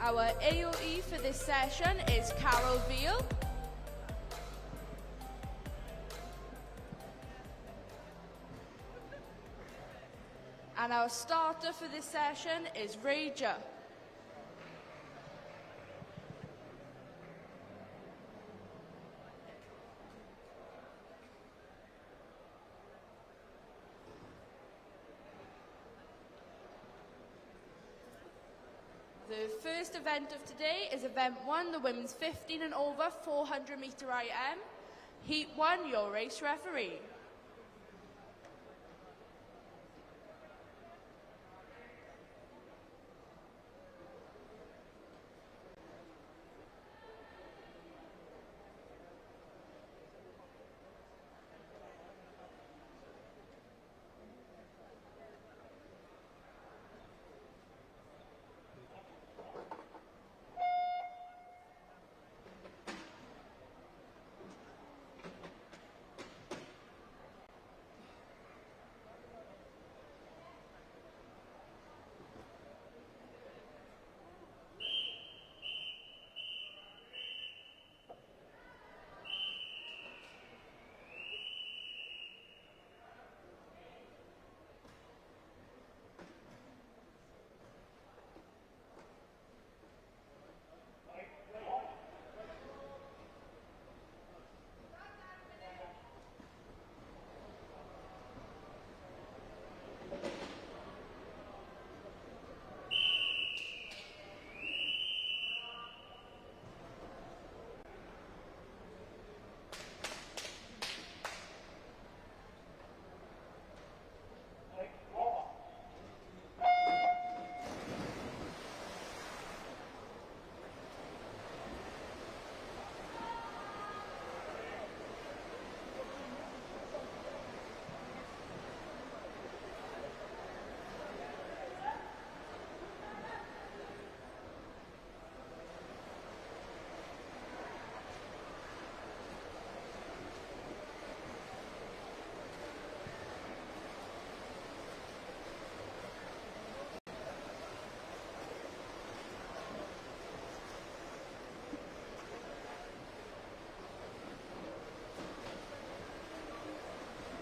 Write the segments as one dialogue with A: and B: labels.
A: Our AOE for this session is Carol Veal. And our starter for this session is Rager. The first event of today is event 1, the women's 15 and over 400 metre IM. Heat 1, your race referee.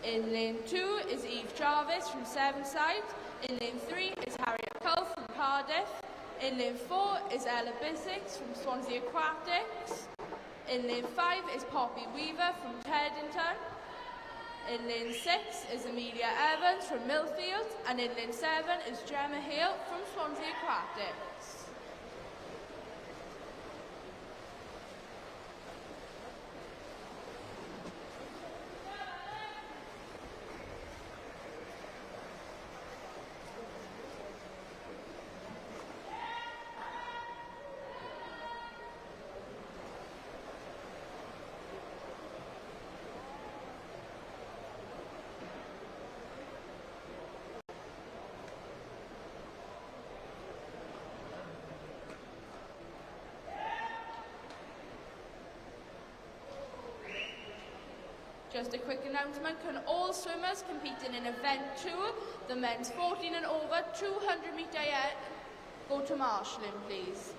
A: In lane 2 is Eve Jarvis from Sevenside. In lane 3 is Harriet Cull from Cardiff. In lane 4 is Ella Bissix from Swansea Aquatics. In lane 5 is Poppy Weaver from Teddington. In lane 6 is Amelia Evans from Millfield. And in lane 7 is Gemma Hale from Swansea Aquatics. Just a quick announcement, can all swimmers competing in event 2, the men's 14 and over 200 metre go to marshalling, please.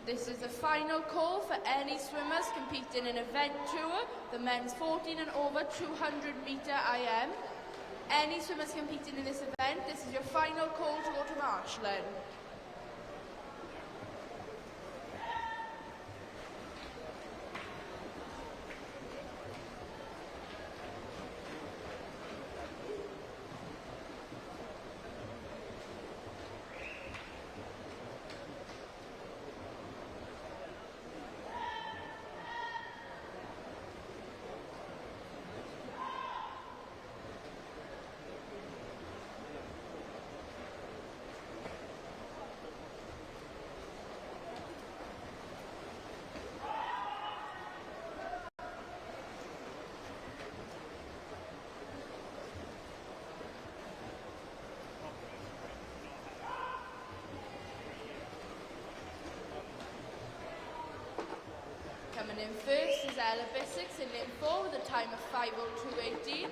A: This is the final call for any swimmers competing in event tour, the men's 14 and over 200 metre IM. Any swimmers competing in this event, this is your final call to go to marshalling. Coming in first is Ella Bissix in lane 4 with a time of 5:02.18.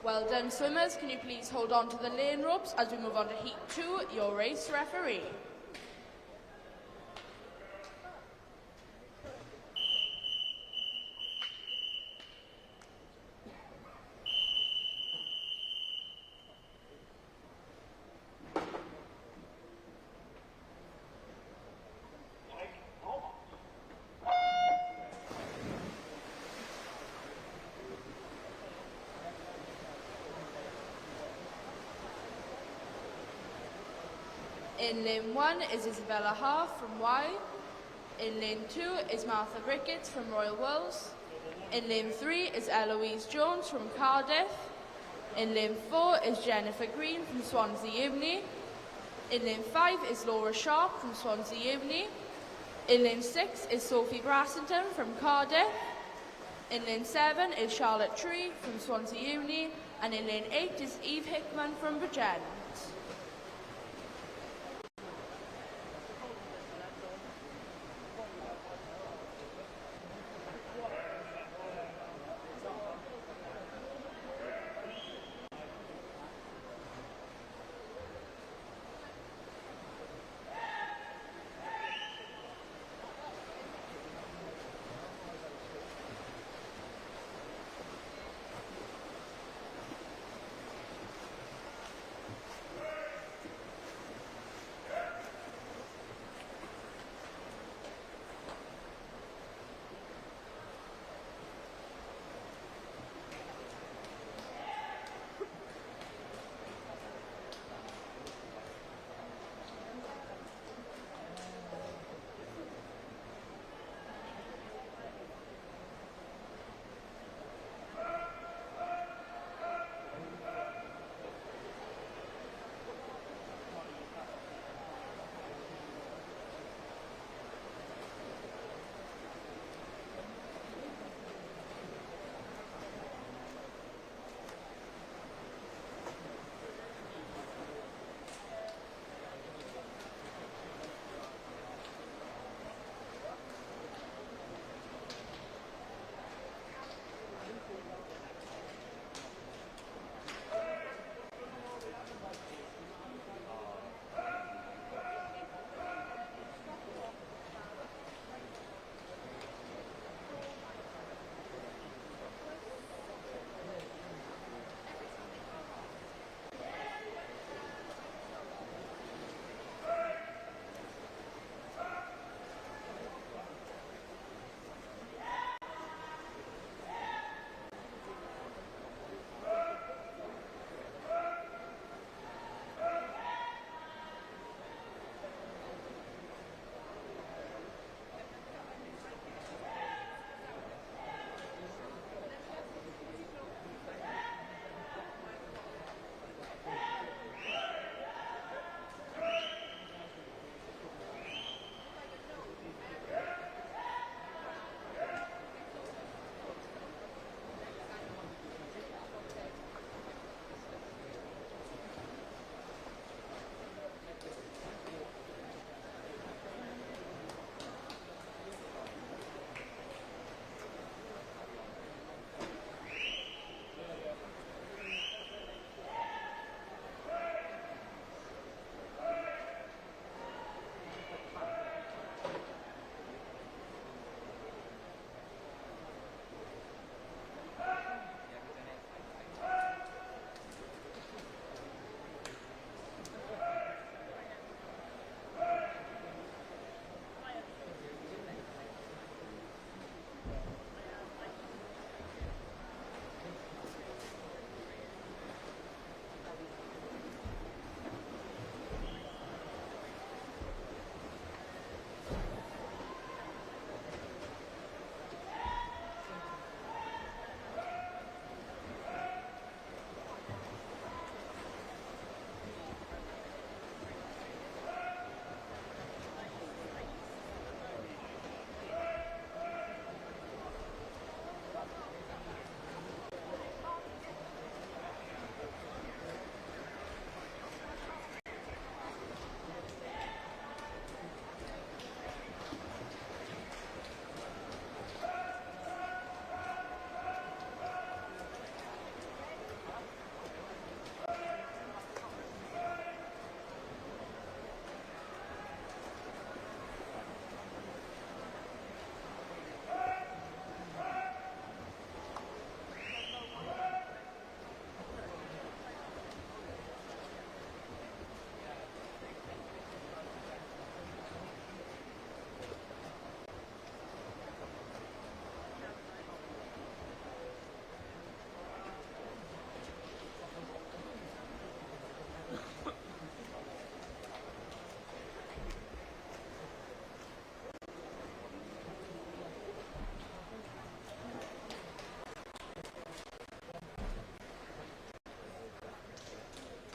A: Well done, swimmers. Can you please hold on to the lane ropes as we move on to Heat 2, your race referee. In lane 1 is Isabella Half from Y. In lane 2 is Martha Ricketts from Royal Wells. In lane 3 is Eloise Jones from Cardiff. In lane 4 is Jennifer Green from Swansea Uni. In lane 5 is Laura Sharp from Swansea Uni. In lane 6 is Sophie Brassington from Cardiff. In lane 7 is Charlotte Tree from Swansea Uni. And in lane 8 is Eve Hickman from Bridgend.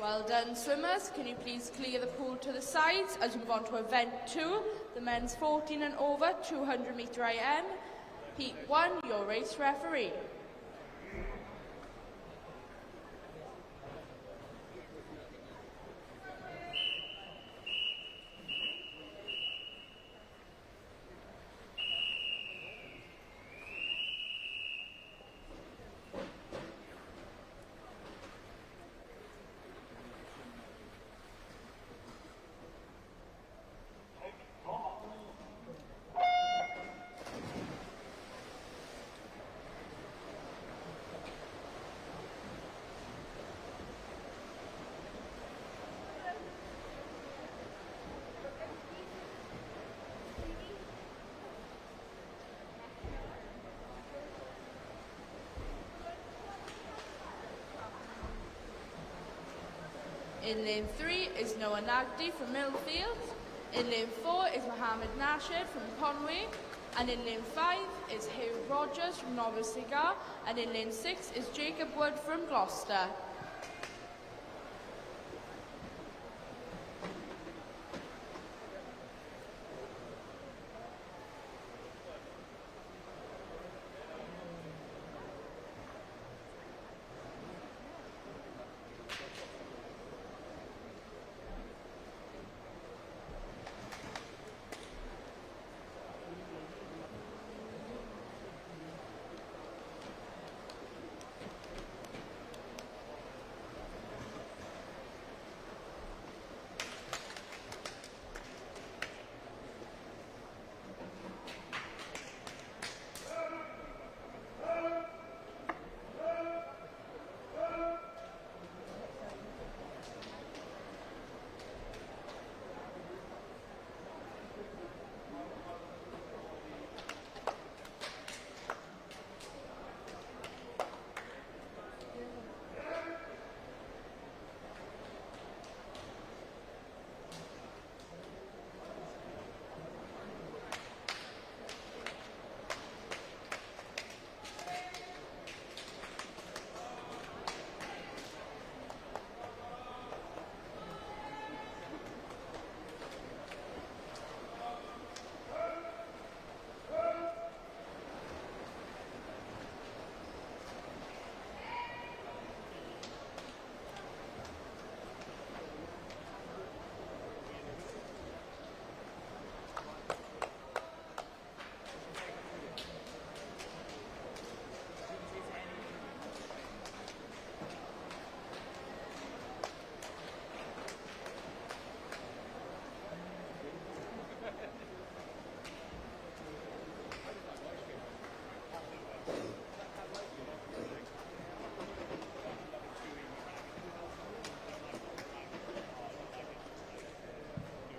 A: Well done, swimmers. Can you please clear the pool to the sides as we move on to event 2, the men's 14 and over 200 metre IM. Heat 1, your race referee. In lane 3 is Noah Nagdi from Millfield. In lane 4 is Mohammed Nashed from Conway. And in lane 5 is Hugh Rogers from Novice Cigar. And in lane 6 is Jacob Wood from Gloucester.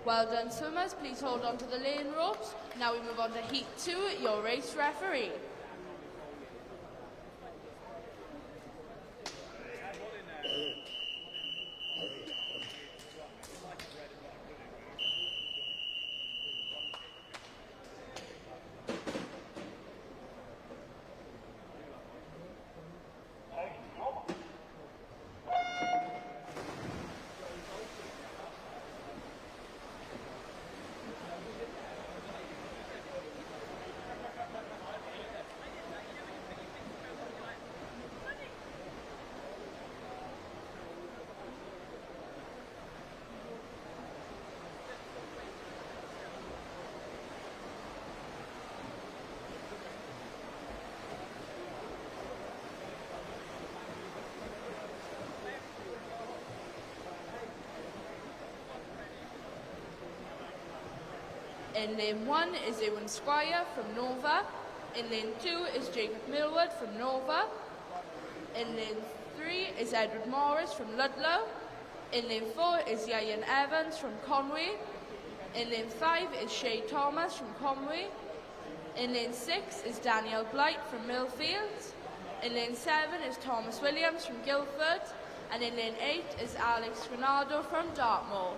A: Well done, swimmers. Please hold on to the lane ropes. Now we move on to Heat 2, your race referee. In lane 1 is Ewan Squire from Nova. In lane 2 is Jacob Millward from Nova. In lane 3 is Edward Morris from Ludlow. In lane 4 is Ian Evans from Conway. In lane 5 is Shay Thomas from Conway. In lane 6 is Daniel Blight from Millfield. In lane 7 is Thomas Williams from Guildford. And in lane 8 is Alex Granado from Dartmoor.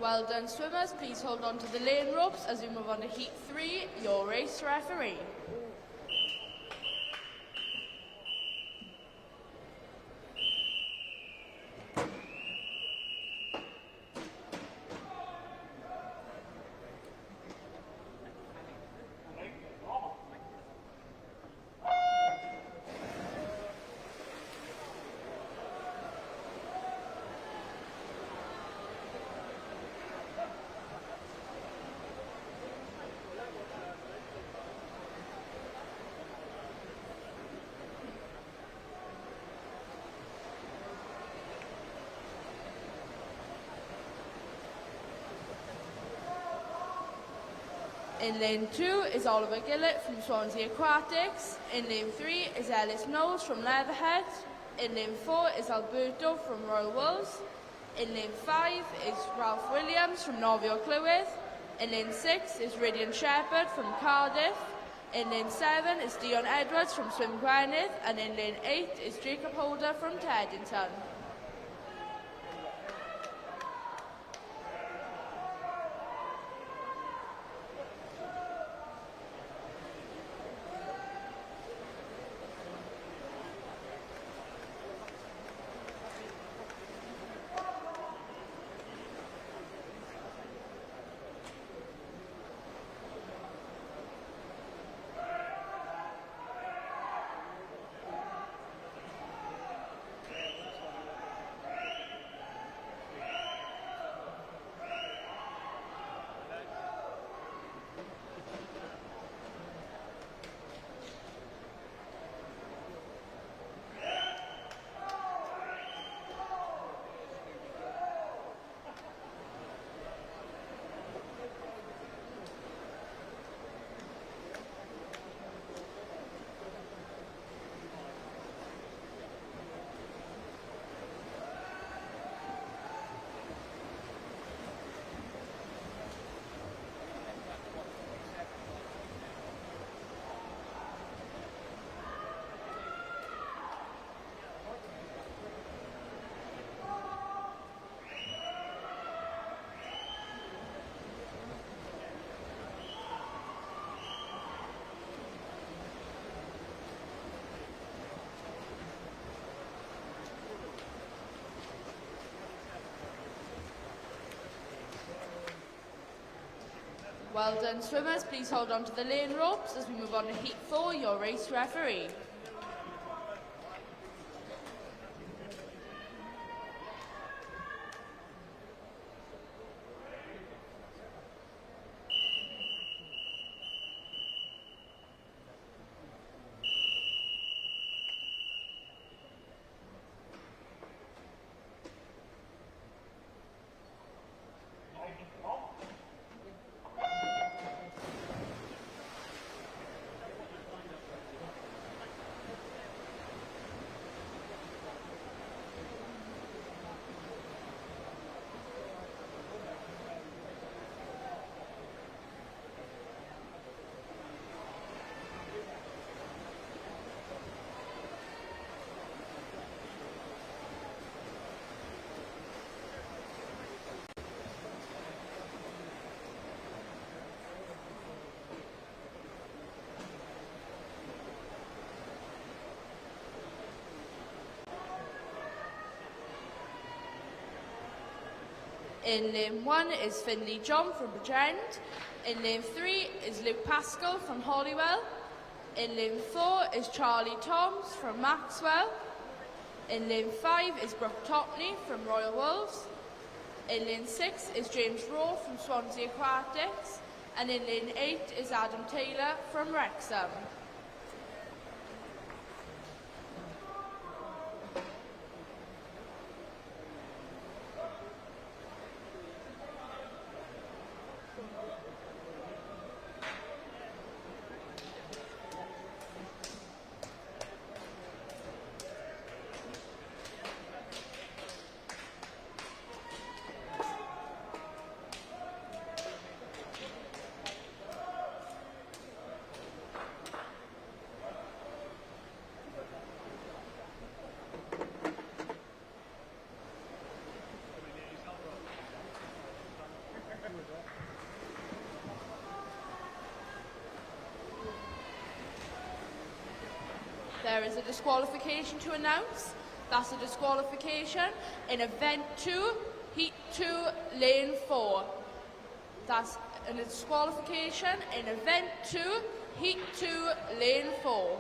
A: Well done, swimmers. Please hold on to the lane ropes as we move on to heat 3, your race referee. In lane 2 is Oliver Gillett from Swansea Aquatics. In lane 3 is Ellis Knowles from Leatherhead. In lane 4 is Alberto from Royal Wolves. In lane 5 is Ralph Williams from Novio Clywyd. In lane 6 is Rydian Shepherd from Cardiff. In lane 7 is Dion Edwards from Swim Gwynedd. And in lane 8 is Jacob Holder from Teddington. Well done, swimmers. Please hold on to the lane ropes as we move on to heat 4, your race referee. In lane 1 is Finley John from Bridgend. In lane 3 is Luke Pascal from Holywell. In lane 4 is Charlie Toms from Maxwell. In lane 5 is Brooke Topney from Royal Wolves. In lane 6 is James Rowe from Swansea Aquatics. And in lane 8 is Adam Taylor from Wrexham. There is a disqualification to announce. That's a disqualification in event 2, heat 2, lane 4. That's a disqualification in event 2, heat 2, lane 4.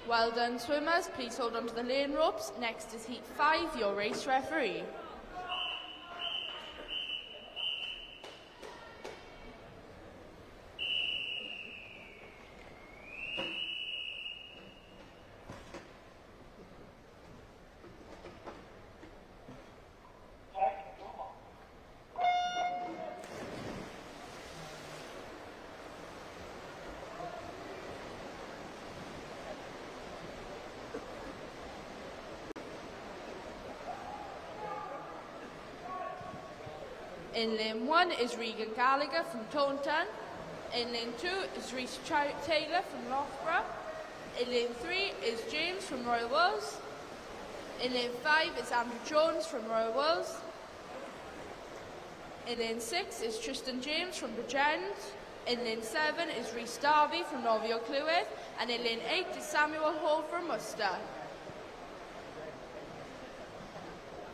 A: Well done, swimmers. Please hold on to the lane ropes. Next is heat 5, your race referee. In lane 1 is Regan Gallagher from Taunton. In lane 2 is Rhys Taylor from Loughborough. In lane 3 is James from Royal Wells. In lane 5 is Andrew Jones from Royal Wells. In lane 6 is Tristan James from Bridgend. In lane 7 is Rhys Darby from Norville Clwyd. And in lane 8 is Samuel Hall from Worcester.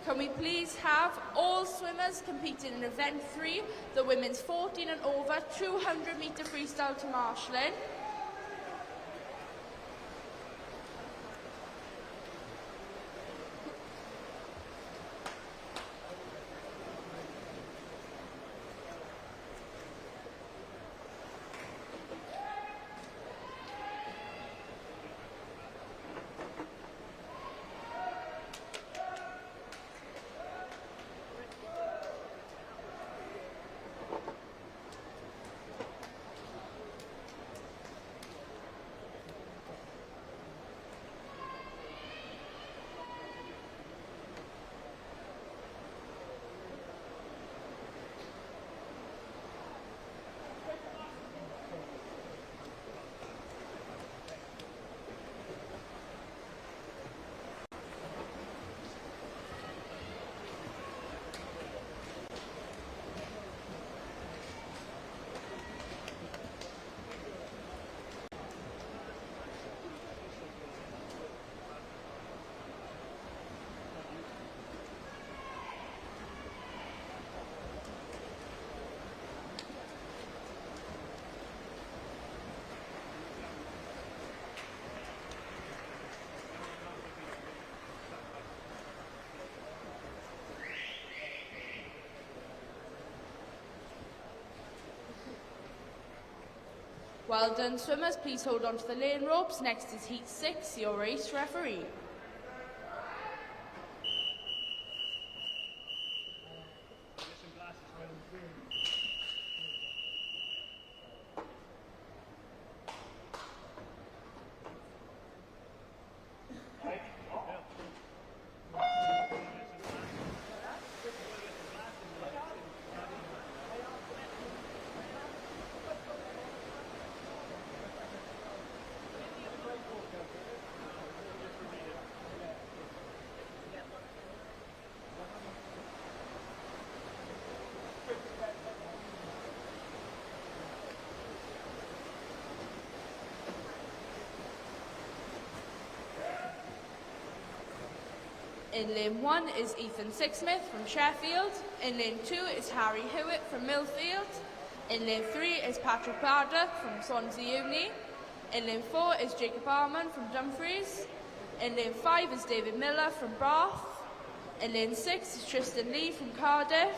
A: Can we please have all swimmers competing in event 3, the women's 14 and over 200 metre freestyle to marshalling? Well done, swimmers. Please hold on to the lane ropes. Next is heat 6, your race referee. In lane 1 is Ethan Sixsmith from Sheffield. In lane 2 is Harry Hewitt from Millfield. In lane 3 is Patrick Bardock from Swansea Uni. In lane 4 is Jacob Arman from Dumfries. In lane 5 is David Miller from Bath. In lane 6 is Tristan Lee from Cardiff.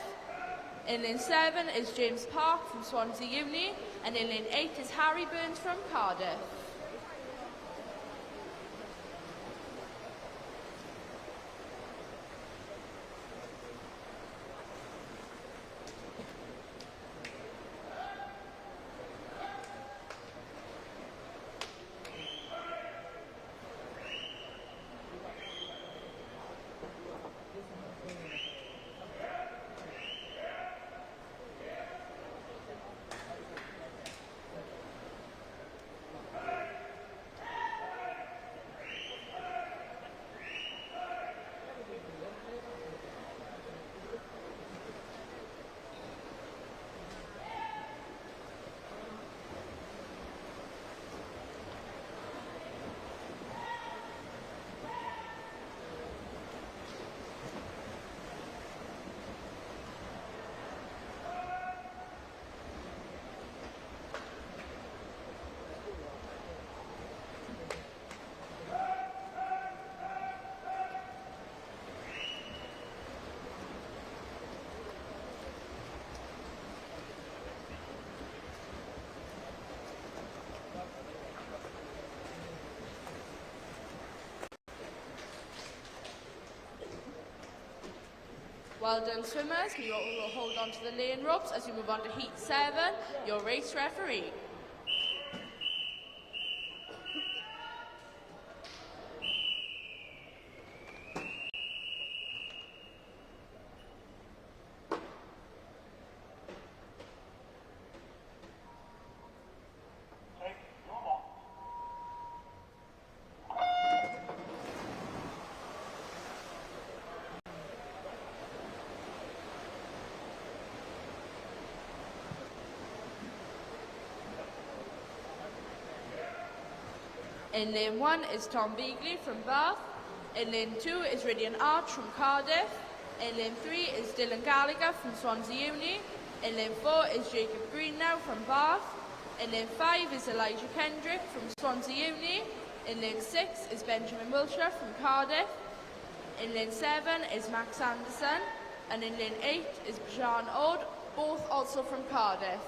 A: In lane 7 is James Park from Swansea Uni. And in lane 8 is Harry Burns from Cardiff. Well done, swimmers. You will hold on to the lane ropes as you move on to heat 7, your race referee. In lane 1 is Tom Beagley from Bath. In lane 2 is Rydian Arch from Cardiff. In lane 3 is Dylan Gallagher from Swansea Uni. In lane 4 is Jacob Greennow from Bath. In lane 5 is Elijah Kendrick from Swansea Uni. In lane 6 is Benjamin Wilshire from Cardiff. In lane 7 is Max Anderson. And in lane 8 is Bjan Ode, both also from Cardiff.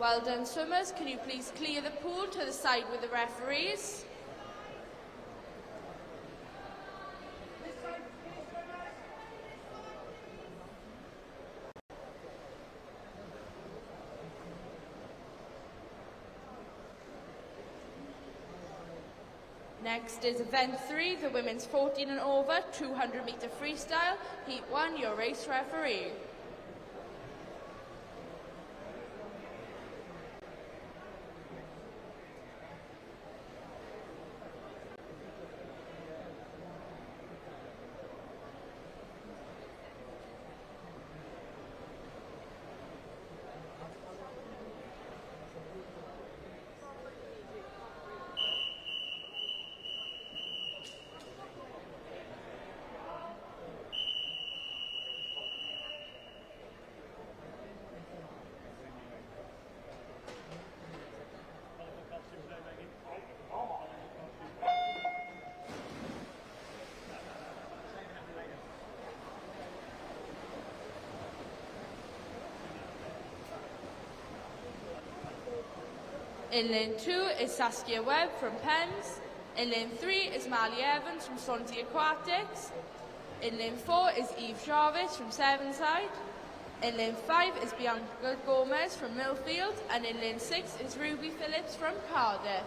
A: Well done, swimmers. Can you please clear the pool to the side with the referees? Next is event 3, the women's 14 and over 200 metre freestyle. Heat 1, your race referee. In lane 2 is Saskia Webb from Pens. In lane 3 is Marley Evans from Swansea Aquatics. In lane 4 is Eve Jarvis from Sevenside. In lane 5 is Bianca Gomez from Millfield. And in lane 6 is Ruby Phillips from Cardiff.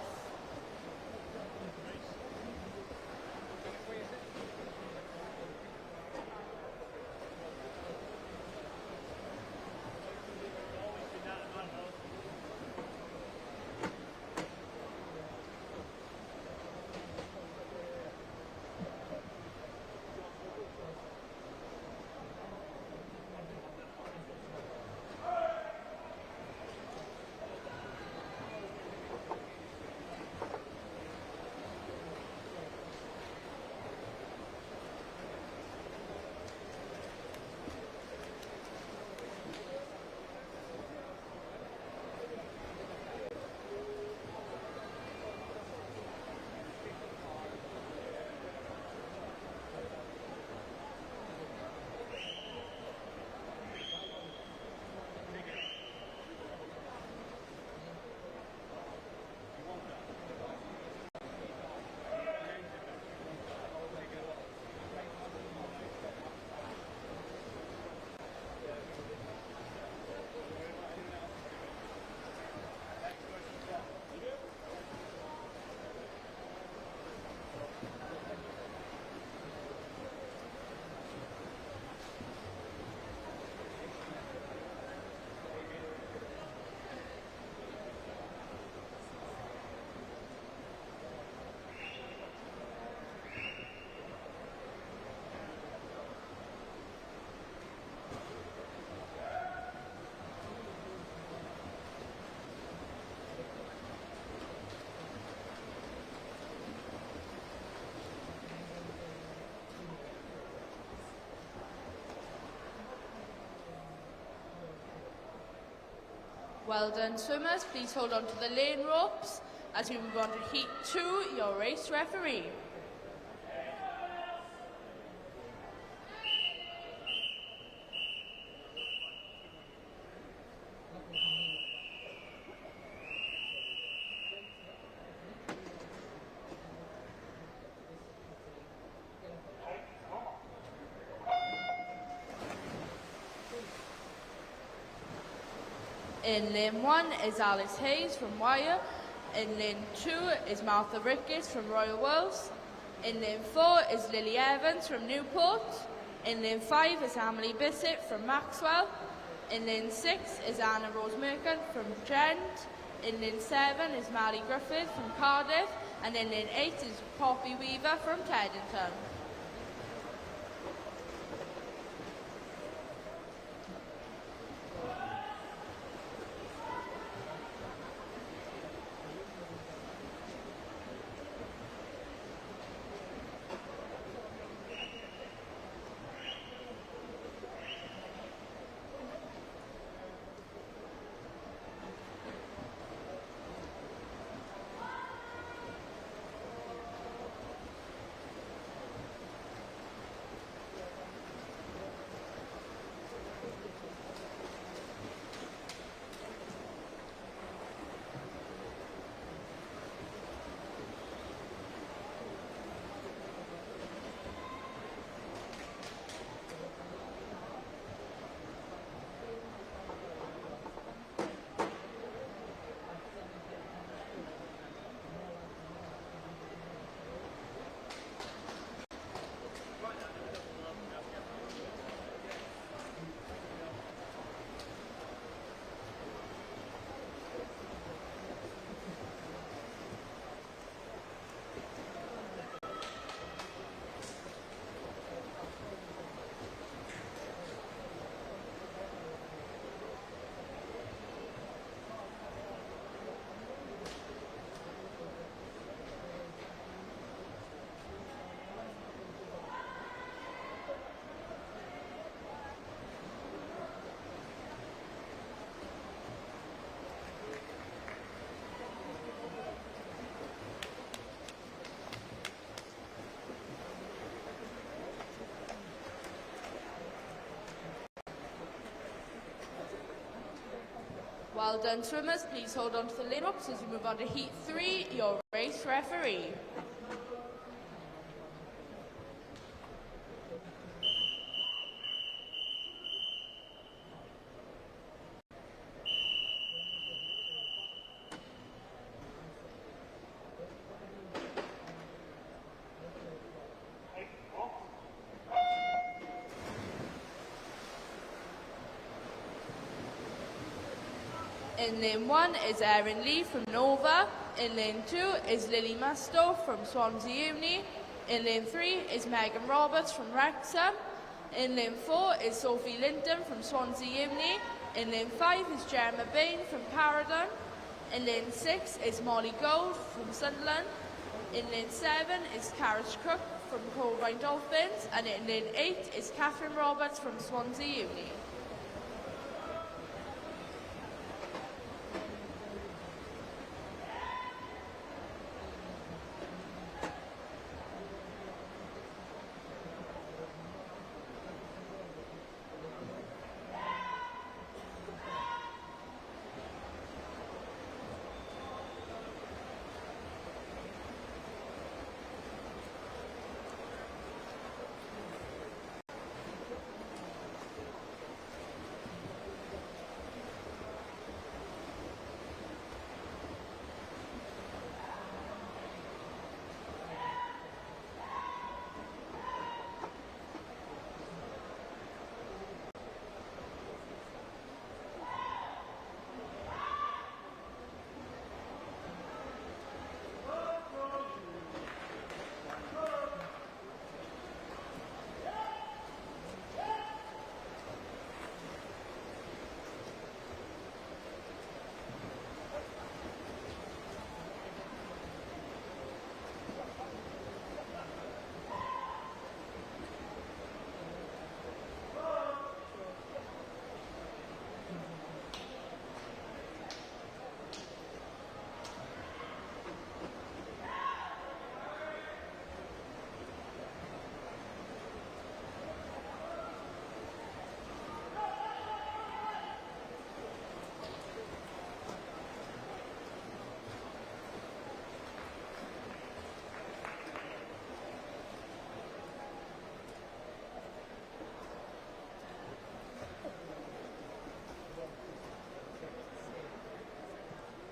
A: Well done, swimmers. Please hold on to the lane ropes as we move on to heat 2, your race referee. In lane 1 is Alice Hayes from Wyre. In lane 2 is Martha Ricketts from Royal Wells. In lane 4 is Lily Evans from Newport. In lane 5 is Emily Bissett from Maxwell. In lane 6 is Anna Rose Merkin from Trent. In lane 7 is Mary Griffith from Cardiff. And in lane 8 is Poppy Weaver from Teddington. Well done, swimmers. Please hold on to the lane ropes as we move on to heat 3, your race referee. In lane 1 is Erin Lee from Nova. In lane 2 is Lily Musto from Swansea Uni. In lane 3 is Megan Roberts from Wrexham. In lane 4 is Sophie Linton from Swansea Uni. In lane 5 is Gemma Bain from Paradon. In lane 6 is Molly Gold from Sunderland. In lane 7 is Carriage Cook from Colvine Dolphins. And in lane 8 is Catherine Roberts from Swansea Uni.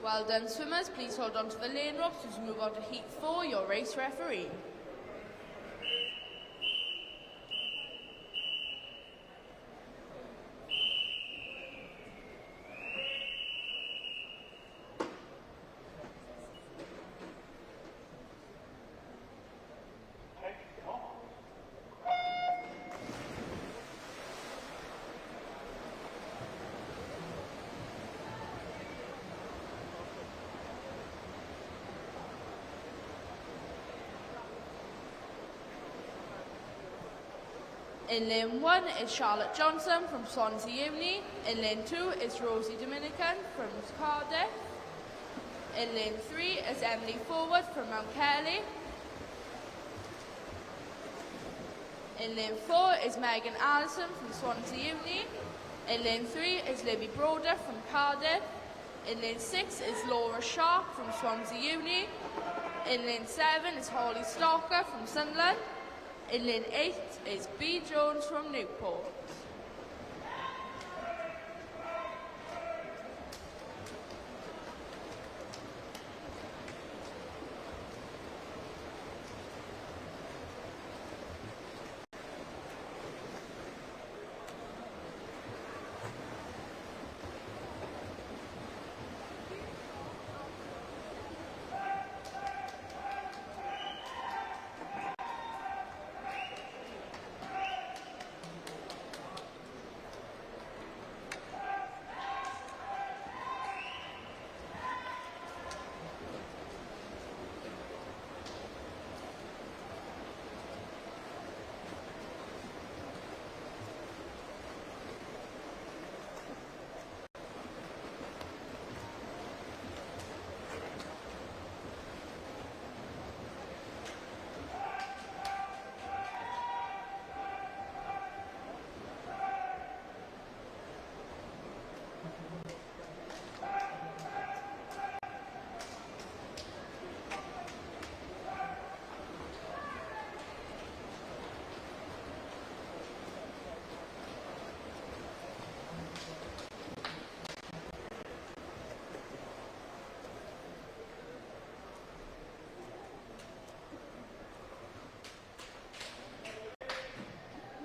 A: Well done, swimmers. Please hold on to the lane ropes as we move on to heat 4, your race referee. In lane 1 is Charlotte Johnson from Swansea Uni. In lane 2 is Rosie Dominican from Cardiff. In lane 3 is Emily Forward from Mount Kelly. In lane 4 is Megan Allison from Swansea Uni. In lane 3 is Libby Broder from Cardiff. In lane 6 is Laura Sharp from Swansea Uni. In lane 7 is Holly Stalker from Sunderland. In lane 8 is B. Jones from Newport.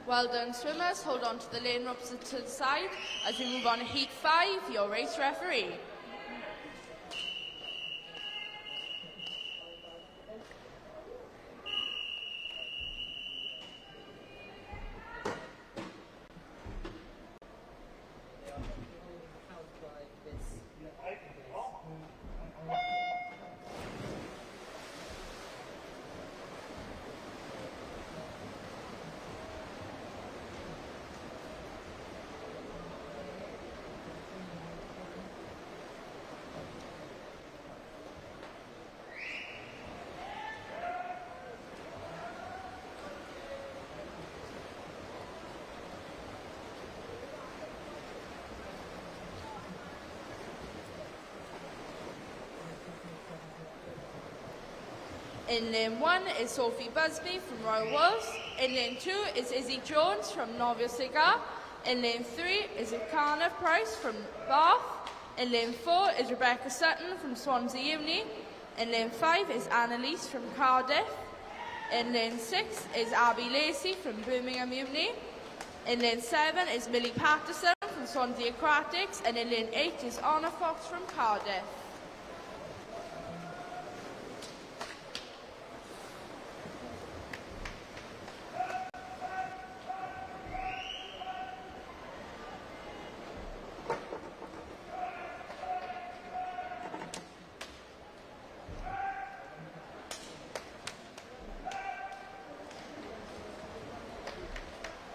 A: Well done, swimmers. Hold on to the lane ropes to the side as we move on to heat 5, your race referee. In lane 1 is Sophie Busby from Royal Wolves. In lane 2 is Izzy Jones from Novia Cigar. In lane 3 is Ikana Price from Bath. In lane 4 is Rebecca Sutton from Swansea Uni. In lane 5 is Annalise from Cardiff. In lane 6 is Abby Lacey from Birmingham Uni. In lane 7 is Millie Patterson from Swansea Aquatics. And in lane 8 is Anna Fox from Cardiff.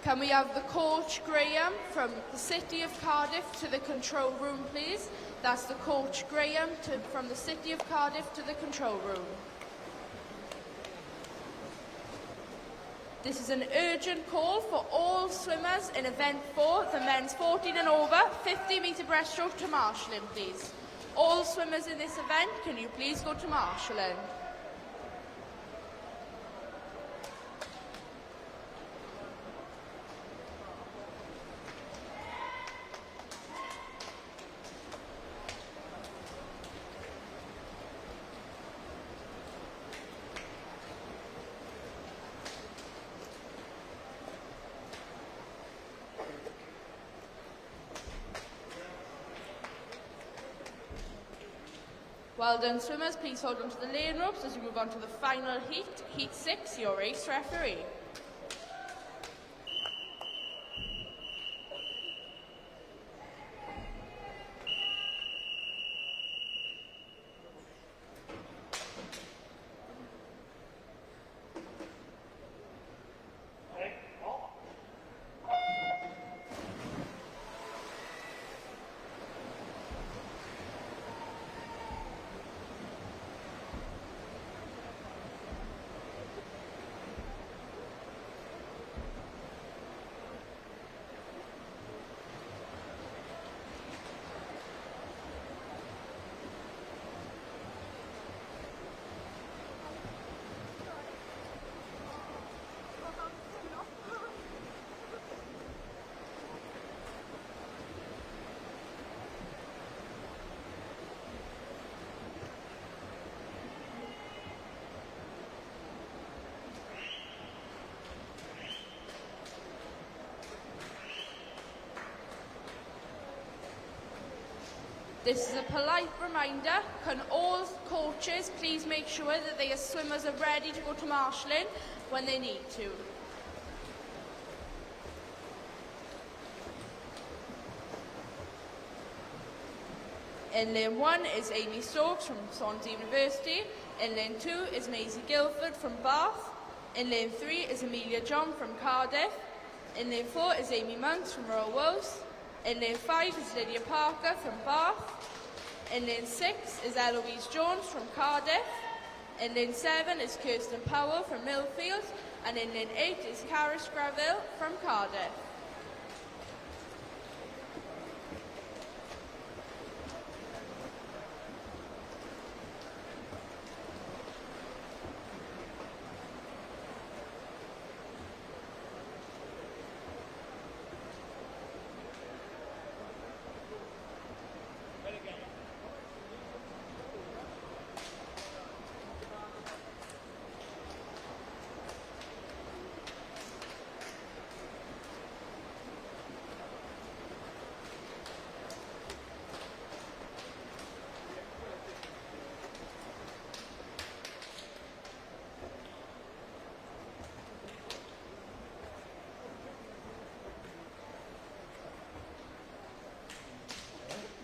A: Can we have the coach, Graham, from the City of Cardiff to the control room, please? That's the coach, Graham, from the City of Cardiff to the control room. This is an urgent call for all swimmers in event 4, the men's 14 and over, 50-metre breaststroke to marshalling, please. All swimmers in this event, can you please go to marshalling? Well done, swimmers. Please hold on to the lane ropes as we move on to the final heat, Heat 6, your race referee. This is a polite reminder. Can all coaches please make sure that their swimmers are ready to go to marshalling when they need to? In lane 1 is Amy Stokes from Swansea University. In lane 2 is Maisie Guilford from Bath. In lane 3 is Amelia John from Cardiff. In lane 4 is Amy Monks from Royal Wells. In lane 5 is Lydia Parker from Bath. In lane 6 is Eloise Jones from Cardiff. In lane 7 is Kirsten Powell from Millfield. And in lane 8 is Caris Graville from Cardiff.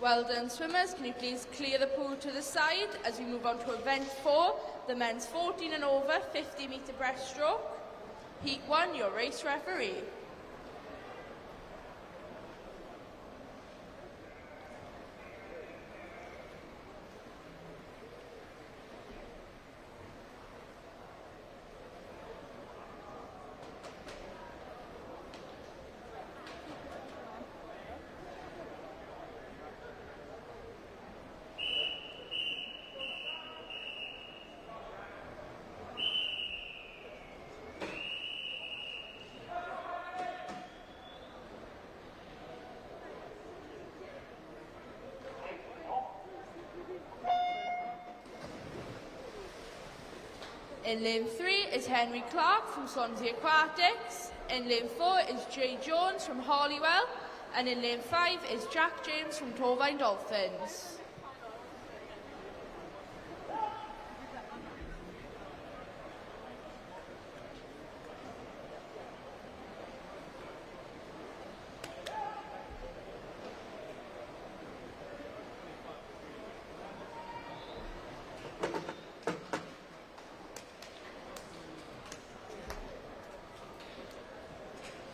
A: Well done, swimmers. Can you please clear the pool to the side as we move on to event 4, the men's 14 and over 50-metre breaststroke. Heat 1, your race referee. In lane 3 is Henry Clark from Swansea Aquatics. In lane 4 is Jay Jones from Holywell. And in lane 5 is Jack James from Torvine Dolphins.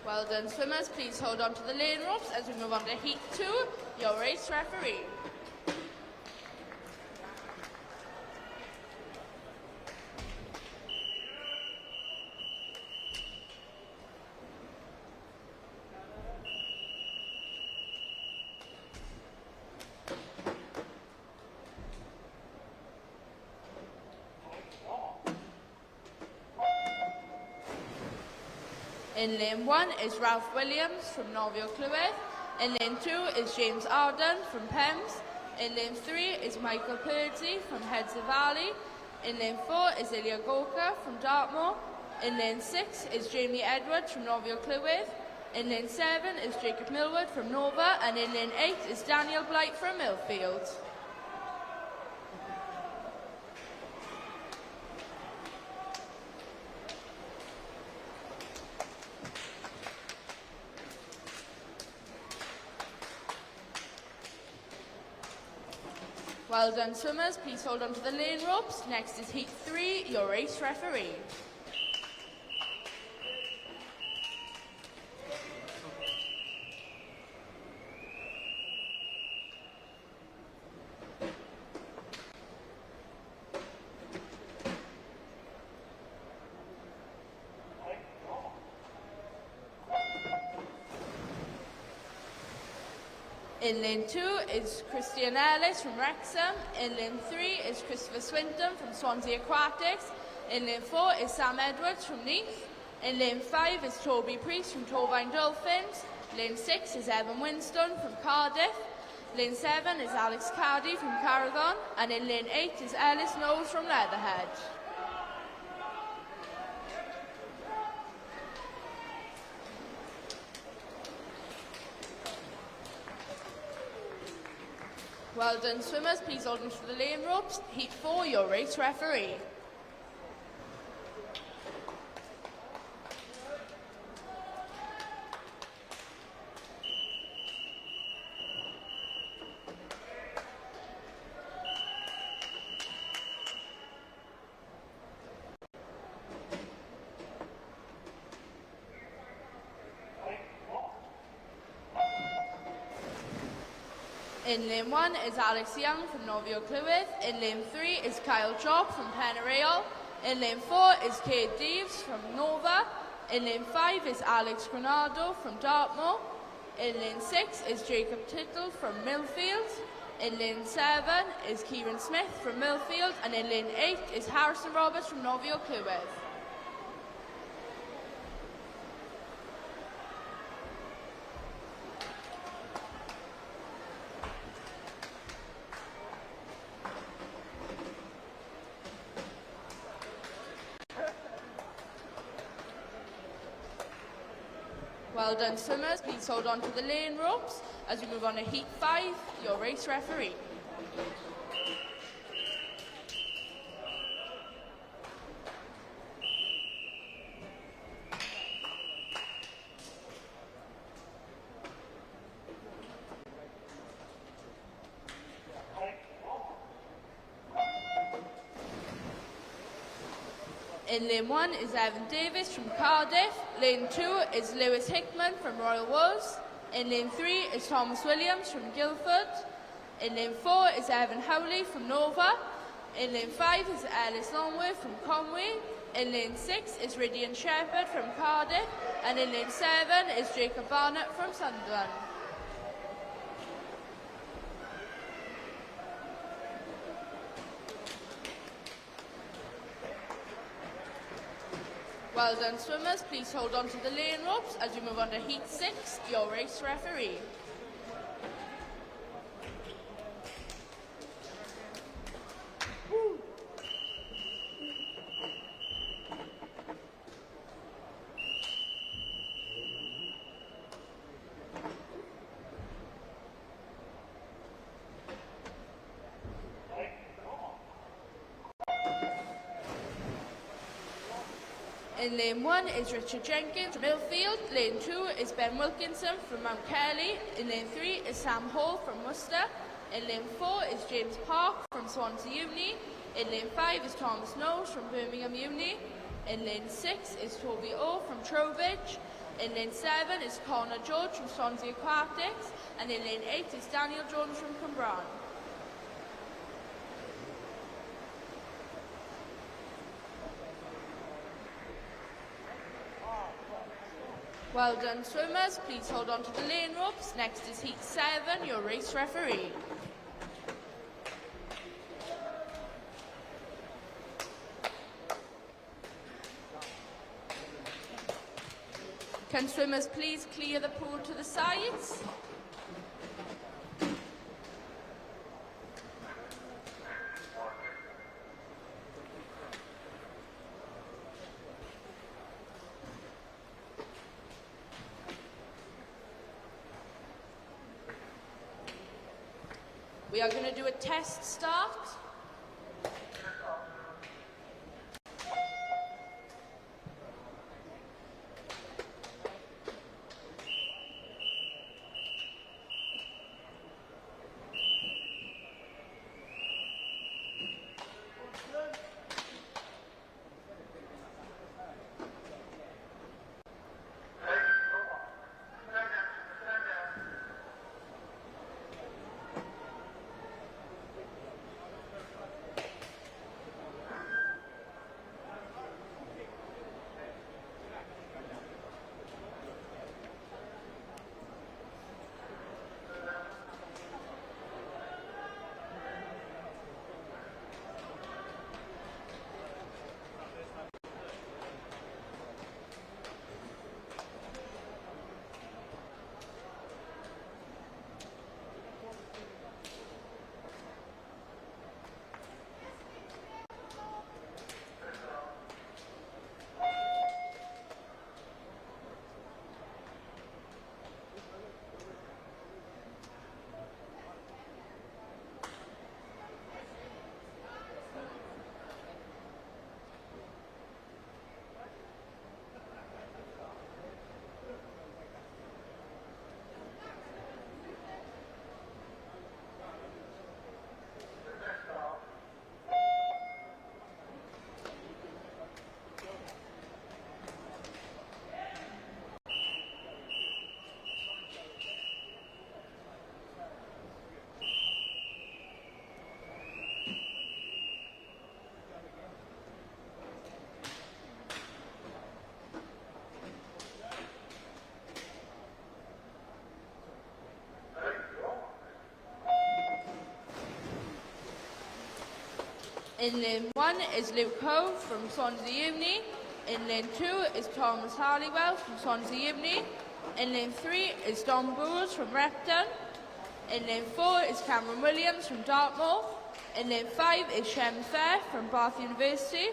A: Well done, swimmers. Please hold on to the lane ropes as we move on to Heat 2, your race referee. In lane 1 is Ralph Williams from Novio Clywyd. In lane 2 is James Arden from Pems. In lane 3 is Michael Purdsey from Heads of Valley. In lane 4 is Ilya Gorka from Dartmoor. In lane 6 is Jamie Edwards from Novio Clywyd. In lane 7 is Jacob Millward from Nova. And in lane 8 is Daniel Blight from Millfield. Well done, swimmers. Please hold on to the lane ropes. Next is heat 3, your race referee. In lane 2 is Christian Ellis from Wrexham. In lane 3 is Christopher Swinton from Swansea Aquatics. In lane 4 is Sam Edwards from Neath. In lane 5 is Toby Priest from Torvine Dolphins. Lane 6 is Evan Winstone from Cardiff. Lane 7 is Alex Cardy from Carrigon. And in lane 8 is Ellis Knowles from Leatherhead. Well done, swimmers. Please hold on to the lane ropes. Heat 4, your race referee. In lane 1 is Alex Young from Novio Clwydd. In lane 3 is Kyle Job from Penarreol. In lane 4 is Kate Deves from Nova. In lane 5 is Alex Granado from Dartmoor. In lane 6 is Jacob Tittle from Millfield. In lane 7 is Kieran Smith from Millfield. And in lane 8 is Harrison Roberts from Novio Clwydd. Well done, swimmers. Please hold on to the lane ropes as we move on to heat 5, your race referee. In lane 1 is Evan Davis from Cardiff. Lane 2 is Lewis Hickman from Royal Wolves. In lane 3 is Thomas Williams from Guildford. In lane 4 is Evan Howley from Nova. In lane 5 is Ellis Longworth from Conway. In lane 6 is Rydian Shepherd from Cardiff. And in lane 7 is Jacob Barnett from Sunderland. Well done, swimmers. Please hold on to the lane ropes as we move on to heat 6, your race referee. In lane 1 is Richard Jenkins from Millfield. Lane 2 is Ben Wilkinson from Mount Kelly. In lane 3 is Sam Hall from Worcester. In lane 4 is James Park from Swansea Uni. In lane 5 is Thomas Knowles from Birmingham Uni. In lane 6 is Toby O from Trowbridge. In lane 7 is Connor George from Swansea Aquatics. And in lane 8 is Daniel Jones from Cwmbran. Well done, swimmers. Please hold on to the lane ropes. Next is heat 7, your race referee. Can swimmers please clear the pool to the sides? We are going to do a test start. In lane 1 is Luke Howe from Swansea Uni. In lane 2 is Thomas Halliwell from Swansea Uni. In lane 3 is Don Bowles from Repton. In lane 4 is Cameron Williams from Dartmoor. In lane 5 is Shem Fair from Bath University.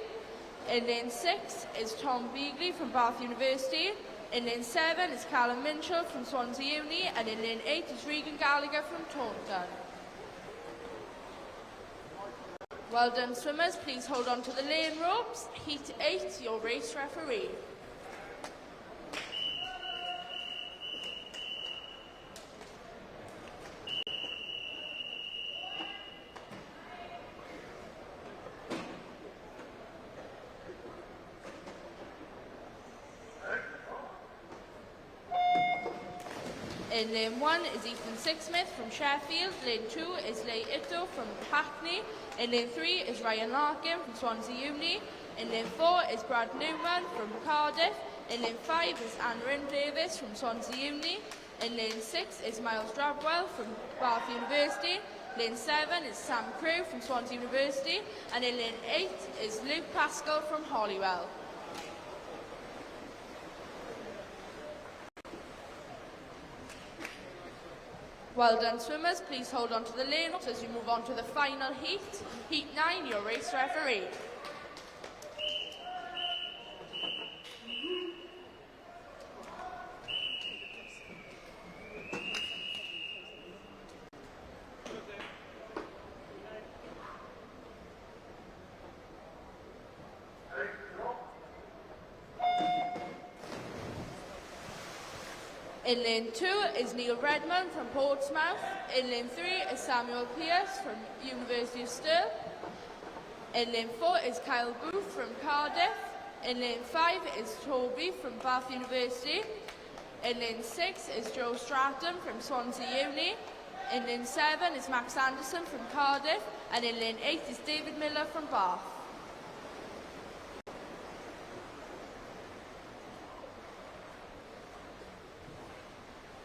A: In lane 6 is Tom Beagley from Bath University. In lane 7 is Callum Minshall from Swansea Uni. And in lane 8 is Regan Gallagher from Taunton. Well done, swimmers. Please hold on to the lane ropes. Heat 8, your race referee. In lane 1 is Ethan Sixsmith from Sheffield. Lane 2 is Leigh Ito from Hackney. In lane 3 is Ryan Larkin from Swansea Uni. In lane 4 is Brad Newman from Cardiff. In lane 5 is Anne Davis from Swansea Uni. In lane 6 is Miles Drabwell from Bath University. Lane 7 is Sam Crew from Swansea University. And in lane 8 is Luke Pascal from Holywell. Well done, swimmers. Please hold on to the lane as we move on to the final heat. Heat 9, your race referee. In lane 2 is Neil Redmond from Portsmouth. In lane 3 is Samuel Pearce from University of Stirling. In lane 4 is Kyle Booth from Cardiff. In lane 5 is Toby from Bath University. In lane 6 is Joe Stratton from Swansea Uni. In lane 7 is Max Anderson from Cardiff. And in lane 8 is David Miller from Bath.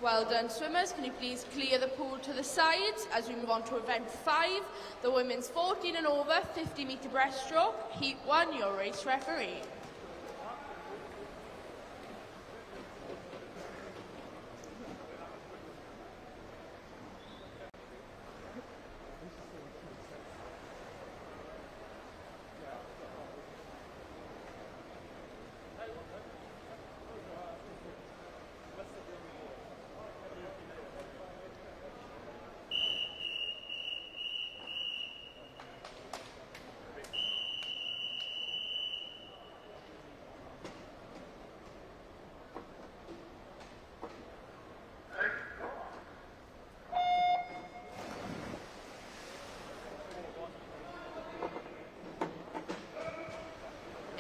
A: Well done, swimmers. Can you please clear the pool to the sides as we move on to event 5, the women's 14 and over 50-metre breaststroke. Heat 1, your race referee.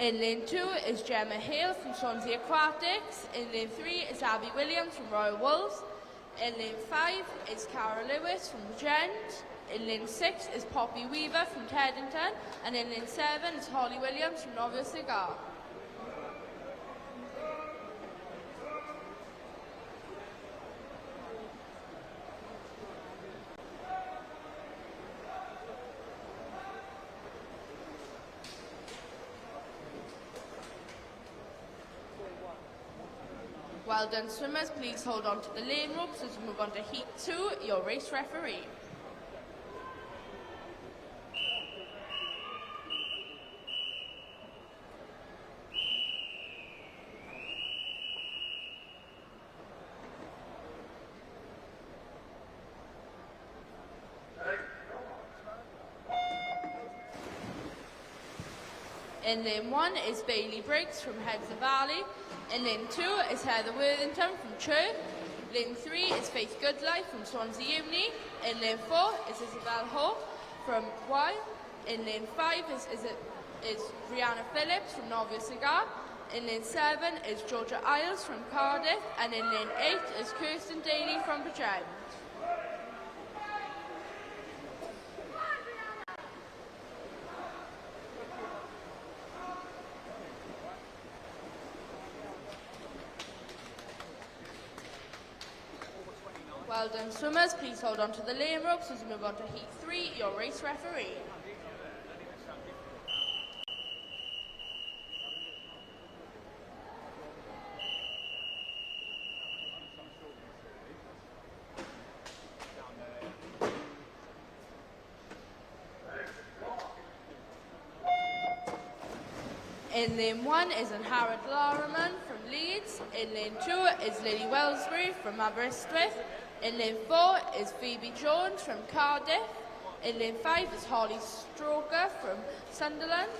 A: In lane 2 is Gemma Hale from Swansea Aquatics. In lane 3 is Abby Williams from Royal Wolves. In lane 5 is Cara Lewis from Gent. In lane 6 is Poppy Weaver from Teddington. And in lane 7 is Holly Williams from Novia Cigar. Well done, swimmers. Please hold on to the lane ropes as we move on to Heat 2, your race referee. In lane 1 is Bailey Briggs from Hexham Valley. In lane 2 is Heather Worthington from Chirk. Lane 3 is Faith Goodlife from Swansea Uni. In lane 4 is Isabel Hope from Wye. In lane 5 is Rihanna Phillips from Novia Cigar. In lane 7 is Georgia Isles from Cardiff. And in lane 8 is Kirsten Daly from Bridgend. Well done, swimmers. Please hold on to the lane ropes as we move on to Heat 3, your race referee. In lane 1 is Harrod Lariman from Leeds. In lane 2 is Lily Wellsbury from Aberystwyth. In lane 4 is Phoebe Jones from Cardiff. In lane 5 is Holly Stroker from Sunderland.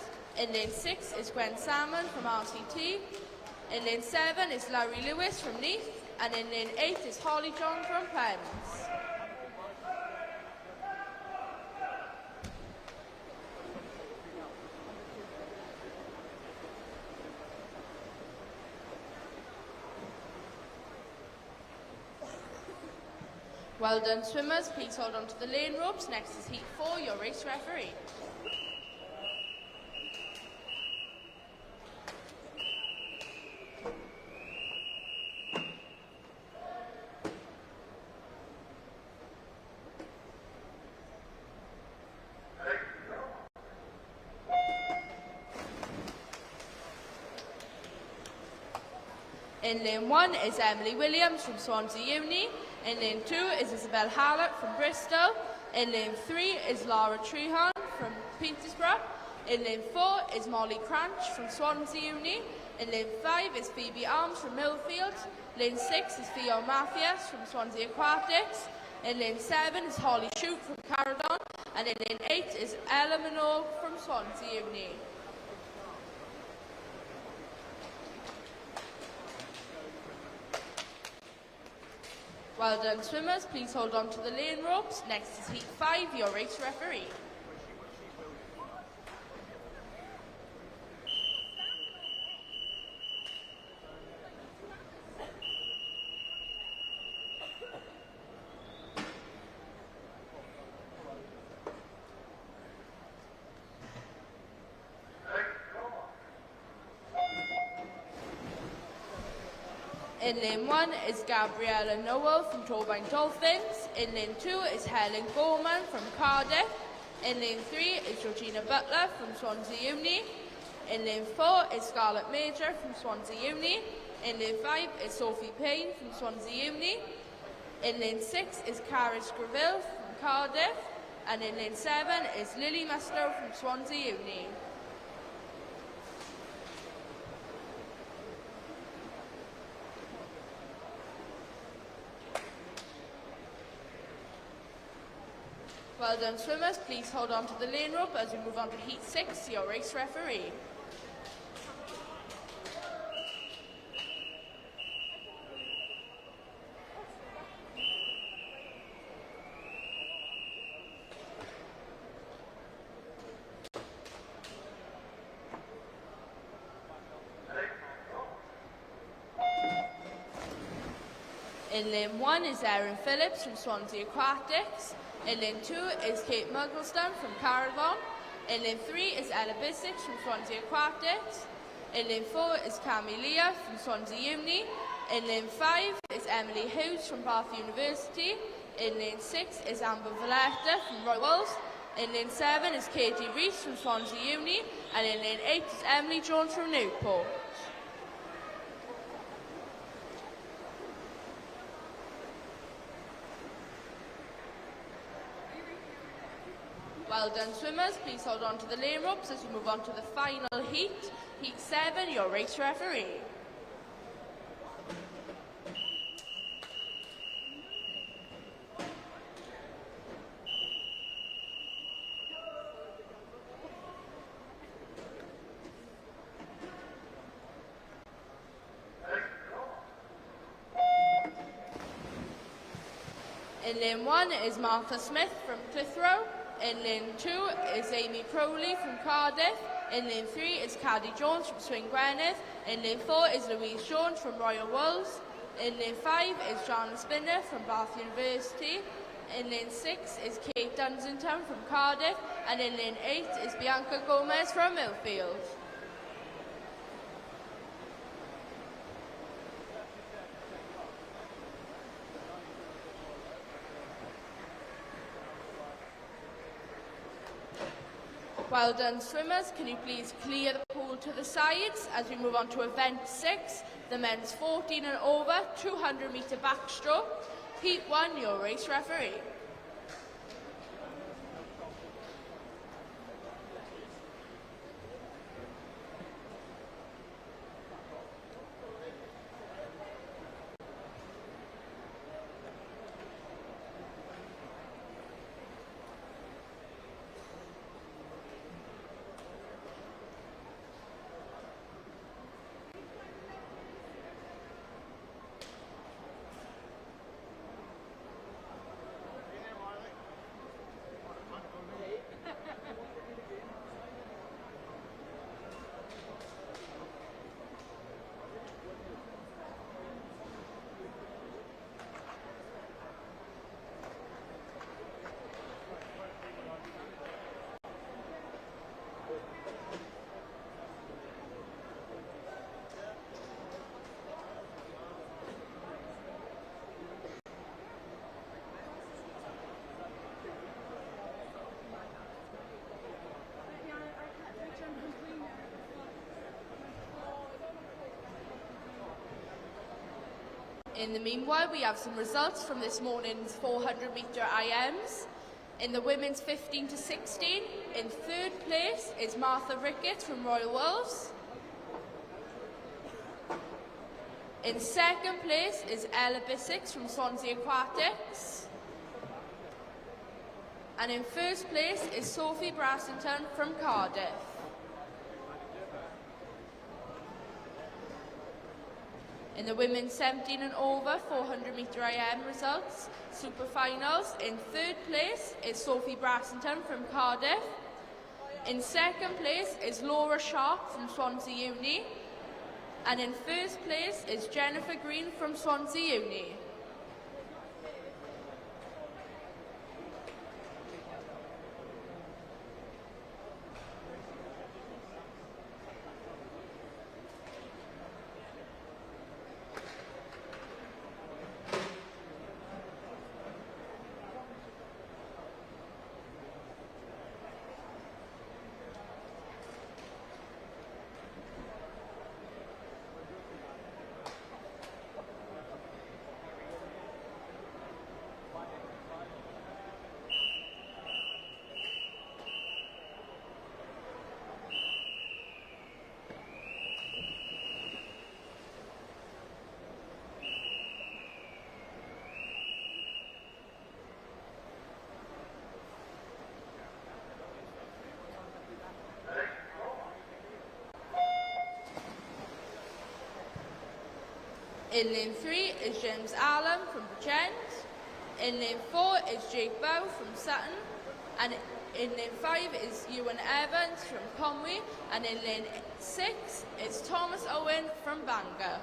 A: In lane 6 is Gwen Salmon from RCT. In lane 7 is Larry Lewis from Neath. And in lane 8 is Holly John from Pens. Well done, swimmers. Please hold on to the lane ropes. Next is heat 4, your race referee. In lane 1 is Emily Williams from Swansea Uni. In lane 2 is Isabel Hallett from Bristol. In lane 3 is Laura Trehan from Petersburg. In lane 4 is Molly Cranch from Swansea Uni. In lane 5 is Phoebe Arms from Millfield. Lane 6 is Theo Mathias from Swansea Aquatics. In lane 7 is Holly Shute from Caradon. And in lane 8 is Ella Minogue from Swansea Uni. Well done, swimmers. Please hold on to the lane ropes. Next is heat 5, your race referee. In lane 1 is Gabriella Noel from Torbein Dolphins. In lane 2 is Helen Gorman from Cardiff. In lane 3 is Georgina Butler from Swansea Uni. In lane 4 is Scarlett Major from Swansea Uni. In lane 5 is Sophie Payne from Swansea Uni. In lane 6 is Caris Greville from Cardiff. And in lane 7 is Lily Mustow from Swansea Uni. Well done, swimmers. Please hold on to the lane rope as we move on to heat 6, your race referee. In lane 1 is Erin Phillips from Swansea Aquatics. In lane 2 is Kate Muggleston from Caravon. In lane 3 is Ella Bissix from Swansea Aquatics. In lane 4 is Cami Leah from Swansea Uni. In lane 5 is Emily Hughes from Bath University. In lane 6 is Amber Valletta from Royals. In lane 7 is Katie Rees from Swansea Uni. And in lane 8 is Emily Jones from Newport. Well done, swimmers. Please hold on to the lane ropes as we move on to the final heat. Heat 7, your race referee. In lane 1 is Martha Smith from Clitheroe. In lane 2 is Amy Crowley from Cardiff. In lane 3 is Caddy Jones from Swing Gwynedd. In lane 4 is Louise Jones from Royal Wolves. In lane 5 is Joanna Spinner from Bath University. In lane 6 is Kate Dunsington from Cardiff. And in lane 8 is Bianca Gomez from Millfield. Well done, swimmers. Can you please clear the pool to the sides as we move on to event 6, the men's 14 and over 200-metre backstroke. Heat 1, your race referee. In the meanwhile, we have some results from this morning's 400 metre IMs. In the women's 15 to 16, in third place is Martha Ricketts from Royal Wolves. In second place is Ella Bissix from Swansea Aquatics. And in first place is Sophie Brassington from Cardiff. In the women's 17 and over 400 metre IM results, super finals, in third place is Sophie Brassington from Cardiff. In second place is Laura Sharp from Swansea Uni. And in first place is Jennifer Green from Swansea Uni. In lane 3 is James Allen from Bridgend. In lane 4 is Jake Bow from Sutton. And in lane 5 is Ewan Evans from Conwy. And in lane 6 is Thomas Owen from Bangor.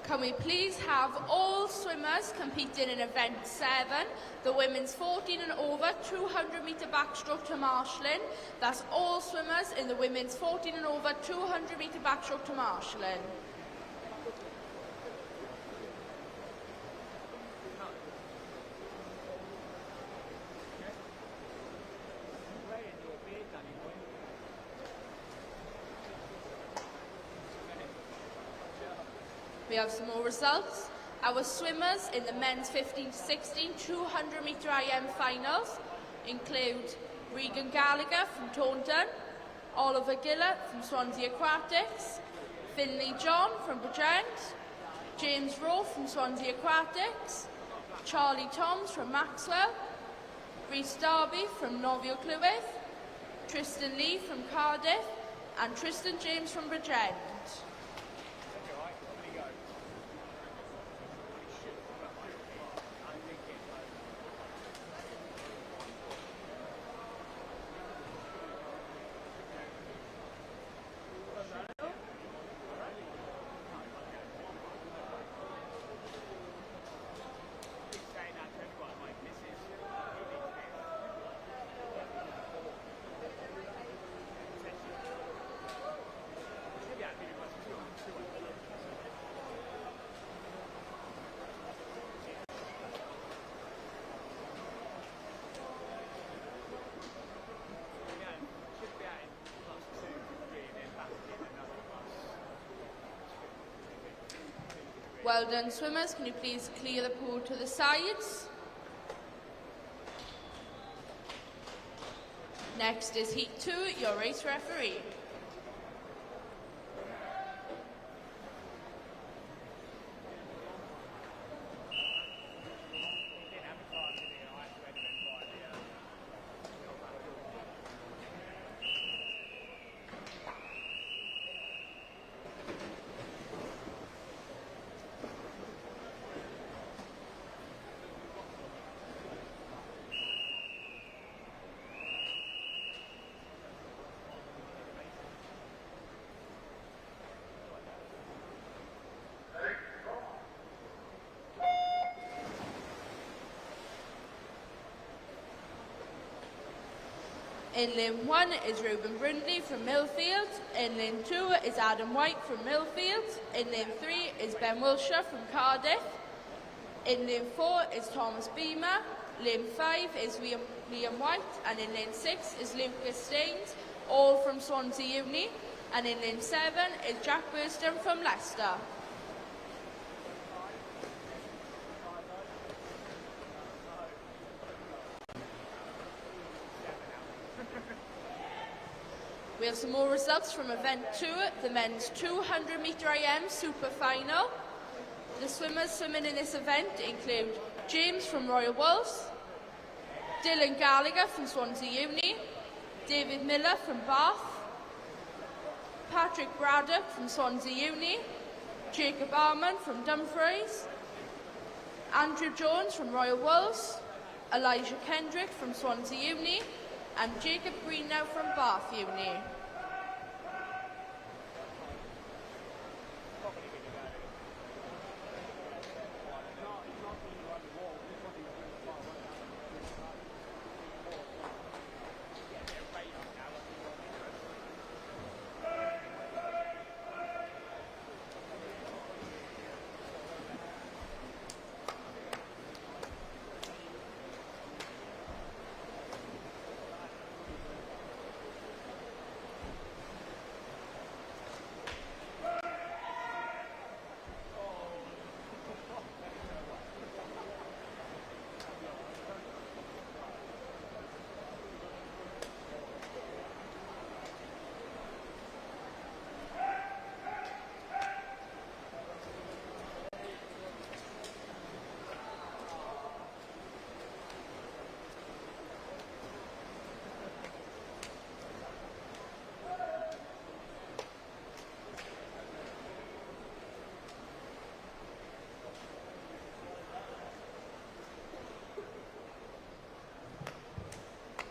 A: Can we please have all swimmers competing in event 7, the women's 14 and over 200 metre backstroke to marshalling. That's all swimmers in the women's 14 and over 200 metre backstroke to marshalling. We have some more results. Our swimmers in the men's 15 to 16 200 metre IM finals include Regan Gallagher from Taunton, Oliver Gillett from Swansea Aquatics, Finley John from Bridgend, James Rowe from Swansea Aquatics, Charlie Toms from Maxwell, Rhys Darby from Novio Clywith, Tristan Lee from Cardiff, and Tristan James from Bridgend. Well done, swimmers. Can you please clear the pool to the sides? Next is Heat 2, your race referee. In lane 1 is Reuben Brindley from Millfield. In lane 2 is Adam White from Millfield. In lane 3 is Ben Wilshire from Cardiff. In lane 4 is Thomas Beamer. Lane 5 is Liam White. And in lane 6 is Lucas Staines, all from Swansea Uni. And in lane 7 is Jack Burston from Leicester. We have some more results from event 2, the men's 200 metre IM super final. The swimmers swimming in this event include James from Royal Wolves, Dylan Gallagher from Swansea Uni, David Miller from Bath, Patrick Braddock from Swansea Uni, Jacob Arman from Dumfries, Andrew Jones from Royal Wolves, Elijah Kendrick from Swansea Uni, and Jacob Greenow from Bath Uni.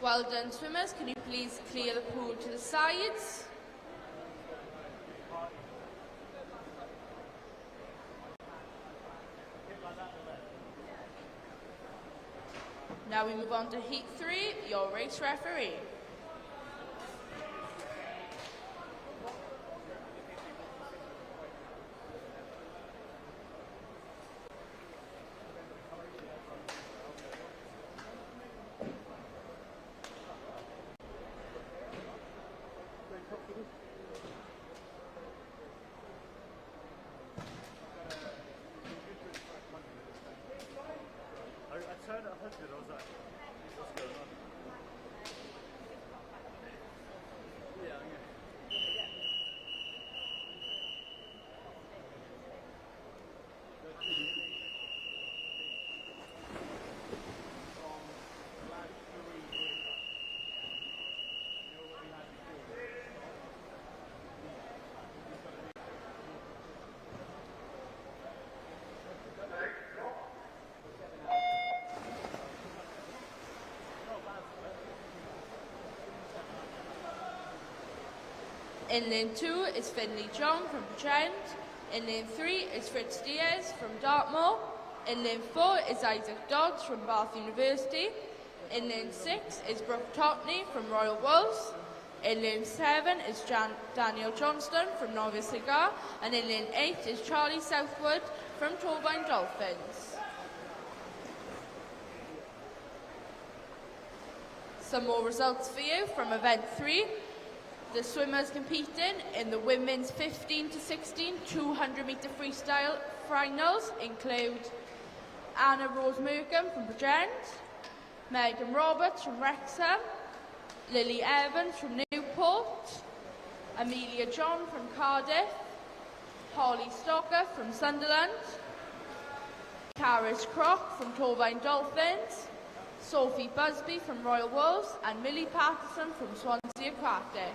A: Well done, swimmers. Can you please clear the pool to the sides? Now we move on to Heat 3, your race referee. In lane 2 is Finley John from Trent. In lane 3 is Fritz Diaz from Dartmoor. In lane 4 is Isaac Dodds from Bath University. In lane 6 is Brooke Totney from Royal Wolves. In lane 7 is Daniel Johnston from Novice Cigar. And in lane 8 is Charlie Southwood from Torvine Dolphins. Some more results for you from event 3. The swimmers competing in the women's 15 to 16 200 metre freestyle finals include Anna Rose Merkham from Bridgend, Megan Roberts from Wrexham, Lily Evans from Newport, Amelia John from Cardiff, Holly Stocker from Sunderland, Caris Crock from Torvine Dolphins, Sophie Busby from Royal Wolves, and Millie Patterson from Swansea Aquatics.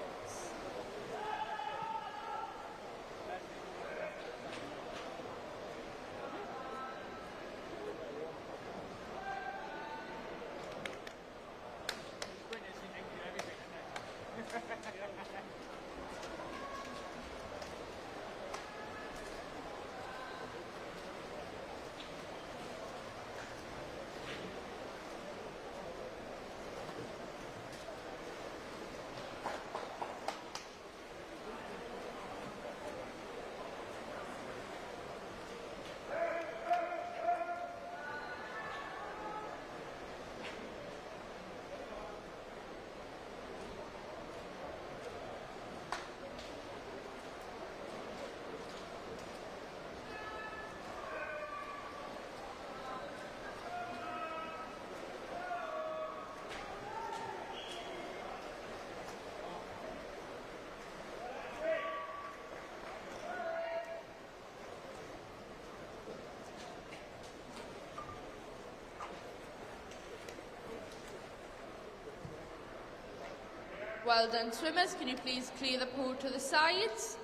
A: Well done, swimmers. Can you please clear the pool to the sides?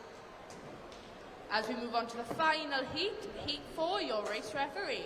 A: As we move on to the final heat, Heat 4, your race referee.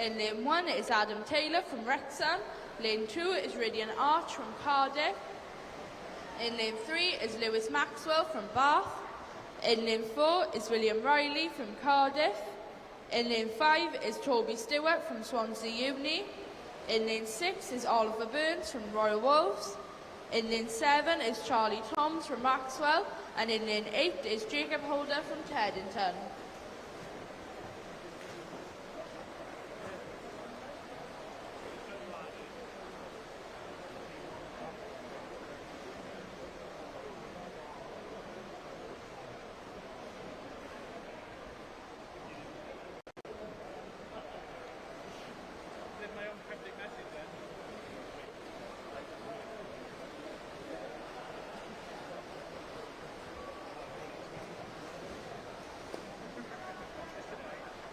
A: In lane 1 is Adam Taylor from Wrexham. Lane 2 is Radiant Arch from Cardiff. In lane 3 is Lewis Maxwell from Bath. In lane 4 is William Riley from Cardiff. In lane 5 is Toby Stewart from Swansea Uni. In lane 6 is Oliver Burns from Royal Wolves. In lane 7 is Charlie Toms from Maxwell. And in lane 8 is Jacob Holder from Teddington.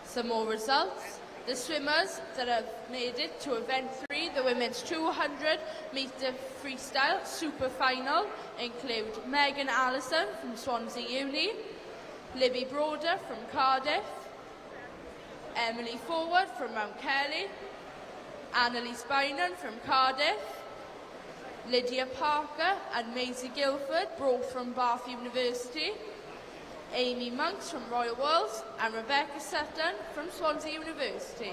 A: Some more results. The swimmers that have made it to event 3, the women's 200-metre freestyle super final, include Megan Allison from Swansea Uni, Libby Broder from Cardiff, Emily Forward from Mount Kelly, Annalise Bynon from Cardiff, Lydia Parker and Maisie Guilford, both from Bath University, Amy Monks from Royal Wolves, and Rebecca Sutton from Swansea University.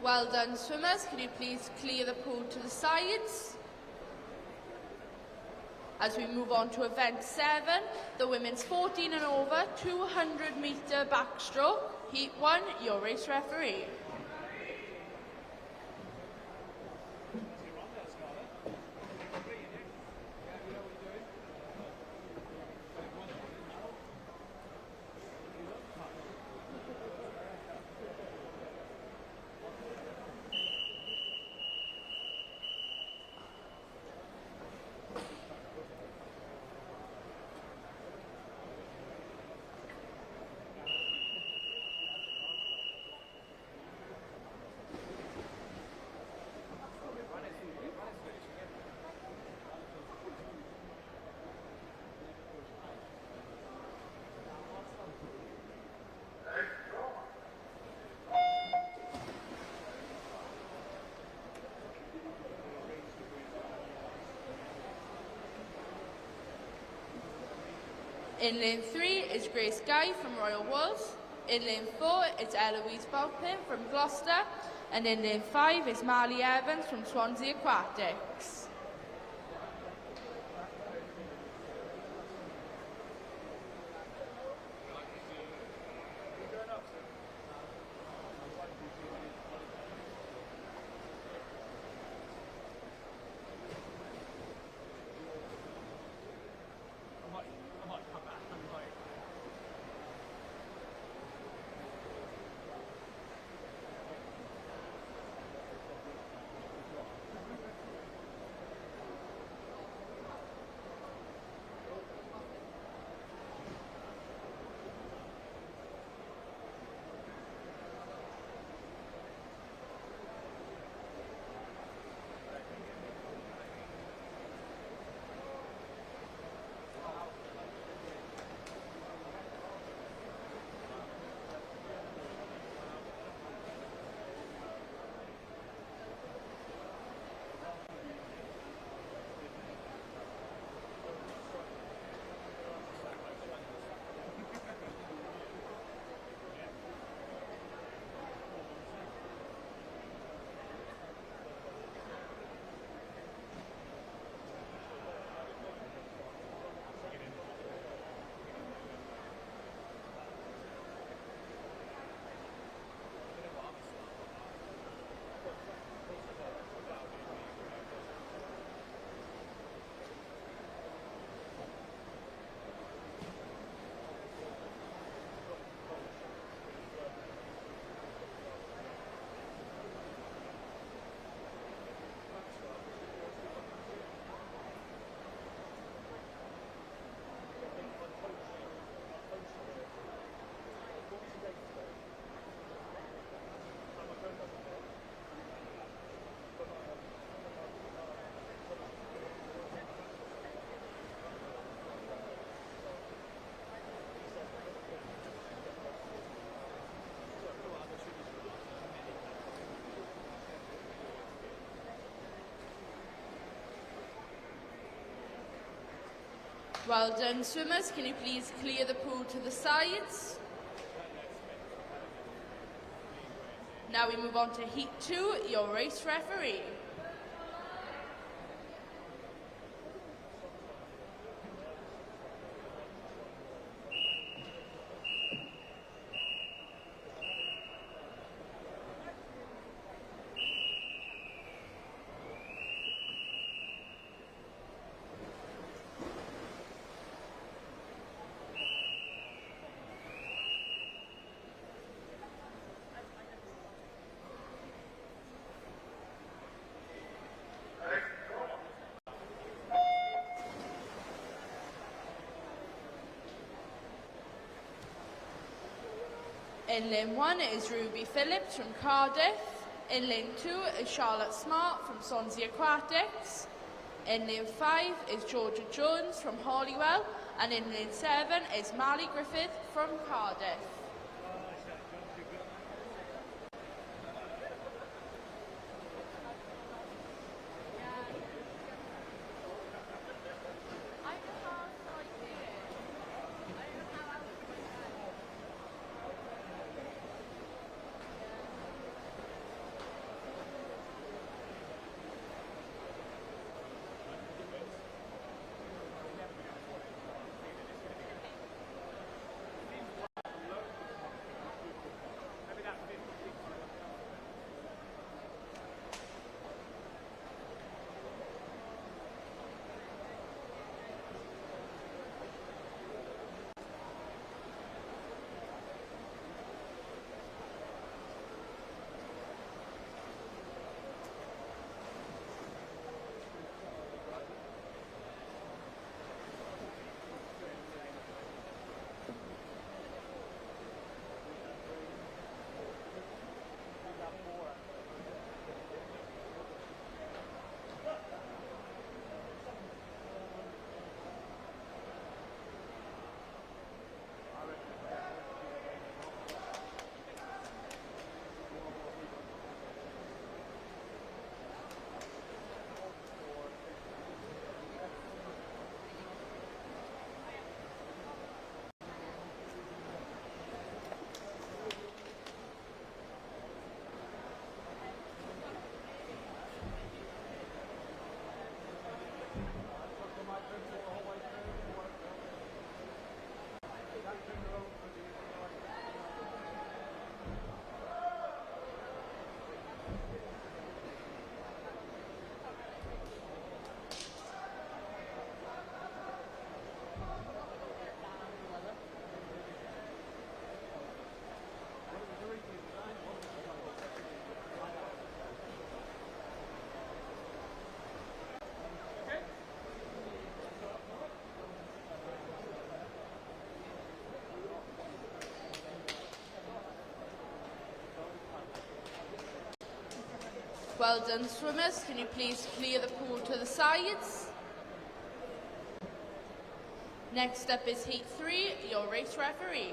A: Well done, swimmers. Can you please clear the pool to the sides? As we move on to event 7, the women's 14 and over 200-metre backstroke. Heat 1, your race referee. In lane 3 is Grace Guy from Royal Wolves. In lane 4 is Eloise Balpin from Gloucester. And in lane 5 is Marley Evans from Swansea Aquatics. Well done, swimmers. Can you please clear the pool to the sides? Now we move on to Heat 2, your race referee. In lane 1 is Ruby Phillips from Cardiff. In lane 2 is Charlotte Smart from Swansea Aquatics. In lane 5 is Georgia Jones from Holywell. And in lane 7 is Mally Griffith from Cardiff. Well done, swimmers. Can you please clear the pool to the sides? Next up is Heat 3, your race referee.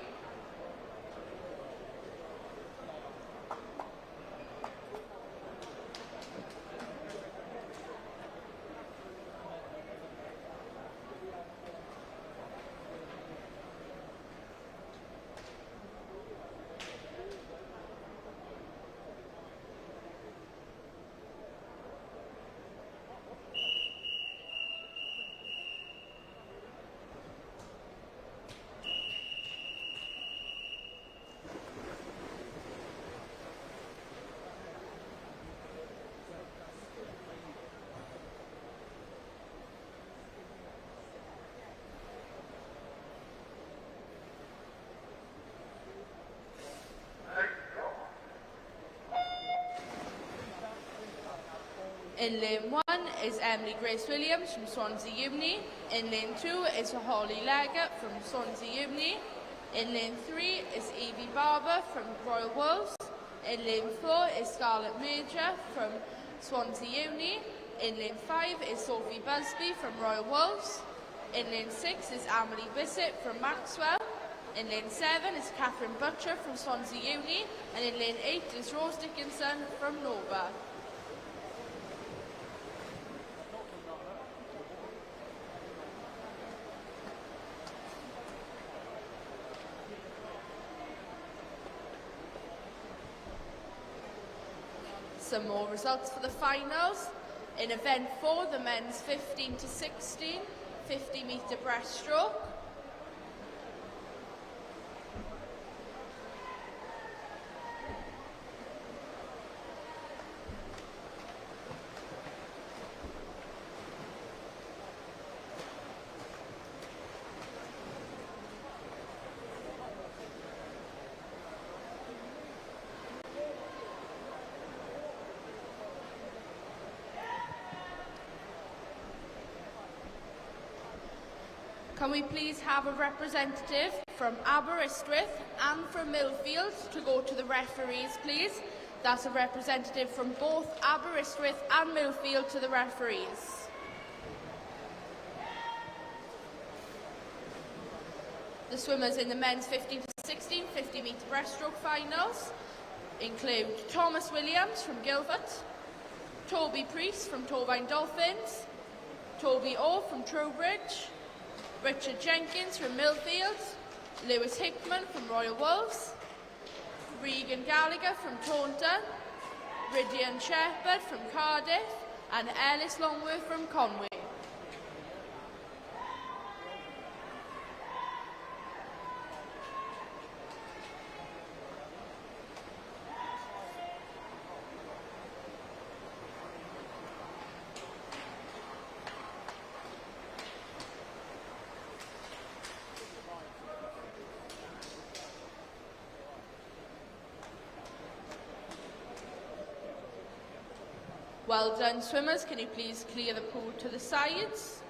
A: In lane 1 is Emily Grace Williams from Swansea Uni. In lane 2 is Holly Leggett from Swansea Uni. In lane 3 is Evie Barber from Royal Wolves. In lane 4 is Scarlett Major from Swansea Uni. In lane 5 is Sophie Busby from Royal Wolves. In lane 6 is Amelie Bissett from Maxwell. In lane 7 is Catherine Butcher from Swansea Uni. And in lane 8 is Rose Dickinson from Nova. Some more results for the finals. In event 4, the men's 15 to 16, 50 metre breaststroke. Can we please have a representative from Aberystwyth and from Millfield to go to the referees, please? That's a representative from both Aberystwyth and Millfield to the referees. The swimmers in the men's 15 to 16 50 metre breaststroke finals include Thomas Williams from Guildford, Toby Priest from Torvine Dolphins, Toby O from Trowbridge, Richard Jenkins from Millfield, Lewis Hickman from Royal Wolves, Regan Gallagher from Taunton, Rydian Shepherd from Cardiff, and Ellis Longworth from Conway. Well done, swimmers. Can you please clear the pool to the sides?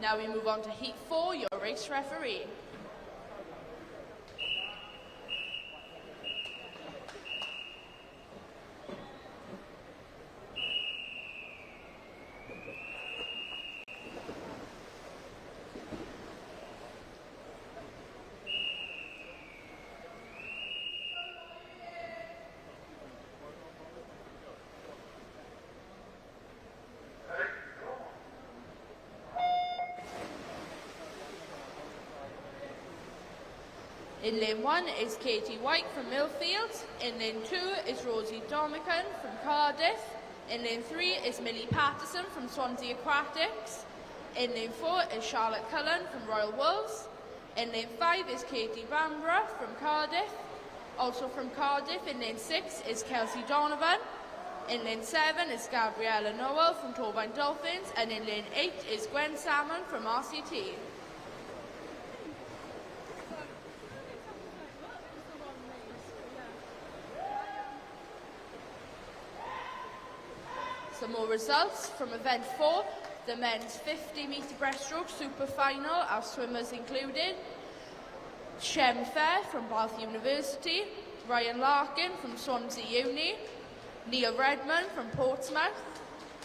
A: Now we move on to Heat 4, your race referee. In lane 1 is Katie White from Millfield. In lane 2 is Rosie Domican from Cardiff. In lane 3 is Millie Patterson from Swansea Aquatics. In lane 4 is Charlotte Cullen from Royal Wolves. In lane 5 is Katie Bamborough from Cardiff. Also from Cardiff, in lane 6 is Kelsey Donovan. In lane 7 is Gabriella Noel from Torvine Dolphins. And in lane 8 is Gwen Salmon from RCT. Some more results from event 4, the men's 50 metre breaststroke super final. Our swimmers included Shem Fair from Bath University, Ryan Larkin from Swansea Uni, Neil Redmond from Portsmouth,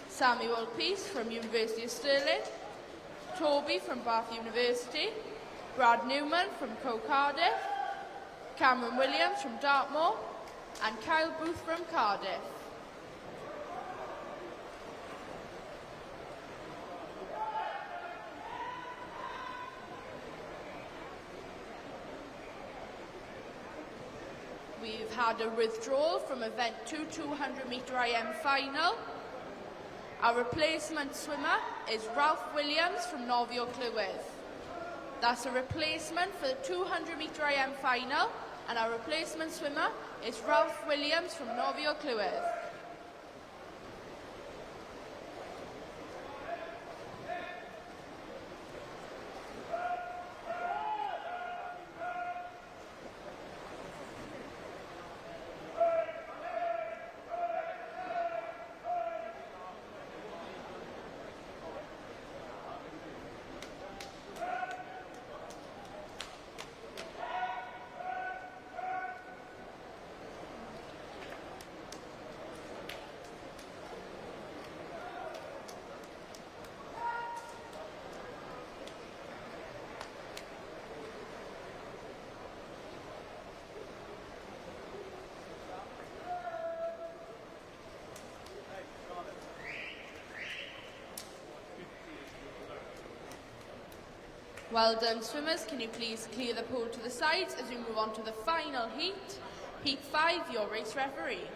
A: Samuel Peace from University of Stirling, Toby from Bath University, Brad Newman from Cardiff, Cameron Williams from Dartmoor, and Kyle Booth from Cardiff. We've had a withdrawal from event 2 200 metre IM final. Our replacement swimmer is Ralph Williams from Nofio Clywyd. That's a replacement for the 200 metre IM final, and our replacement swimmer is Ralph Williams from Nofio Clywyd. Well done, swimmers. Can you please clear the pool to the sides as we move on to the final heat? Heat 5, your race referee.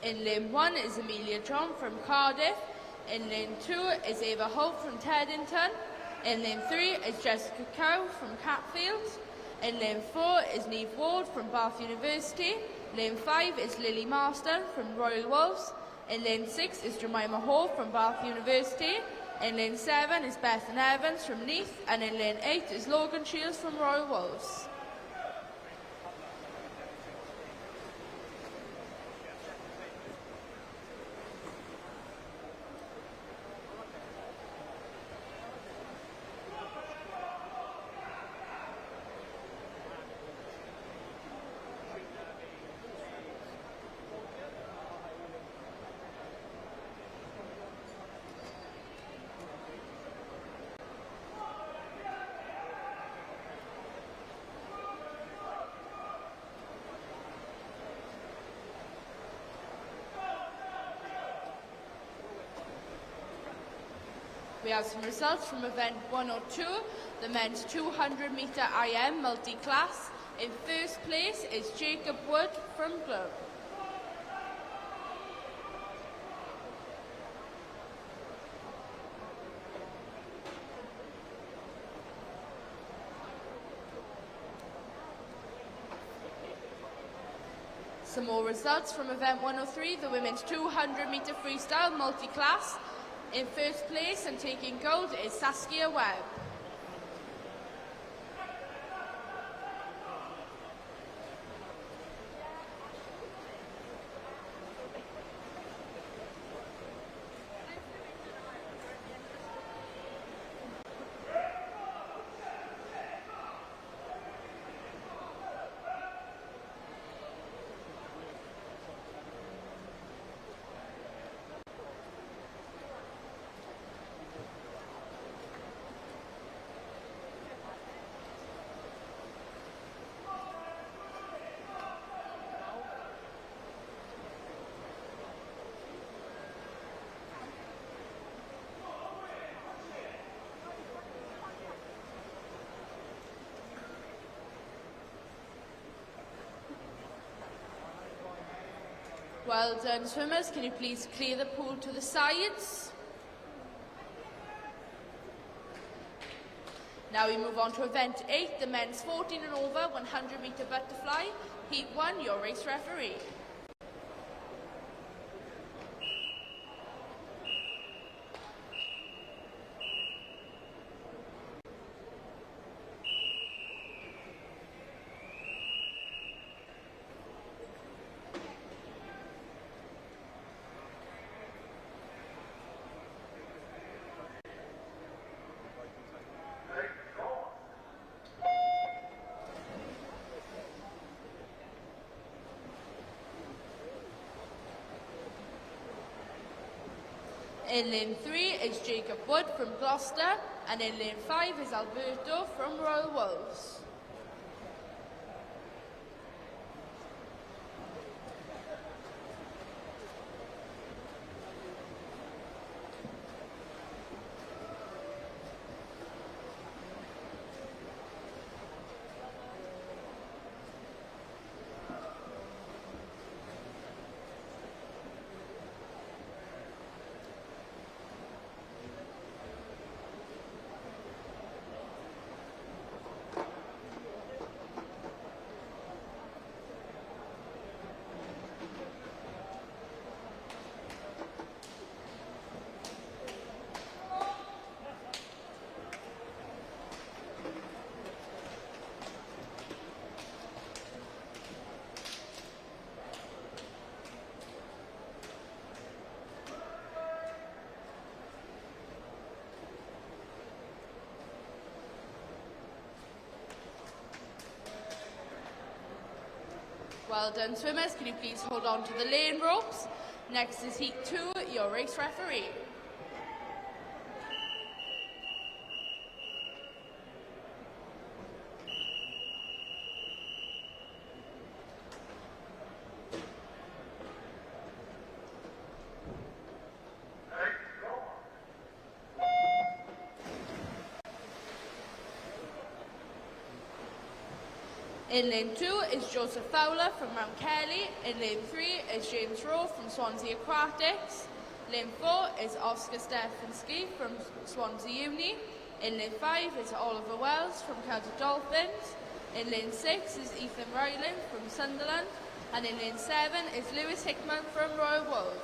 A: In lane 1 is Amelia John from Cardiff. In lane 2 is Ava Hope from Teddington. In lane 3 is Jessica Cow from Catfield. In lane 4 is Neve Ward from Bath University. Lane 5 is Lily Marston from Royal Wolves. In lane 6 is Jemima Hall from Bath University. In lane 7 is Bethan Evans from Neath. And in lane 8 is Logan Shields from Royal Wolves. We have some results from event 102, the men's 200 metre IM multi-class. In first place is Jacob Wood from Globe. Some more results from event 103, the women's 200 metre freestyle multi-class. In first place and taking gold is Saskia Webb. Well done, swimmers. Can you please clear the pool to the sides? Now we move on to event 8, the men's 14 and over 100 metre butterfly. Heat 1, your race referee. In lane 3 is Jacob Wood from Gloucester, and in lane 5 is Alberto from Royal Wolves. Well done, swimmers. Can you please hold on to the lane ropes? Next is heat 2, your race referee. In lane 2 is Joseph Fowler from Mount Kelly. In lane 3 is James Rowe from Swansea Aquatics. Lane 4 is Oscar Stefanski from Swansea Uni. In lane 5 is Oliver Wells from Celtic Dolphins. In lane 6 is Ethan Ryland from Sunderland. And in lane 7 is Lewis Hickman from Royal Wolves.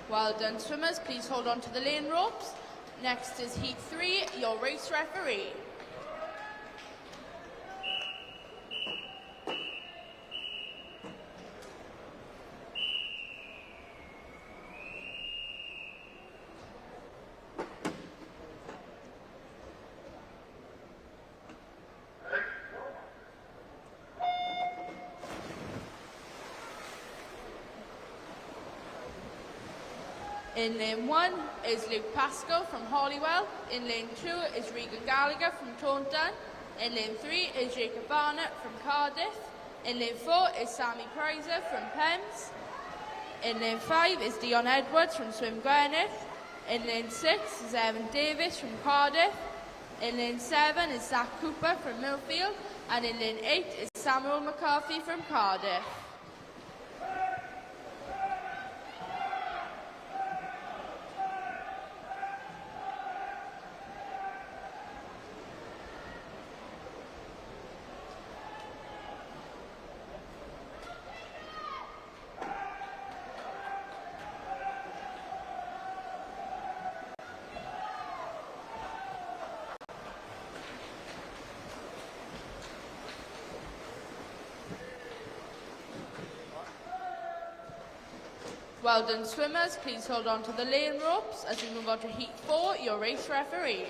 A: Well done, swimmers. Please hold on to the lane ropes. Next is heat 3, your race referee. In lane 1 is Luke Pascoe from Holywell. In lane 2 is Regan Gallagher from Taunton. In lane 3 is Jacob Barnett from Cardiff. In lane 4 is Sammy Prizer from Pembs. In lane 5 is Dion Edwards from Swim Greenwich. In lane 6 is Evan Davis from Cardiff. In lane 7 is Zach Cooper from Millfield. And in lane 8 is Samuel McCarthy from Cardiff. Well done, swimmers. Please hold on to the lane ropes as we move on to heat 4, your race referee.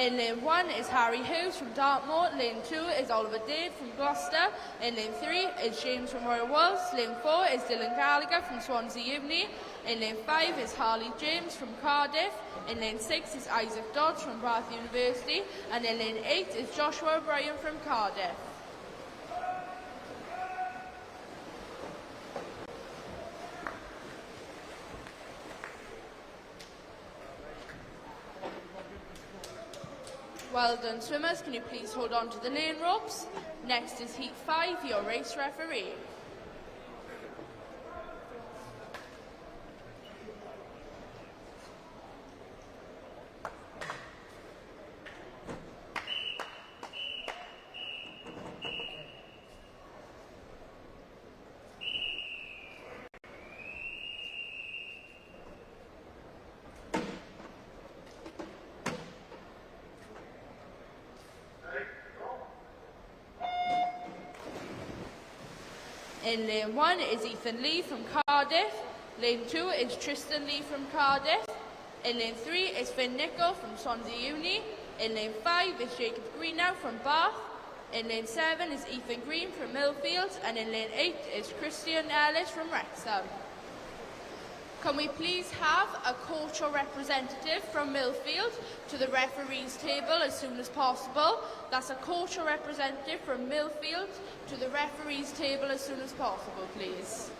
A: In lane 1 is Harry Hughes from Dartmoor. Lane 2 is Oliver Dade from Gloucester. In lane 3 is James from Royal Wolves. Lane 4 is Dylan Gallagher from Swansea Uni. In lane 5 is Harley James from Cardiff. In lane 6 is Isaac Dodge from Bath University. And in lane 8 is Joshua O'Brien from Cardiff. Well done, swimmers. Can you please hold on to the lane ropes? Next is heat 5, your race referee. In lane 1 is Ethan Lee from Cardiff. Lane 2 is Tristan Lee from Cardiff. In lane 3 is Finn Nichol from Swansea Uni. In lane 5 is Jacob Greenow from Bath. In lane 7 is Ethan Green from Millfield. And in lane 8 is Christian Ellis from Wrexham. Can we please have a cultural representative from Millfield to the referees table as soon as possible? That's a cultural representative from Millfield to the referees table as soon as possible, please.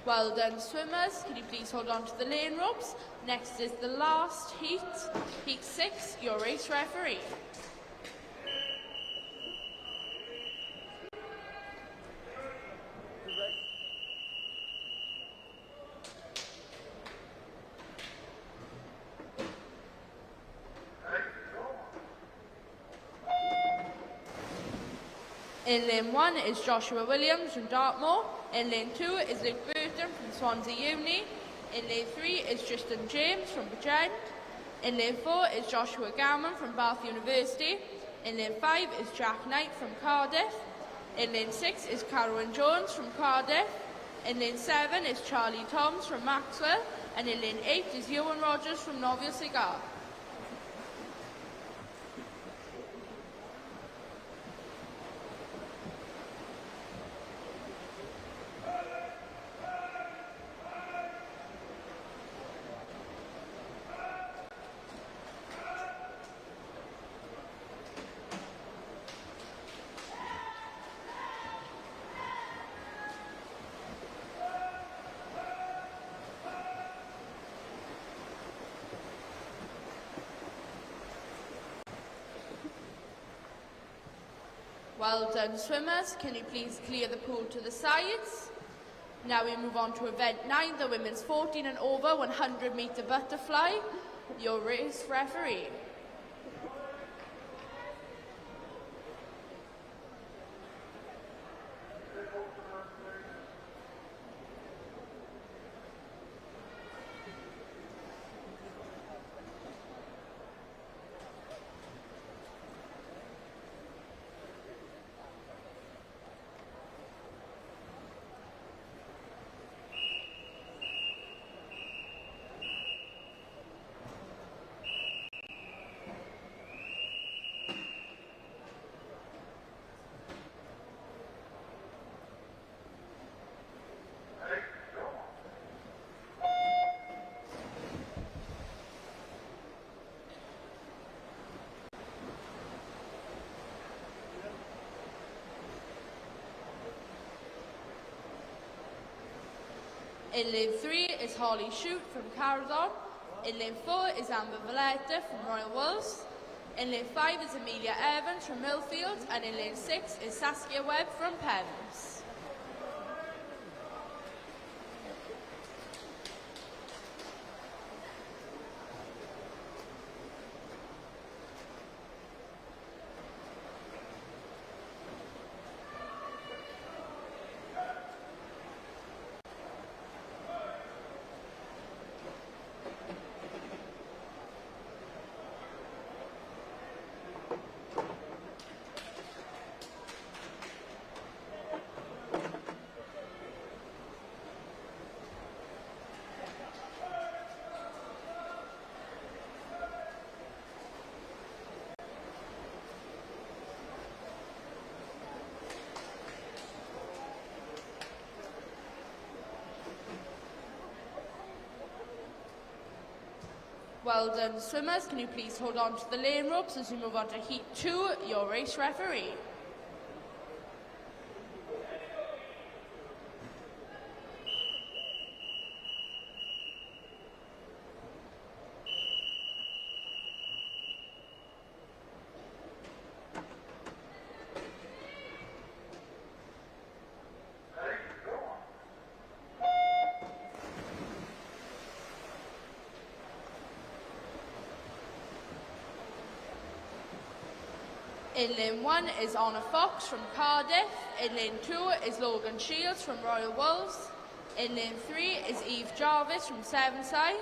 A: Well done, swimmers. Can you please hold on to the lane ropes? Next is the last heat, heat 6, your race referee. In lane 1 is Joshua Williams from Dartmoor. In lane 2 is Luke Burton from Swansea Uni. In lane 3 is Tristan James from Bridgend. In lane 4 is Joshua Gammon from Bath University. In lane 5 is Jack Knight from Cardiff. In lane 6 is Carwyn Jones from Cardiff. In lane 7 is Charlie Toms from Maxwell. And in lane 8 is Ewan Rogers from Novia Cigar. Well done, swimmers. Can you please clear the pool to the sides? Now we move on to event 9, the women's 14 and over 100 metre butterfly. Your race referee. In lane 3 is Holly Shute from Caradon. In lane 4 is Amber Valletta from Royal Wolves. In lane 5 is Amelia Evans from Millfield. And in lane 6 is Saskia Webb from Pevens. Well done, swimmers. Can you please hold on to the lane ropes as we move on to heat 2, your race referee. In lane 1 is Honor Fox from Cardiff. In lane 2 is Logan Shields from Royal Wolves. In lane 3 is Eve Jarvis from Sevenside.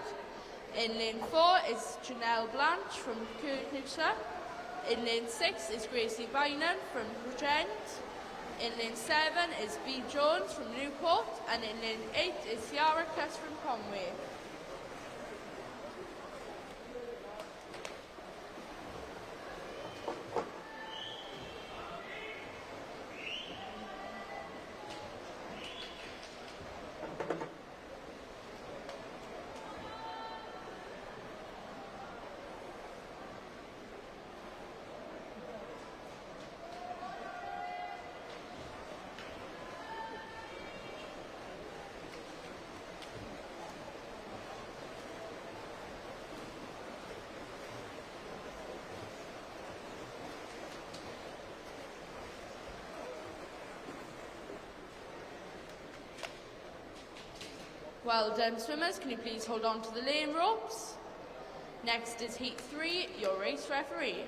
A: In lane 4 is Janelle Blanche from Kyrknewsa. In lane 6 is Gracie Bynum from Regent. In lane 7 is B Jones from Newport. And in lane 8 is Ciara Cuss from Conway. Well done, swimmers. Can you please hold on to the lane ropes? Next is Heat 3, your race referee.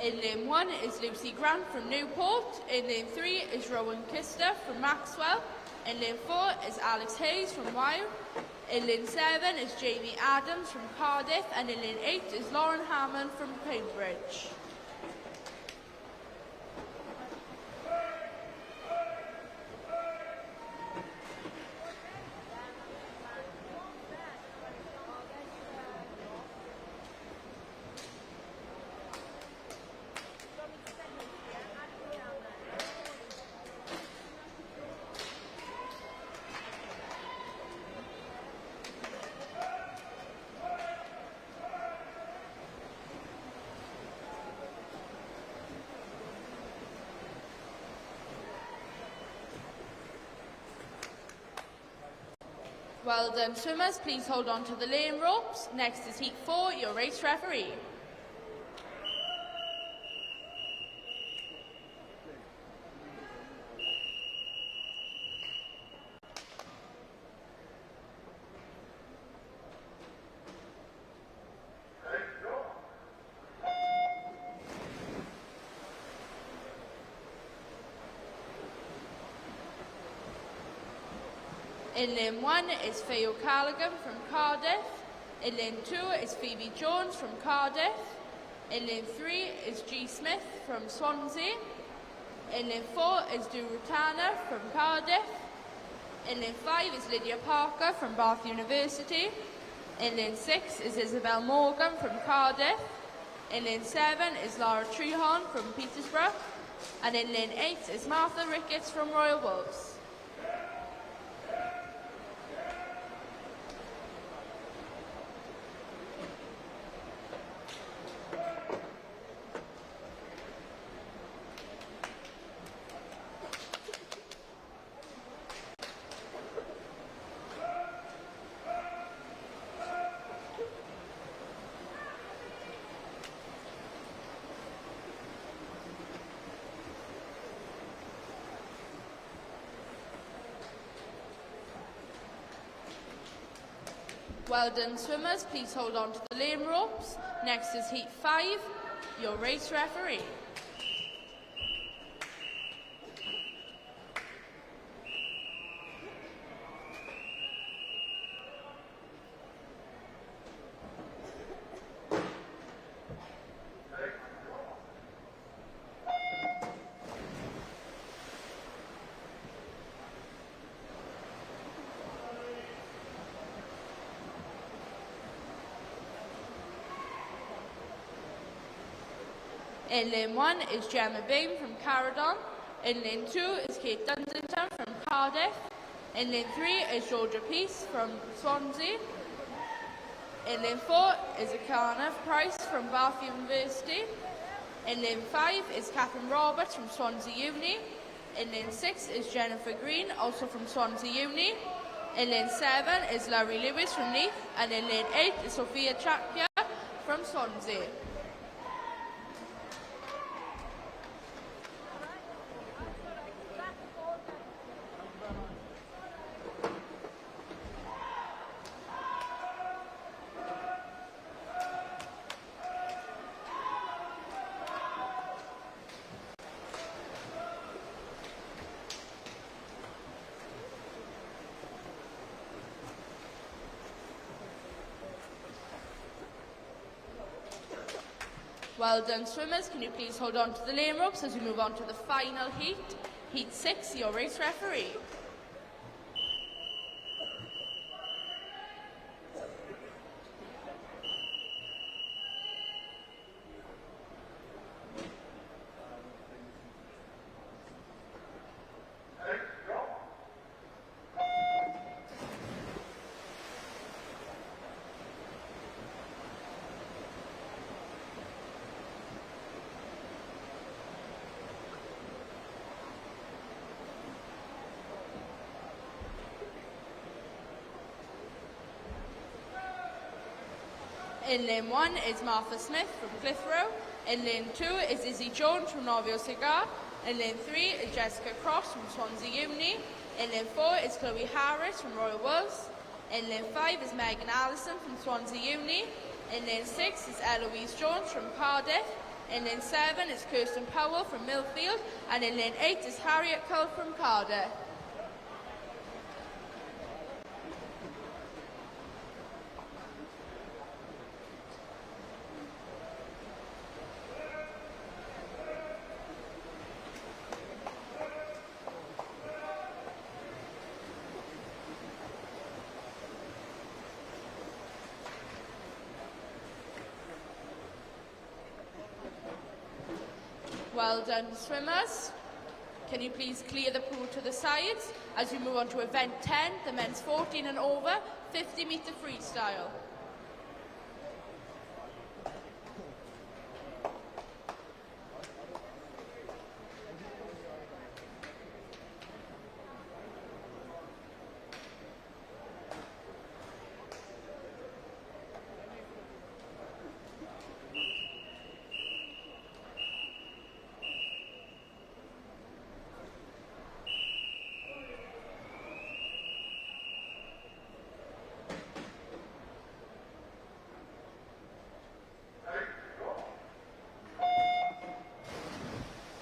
A: In lane 1 is Lucy Grant from Newport. In lane 3 is Rowan Kister from Maxwell. In lane 4 is Alex Hayes from Wyre. In lane 7 is Jamie Adams from Cardiff. And in lane 8 is Lauren Hammond from Cambridge. Well done, swimmers. Please hold on to the lane ropes. Next is Heat 4, your race referee. In lane 1 is Faye O'Callaghan from Cardiff. In lane 2 is Phoebe Jones from Cardiff. In lane 3 is G Smith from Swansea. In lane 4 is Durutana from Cardiff. In lane 5 is Lydia Parker from Bath University. In lane 6 is Isabel Morgan from Cardiff. In lane 7 is Laura Trehorn from Petersburg. And in lane 8 is Martha Ricketts from Royal Wolves. Well done, swimmers. Please hold on to the lane ropes. Next is Heat 5, your race referee. In lane 1 is Gemma Bain from Caradon. In lane 2 is Kate Dunsington from Cardiff. In lane 3 is Georgia Peace from Swansea. In lane 4 is Akana Price from Bath University. In lane 5 is Catherine Roberts from Swansea Uni. In lane 6 is Jennifer Green, also from Swansea Uni. In lane 7 is Larry Lewis from Leith. And in lane 8 is Sophia Chapia from Swansea. Well done, swimmers. Can you please hold on to the lane ropes as we move on to the final heat? Heat 6, your race referee. In lane 1 is Martha Smith from Clitheroe. In lane 2 is Izzy Jones from Novio Cigar. In lane 3 is Jessica Cross from Swansea Uni. In lane 4 is Chloe Harris from Royal Woods. In lane 5 is Megan Allison from Swansea Uni. In lane 6 is Eloise Jones from Cardiff. In lane 7 is Kirsten Powell from Millfield. And in lane 8 is Harriet Cull from Cardiff. Well done, swimmers. Can you please clear the pool to the sides as we move on to event 10, the men's 14 and over, 50-metre freestyle.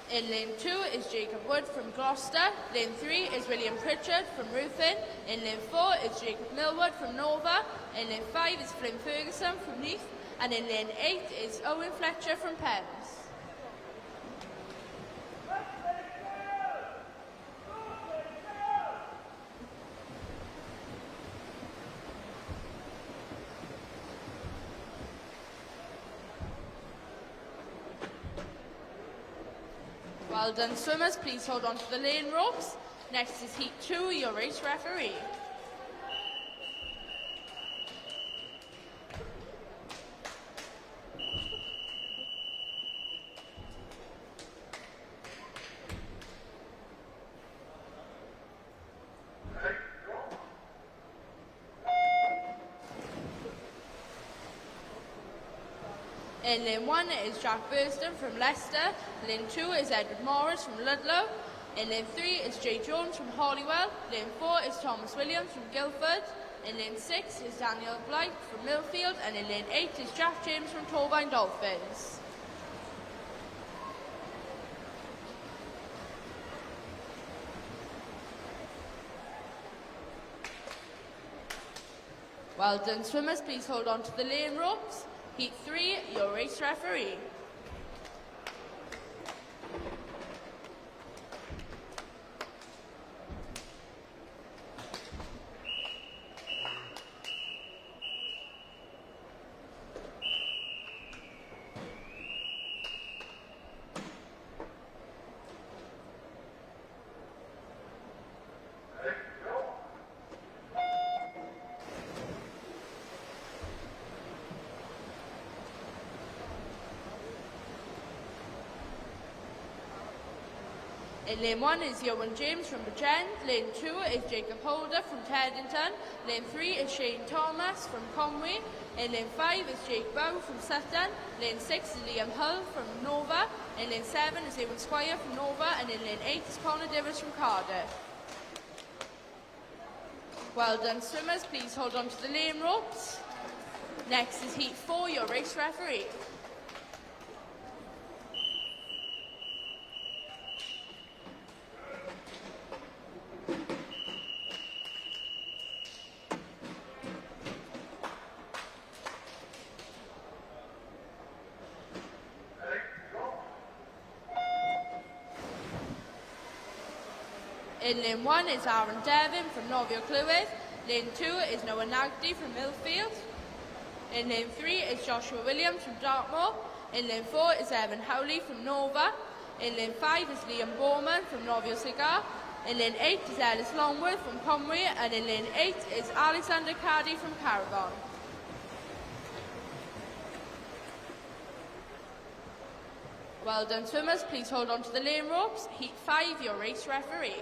A: In lane 2 is Jacob Wood from Gloucester. Lane 3 is William Pritchard from Ruthven. In lane 4 is Jacob Millwood from Nova. In lane 5 is Flynn Ferguson from Leith. And in lane 8 is Owen Fletcher from Penns. Well done, swimmers. Please hold on to the lane ropes. Next is Heat 2, your race referee. In lane 1 is Jack Burston from Leicester. Lane 2 is Edward Morris from Ludlow. In lane 3 is Jay Jones from Holywell. Lane 4 is Thomas Williams from Guildford. In lane 6 is Daniel Blight from Millfield. And in lane 8 is Jack James from Torvine Dolphins. Well done, swimmers. Please hold on to the lane ropes. Heat 3, your race referee. In lane 1 is Ewan James from Bridgend. Lane 2 is Jacob Holder from Teddington. Lane 3 is Shane Thomas from Conwy. In lane 5 is Jake Bow from Sutton. Lane 6 is Liam Hull from Nova. In lane 7 is Ewan Squire from Nova. And in lane 8 is Connor Divers from Cardiff. Well done swimmers, please hold on to the lane ropes. Next is heat 4, your race referee. In lane 1 is Aaron Devon from Novio Clywyd. Lane 2 is Noah Nagdi from Millfield. In lane 3 is Joshua Williams from Dartmoor. In lane 4 is Evan Howley from Nova. In lane 5 is Liam Bowman from Novio Cigar. In lane 8 is Ellis Longworth from Conwy. And in lane 8 is Alexander Caddy from Caravan. Well done swimmers, please hold on to the lane ropes. Heat 5, your race referee.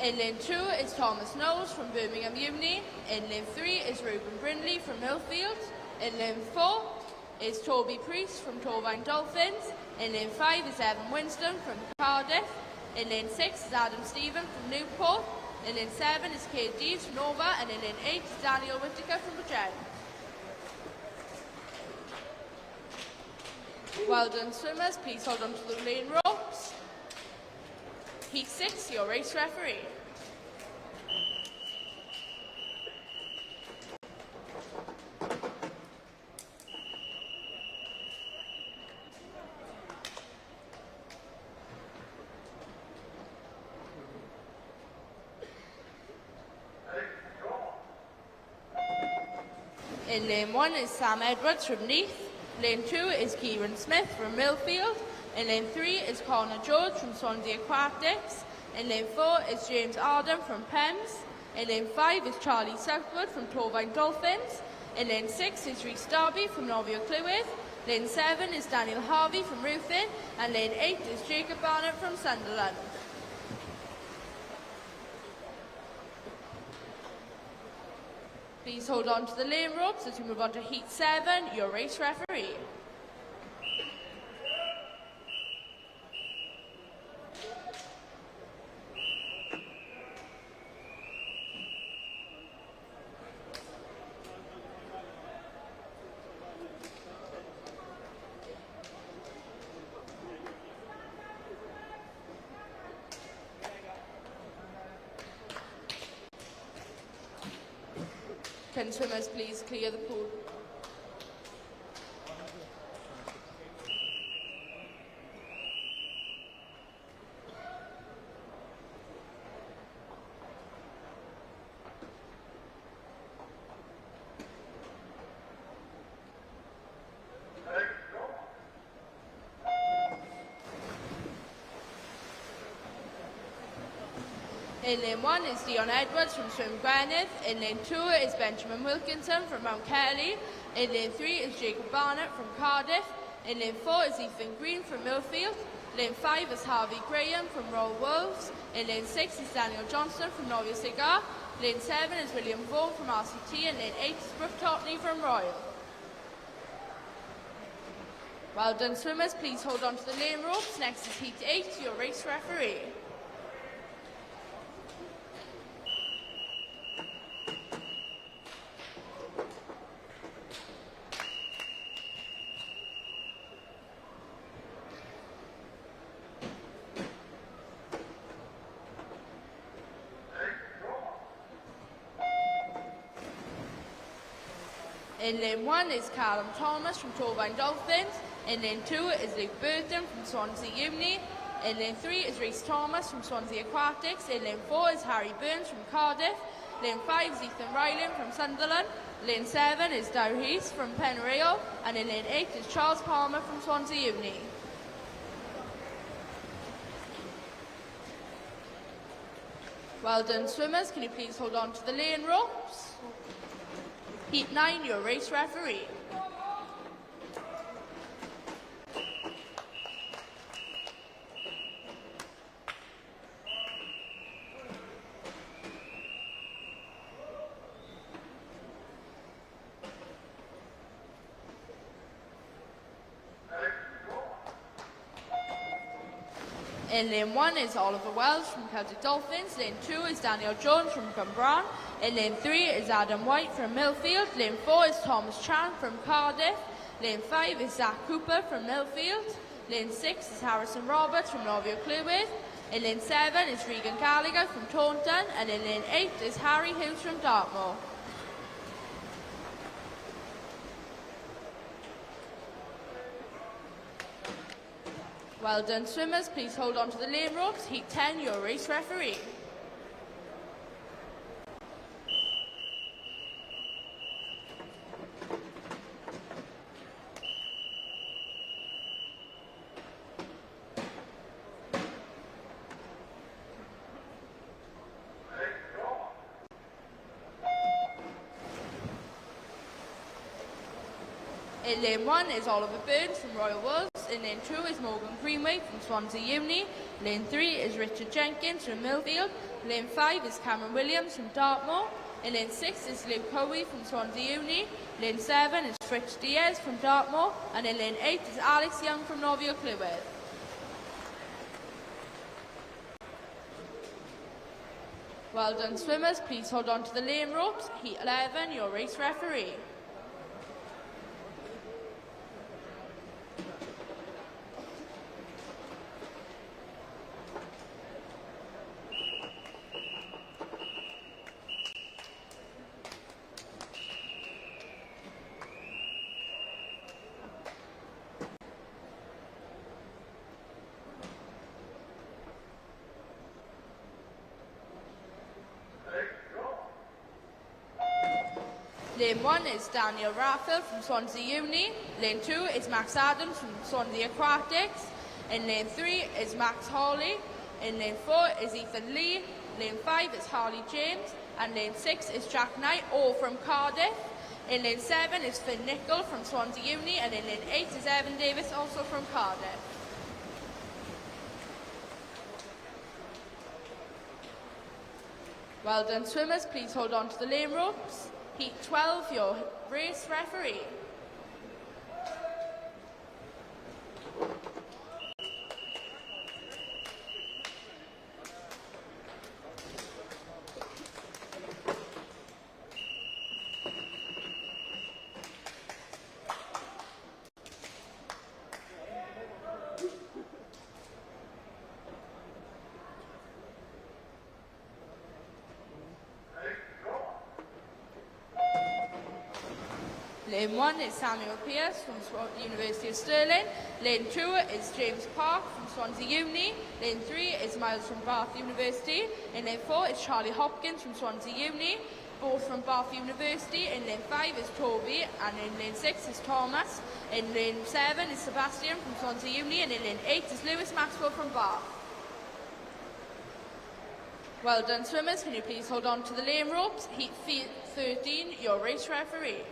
A: In lane 2 is Thomas Knowles from Birmingham Uni. In lane 3 is Reuben Brindley from Millfield. In lane 4 is Toby Priest from Torvine Dolphins. In lane 5 is Evan Winston from Cardiff. In lane 6 is Adam Stephen from Newport. In lane 7 is Kate Deeves from Nova. And in lane 8 is Daniel Whittaker from Bridgend. Well done swimmers, please hold on to the lane ropes. Heat 6, your race referee. In lane 1 is Sam Edwards from Neath. Lane 2 is Kieran Smith from Millfield. In lane 3 is Connor George from Swansea Aquatics. In lane 4 is James Arden from Pens. In lane 5 is Charlie Southwood from Torvine Dolphins. In lane 6 is Rhys Darby from Novio Clywyd. Lane 7 is Daniel Harvey from Ruthin. And lane 8 is Jacob Barnett from Sunderland. Please hold on to the lane ropes as we move on to Heat 7, your race referee. Can swimmers please clear the pool? In lane 1 is Dion Edwards from Swim Gwynedd. In lane 2 is Benjamin Wilkinson from Mount Kelly. In lane 3 is Jacob Barnett from Cardiff. In lane 4 is Ethan Green from Millfield. Lane 5 is Harvey Graham from Royal Wolves. In lane 6 is Daniel Johnston from Novio Cigar. Lane 7 is William Vaughan from RCT. And lane 8 is Brooke Totney from Royal. Well done swimmers, please hold on to the lane ropes. Next is Heat 8, your race referee. In lane 1 is Callum Thomas from Torvine Dolphins. In lane 2 is Luke Burton from Swansea Uni. In lane 3 is Rhys Thomas from Swansea Aquatics. In lane 4 is Harry Burns from Cardiff. Lane 5 is Ethan Ryland from Sunderland. Lane 7 is Dow Heath from Penrail. And in lane 8 is Charles Palmer from Swansea Uni. Well done, swimmers. Can you please hold on to the lane ropes? Heat 9, your race referee. In lane 1 is Oliver Wells from Celtic Dolphins. Lane 2 is Daniel Jones from Cumbrawn. In lane 3 is Adam White from Millfield. Lane 4 is Thomas Chan from Cardiff. Lane 5 is Zach Cooper from Millfield. Lane 6 is Harrison Roberts from Novio Clywyd. In lane 7 is Regan Gallagher from Taunton. And in lane 8 is Harry Hughes from Dartmoor. Well done, swimmers. Please hold on to the lane ropes. Heat 10, your race referee. In lane 1 is Oliver Burns from Royal Wolves. In lane 2 is Morgan Greenway from Swansea Uni. Lane 3 is Richard Jenkins from Millfield. Lane 5 is Cameron Williams from Dartmoor. In lane 6 is Luke Hoey from Swansea Uni. Lane 7 is Fritz Diaz from Dartmoor. And in lane 8 is Alex Young from Novio Clywyd. Well done, swimmers. Please hold on to the lane ropes. Heat 11, your race referee. Lane 1 is Daniel Raffel from Swansea Uni. Lane 2 is Max Adams from Swansea Aquatics. In lane 3 is Max Hawley. In lane 4 is Ethan Lee. Lane 5 is Harley James. And lane 6 is Jack Knight, all from Cardiff. In lane 7 is Finn Nicol from Swansea Uni. And in lane 8 is Evan Davis, also from Cardiff. Well done, swimmers. Please hold on to the lane ropes. Heat 12, your race referee. Lane 1 is Samuel Pearce from University of Stirling. Lane 2 is James Park from Swansea Uni. Lane 3 is Miles from Bath University. In lane 4 is Charlie Hopkins from Swansea Uni, both from Bath University. In lane 5 is Toby, and in lane 6 is Thomas. In lane 7 is Sebastian from Swansea Uni, and in lane 8 is Lewis Maxwell from Bath. Well done, swimmers. Can you please hold on to the lane ropes? Heat 13, your race referee.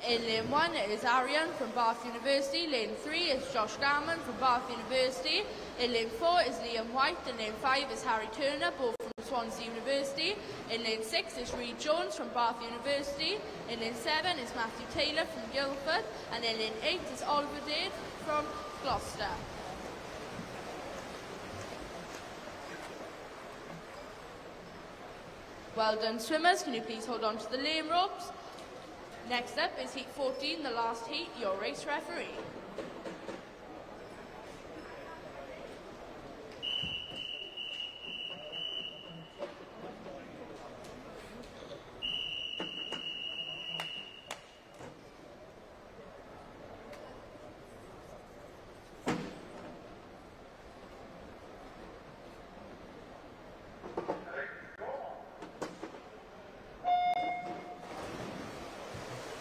A: In lane 1 is Arian from Bath University. Lane 3 is Josh Gammon from Bath University. In lane 4 is Liam White. In lane 5 is Harry Turner, both from Swansea University. In lane 6 is Reid Jones from Bath University. In lane 7 is Matthew Taylor from Guildford. And in lane 8 is Oliver Dade from Gloucester. Well done, swimmers. Can you please hold on to the lane ropes? Next up is heat 14, the last heat, your race referee.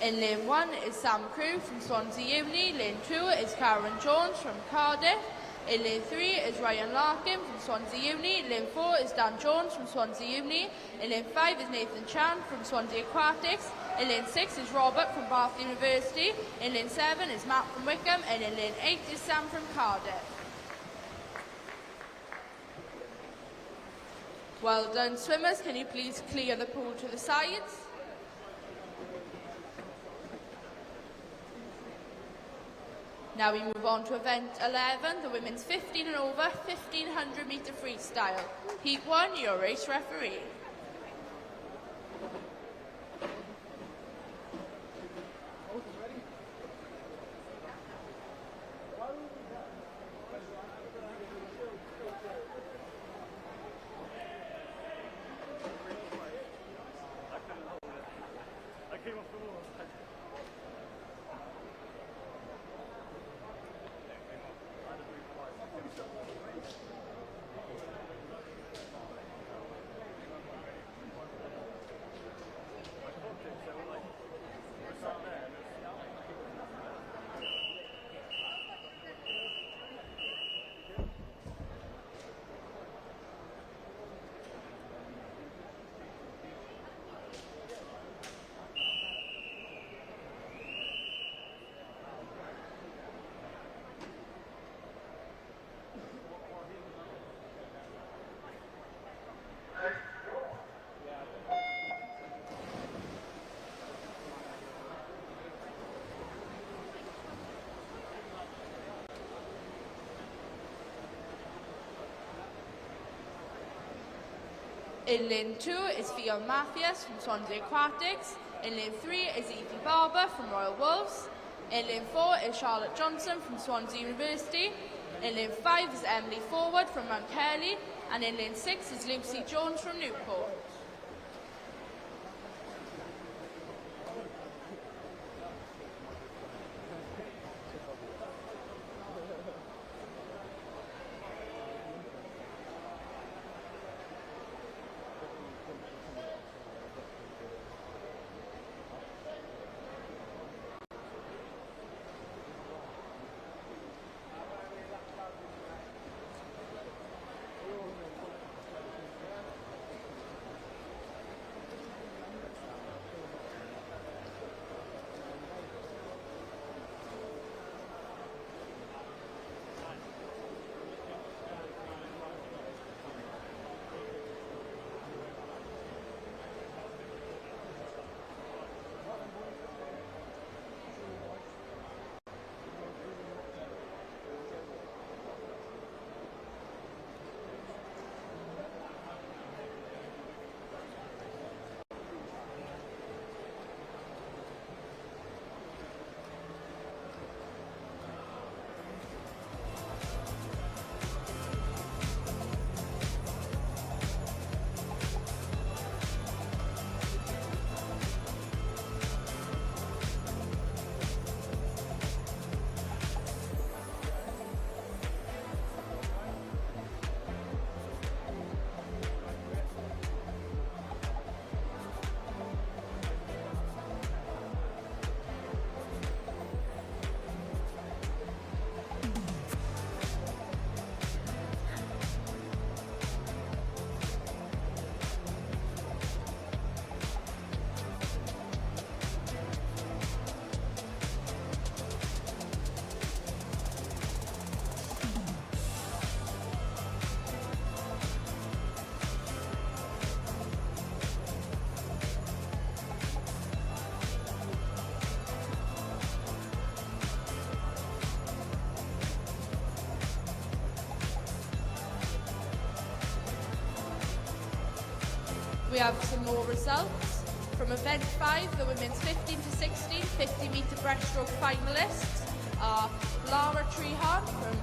A: In lane 1 is Sam Crew from Swansea Uni. Lane 2 is Karen Jones from Cardiff. In lane 3 is Ryan Larkin from Swansea Uni. Lane 4 is Dan Jones from Swansea Uni. In lane 5 is Nathan Chan from Swansea Aquatics. In lane 6 is Robert from Bath University. In lane 7 is Matt from Wickham. And in lane 8 is Sam from Cardiff. Well done, swimmers. Can you please clear the pool to the sides? Now we move on to event 11, the women's 15 and over 1500 metre freestyle. Heat 1, your race referee. In lane 2 is Fiona Mathias from Swansea Aquatics. In lane 3 is Evie Barber from Royal Wolves. In lane 4 is Charlotte Johnson from Swansea University. In lane 5 is Emily Forward from Mount Kelly. And in lane 6 is Lucy Jones from Newport. We have some more results. From event 5, the women's 15 to 16 50 metre breaststroke finalists are Lara Trehan from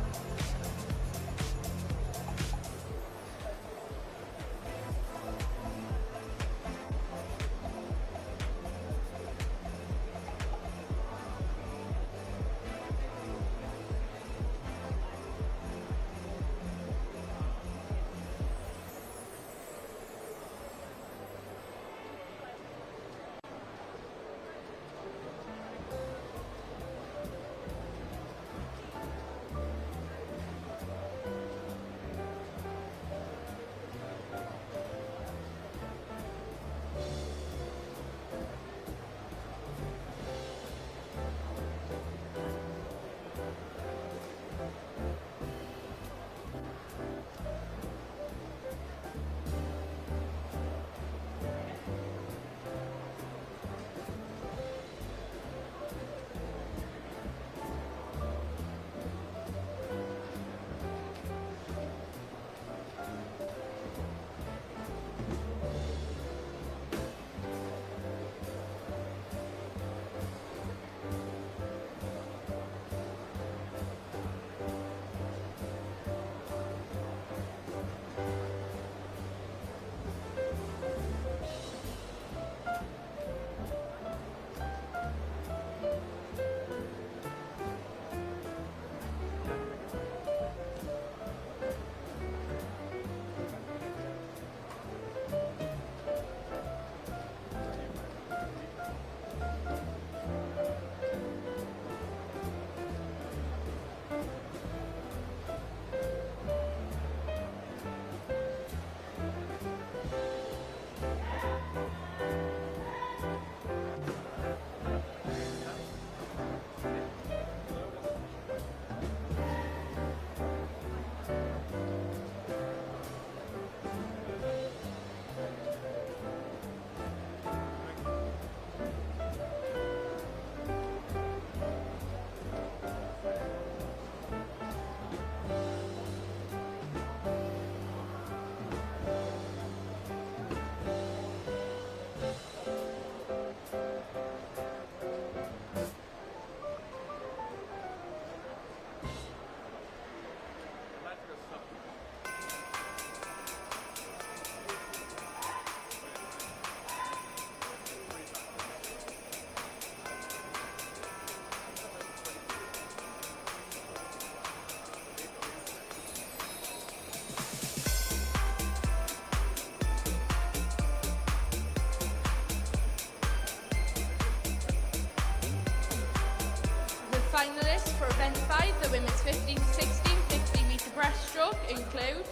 A: finalists for event 5, the women's 15 to 16 50 metre breaststroke include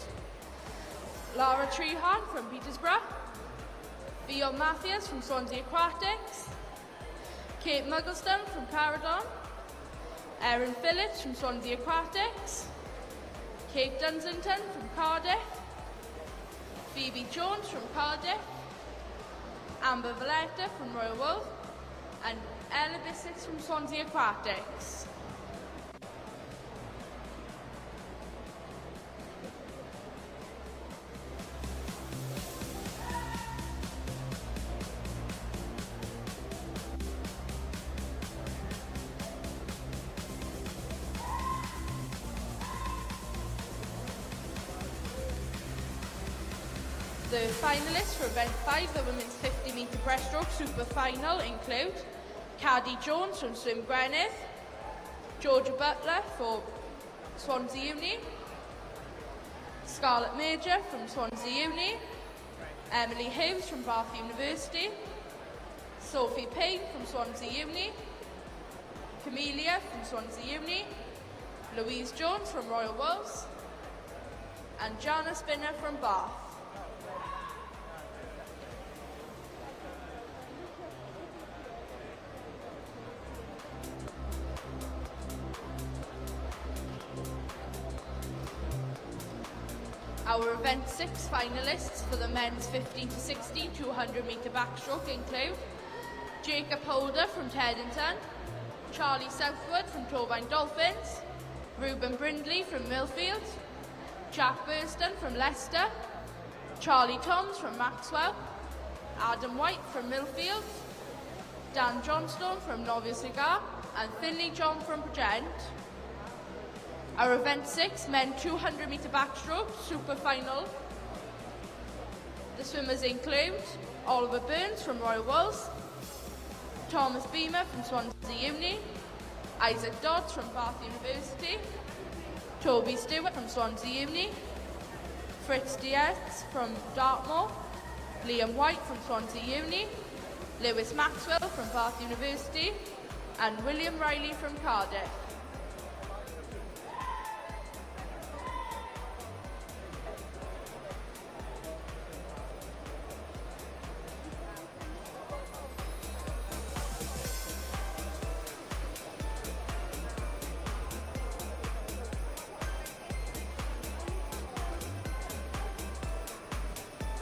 A: Lara Trehan from Petersburg, Viol Mathias from Swansea Aquatics, Kate Mugglestone from Caradon, Erin Phillips from Swansea Aquatics, Kate Dunsington from Cardiff, Phoebe Jones from Cardiff, Amber Valletta from Royal Wolf, and Ella Bissett from Swansea Aquatics. The finalists for event 5, the women's 50 metre breaststroke super final include Caddy Jones from Swim Gwynedd, Georgia Butler for Swansea Uni, Scarlett Major from Swansea Uni, Emily Hughes from Bath University, Sophie Payne from Swansea Uni, Camellia from Swansea Uni, Louise Jones from Royal Wolves, and Jana Spinner from Bath. Our event 6 finalists for the men's 15 to 16 200 metre backstroke include Jacob Holder from Teddington, Charlie Southwood from Torvine Dolphins, Reuben Brindley from Millfield, Jack Burston from Leicester, Charlie Toms from Maxwell, Adam White from Millfield, Dan Johnstone from Novia Cigar, and Finley John from Bregent. Our event 6, men 200 metre backstroke, super final. The swimmers include Oliver Burns from Royal Walls, Thomas Beamer from Swansea Uni, Isaac Dodds from Bath University, Toby Stewart from Swansea Uni, Fritz Dietz from Dartmoor, Liam White from Swansea Uni, Lewis Maxwell from Bath University, and William Riley from Cardiff.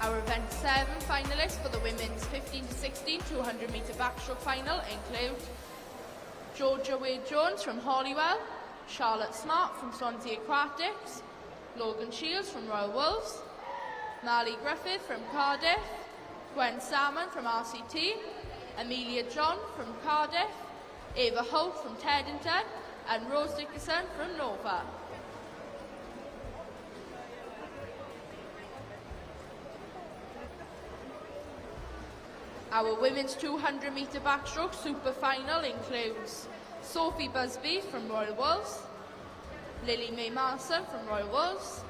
A: Our event 7 finalists for the women's 15 to 16 200 metre backstroke final include Georgia Wade-Jones from Holywell, Charlotte Smart from Swansea Aquatics, Logan Shields from Royal Wolves, Marley Griffith from Cardiff, Gwen Salmon from RCT, Amelia John from Cardiff, Ava Holt from Teddington, and Rose Dickerson from Nova. Our women's 200 metre backstroke super final includes Sophie Busby from Royal Wolves, Lily Mae Marson from Royal Wolves,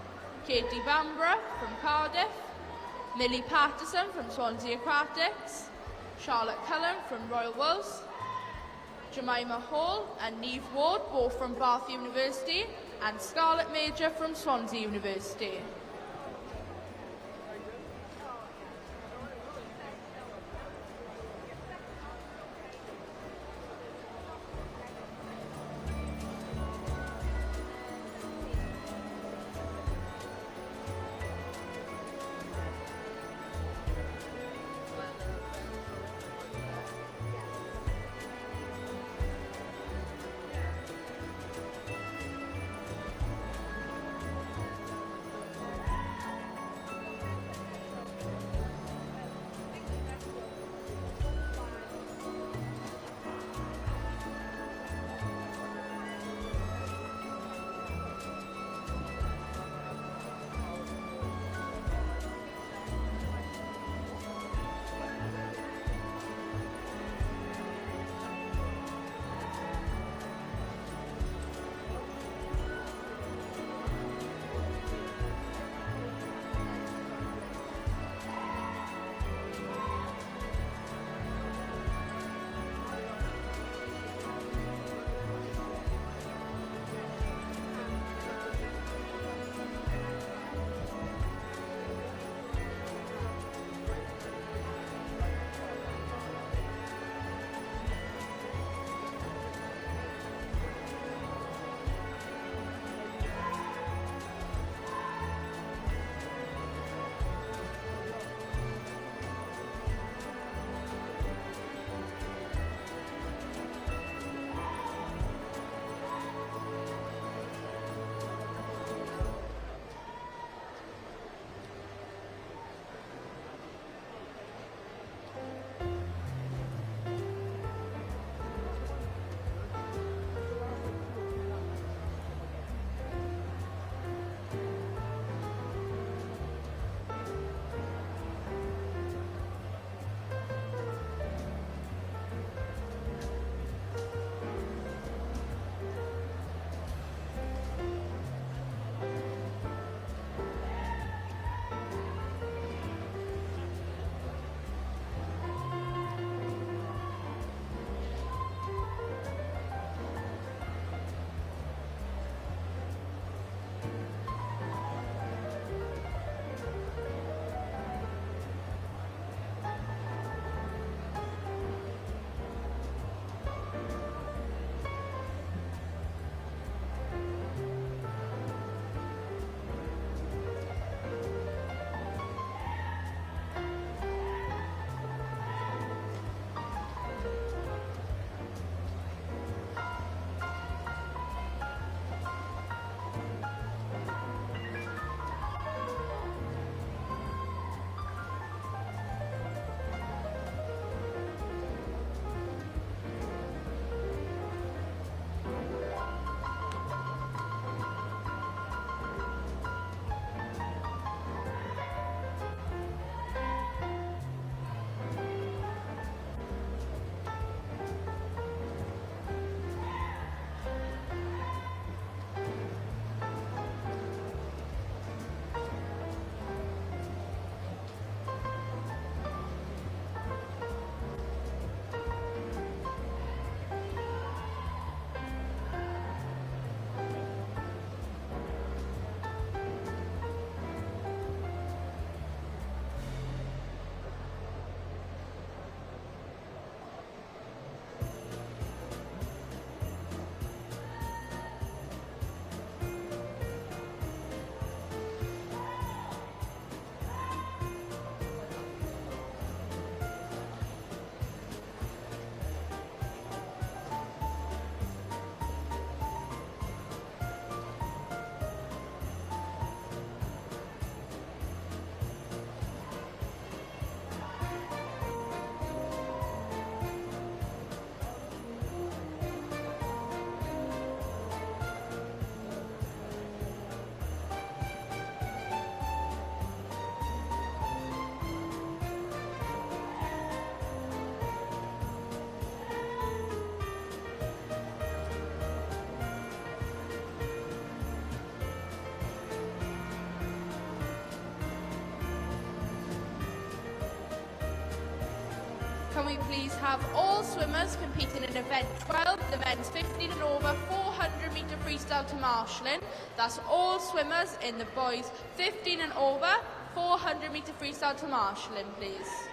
A: Katie Bamborough from Cardiff, Millie Patterson from Swansea Aquatics, Charlotte Cullen from Royal Wolves, Jemima Hall and Neve Ward, both from Bath University, and Scarlett Major from Swansea University. we please have all swimmers competing in event 12, the men's 15 and over 400 metre freestyle to marshalling. That's all swimmers in the boys 15 and over 400 metre freestyle to marshalling, please.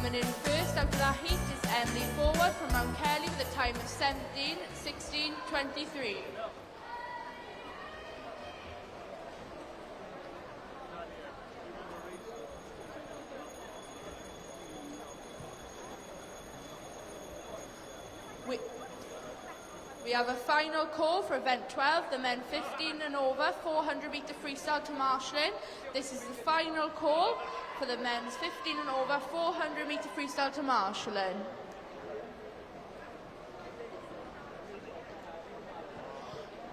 A: Coming in first out of that heat is Emily Forward from Mount Kelly with a time of 17:16:23. We have a final call for event 12, the men 15 and over 400 metre freestyle to marshalling. This is the final call for the men's 15 and over 400 metre freestyle to marshalling.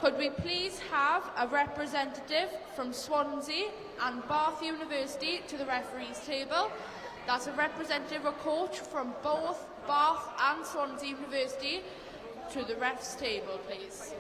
A: Could we please have a representative from Swansea and Bath University to the referees table? That's a representative or coach from both Bath and Swansea University to the refs table, please.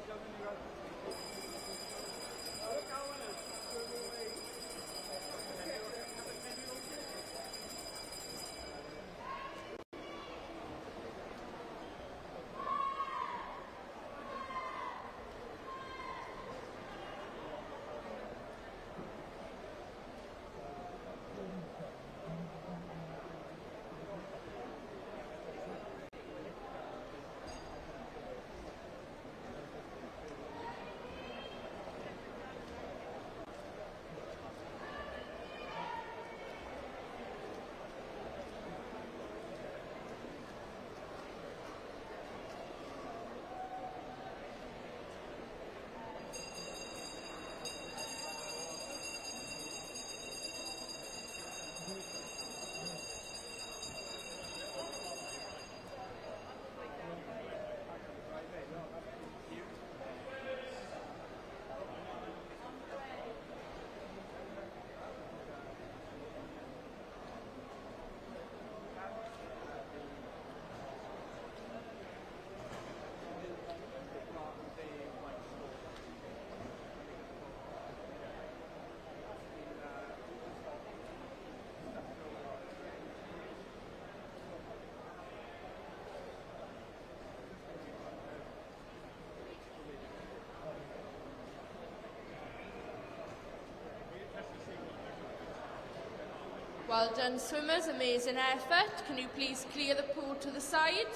A: Well done, swimmers. Amazing effort. Can you please clear the pool to the side?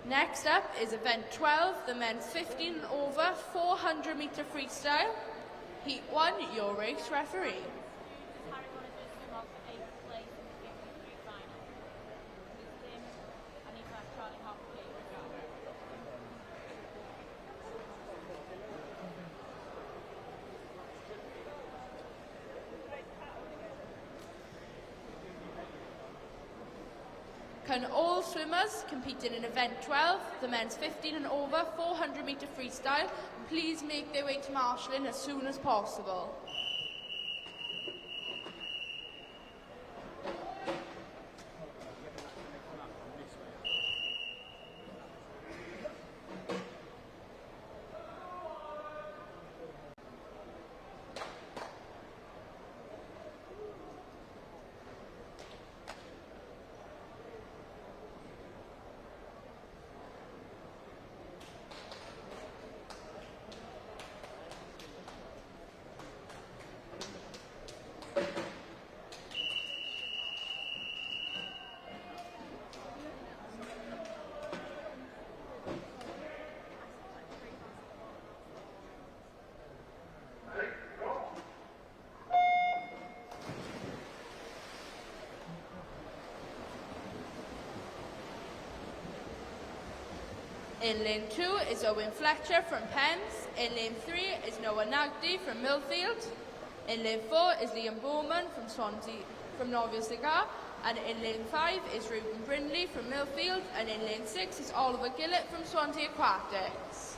A: Next up is event 12, the men's 15 and over 400 metre freestyle. Heat 1, your race referee. Can all swimmers competing in event 12, the men's 15 and over 400 metre freestyle, please make their way to marshalling as soon as possible. In lane 2 is Owen Fletcher from Pens. In lane 3 is Noah Nagdi from Millfield. In lane 4 is Liam Bowman from Swansea, from Novia Cigar. And in lane 5 is Ruben Brindley from Millfield. And in lane 6 is Oliver Gillett from Swansea Aquatics.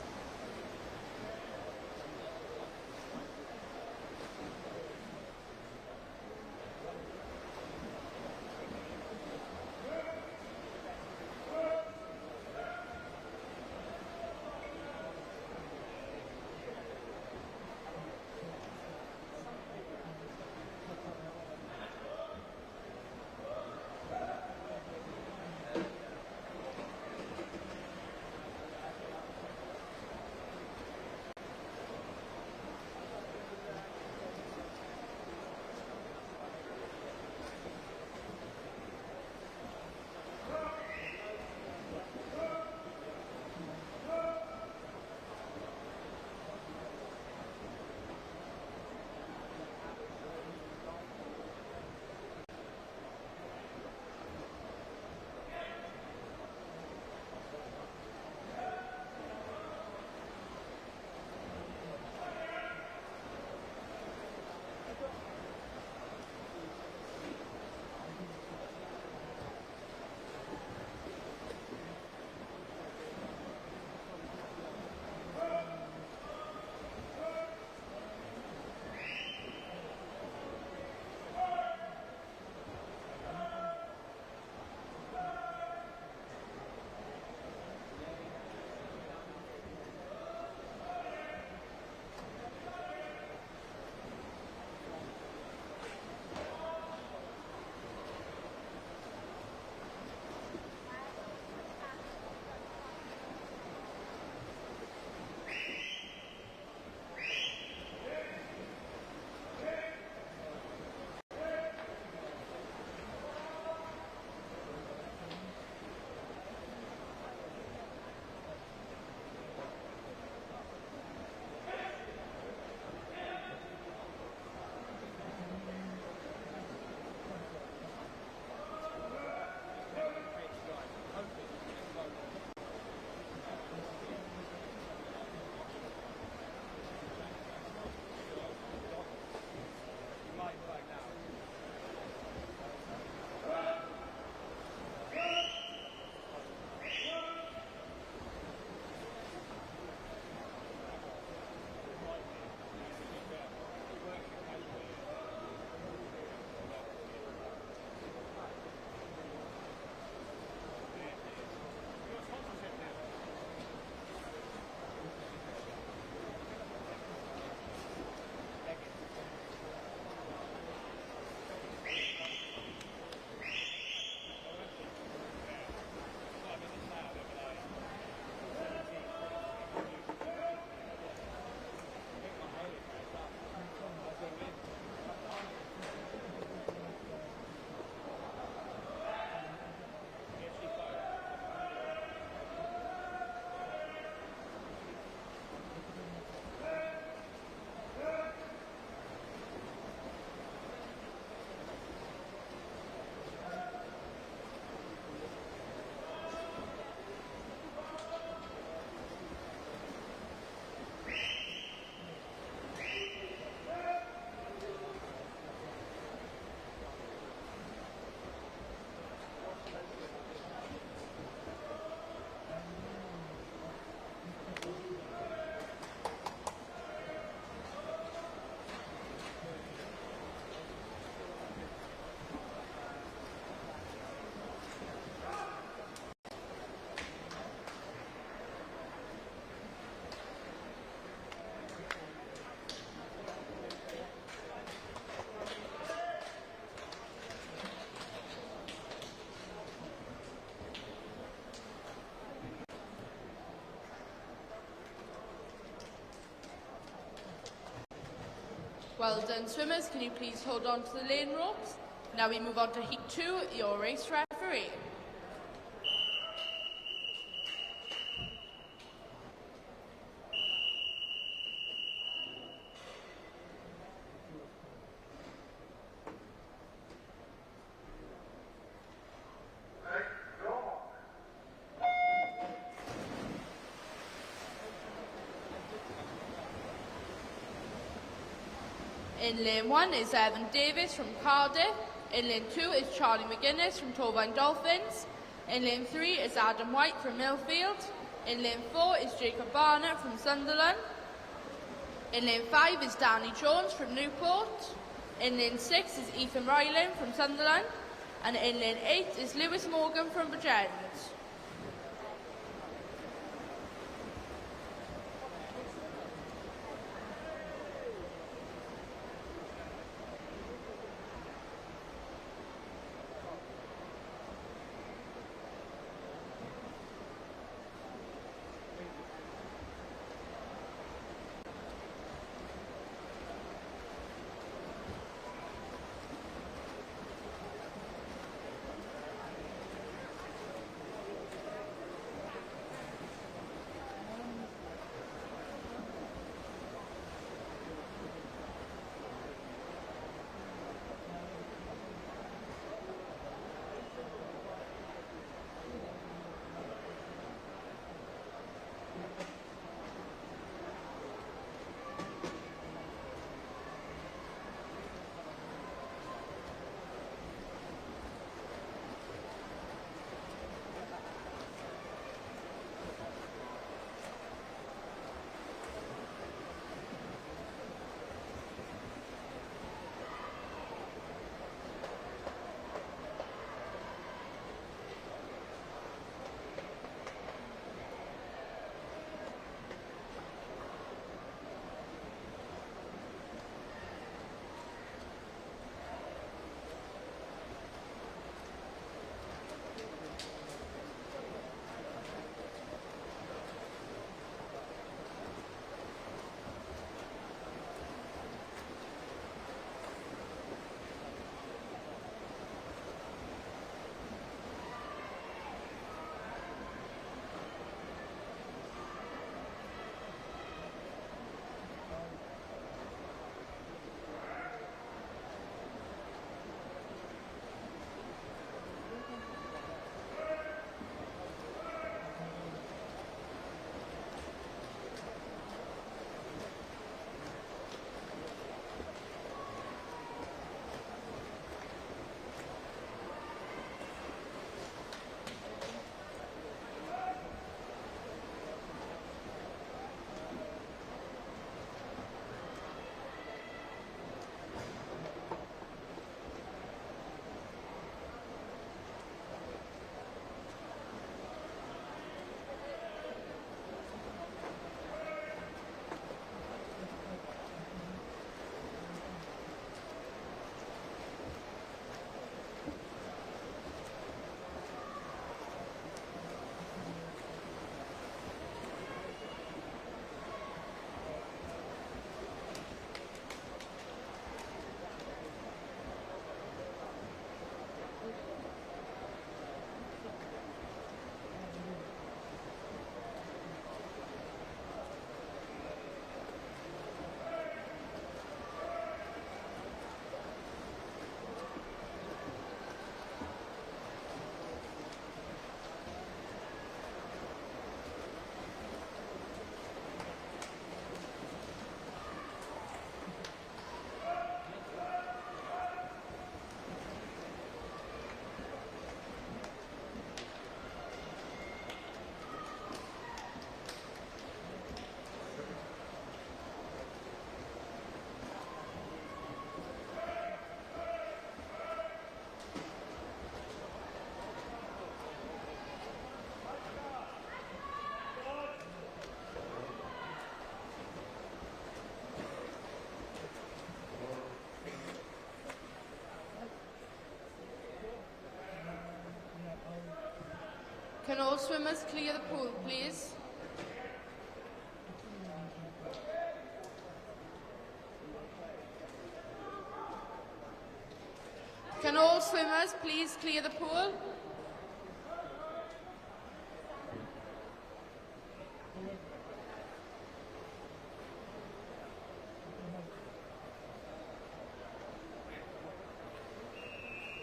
A: Well done, swimmers. Can you please hold on to the lane ropes? Now we move on to Heat 2, your race referee. In lane 1 is Evan Davis from Cardiff. In lane 2 is Charlie McGuinness from Torvine Dolphins. In lane 3 is Adam White from Millfield. In lane 4 is Jacob Barnett from Sunderland. In lane 5 is Danny Jones from Newport. In lane 6 is Ethan Ryland from Sunderland. And in lane 8 is Lewis Morgan from Bridgend. Can all swimmers clear the pool, please? Can all swimmers please clear the pool?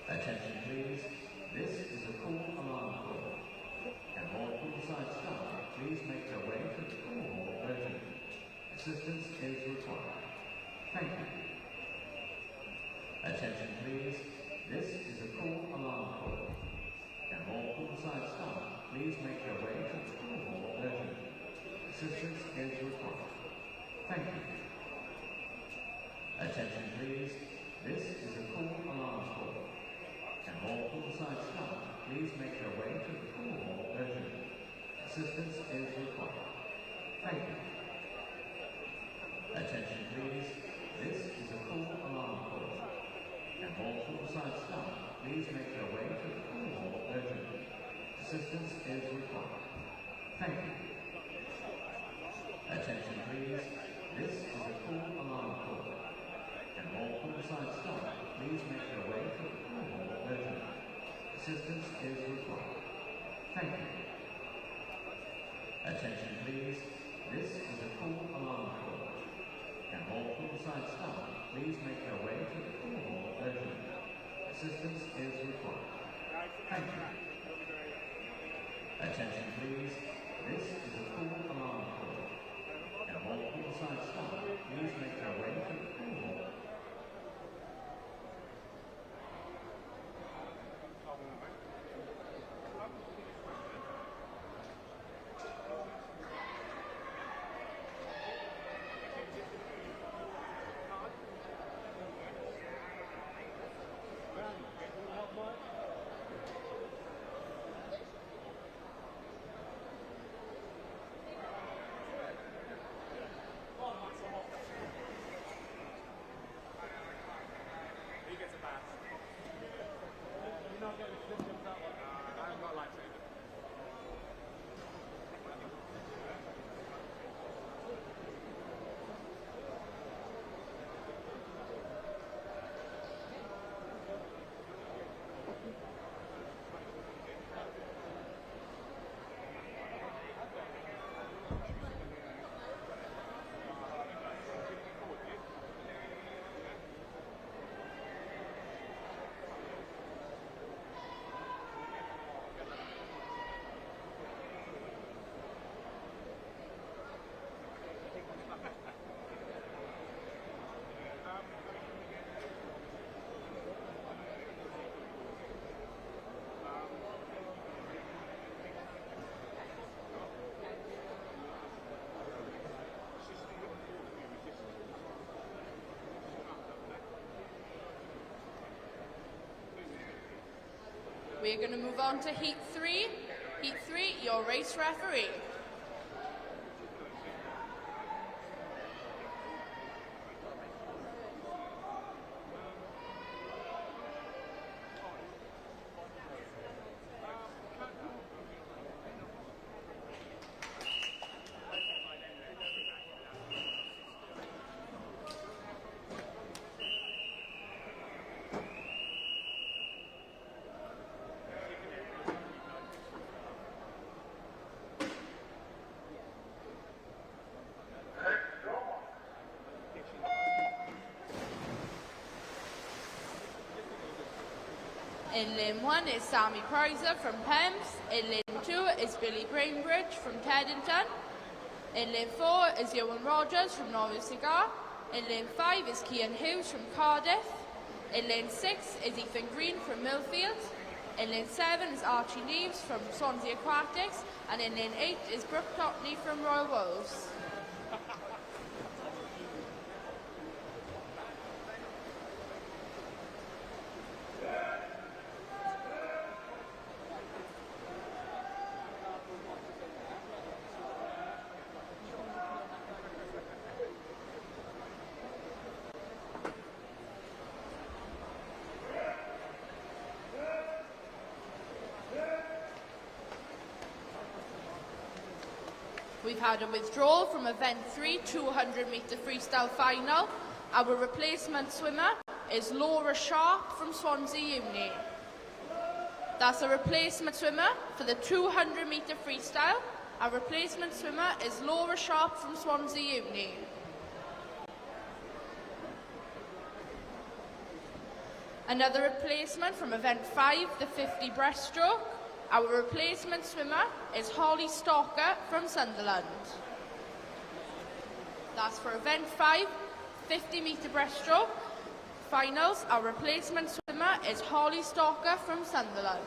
B: Attention please, this is a call alarm call. Can all poolside staff please make their way to the pool hall urgently? Assistance is required. Thank you. Attention please, this is a call alarm call. Can all poolside staff please make their way to the pool hall urgently? Assistance is required. Thank you. Attention please, this is a call alarm call. Can all poolside staff please make their way to the pool hall urgently? Assistance is required. Thank you. Attention please, this is a call alarm call. Can all poolside staff please make their way to the pool hall urgently? Assistance is required. Thank you. Attention please, this is a call alarm call. Can all poolside staff please make their way to the pool hall urgently? Assistance is required. Thank you. Attention please, this is a call alarm call. Can all poolside staff please make their way to the pool hall urgently? Assistance is required. Thank you. Attention please, this is a call alarm call. Can all poolside staff please make their way to the pool hall?
A: We're going to move on to Heat 3. Heat 3, your race referee. In lane 1 is Sammy Prizer from Thames. In lane 2 is Billy Brainbridge from Teddington. In lane 4 is Ewan Rogers from Norwich Cigar. In lane 5 is Cian Hughes from Cardiff. In lane 6 is Ethan Green from Millfield. In lane 7 is Archie Neves from Swansea Aquatics. And in lane 8 is Brooke Totney from Royal Wolves. We've had a withdrawal from event 3, 200 metre freestyle final. Our replacement swimmer is Laura Sharp from Swansea Uni. That's a replacement swimmer for the 200-metre freestyle. Our replacement swimmer is Laura Sharp from Swansea Uni. Another replacement from event 5, the 50 breaststroke. Our replacement swimmer is Holly Stalker from Sunderland. That's for event 5, 50-metre breaststroke. Finals, our replacement swimmer is Holly Stalker from Sunderland.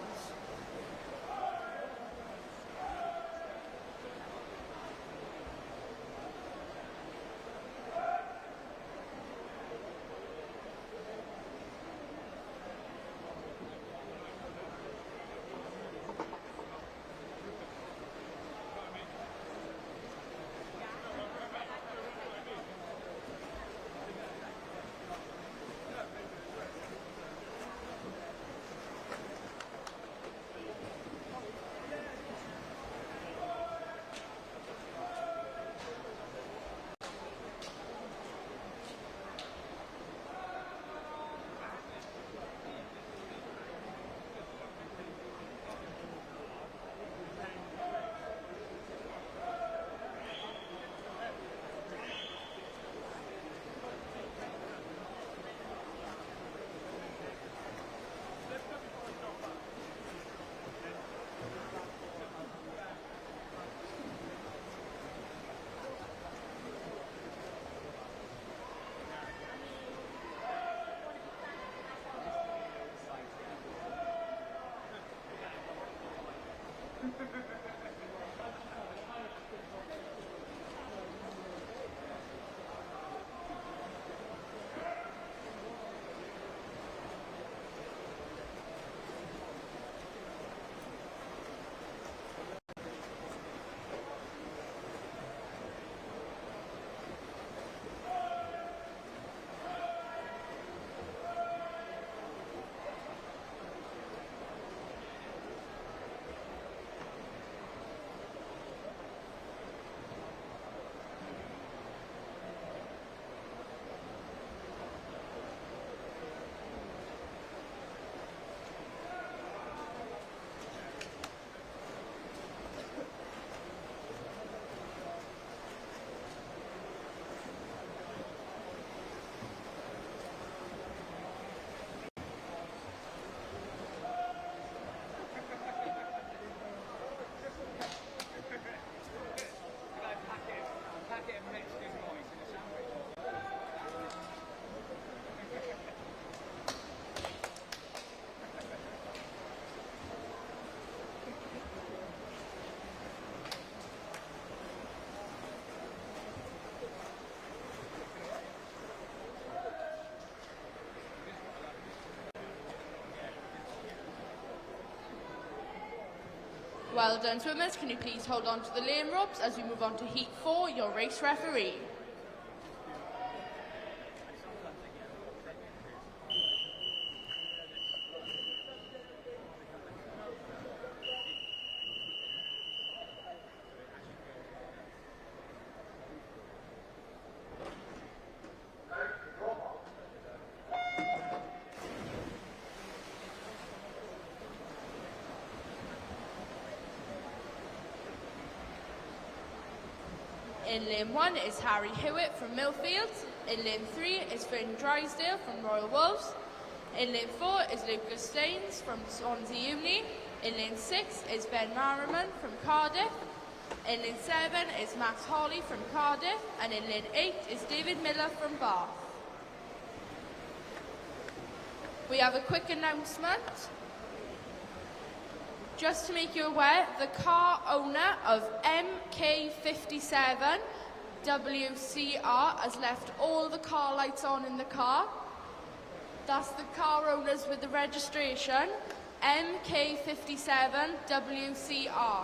A: Well done, swimmers. Can you please hold on to the lane ropes as we move on to Heat 4, your race referee. In lane 1 is Harry Hewitt from Millfield. In lane 3 is Finn Drysdale from Royal Wolves. In lane 4 is Lucas Staines from Swansea Uni. In lane 6 is Ben Merriman from Cardiff. In lane 7 is Max Hawley from Cardiff. And in lane 8 is David Miller from Bath. We have a quick announcement. Just to make you aware, the car owner of MK57 WCR has left all the car lights on in the car. That's the car owners with the registration, MK57 WCR.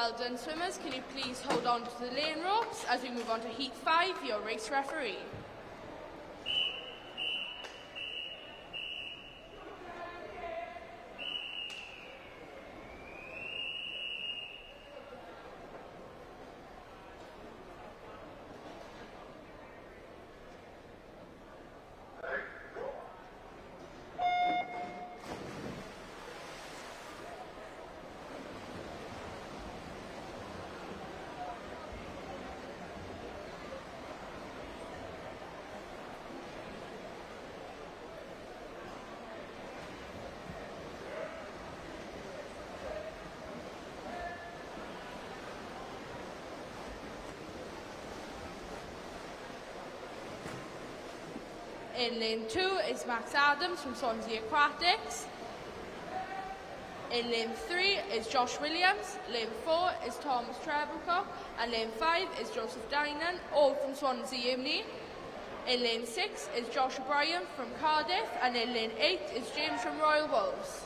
A: Well done, swimmers. Can you please hold on to the lane ropes as we move on to Heat 5, your race referee. In lane 2 is Max Adams from Swansea Aquatics. In lane 3 is Josh Williams. Lane 4 is Thomas Treblecock. And lane 5 is Joseph Dinan, all from Swansea Uni. In lane 6 is Josh O'Brien from Cardiff. And in lane 8 is James from Royal Wolves.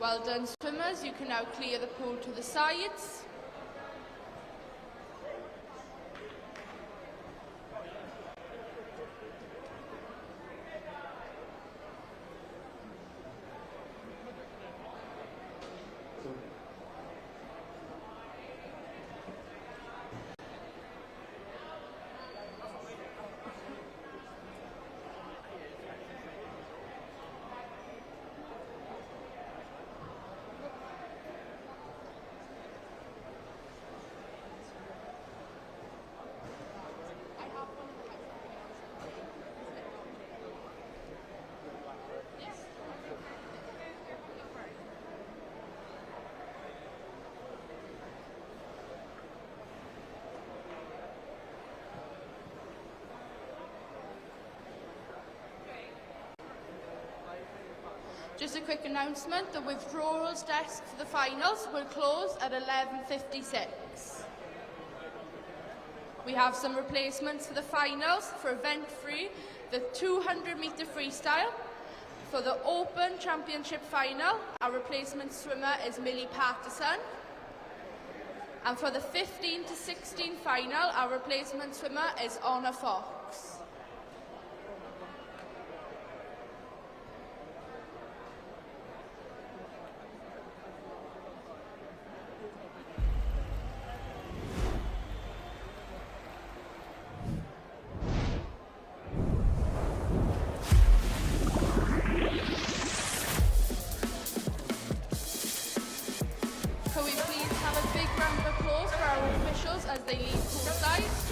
A: Well done, swimmers. You can now clear the pool to the sides. Just a quick announcement, the withdrawals desk for the finals will close at 11:56. We have some replacements for the finals. For event 3, the 200-metre freestyle. For the Open Championship final, our replacement swimmer is Millie Patterson. And for the 15 to 16 final, our replacement swimmer is Honor Fox. Can we please have a big round of applause for our officials as they leave poolside?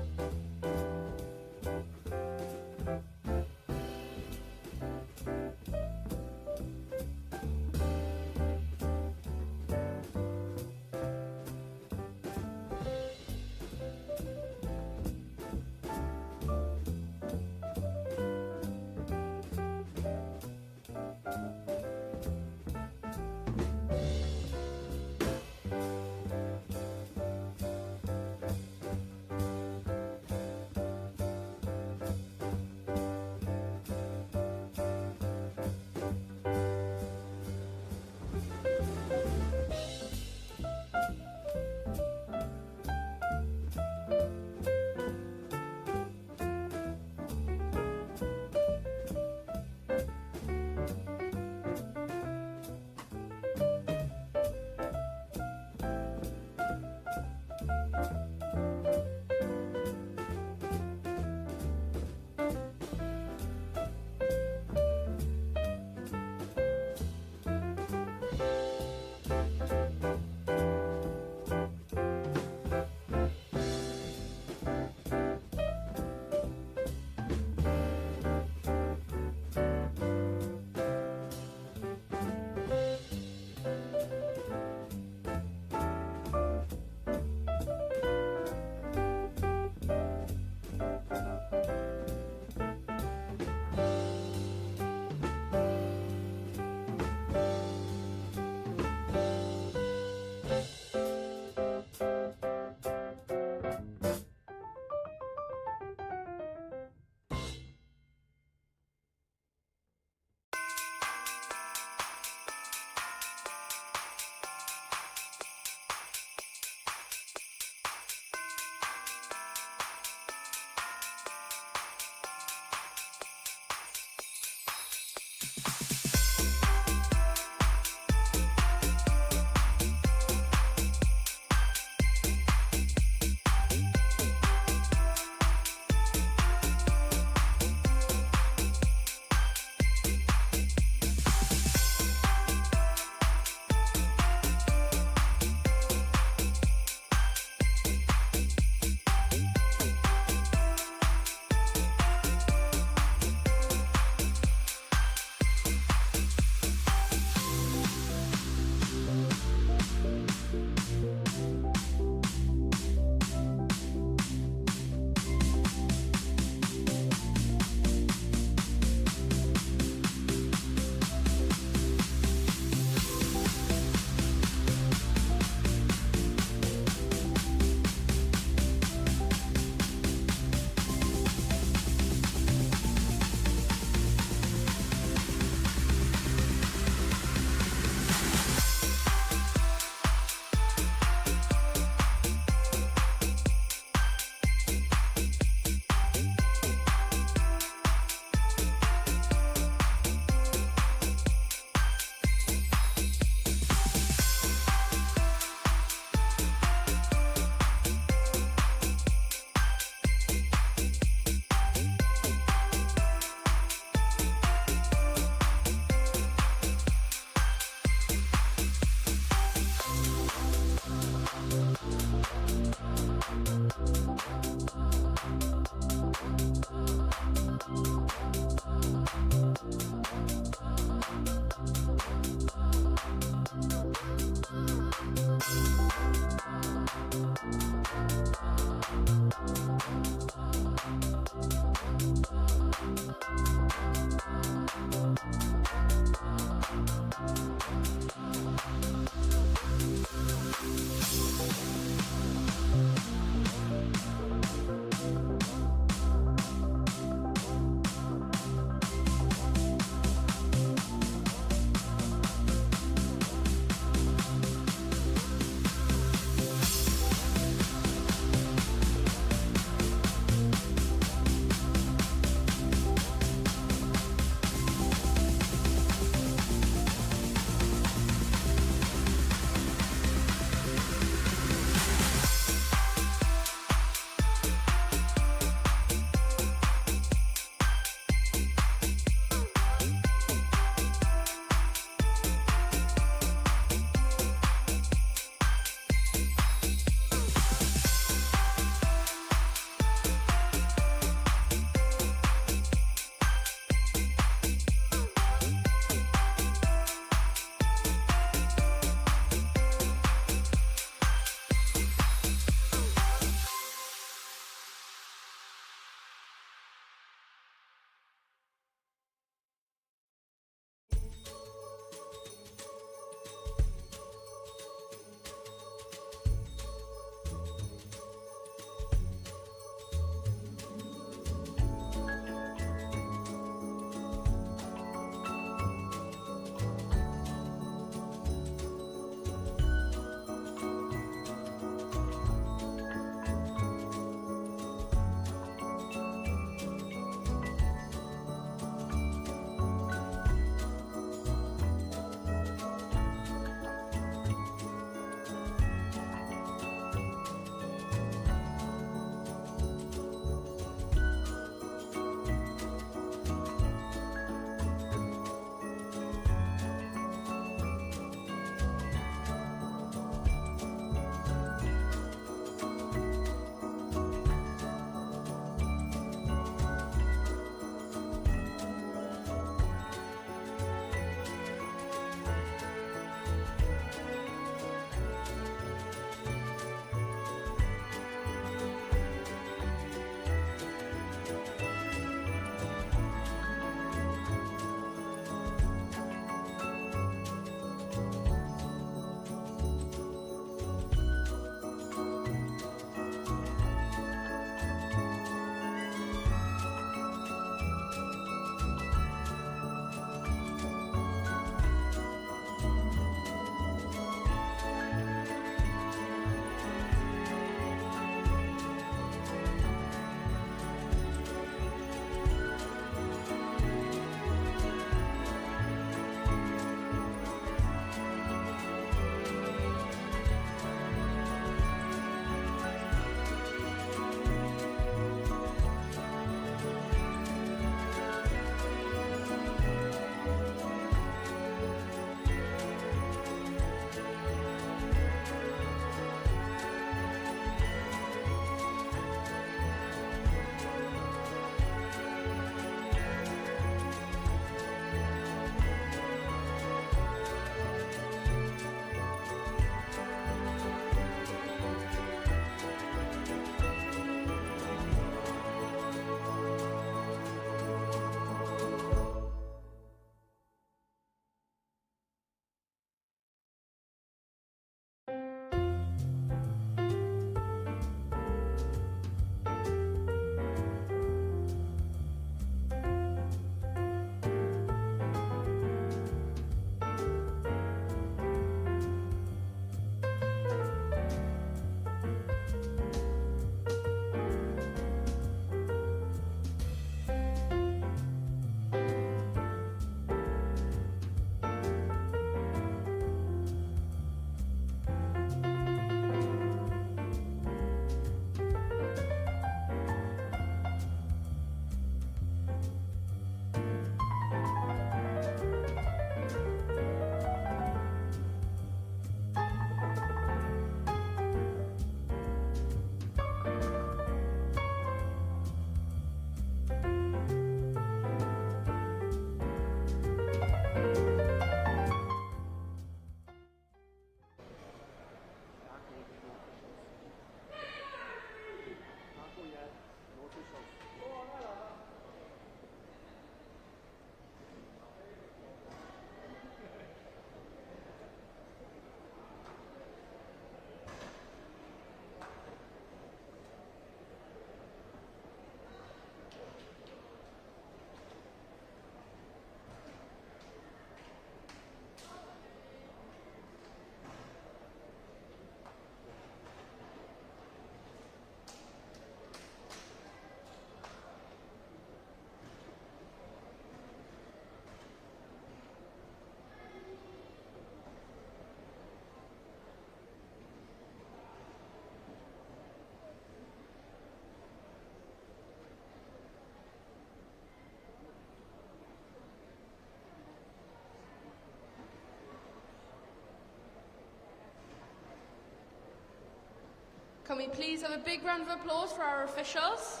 A: Can we please have a big round of applause for our officials?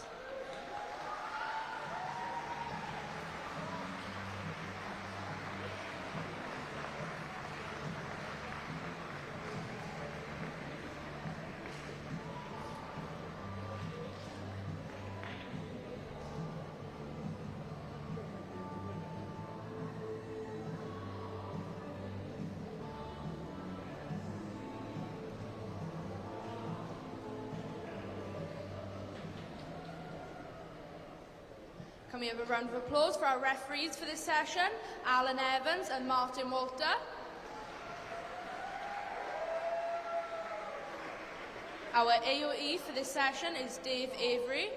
A: Can we have a round of applause for our referees for this session, Alan Evans and Martin Walter. Our AOE for this session is Dave Avery.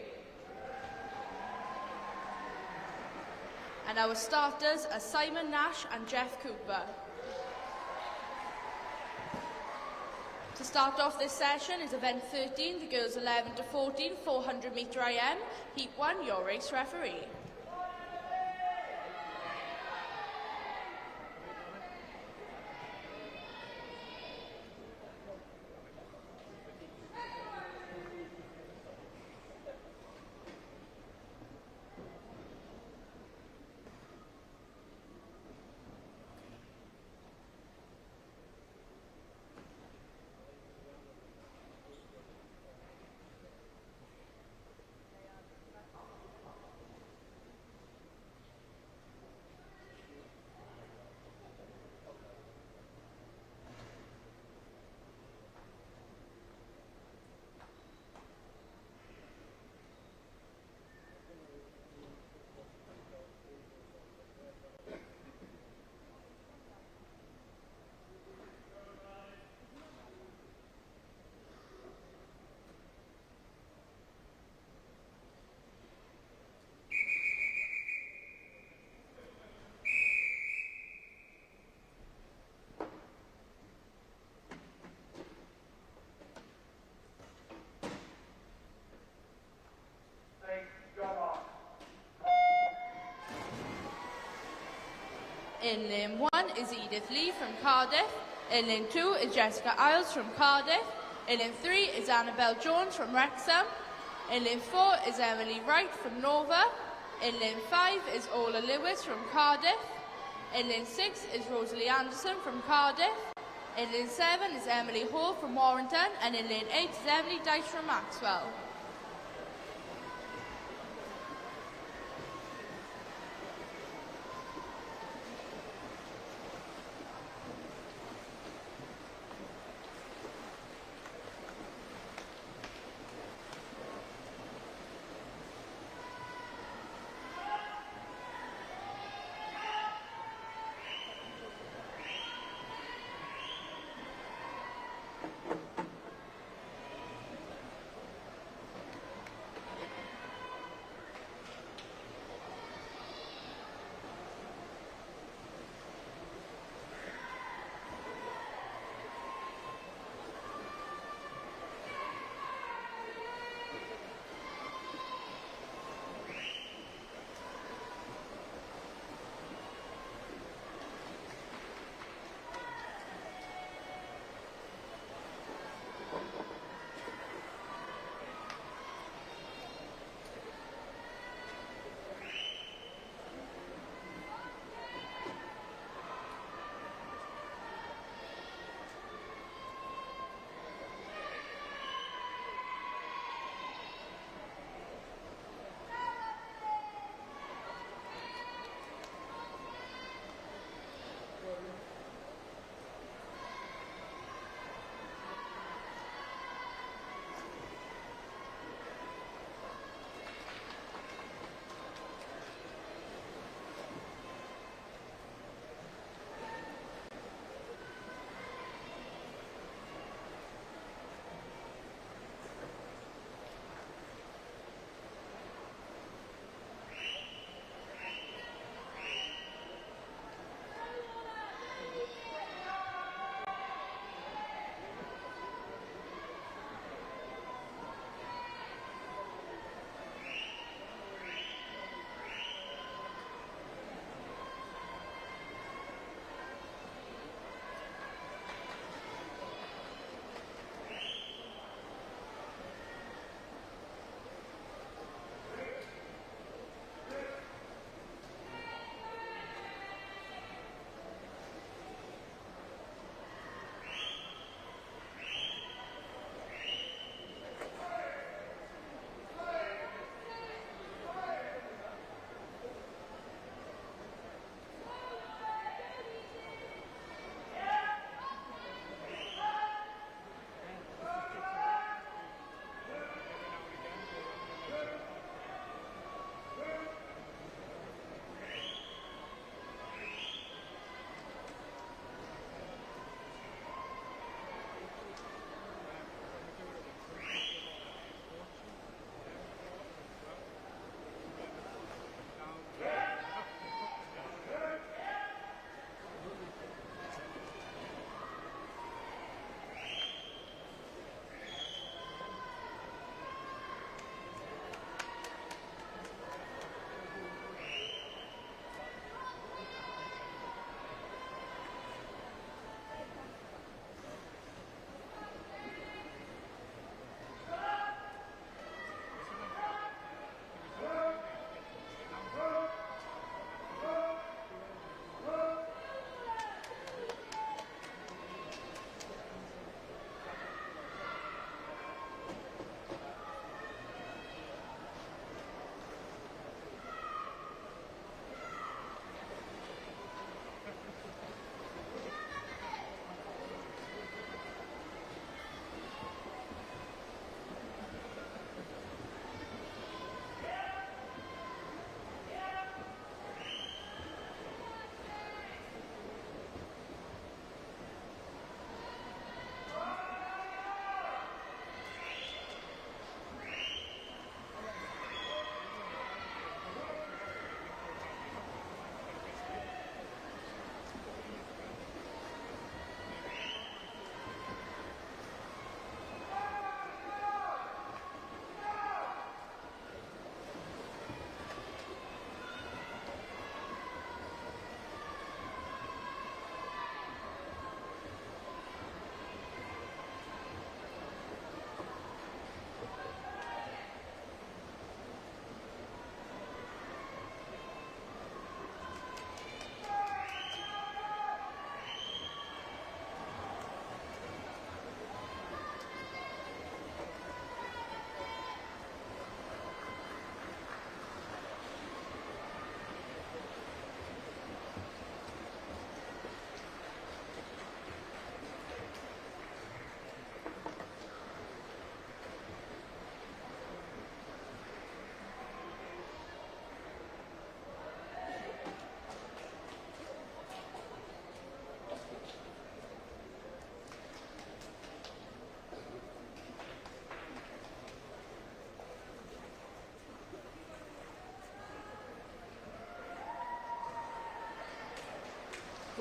A: And our starters are Simon Nash and Jeff Cooper. To start off this session is event 13, the girls 11 to 14, 400 metre IM, heat 1, your race referee. In lane 1 is Edith Lee from Cardiff. In lane 2 is Jessica Isles from Cardiff. In lane 3 is Annabelle Jones from Wrexham. In lane 4 is Emily Wright from Nova. In lane 5 is Ola Lewis from Cardiff. In lane 6 is Rosalie Anderson from Cardiff. In lane 7 is Emily Hall from Warrington. And in lane 8 is Emily Dyche from Maxwell.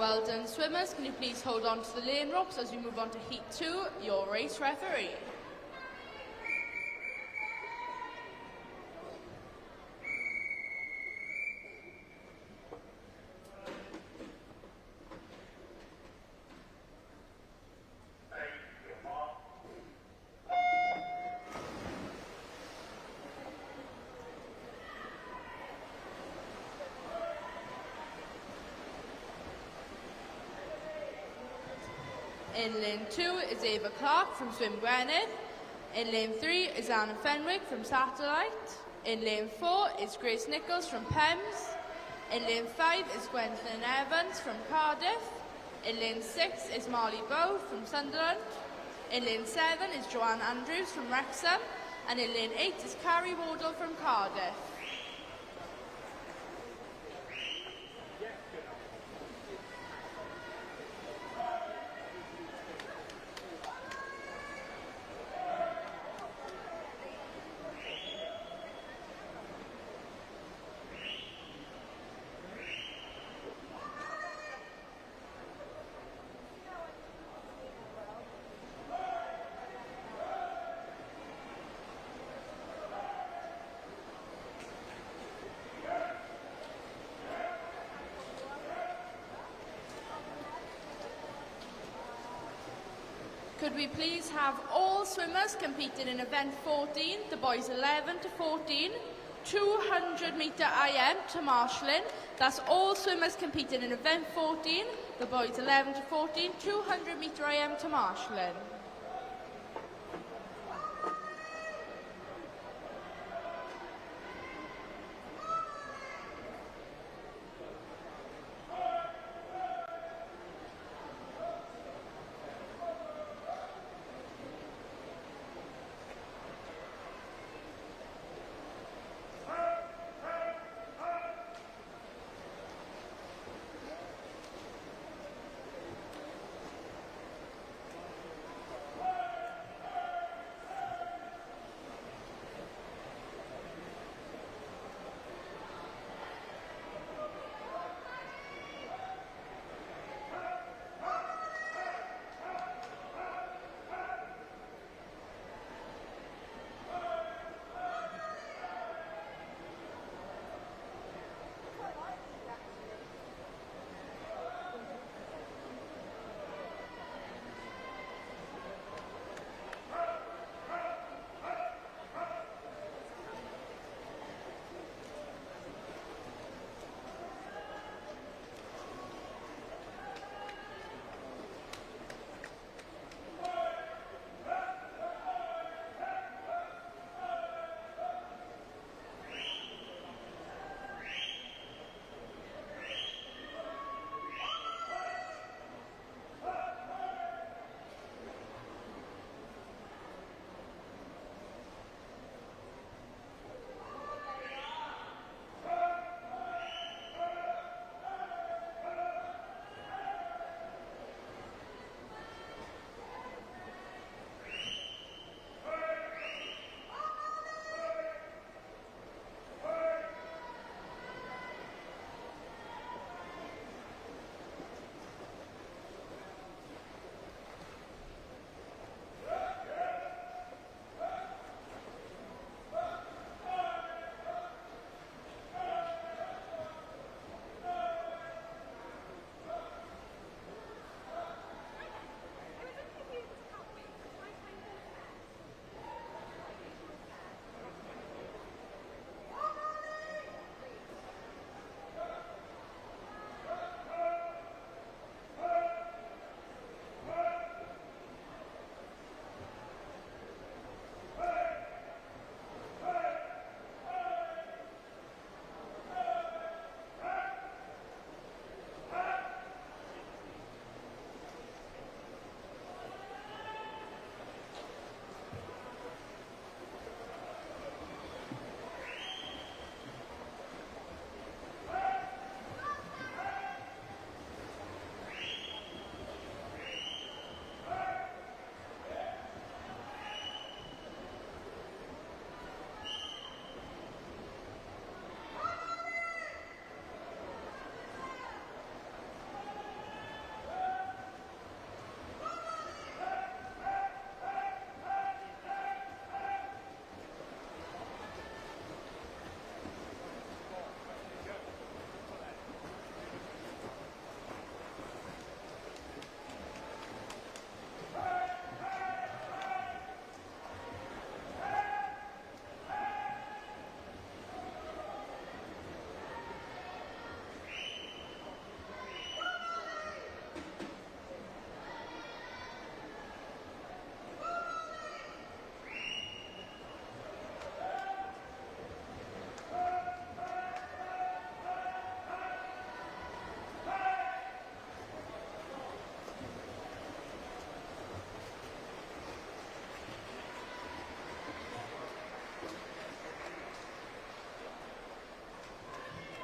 A: Well done, swimmers. Can you please hold on to the lane ropes as we move on to Heat 2, your race referee. In lane 2 is Ava Clark from Swim Gwynedd. In lane 3 is Anna Fenwick from Satellite. In lane 4 is Grace Nichols from Pems. In lane 5 is Gwendolyn Evans from Cardiff. In lane 6 is Marley Bow from Sunderland. In lane 7 is Joanne Andrews from Wrexham. And in lane 8 is Carrie Wardle from Cardiff. Could we please have all swimmers competing in event 14, the boys 11 to 14, 200 metre IM to marshalling. That's all swimmers competing in event 14, the boys 11 to 14, 200 metre IM to marshalling.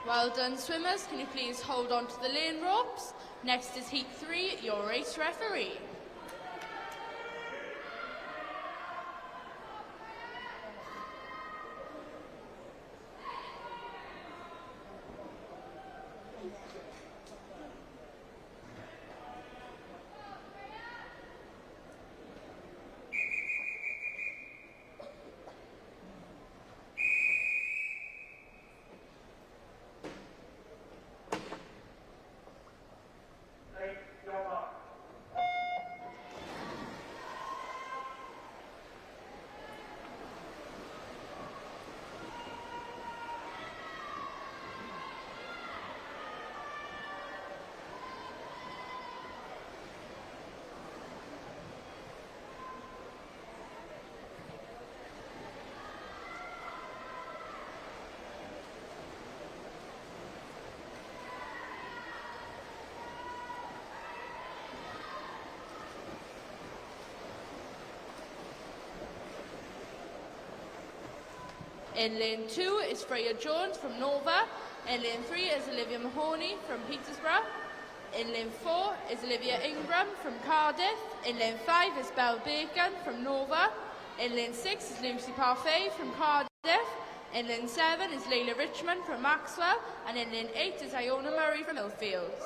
A: Well done, swimmers. Can you please hold on to the lane ropes? Next is heat 3, your race referee. In lane 2 is Freya Jones from Nova. In lane 3 is Olivia Mahoney from Petersburg. In lane 4 is Olivia Ingram from Cardiff. In lane 5 is Belle Bacon from Nova. In lane 6 is Lucy Parfait from Cardiff. In lane 7 is Layla Richmond from Maxwell. And in lane 8 is Iona Murray from Millfields.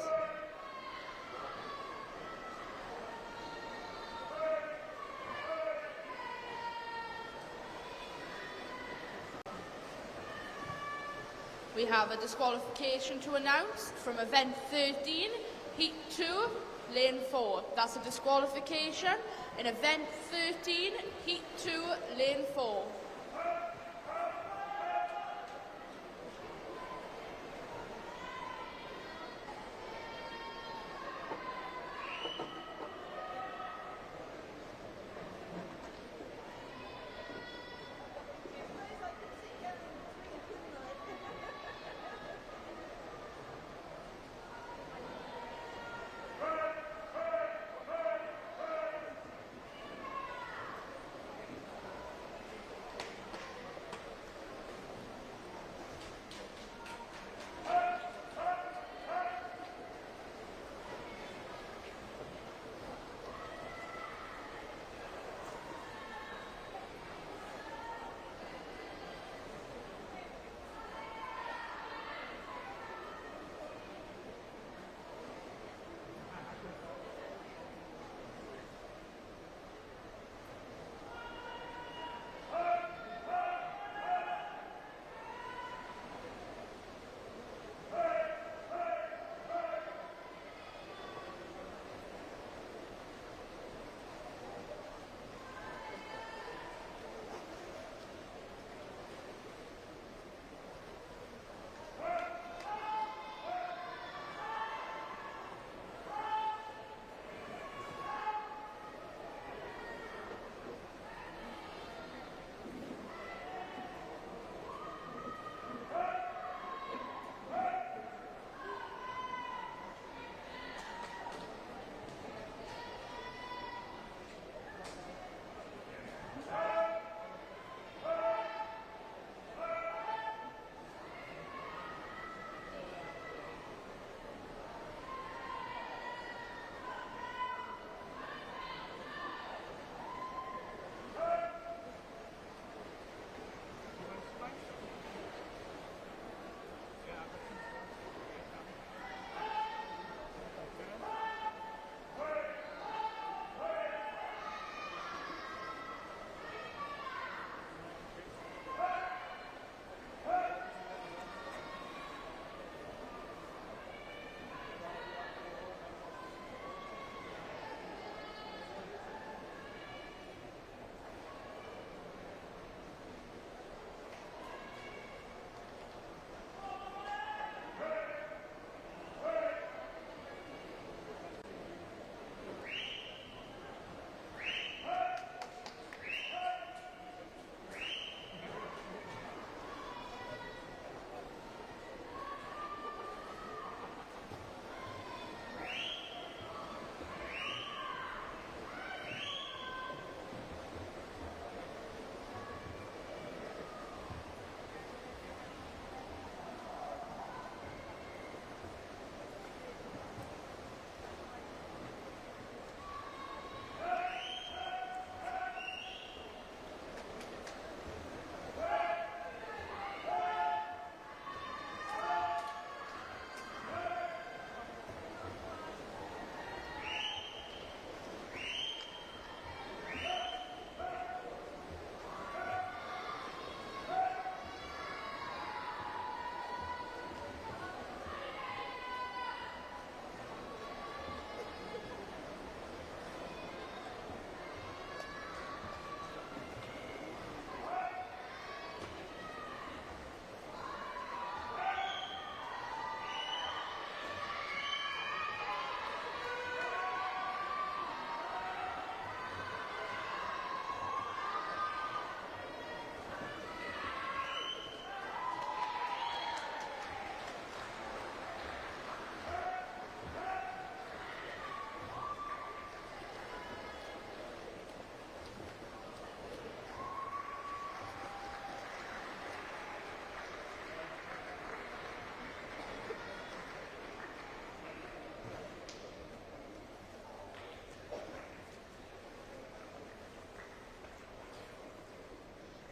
A: We have a disqualification to announce from event 13, heat 2, lane 4. That's a disqualification in event 13, heat 2, lane 4.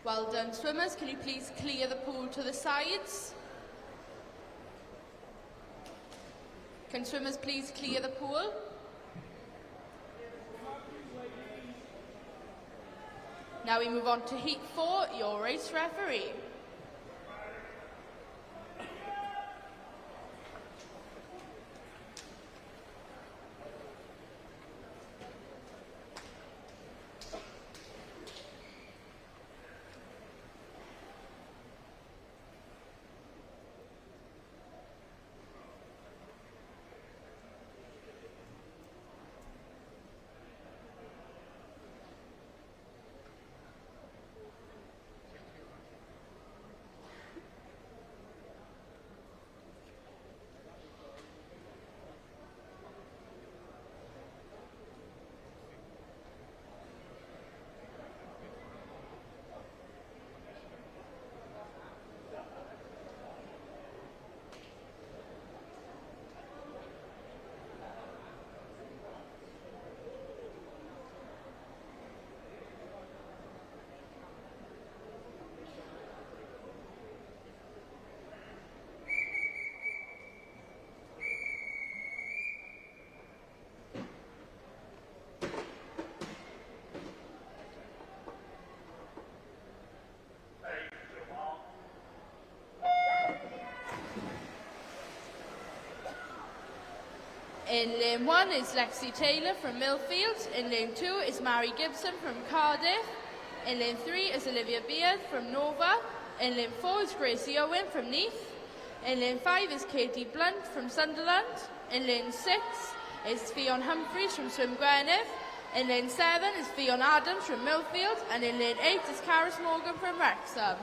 A: Well done, swimmers. Can you please clear the pool to the sides? Can swimmers please clear the pool? Now we move on to Heat 4, your race referee. In lane 1 is Lexi Taylor from Millfield. In lane 2 is Mary Gibson from Cardiff. In lane 3 is Olivia Beard from Nova. In lane 4 is Gracie Owen from Neath. In lane 5 is Katie Blunt from Sunderland. In lane 6 is Fionn Humphreys from Swim Gwynedd. In lane 7 is Fionn Adams from Millfield. And in lane 8 is Caris Morgan from Wrexham.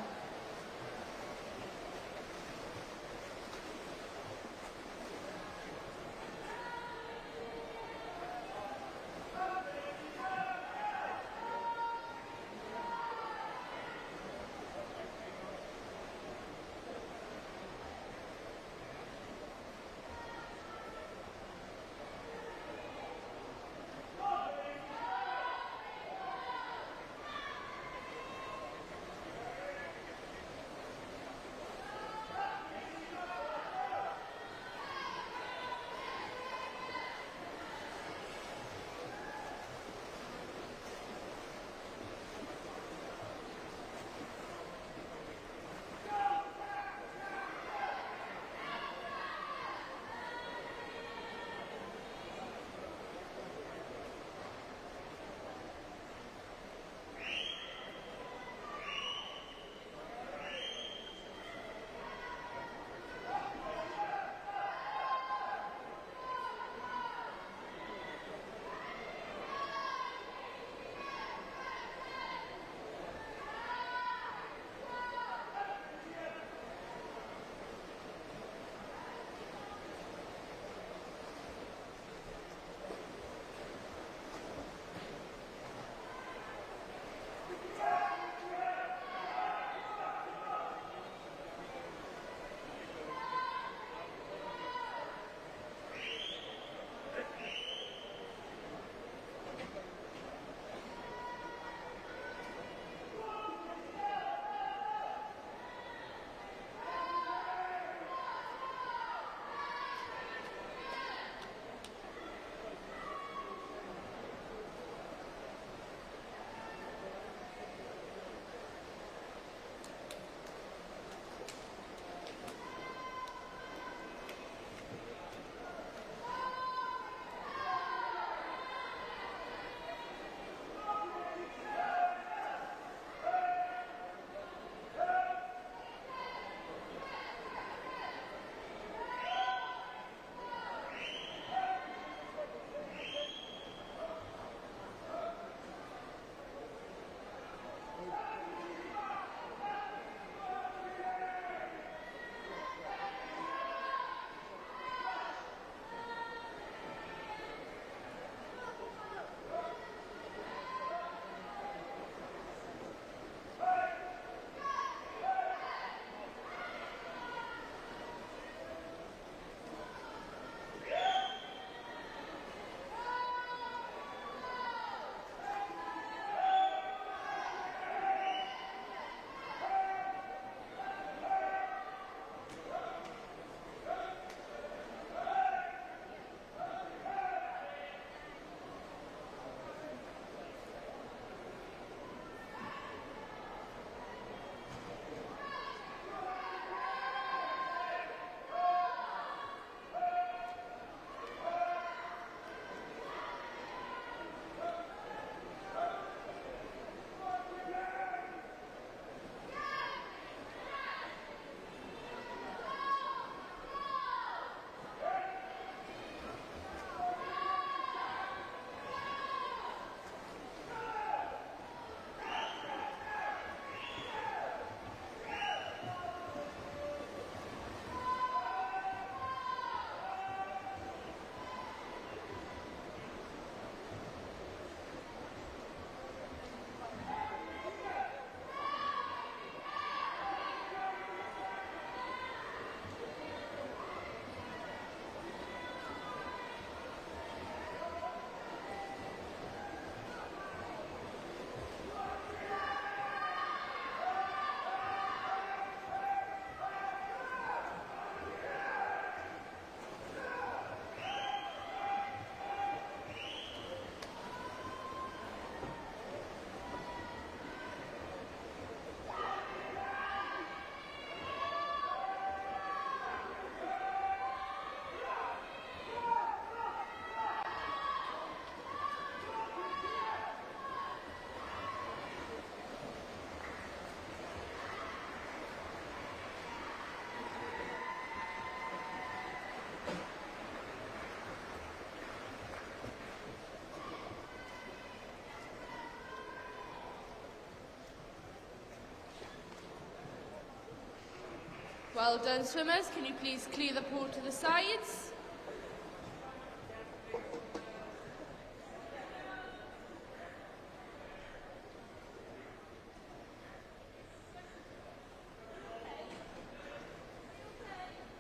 A: Well done, swimmers. Can you please clear the pool to the sides?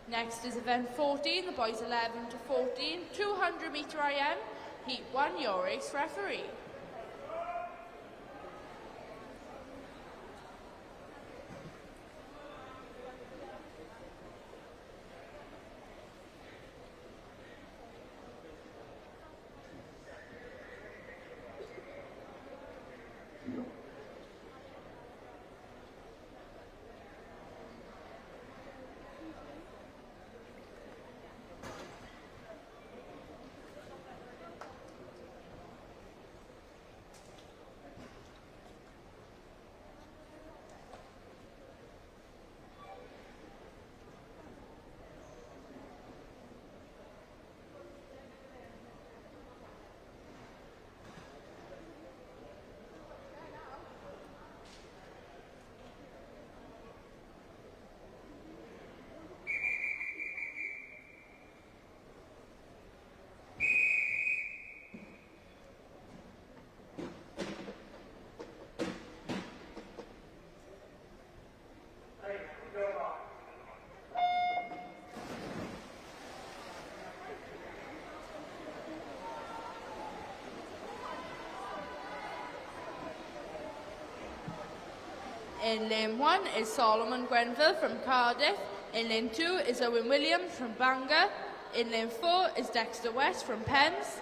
A: Next is event 14, the boys 11 to 14, 200 metre IM, heat 1, your race referee. In lane 1 is Solomon Grenville from Cardiff. In lane 2 is Owen Williams from Bangor. In lane 4 is Dexter West from Pens.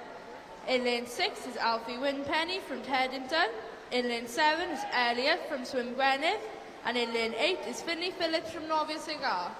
A: In lane 6 is Alfie Winpenny from Teddington. In lane 7 is Elliot from Swim Gwynedd. And in lane 8 is Finley Phillips from Novia Cigar.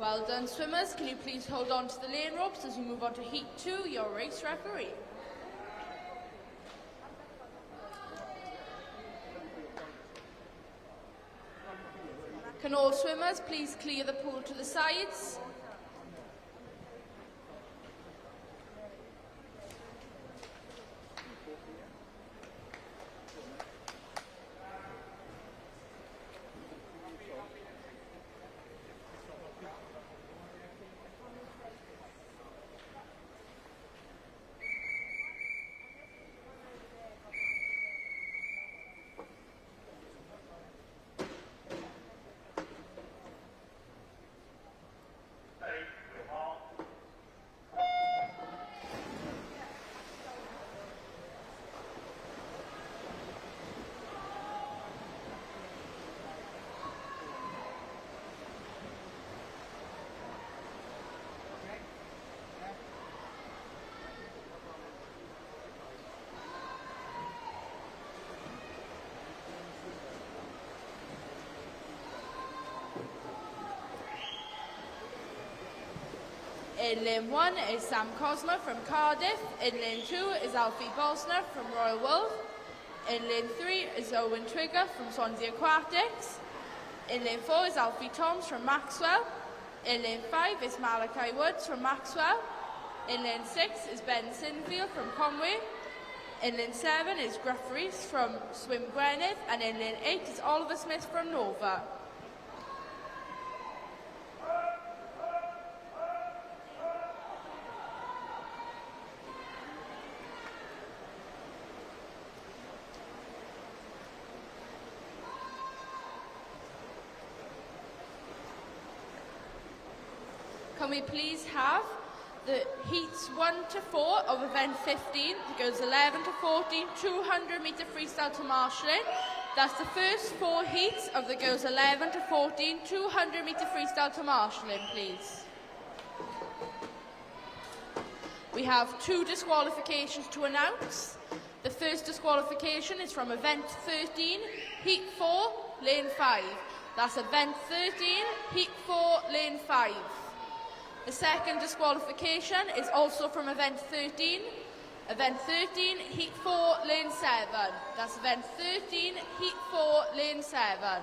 A: Well done, swimmers. Can you please hold on to the lane ropes as we move on to heat 2, your race referee. Can all swimmers please clear the pool to the sides? In lane 1 is Sam Cosma from Cardiff. In lane 2 is Alfie Bolsner from Royal Wolf. In lane 3 is Owen Trigger from Swansea Aquatics. In lane 4 is Alfie Toms from Maxwell. In lane 5 is Malachi Woods from Maxwell. In lane 6 is Ben Sinfield from Conway. In lane 7 is Gruff Rees from Swim Gwynedd. And in lane 8 is Oliver Smith from Nova. Can we please have the heats 1 to 4 of event 15, that goes 11 to 14, 200 metre freestyle to marshalling. That's the first 4 heats of the goes 11 to 14, 200 metre freestyle to marshalling, please. We have 2 disqualifications to announce. The first disqualification is from event 13, heat 4, lane 5. That's event 13, heat 4, lane 5. The second disqualification is also from event 13. Event 13, heat 4, lane 7. That's event 13, heat 4, lane 7.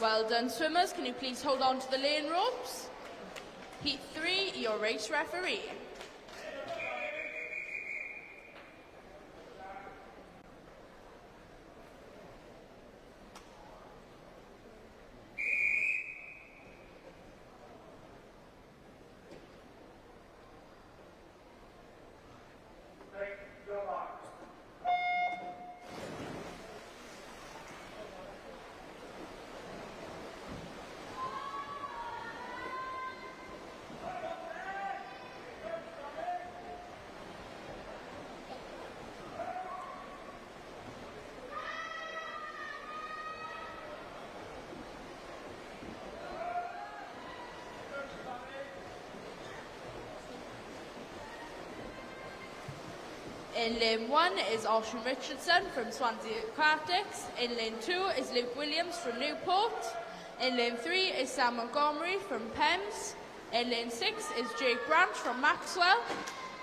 A: Well done, swimmers. Can you please hold on to the lane ropes? Heat 3, your race referee. In lane 1 is Ocean Richardson from Swansea Aquatics. In lane 2 is Luke Williams from Newport. In lane 3 is Sam Montgomery from Pems. In lane 6 is Jake Branch from Maxwell.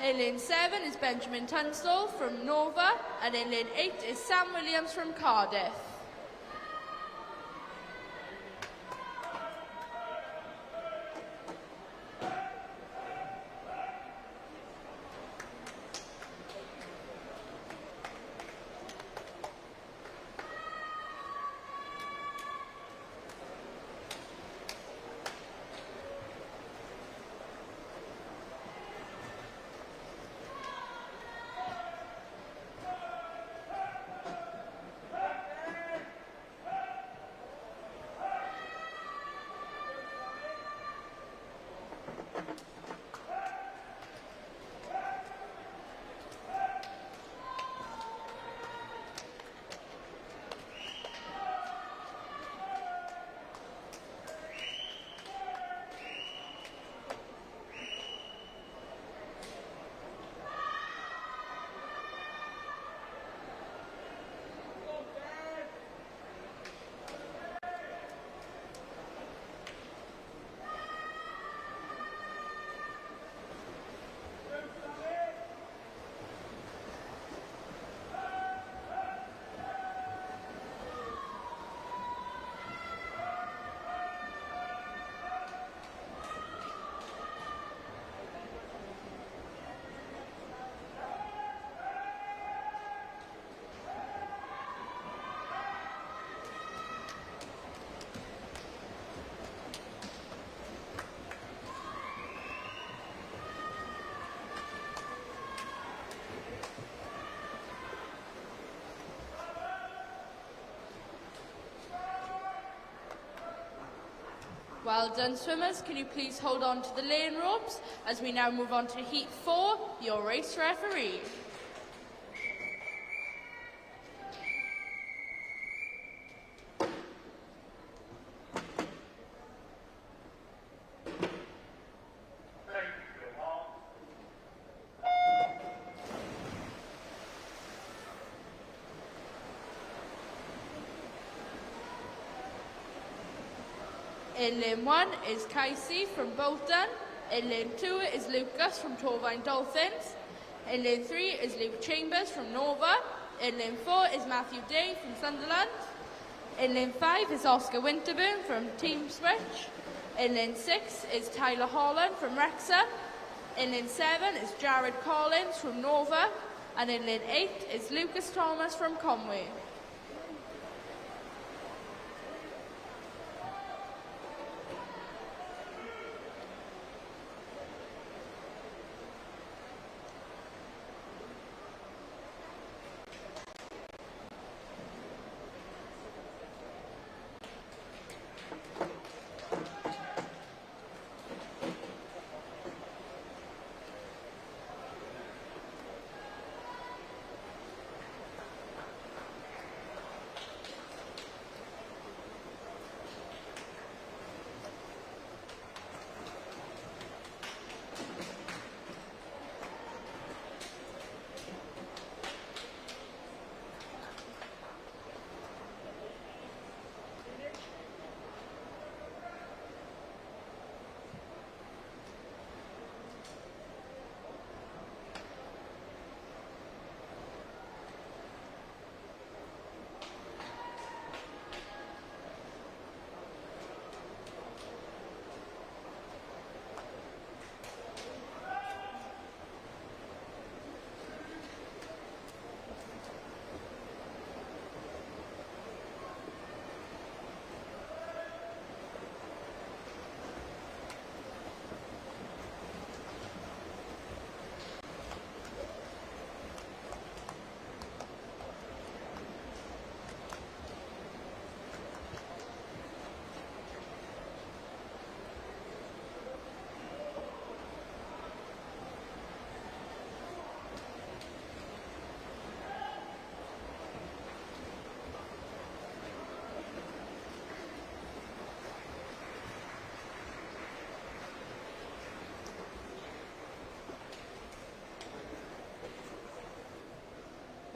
A: In lane 7 is Benjamin Tunstall from Nova. And in lane 8 is Sam Williams from Cardiff. Well done, swimmers. Can you please hold on to the lane ropes as we now move on to Heat 4, your race referee. In lane 1 is Casey from Bolton. In lane 2 is Lucas from Torvine Dolphins. In lane 3 is Luke Chambers from Nova. In lane 4 is Matthew Day from Sunderland. In lane 5 is Oscar Winterburn from Team Switch. In lane 6 is Tyler Holland from Wrexham. In lane 7 is Jared Collins from Nova. And in lane 8 is Lucas Thomas from Conway.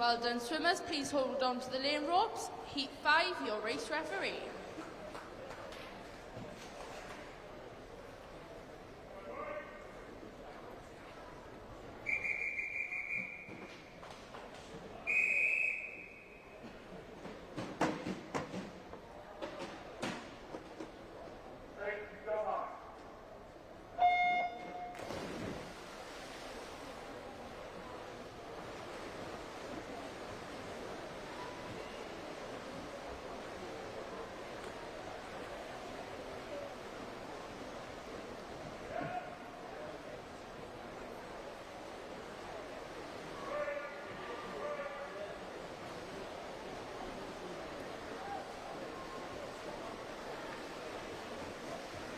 A: Well done, swimmers. Please hold on to the lane ropes. Heat 5, your race referee.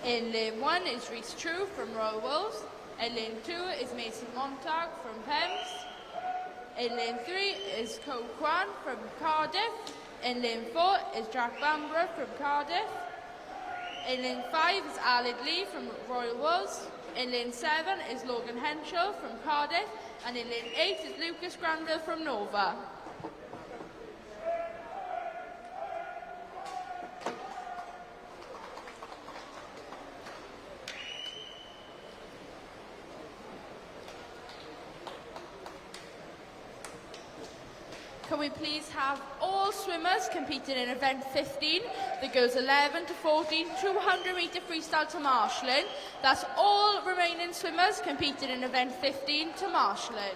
A: In lane 1 is Rhys True from Royal Wolves. In lane 2 is Mason Montag from Pems. In lane 3 is Cole Kwan from Cardiff. In lane 4 is Jack Bamborough from Cardiff. In lane 5 is Aled Lee from Royal Wolves. In lane 7 is Logan Henshaw from Cardiff. And in lane 8 is Lucas Granville from Nova. Can we please have all swimmers competing in event 15, the girls 11 to 14, 200 metre freestyle to marshalling. That's all remaining swimmers competing in event 15 to marshalling.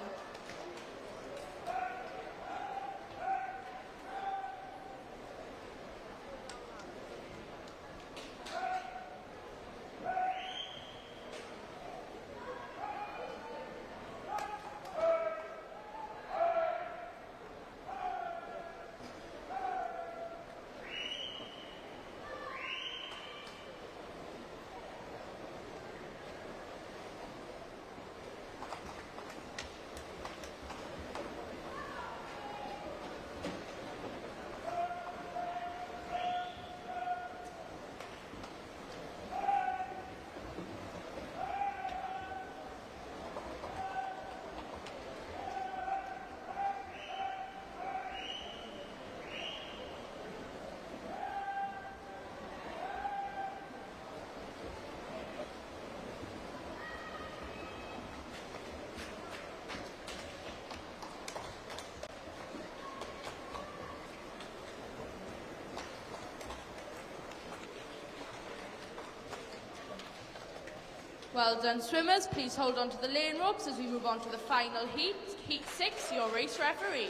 A: Well done, swimmers. Please hold on to the lane ropes as we move on to the final heat. Heat 6, your race referee.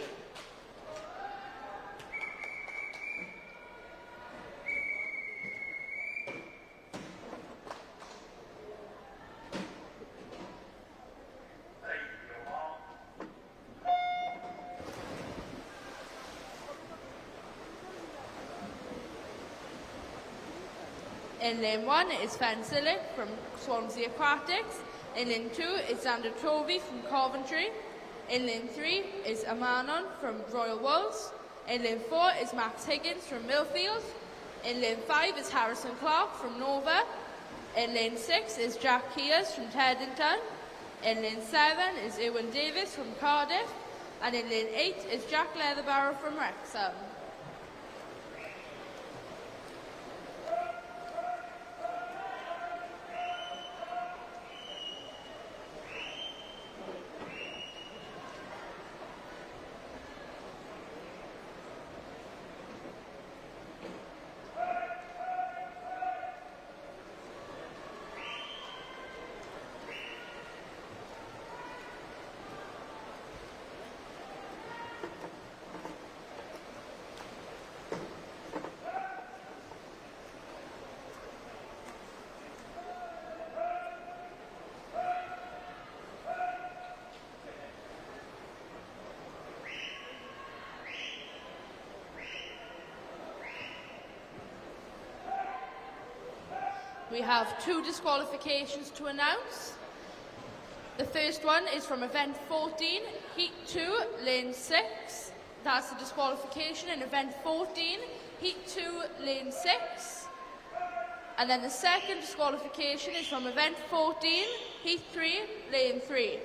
A: In lane 1 is Fen Silic from Swansea Aquatics. In lane 2 is Xander Tovey from Coventry. In lane 3 is Amanon from Royal Wolves. In lane 4 is Max Higgins from Millfield. In lane 5 is Harrison Clark from Nova. In lane 6 is Jack Kears from Teddington. In lane 7 is Ewan Davis from Cardiff. And in lane 8 is Jack Leatherbarrow from Wrexham. We have 2 disqualifications to announce. The first one is from event 14, heat 2, lane 6. That's the disqualification in event 14, heat 2, lane 6. And then the second disqualification is from event 14, heat 3, lane 3.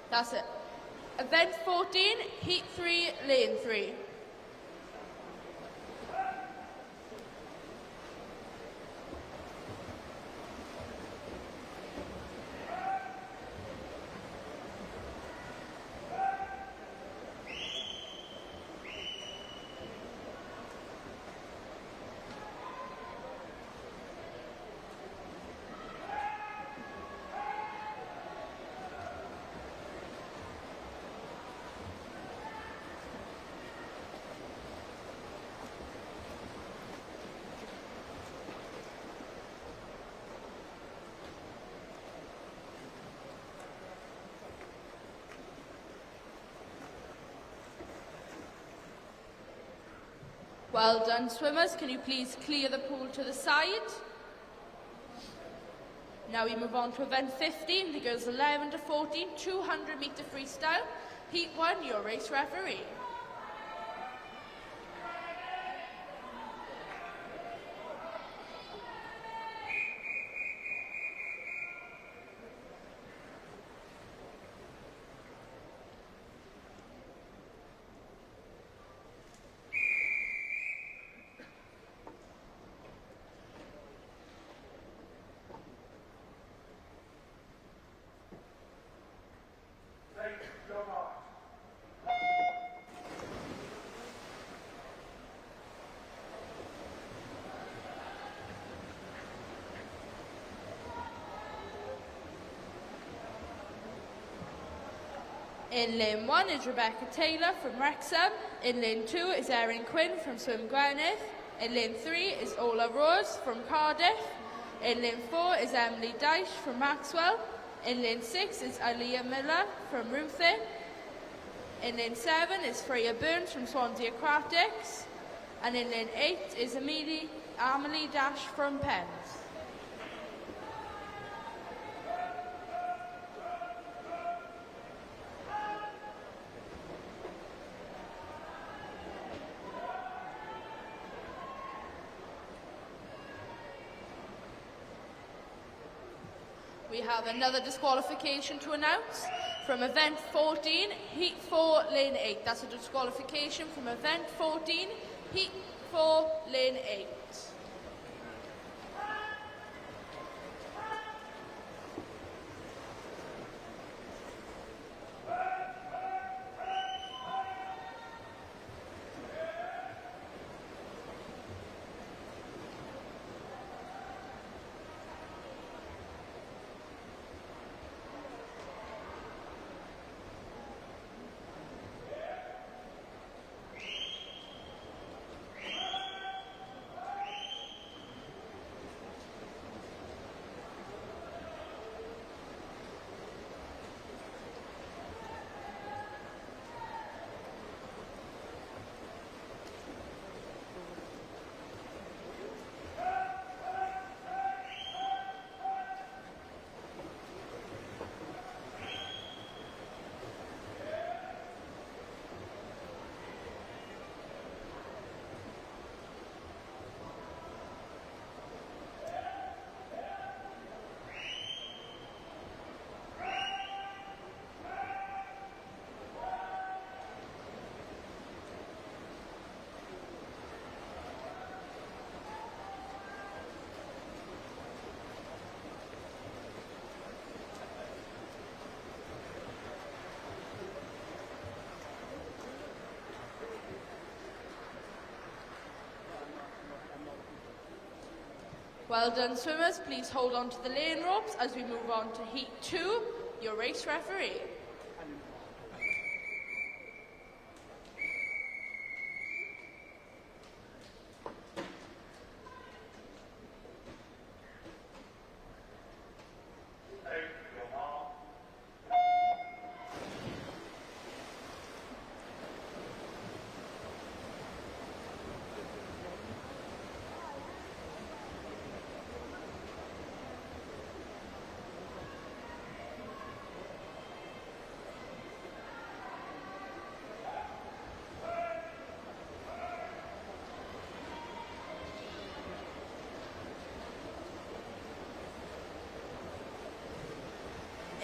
A: That's it. Event 14, heat 3, lane 3. Well done, swimmers. Can you please clear the pool to the side? Now we move on to event 15, the girls 11 to 14, 200 metre freestyle. Heat 1, your race referee. In lane 1 is Rebecca Taylor from Wrexham. In lane 2 is Erin Quinn from Swim Gwynedd. In lane 3 is Ola Rose from Cardiff. In lane 4 is Emily Dyche from Maxwell. In lane 6 is Aaliyah Miller from Ruthing. In lane 7 is Freya Burns from Swansea Aquatics. And in lane 8 is Amelie Dash from Pens. We have another disqualification to announce from event 14, heat 4, lane 8. That's a disqualification from event 14, heat 4, lane 8. Well done, swimmers. Please hold on to the lane ropes as we move on to Heat 2, your race referee.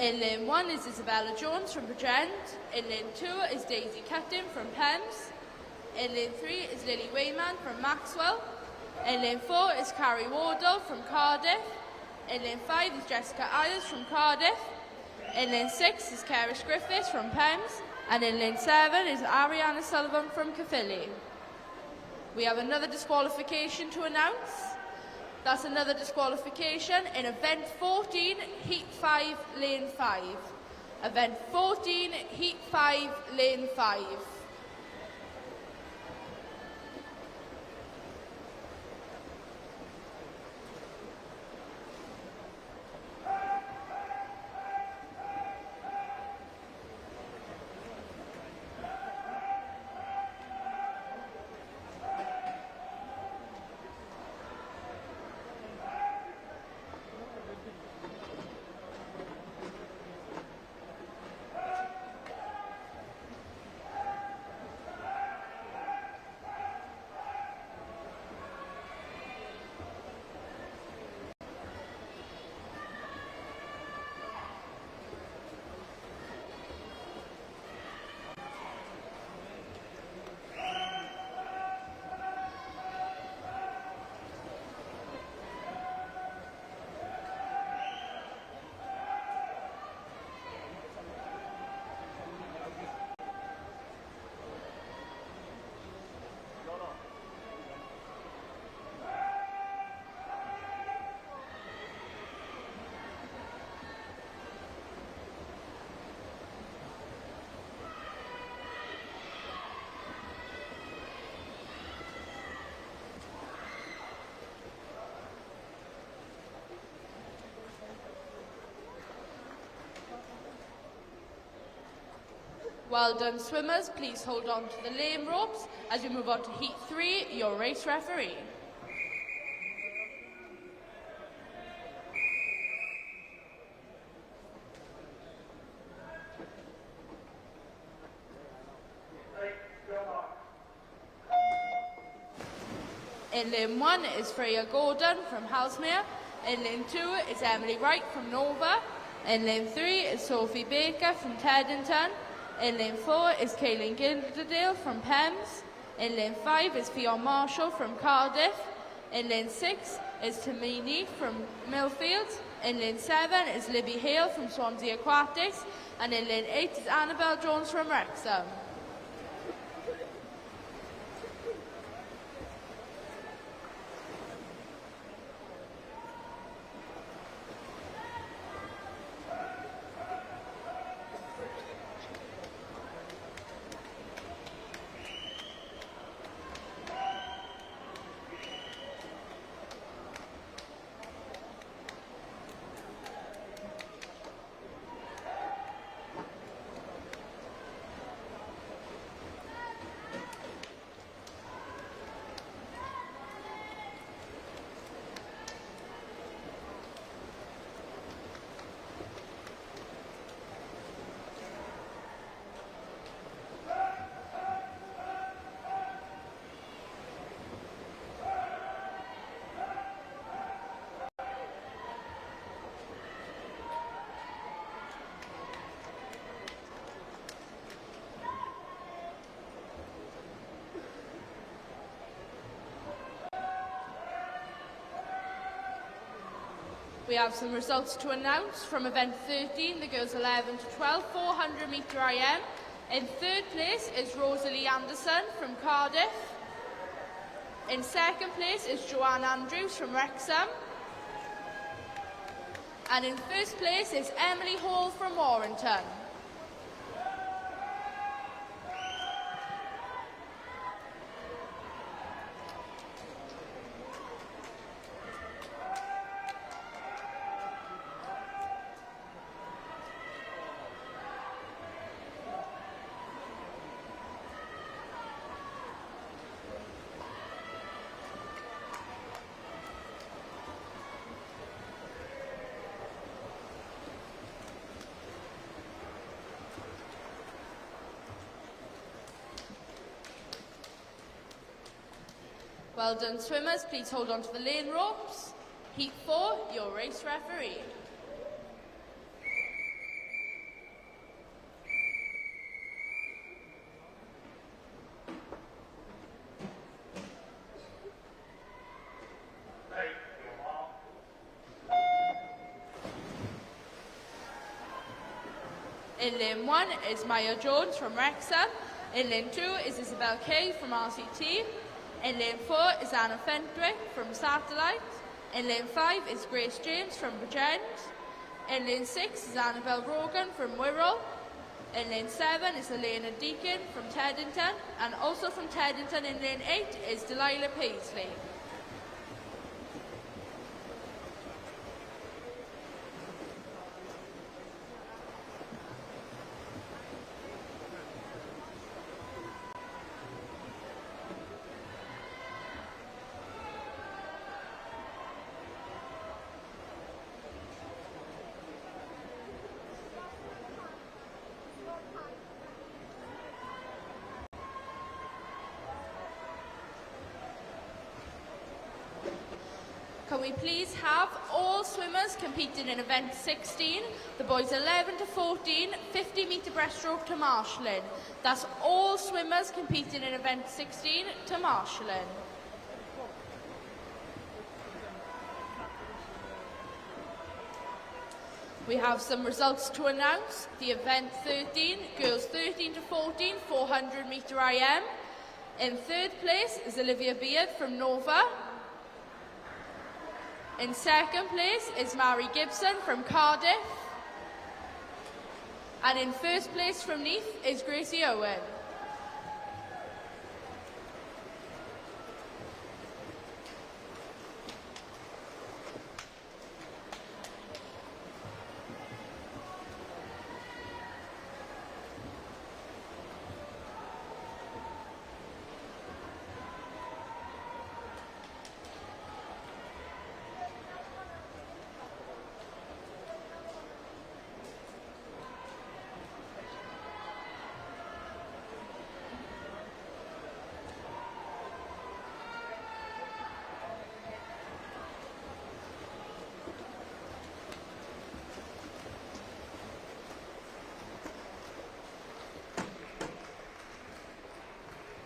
A: In lane 1 is Isabella Jones from Bridgend. In lane 2 is Daisy Cutting from Thames. In lane 3 is Lily Wayman from Maxwell. In lane 4 is Carrie Wardle from Cardiff. In lane 5 is Jessica Ayers from Cardiff. In lane 6 is Kerrish Griffiths from Thames. And in lane 7 is Ariana Sullivan from Caerphilly. We have another disqualification to announce. That's another disqualification in Event 14, Heat 5, Lane 5. Event 14, Heat 5, Lane 5. Well done, swimmers. Please hold on to the lane ropes as we move on to Heat 3, your race referee. In lane 1 is Freya Gordon from Halsmere. In lane 2 is Emily Wright from Nova. In lane 3 is Sophie Baker from Teddington. In lane 4 is Kaylin Gilderdale from Thames. In lane 5 is Fionn Marshall from Cardiff. In lane 6 is Tamini from Millfield. In lane 7 is Libby Hale from Swansea Aquatics. And in lane 8 is Annabelle Jones from Wrexham. We have some results to announce from event 13, the girls 11 to 12, 400 metre IM. In third place is Rosalie Anderson from Cardiff. In second place is Joanne Andrews from Wrexham. And in first place is Emily Hall from Warrington. Well done, swimmers. Please hold on to the lane ropes. Heat 4, your race referee. In lane 1 is Maya Jones from Wrexham. In lane 2 is Isabel Kay from RCT. In lane 4 is Anna Fentwick from Satellite. In lane 5 is Grace James from Bridgend. In lane 6 is Annabelle Rogan from Wirral. In lane 7 is Elena Deakin from Teddington. And also from Teddington in lane 8 is Delilah Paisley. Can we please have all swimmers competing in event 16, the boys 11 to 14, 50-metre breaststroke to marshalling. That's all swimmers competing in event 16 to marshalling. We have some results to announce. The event 13, girls 13 to 14, 400-metre IM. In third place is Olivia Beard from Nova. In second place is Mary Gibson from Cardiff. And in first place from Neath is Gracie Owen.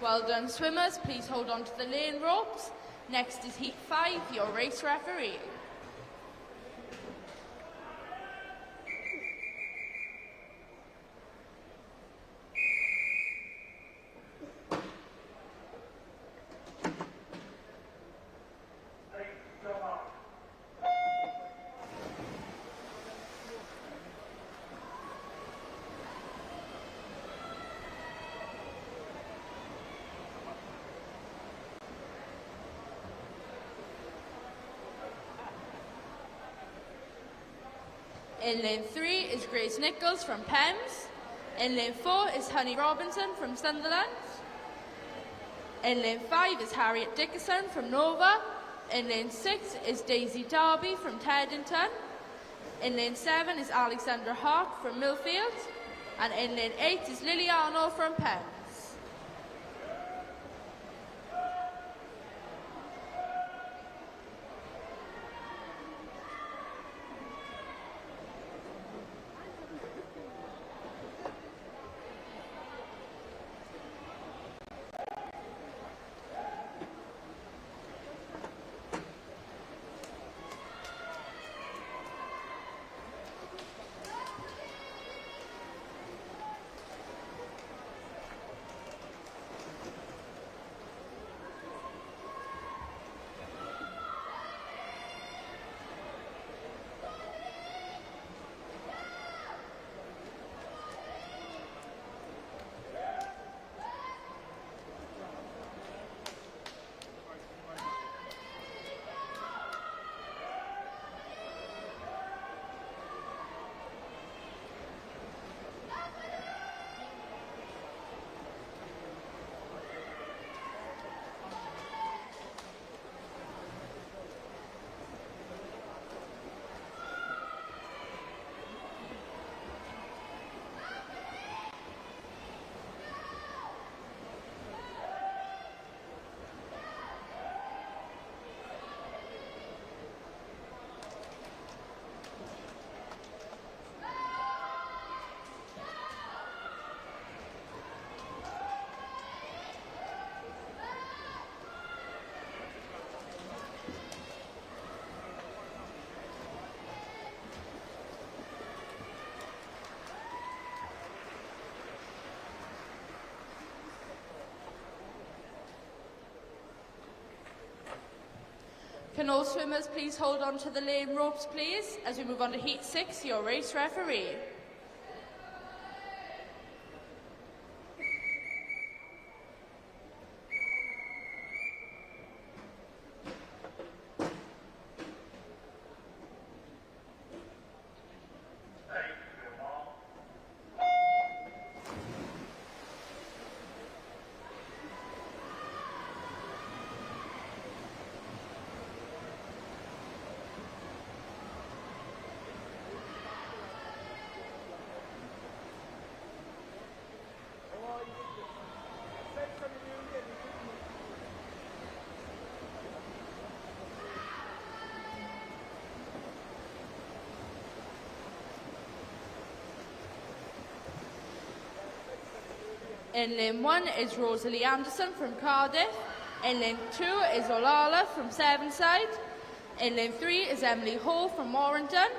A: Well done, swimmers. Please hold on to the lane ropes. Next is Heat 5, your race referee. In lane 3 is Grace Nichols from Penns. In lane 4 is Honey Robinson from Sunderland. In lane 5 is Harriet Dickerson from Nova. In lane 6 is Daisy Darby from Teddington. In lane 7 is Alexandra Hart from Millfield. And in lane 8 is Lily Arnold from Penns. Can all swimmers please hold on to the lane ropes, please, as we move on to Heat 6, your race referee. In lane 1 is Rosalie Anderson from Cardiff. In lane 2 is Olala from Sevenside. In lane 3 is Emily Hall from Warrington.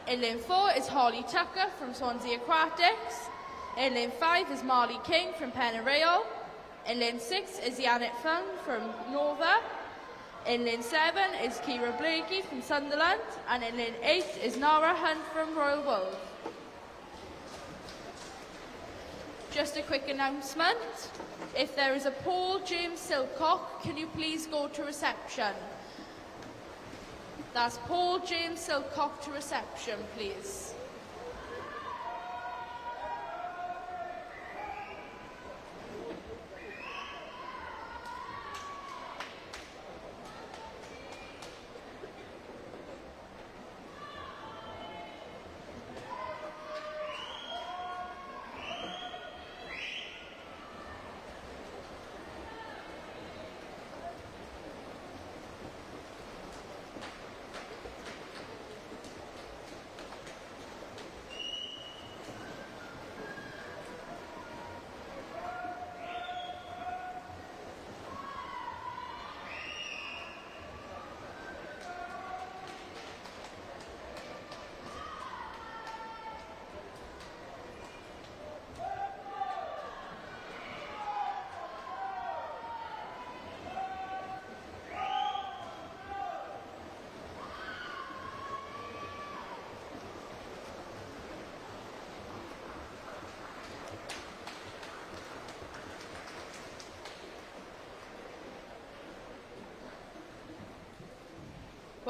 A: In lane 4 is Holly Tucker from Swansea Aquatics. In lane 5 is Marley King from Penarale. In lane 6 is Janet Fung from Nova. In lane 7 is Kira Blakey from Sunderland. And in lane 8 is Nara Hunt from Royal Wolf. Just a quick announcement. If there is a Paul James Silcock, can you please go to reception? That's Paul James Silcock to reception, please.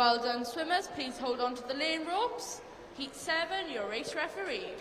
A: Well done, swimmers. Please hold on to the lane ropes. Heat 7, your race referee.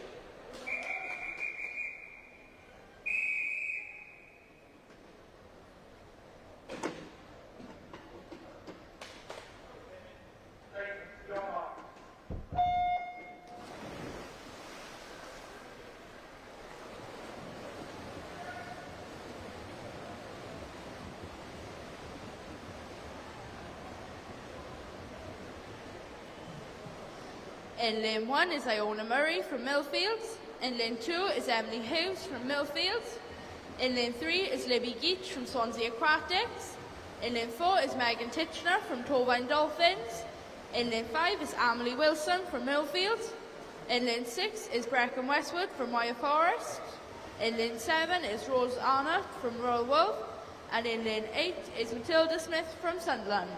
A: In lane 1 is Iona Murray from Millfields. In lane 2 is Emily Hughes from Millfields. In lane 3 is Libby Geach from Swansea Aquatics. In lane 4 is Megan Titchener from Torvine Dolphins. In lane 5 is Emily Wilson from Millfields. In lane 6 is Brecon Westwood from Wyre Forest. In lane 7 is Rose Arnott from Royal Wolf. And in lane 8 is Matilda Smith from Sunderland.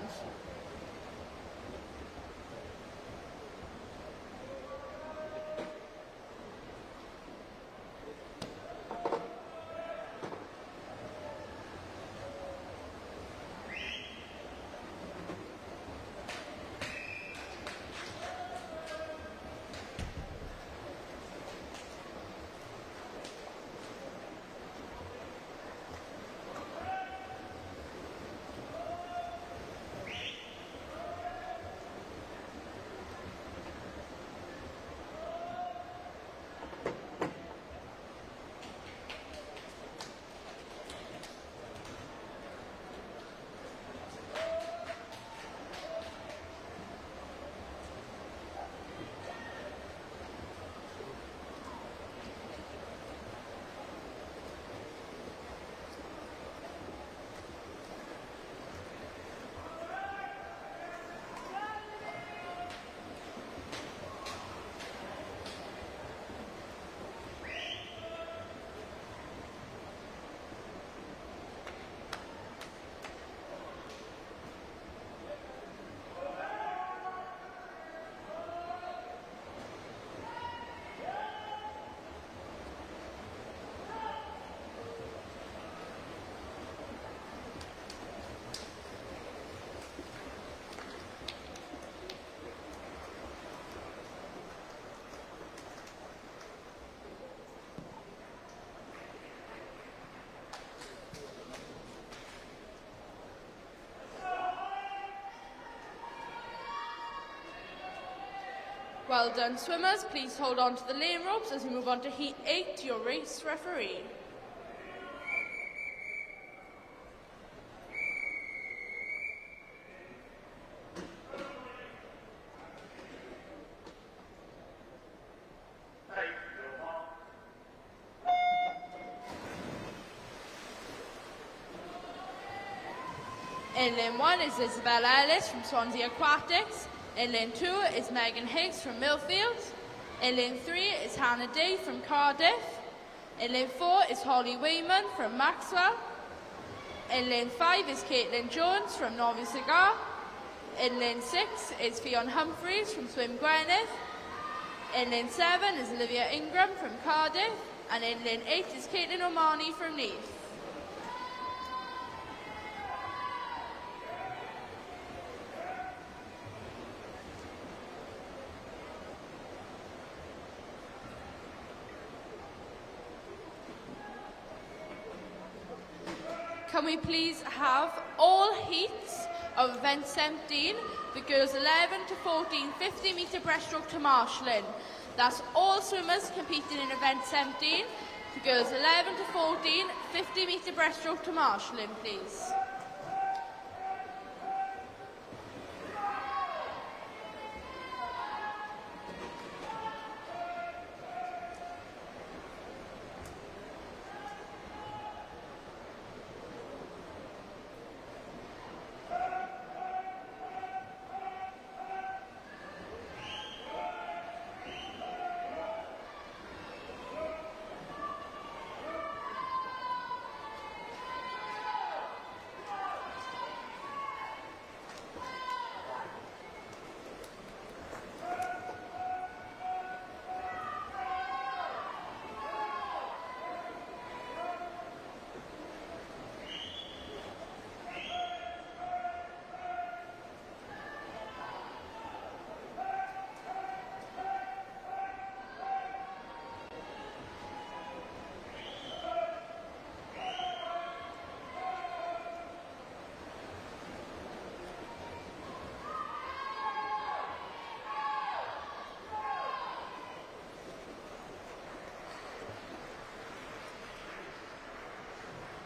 A: Well done, swimmers. Please hold on to the lane ropes as we move on to Heat 8, your race referee. In lane 1 is Isabella Ellis from Swansea Aquatics. In lane 2 is Megan Higgs from Millfield. In lane 3 is Hannah Day from Cardiff. In lane 4 is Holly Wayman from Maxwell. In lane 5 is Caitlin Jones from Northern Cigar. In lane 6 is Fionn Humphreys from Swim Gwynedd. In lane 7 is Olivia Ingram from Cardiff. And in lane 8 is Caitlin O'Mahony from Neath. Can we please have all heats of event 17, the girls 11 to 14, 50 metre breaststroke to marshalling. That's all swimmers competing in event 17, the girls 11 to 14, 50 metre breaststroke to marshalling, please.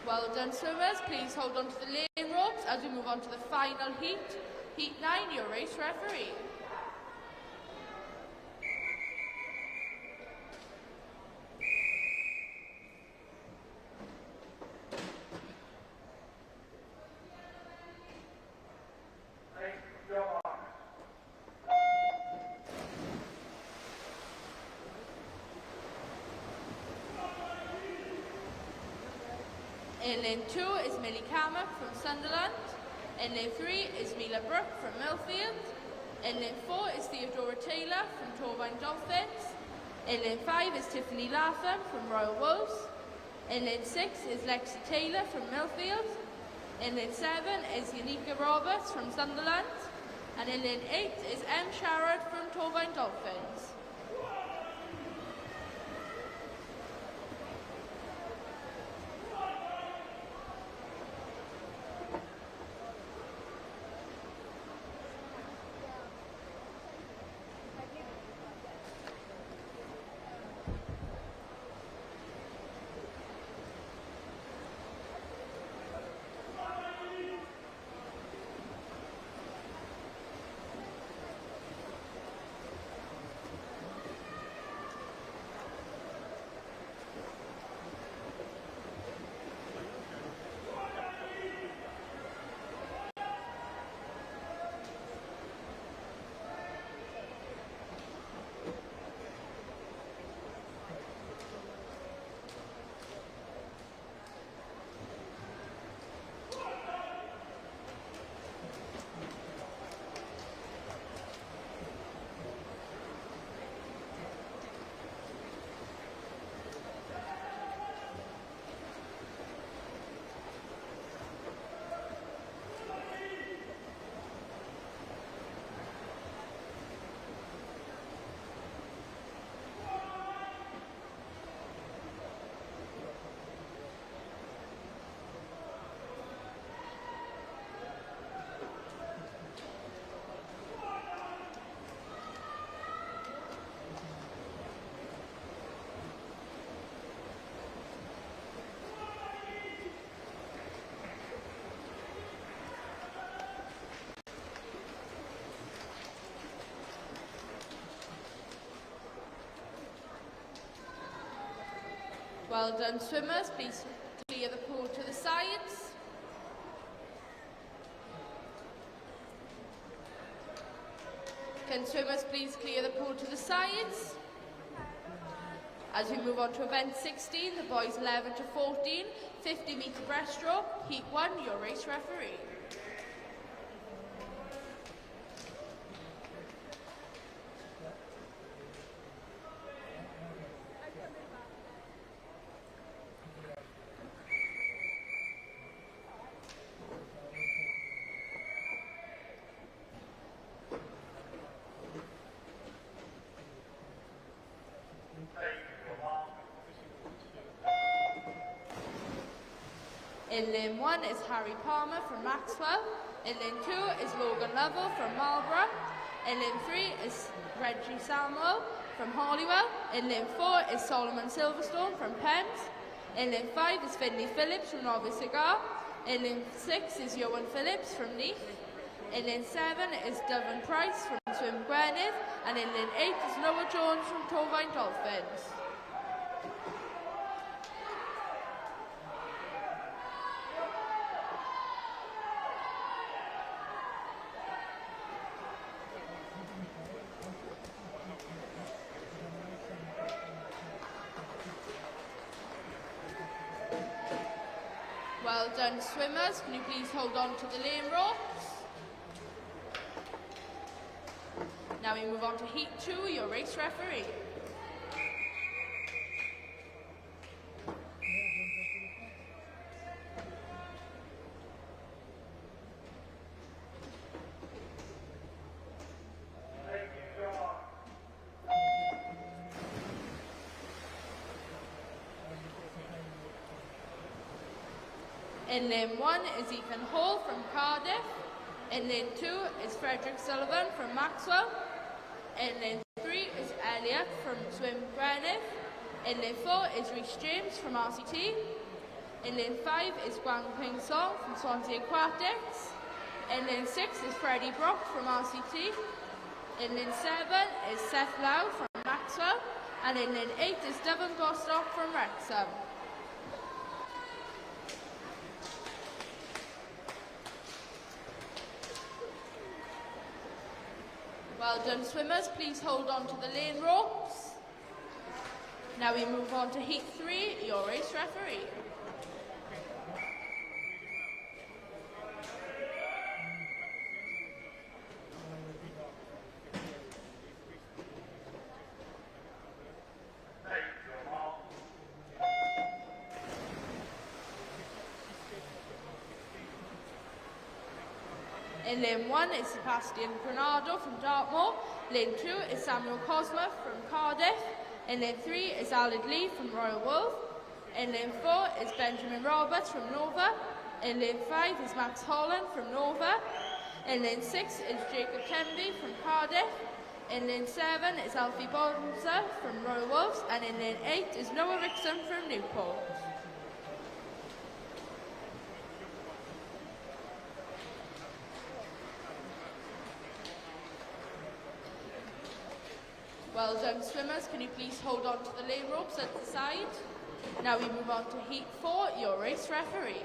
A: Well done, swimmers. Please hold on to the lane ropes as we move on to the final heat. Heat 9, your race referee. In lane 2 is Millie Cammack from Sunderland. In lane 3 is Mila Brooke from Millfield. In lane 4 is Theodora Taylor from Torvine Dolphins. In lane 5 is Tiffany Latham from Royal Wolves. In lane 6 is Lexi Taylor from Millfield. In lane 7 is Yanika Roberts from Sunderland. And in lane 8 is M. Sharrod from Torvine Dolphins. Well done, swimmers. Please clear the pool to the sides. Can swimmers please clear the pool to the sides? As we move on to event 16, the boys 11 to 14, 50-metre breaststroke, heat 1, your race referee. In lane 1 is Harry Palmer from Maxwell. In lane 2 is Logan Lovell from Marlborough. In lane 3 is Reggie Samuel from Holywell. In lane 4 is Solomon Silverstone from Pens. In lane 5 is Finley Phillips from Novice Cigar. In lane 6 is Johan Phillips from Neath. In lane 7 is Devon Price from Swim Gwynedd. And in lane 8 is Noah Jones from Tovine Dolphins. Well done, swimmers. Can you please hold on to the lane ropes? Now we move on to heat 2, your race referee. In lane 1 is Ethan Hall from Cardiff. In lane 2 is Frederick Sullivan from Maxwell. In lane 3 is Elliot from Swim Gwynedd. In lane 4 is Rhys James from RCT. In lane 5 is Guang Ping Song from Swansea Aquatics. In lane 6 is Freddie Brock from RCT. In lane 7 is Seth Lau from Maxwell. And in lane 8 is Devon Bostock from Wrexham. Well done, swimmers. Please hold on to the lane ropes. Now we move on to heat 3, your race referee. In lane 1 is Sebastian Granado from Dartmoor. Lane 2 is Samuel Cosma from Cardiff. In lane 3 is Aled Lee from Royal Wolf. In lane 4 is Benjamin Roberts from Nova. In lane 5 is Max Holland from Nova. In lane 6 is Jacob Tenby from Cardiff. In lane 7 is Alfie Bonza from Royal Wolves. And in lane 8 is Noah Rickson from Newport. Well done, swimmers. Can you please hold on to the lane ropes at the side? Now we move on to heat 4, your race referee.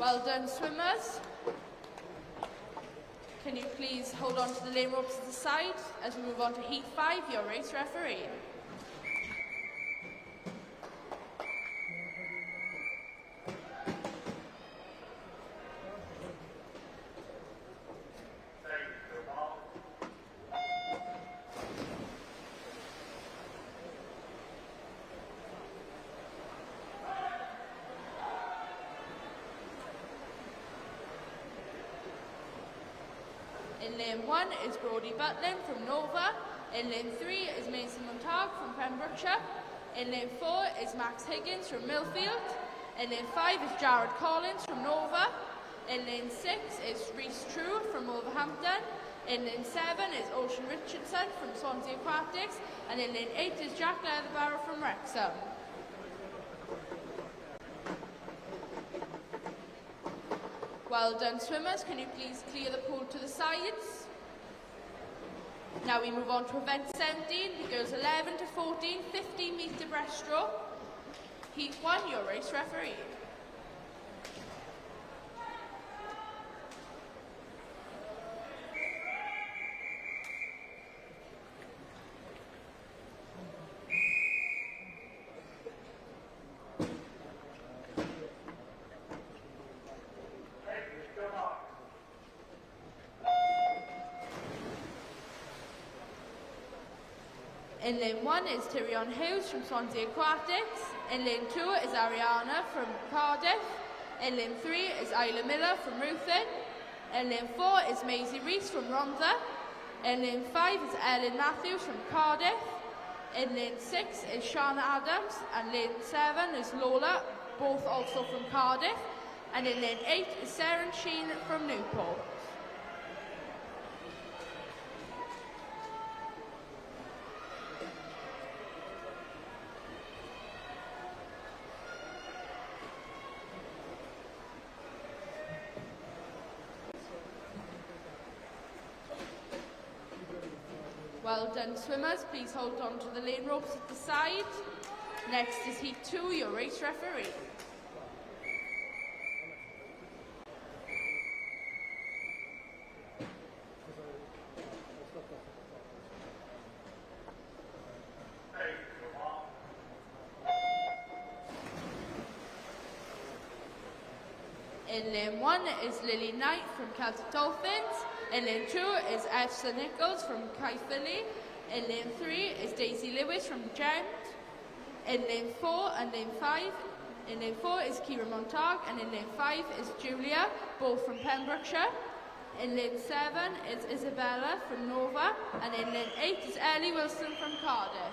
A: Well done, swimmers. Can you please hold on to the lane ropes to the side as we move on to heat 5, your race referee. In lane 1 is Brodie Butlin from Nova. In lane 3 is Mason Montague from Pembrokeshire. In lane 4 is Max Higgins from Millfield. In lane 5 is Jared Collins from Nova. In lane 6 is Reece True from Wolverhampton. In lane 7 is Ocean Richardson from Swansea Aquatics. And in lane 8 is Jack Leatherbarrow from Wrexham. Well done, swimmers. Can you please clear the pool to the sides? Now we move on to event 17, the girls 11 to 14, 15-metre breaststroke. Heat 1, your race referee. In lane 1 is Tyrion Hughes from Swansea Aquatics. In lane 2 is Ariana from Cardiff. In lane 3 is Isla Miller from Ruthin. In lane 4 is Maisie Reese from Rhondda. In lane 5 is Ellen Matthews from Cardiff. In lane 6 is Shauna Adams. And lane 7 is Lola, both also from Cardiff. And in lane 8 is Sarah Sheen from Newport. Well done, swimmers. Please hold on to the lane ropes at the side. Next is Heat 2, your race referee. In lane 1 is Lily Knight from Celtic Dolphins. In lane 2 is Esther Nichols from Caerphilly. In lane 3 is Daisy Lewis from Gent. In lane 4 and lane 5, in lane 4 is Kira Montague, and in lane 5 is Julia, both from Pembrokeshire. In lane 7 is Isabella from Nova, and in lane 8 is Ellie Wilson from Cardiff.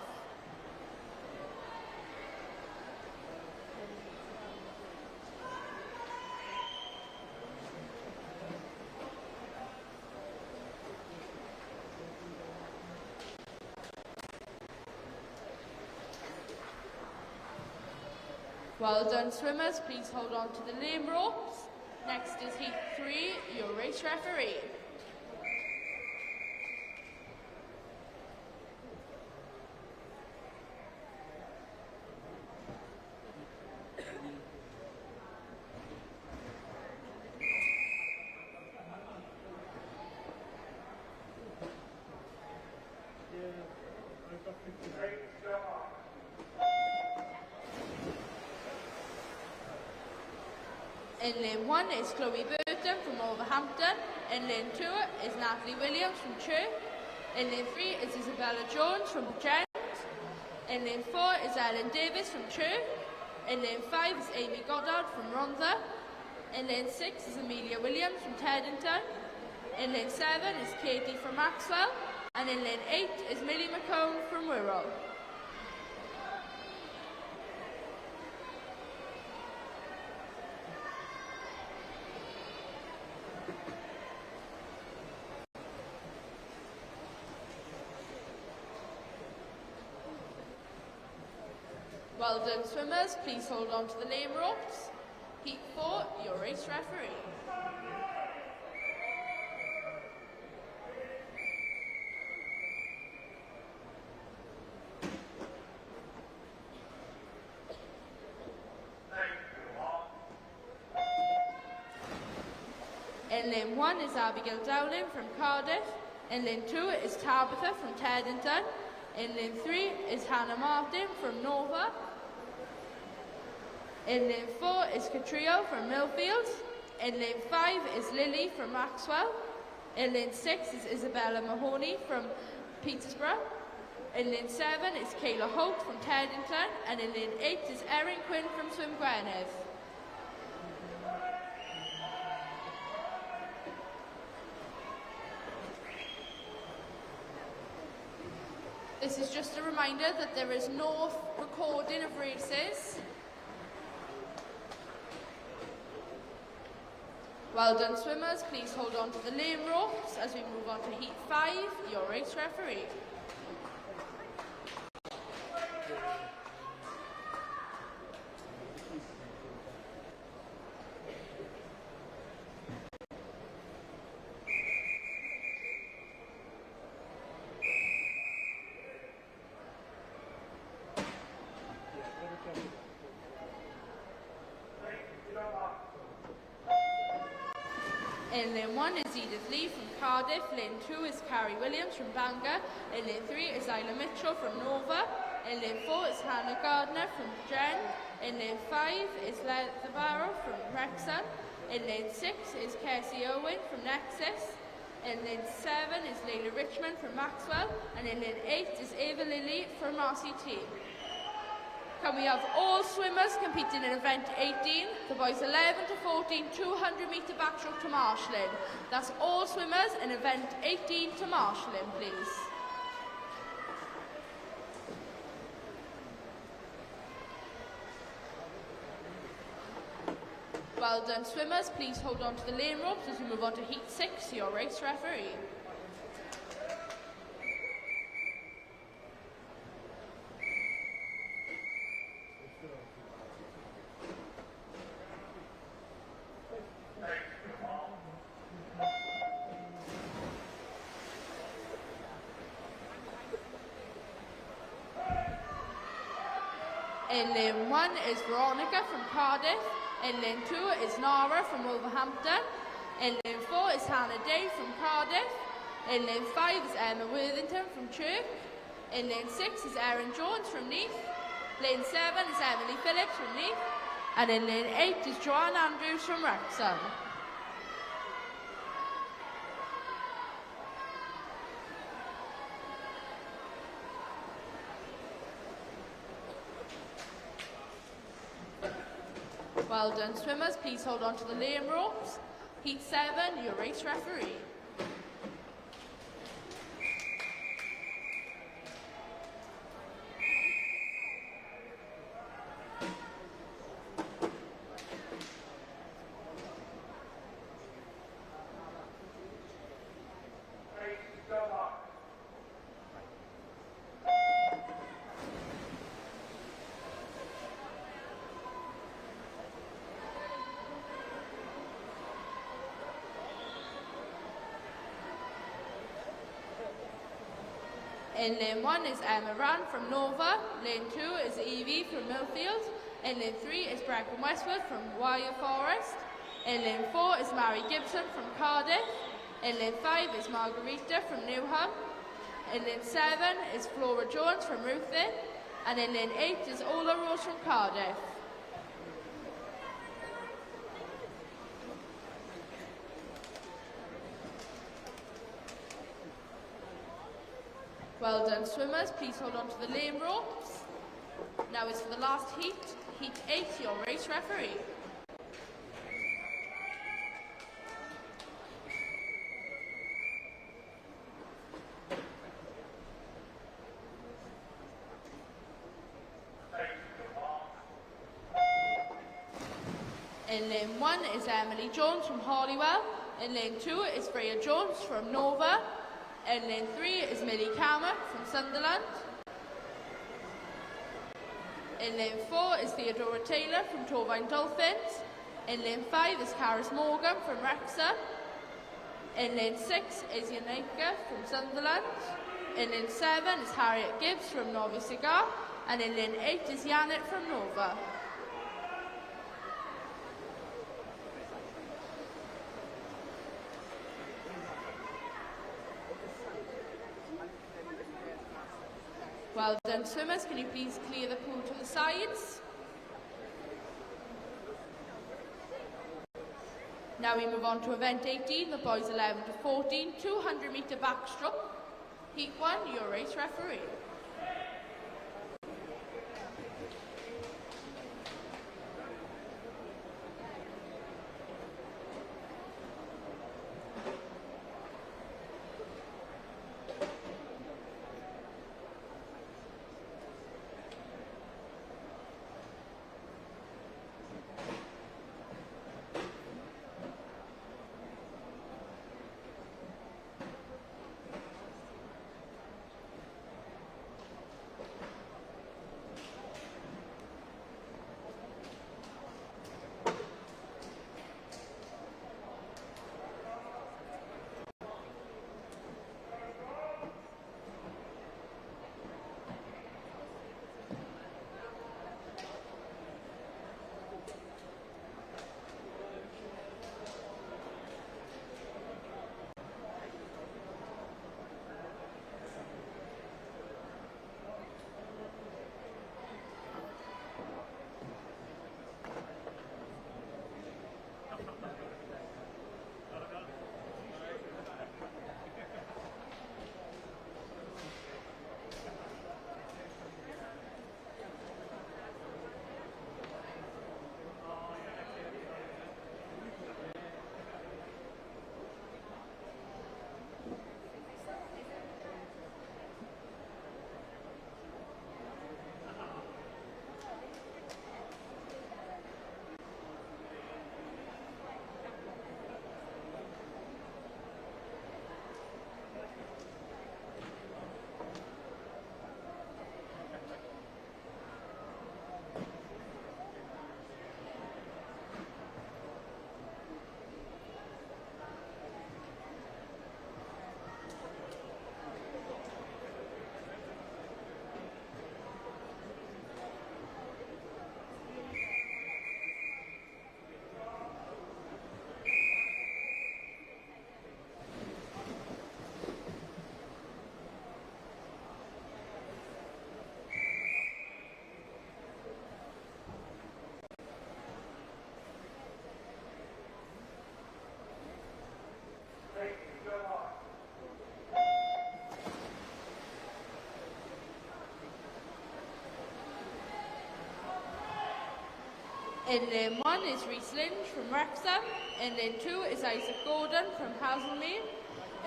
A: Well done, swimmers. Please hold on to the lane ropes. Next is Heat 3, your race referee. In lane 1 is Chloe Burton from Wolverhampton. In lane 2 is Natalie Williams from Chirk. In lane 3 is Isabella Jones from Gent. In lane 4 is Ellen Davis from Chirk. In lane 5 is Amy Goddard from Rhondda. In lane 6 is Amelia Williams from Teddington. In lane 7 is Katie from Maxwell. And in lane 8 is Millie McCone from Wirral. Well done, swimmers. Please hold on to the lane ropes. Heat 4, your race referee. In lane 1 is Abigail Dowling from Cardiff. In lane 2 is Tabitha from Teddington. In lane 3 is Hannah Martin from Nova. In lane 4 is Catrio from Millfield. In lane 5 is Lily from Maxwell. In lane 6 is Isabella Mahoney from Petersburg. In lane 7 is Kayla Holt from Teddington. And in lane 8 is Erin Quinn from Swim Gwynedd. This is just a reminder that there is no recording of races. Well done swimmers, please hold on to the lane ropes as we move on to heat 5, your race referee. In lane 1 is Edith Lee from Cardiff, lane 2 is Carrie Williams from Bangor, in lane 3 is Isla Mitchell from Nova, in lane 4 is Hannah Gardner from Jen, in lane 5 is Leatherbarrow from Wrexham, in lane 6 is Casey Owen from Nexus, in lane 7 is Layla Richmond from Maxwell, and in lane 8 is Ava Lilly from RCT. Can we have all swimmers competing in event 18, the boys 11 to 14, 200 metre backstroke to marshalling. That's all swimmers in event 18 to marshalling, please. Well done swimmers, please hold on to the lane ropes as we move on to heat 6, your race referee. In lane 1 is Veronica from Cardiff, in lane 2 is Nara from Wolverhampton, in lane 4 is Hannah Day from Cardiff, in lane 5 is Emma Worthington from Chirk, in lane 6 is Erin Jones from Neath, lane 7 is Emily Phillips from Neath, and in lane 8 is Joanne Andrews from Wrexham. Well done swimmers, please hold on to the lane ropes. Heat 7, your race referee. In lane 1 is Emma Rand from Nova, lane 2 is Evie from Millfield, in lane 3 is Brecon Westwood from Wyre Forest, in lane 4 is Mary Gibson from Cardiff, in lane 5 is Margarita from Newham, in lane 7 is Flora Jones from Ruthven, and in lane 8 is Ola Rose from Cardiff. Well done swimmers, please hold on to the lane ropes. Now is for the last heat, heat 8, your race referee. In lane 1 is Emily Jones from Holywell, in lane 2 is Freya Jones from Nova, in lane 3 is Millie Cameron from Sunderland. In lane 4 is Theodora Taylor from Torvine Dolphins. In lane 5 is Caris Morgan from Wrexham. In lane 6 is Yanika from Sunderland. In lane 7 is Harriet Gibbs from Novi Cigar. And in lane 8 is Janet from Nova. Well done swimmers, can you please clear the pool to the sides? Now we move on to event 18, the boys 11 to 14, 200 metre backstroke. Heat 1, your race referee. In lane 1 is Rhys Lynch from Wrexham. In lane 2 is Isaac Gordon from Haslemere.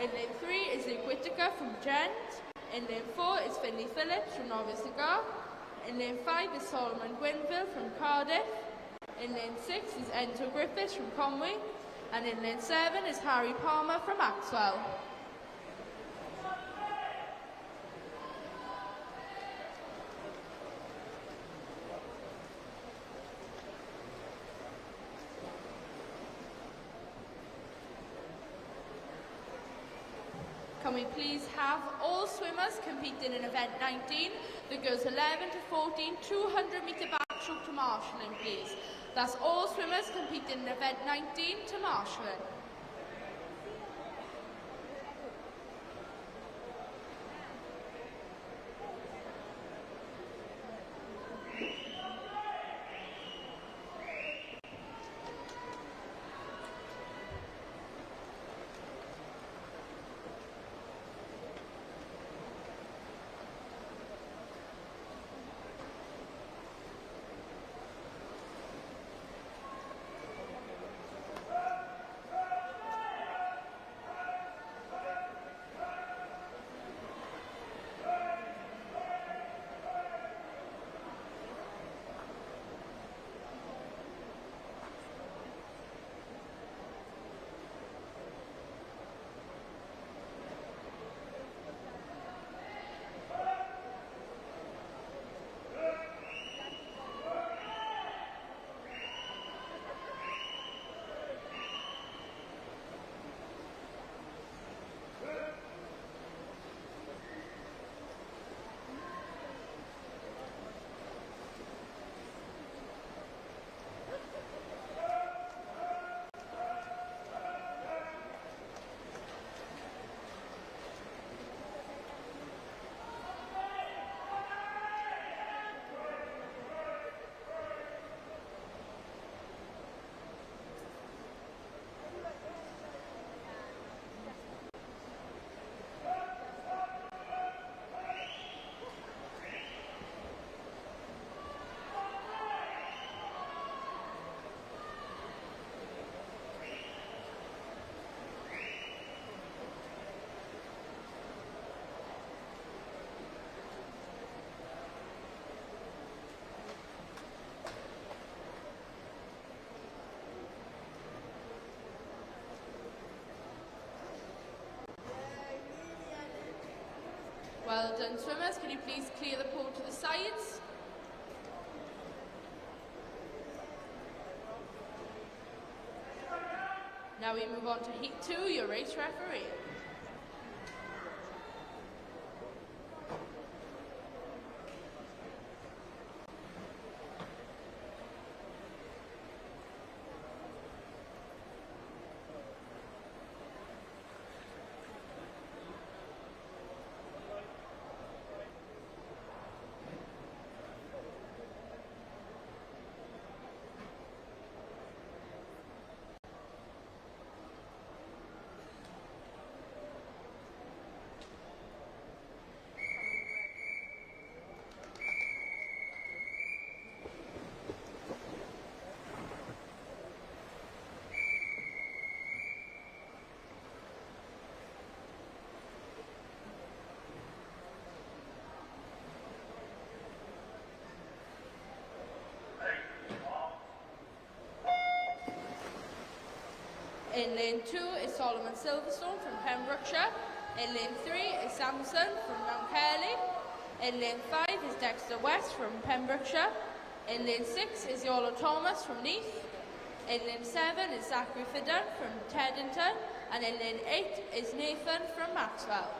A: In lane 3 is Luke Whittaker from Gent. In lane 4 is Finley Phillips from Novice Cigar. In lane 5 is Solomon Gwynville from Cardiff. In lane 6 is Enzo Griffiths from Conway. And in lane 7 is Harry Palmer from Maxwell. Can we please have all swimmers competing in event 19, the girls 11 to 14, 200 metre backstroke to marshalling, please. That's all swimmers competing in event 19 to marshalling. Well done, swimmers. Can you please clear the pool to the sides? Now we move on to Heat 2, your race referee. In lane 2 is Solomon Silverstone from Pembrokeshire. In lane 3 is Samson from Mount Kelly. In lane 5 is Dexter West from Pembrokeshire. In lane 6 is Yolo Thomas from Neath. In lane 7 is Zachary Fidden from Teddington. And in lane 8 is Nathan from Maxwell.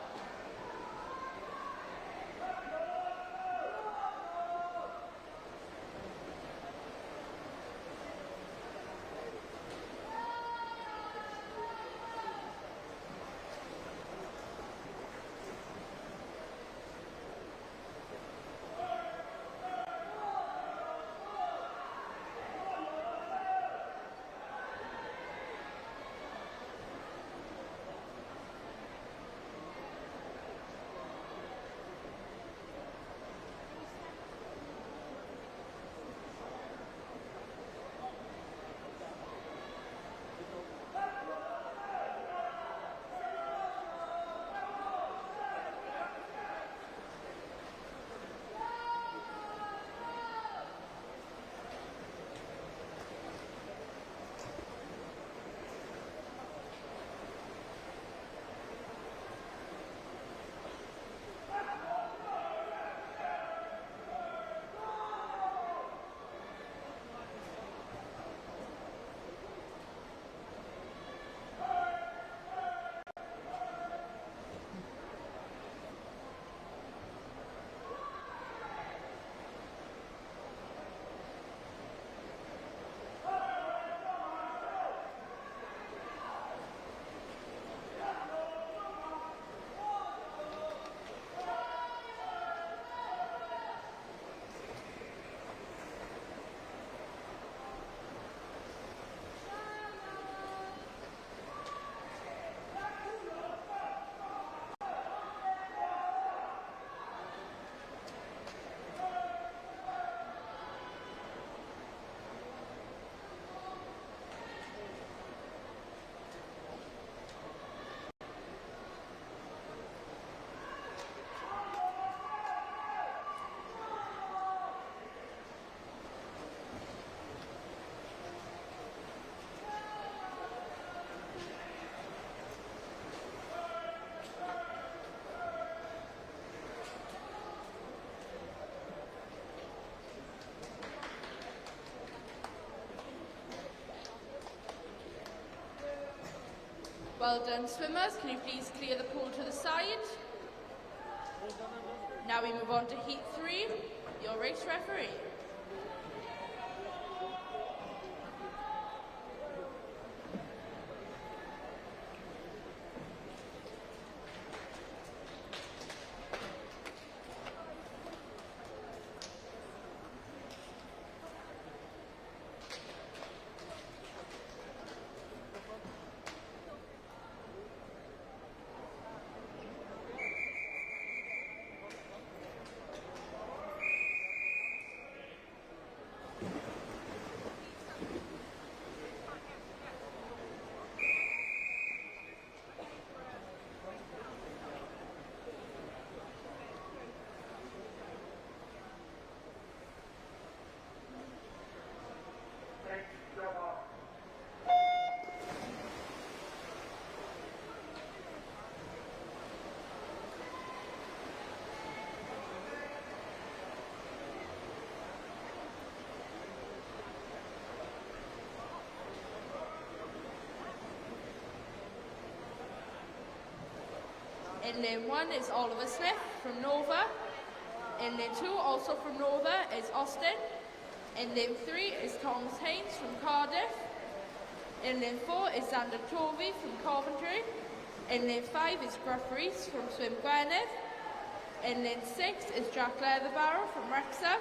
A: Well done, swimmers. Can you please clear the pool to the side? Now we move on to heat 3. Your race referee. In lane 1 is Oliver Smith from Nova. In lane 2, also from Nova, is Austin. In lane 3 is Thomas Haynes from Cardiff. In lane 4 is Xander Tovey from Coventry. In lane 5 is Gruff Rees from Swim Gwynedd. In lane 6 is Jack Leatherbarrow from Wrexham.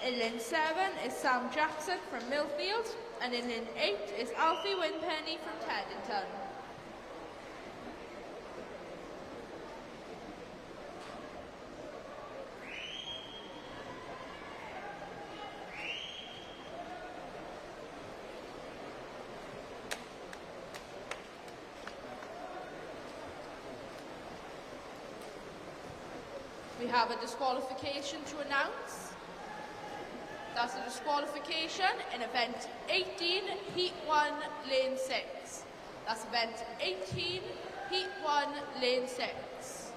A: In lane 7 is Sam Jackson from Millfield. And in lane 8 is Alfie Winpenny from Teddington. We have a disqualification to announce. That's a disqualification in event 18, heat 1, lane 6. That's event 18, heat 1, lane 6.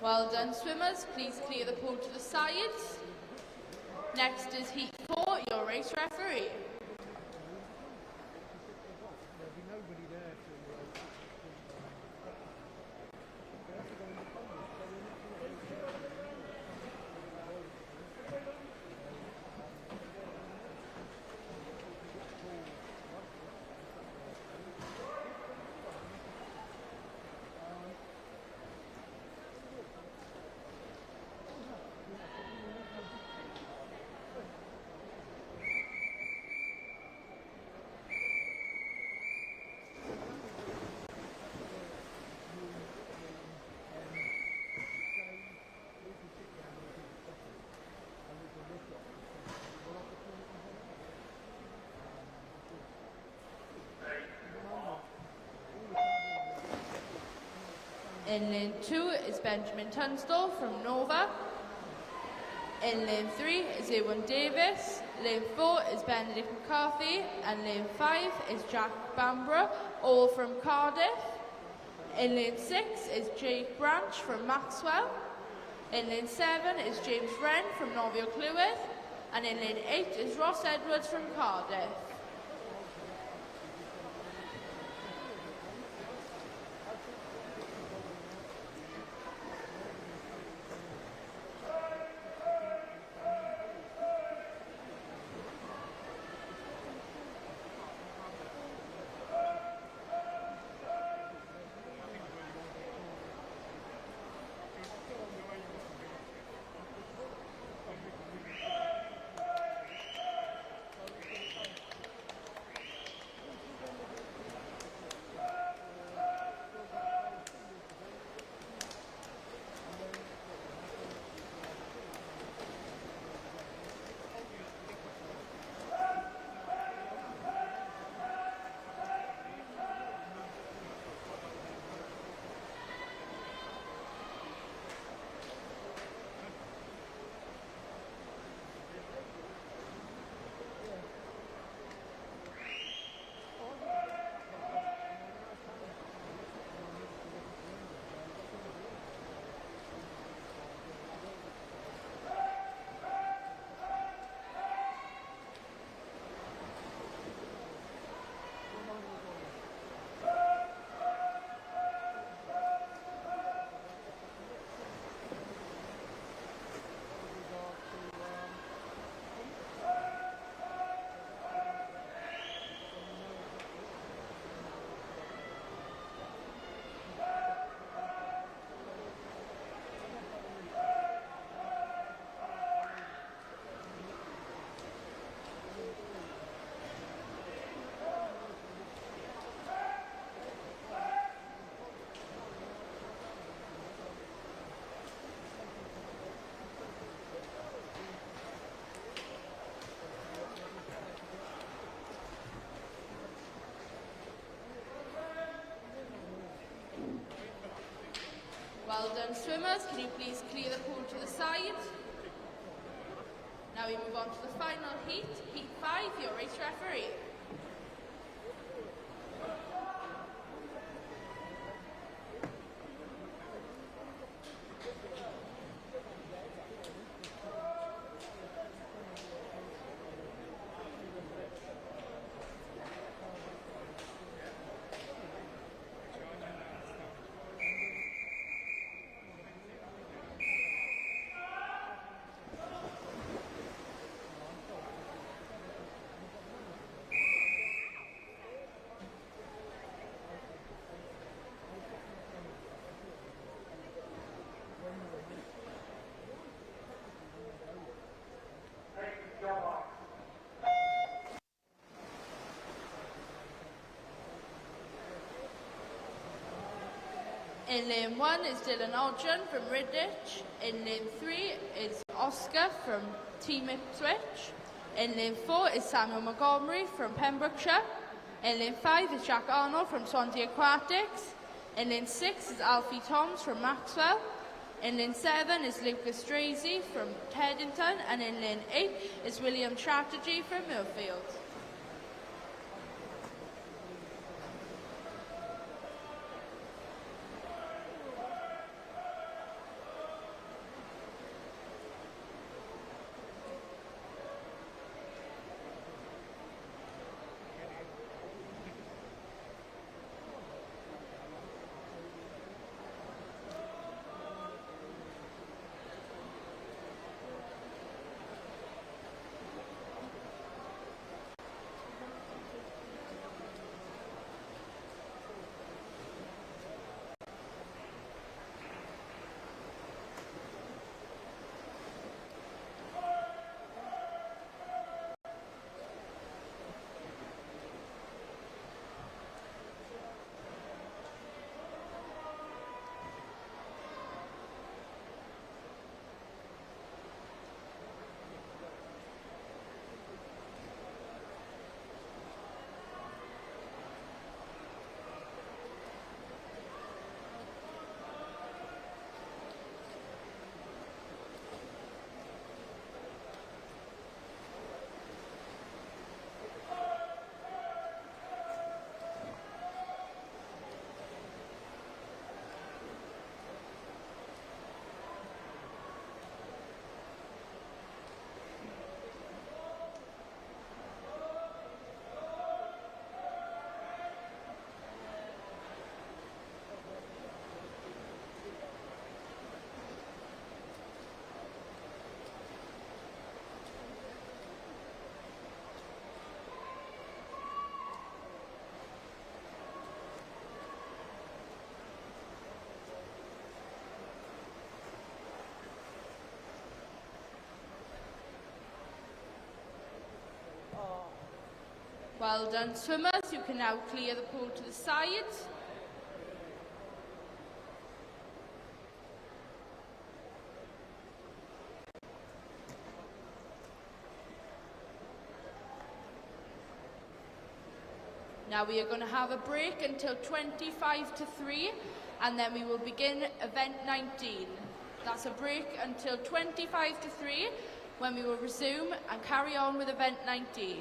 A: Well done, swimmers. Please clear the pool to the sides. Next is heat 4, your race referee. In lane 2 is Benjamin Tunstall from Nova. In lane 3 is Ewan Davis. Lane 4 is Benedict McCarthy. And lane 5 is Jack Bamborough, all from Cardiff. In lane 6 is Jake Branch from Maxwell. In lane 7 is James Wren from Novio Clywyd. And in lane 8 is Ross Edwards from Cardiff. Well done, swimmers. Can you please clear the pool to the side? Now we move on to the final heat, Heat 5, your race referee. In lane 1 is Dylan Odgen from Ridditch. In lane 3 is Oscar from Team Ipswich. In lane 4 is Samuel Montgomery from Pembrokeshire. In lane 5 is Jack Arnold from Swansea Aquatics. In lane 6 is Alfie Toms from Maxwell. In lane 7 is Lucas Drazy from Teddington. And in lane 8 is William Chatterjee from Millfield. Well done, swimmers. You can now clear the pool to the side. Now we are going to have a break until 25 to 3, and then we will begin event 19. That's a break until 25 to 3, when we will resume and carry on with event 19.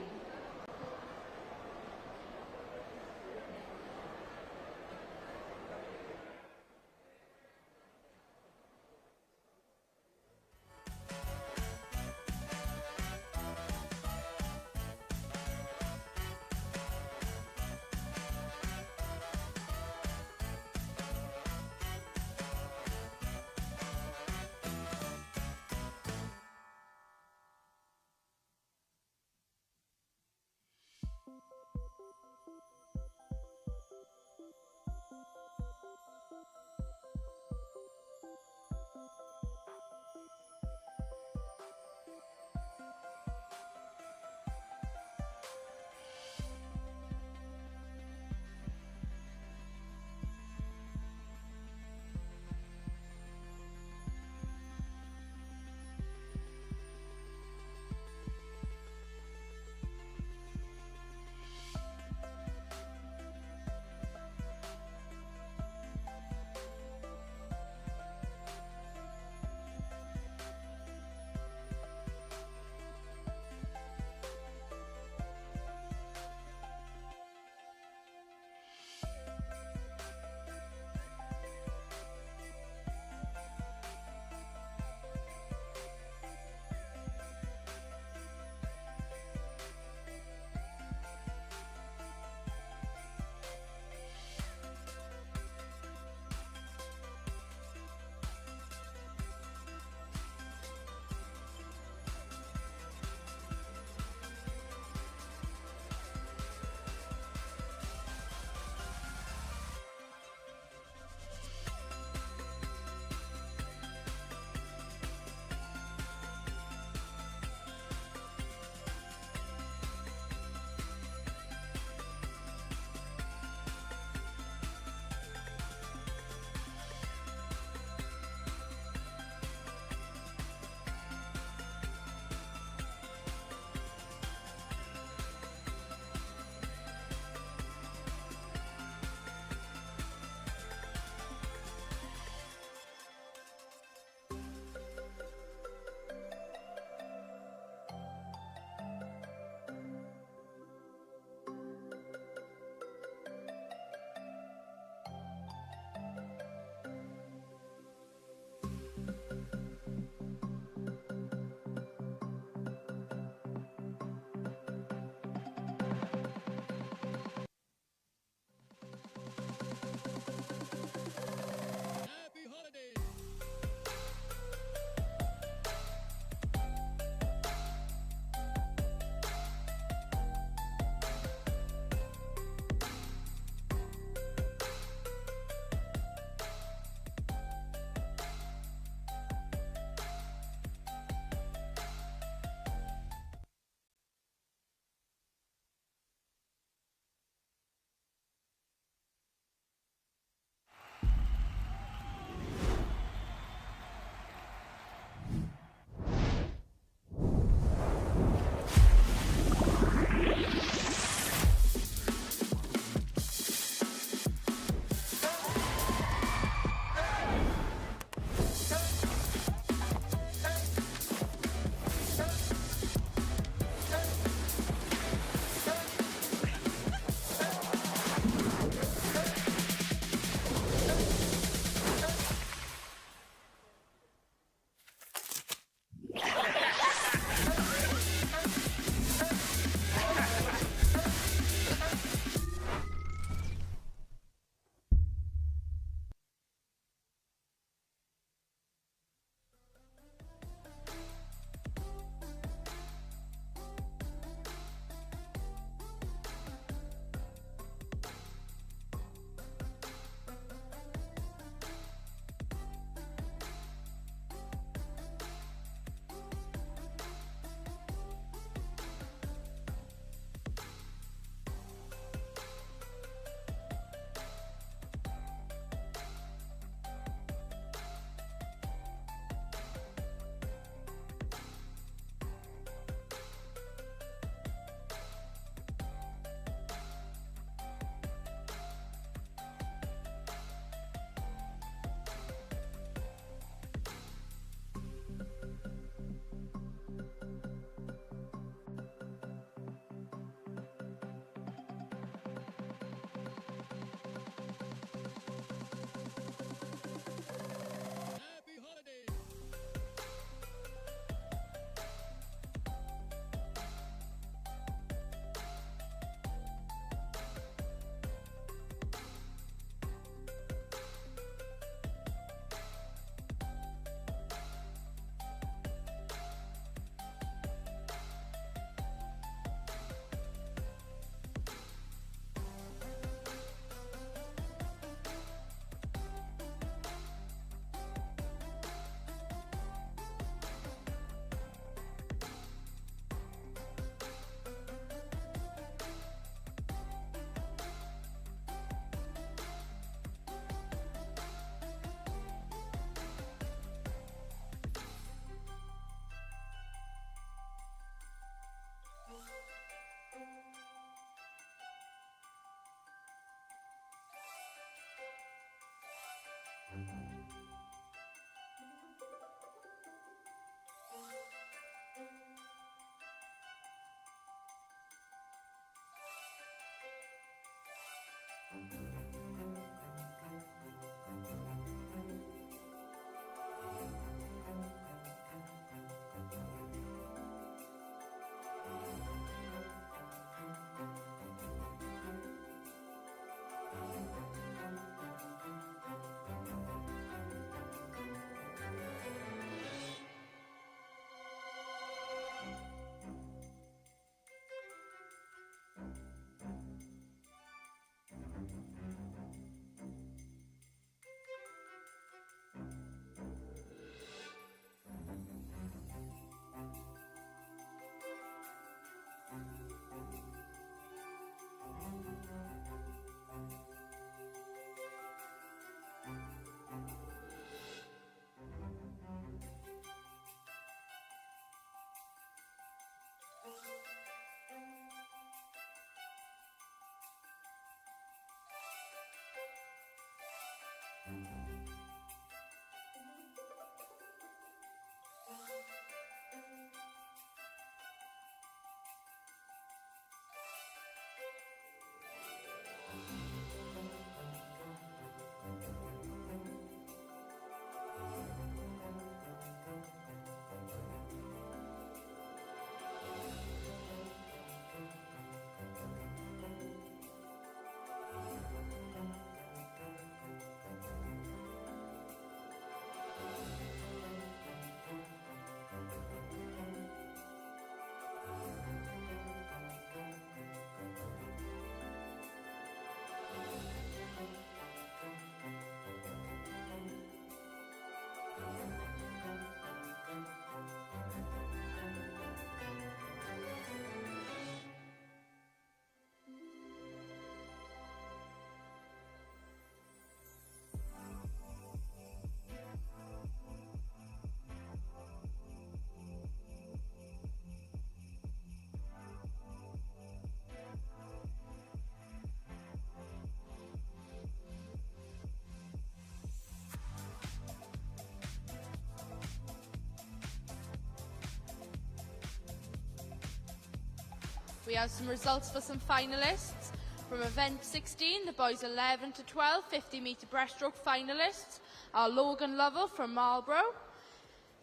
A: We have some results for some finalists. From event 16, the boys 11 to 12 50-metre breaststroke finalists are Logan Lovell from Marlborough,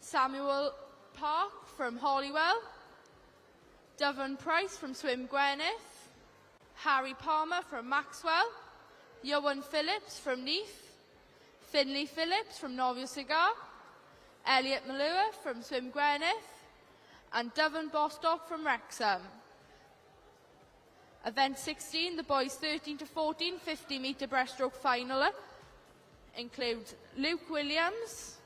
A: Samuel Park from Holywell, Dyfan Price from Swim Gwynedd, Harry Palmer from Maxwell, Iowan Phillips from Neath, Finley Phillips from Novio Cigar, Elliot Malua from Swim Gwynedd, and Dyfan Bostock from Wrexham. Event 16, the boys 13 to 14 50-metre breaststroke final include Luke Williams,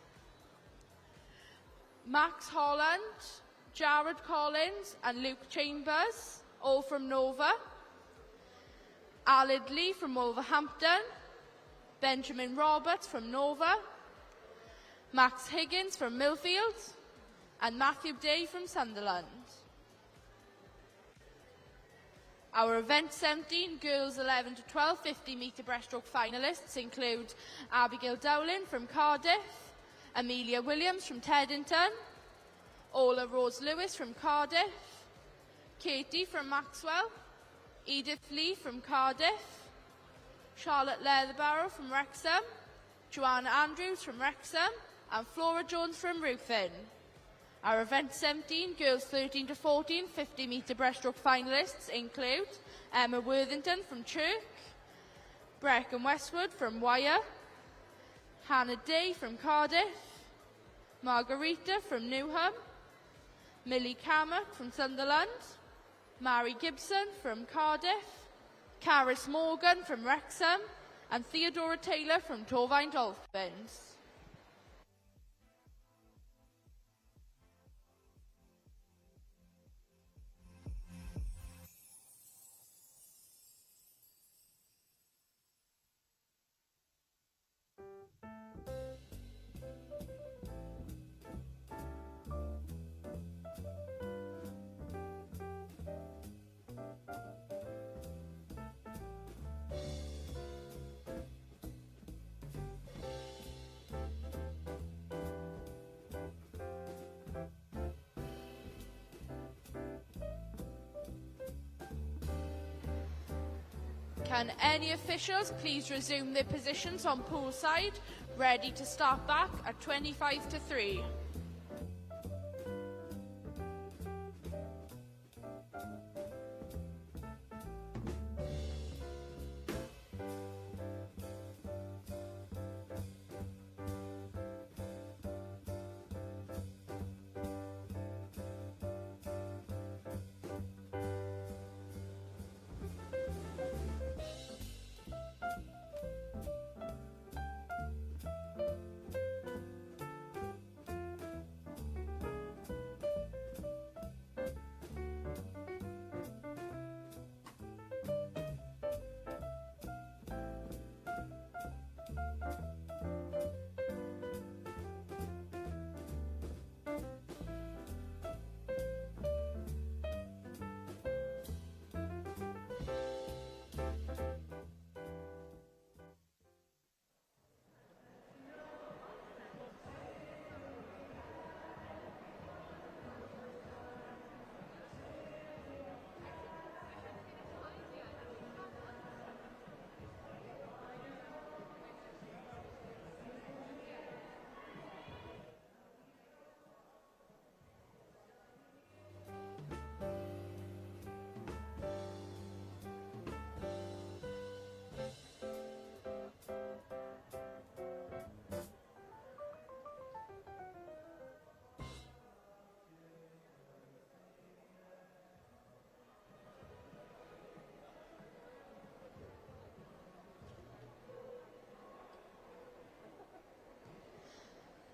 A: Max Holland, Jared Collins and Luke Chambers, all from Nova, Alid Lee from Wolverhampton, Benjamin Roberts from Nova, Max Higgins from Millfield, and Matthew Day from Sunderland. Our event 17, girls 11 to 12 50-metre breaststroke finalists include Abigail Dowling from Cardiff, Amelia Williams from Teddington, Ola Rose Lewis from Cardiff, Katie from Maxwell, Edith Lee from Cardiff, Charlotte Leatherbarrow from Wrexham, Joanna Andrews from Wrexham, and Flora Jones from Ruthin. Our event 17, girls 13 to 14 50-metre breaststroke finalists include Emma Worthington from Chirk, Brecon Westwood from Wyre, Hannah Day from Cardiff, Margarita from Newham, Millie Cammack from Sunderland, Mary Gibson from Cardiff, Caris Morgan from Wrexham, and Theodora Taylor from Torvine Dolphins. Can any officials please resume their positions on poolside, ready to start back at 25 to 3.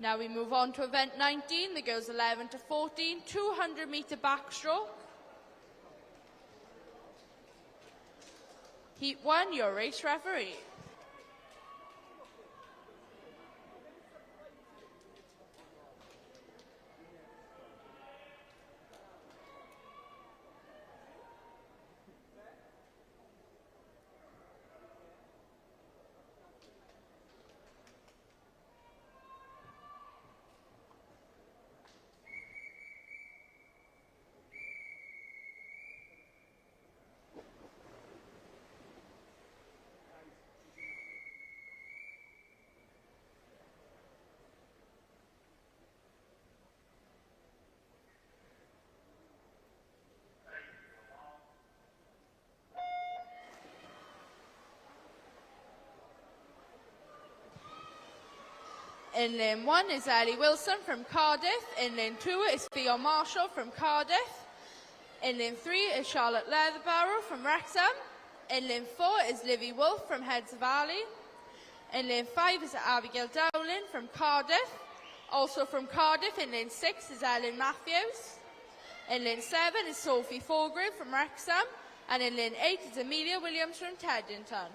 A: Now we move on to event 19, the girls 11 to 14, 200-metre backstroke. Heat 1, your race referee. In lane 1 is Ellie Wilson from Cardiff. In lane 2 is Theo Marshall from Cardiff. In lane 3 is Charlotte Leatherbarrow from Wrexham. In lane 4 is Livy Wolf from Heads Valley. In lane 5 is Abigail Dowling from Cardiff. Also from Cardiff, in lane 6 is Ellen Matthews. In lane 7 is Sophie Forgrave from Wrexham. And in lane 8 is Amelia Williams from Teddington.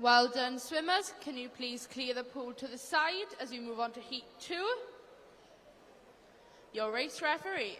A: Well done, swimmers. Can you please clear the pool to the side as we move on to Heat 2? Your race referee.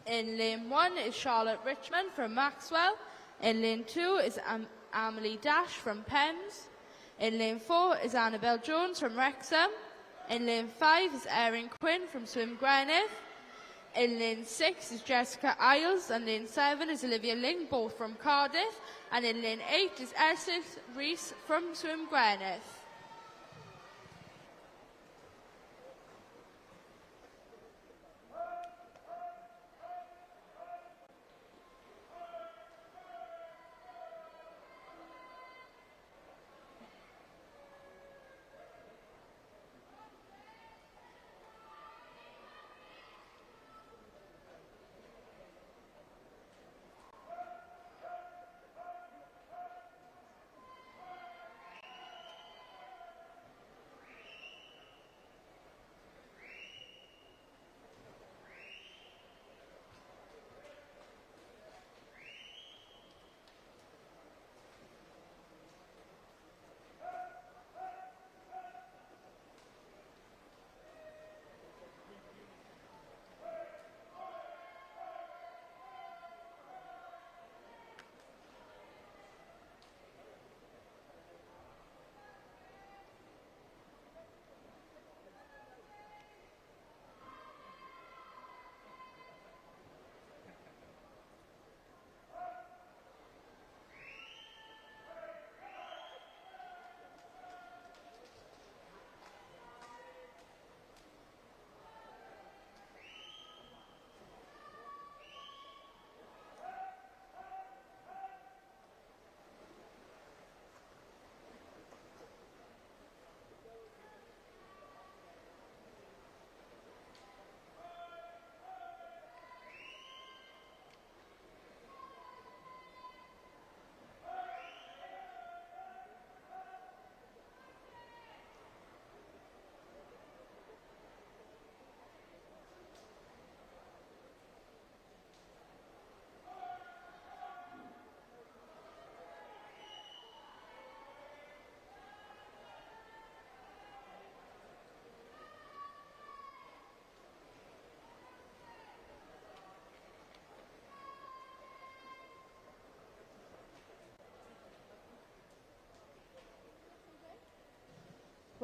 A: In lane 1 is Charlotte Richmond from Maxwell. In lane 2 is Amelie Dash from Penns. In lane 4 is Annabelle Jones from Wrexham. In lane 5 is Erin Quinn from Swim Gwynedd. In lane 6 is Jessica Isles, and lane 7 is Olivia Ling, both from Cardiff. And in lane 8 is Essex Rees from Swim Gwynedd.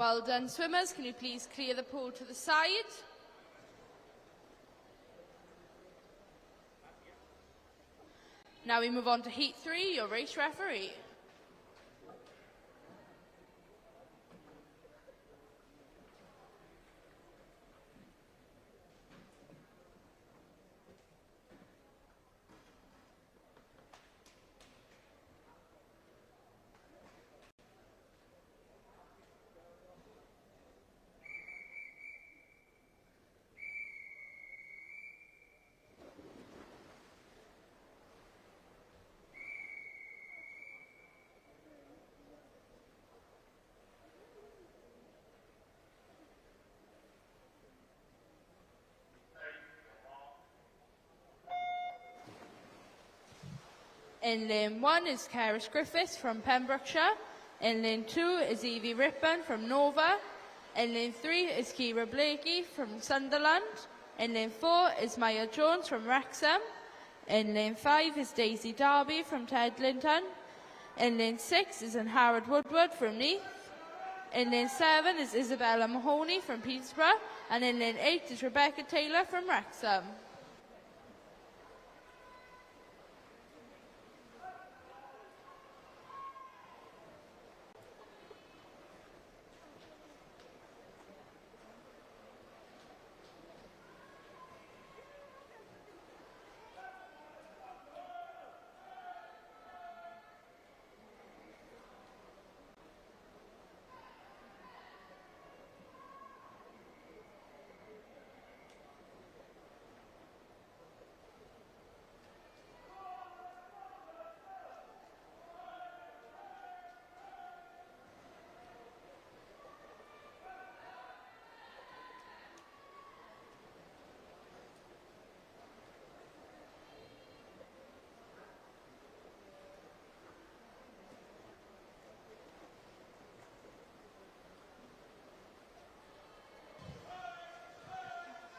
A: Well done, swimmers. Can you please clear the pool to the side? Now we move on to Heat 3, your race referee. In lane 1 is Cerys Griffiths from Pembrokeshire. In lane 2 is Evie Rippon from Nova. In lane 3 is Kira Blakey from Sunderland. In lane 4 is Maya Jones from Wrexham. In lane 5 is Daisy Darby from Tedlington. In lane 6 is Harrod Woodward from Neath. In lane 7 is Isabella Mahoney from Peterborough. And in lane 8 is Rebecca Taylor from Wrexham.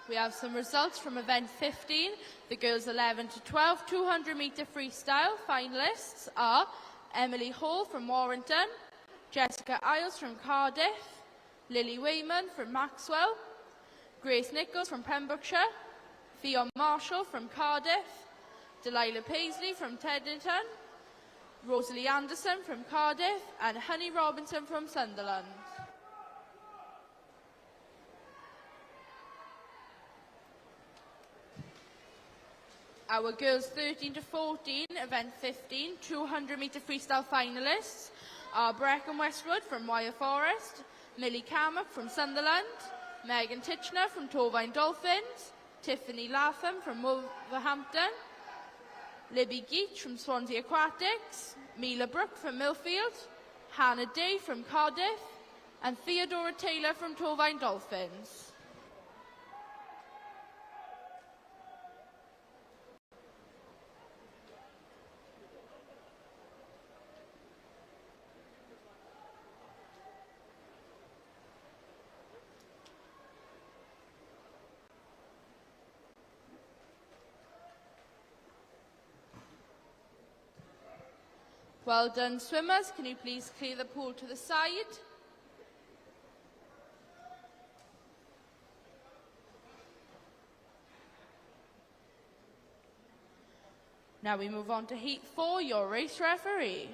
A: We have some results from event 15. The girls 11 to 12 200-metre freestyle finalists are Emily Hall from Warrington, Jessica Isles from Cardiff, Lily Wayman from Maxwell, Grace Nichols from Pembrokeshire, Fionn Marshall from Cardiff, Delilah Paisley from Teddington, Rosalie Anderson from Cardiff, and Honey Robinson from Sunderland. Our girls 13 to 14, event 15, 200-metre freestyle finalists are Brecon Westwood from Wyre Forest, Millie Cammock from Sunderland, Megan Titchener from Torvine Dolphins, Tiffany Latham from Wolverhampton, Libby Geach from Swansea Aquatics, Mila Brooke from Millfield, Hannah Day from Cardiff, and Theodora Taylor from Torvine Dolphins. Well done, swimmers. Can you please clear the pool to the side? Now we move on to Heat 4, your race referee.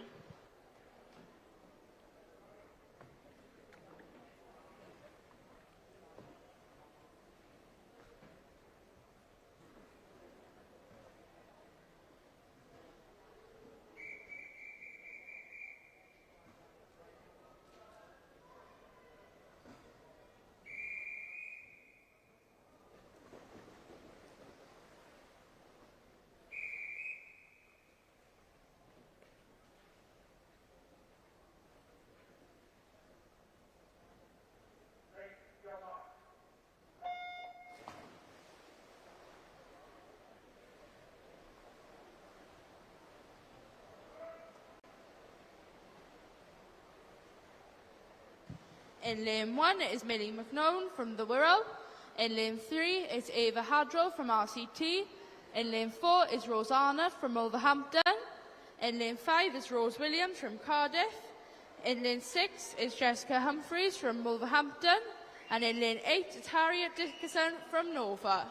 A: In lane 1 is Millie McNone from the Wirral. In lane 3 is Ava Hadrow from RCT. In lane 4 is Rosanna from Wolverhampton. In lane 5 is Rose Williams from Cardiff. In lane 6 is Jessica Humphreys from Wolverhampton. And in lane 8 is Harriet Dickinson from Nova.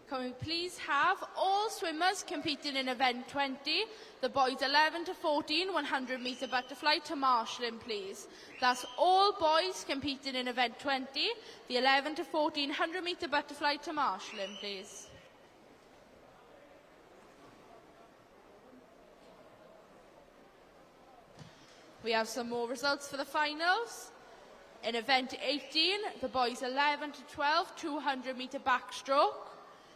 A: Can we please have all swimmers competing in event 20, the boys 11 to 14, 100 metre butterfly to marshalling, please. That's all boys competing in event 20, the 11 to 14, 100 metre butterfly to marshalling, please. We have some more results for the finals. In event 18, the boys 11 to 12, 200 metre backstroke.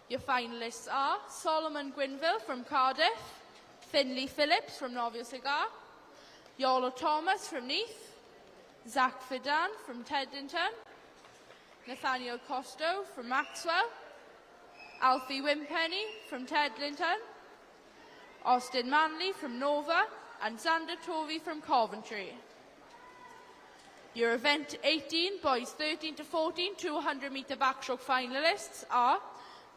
A: Your finalists are Solomon Gwynville from Cardiff, Finley Phillips from Novio Cigar, Yolo Thomas from Neath, Zach Fidan from Teddington, Nathaniel Costo from Maxwell, Alfie Wimpenny from Teddington, Austin Manley from Nova, and Xander Tovey from Coventry. Your event 18, boys 13 to 14, 200 metre backstroke finalists are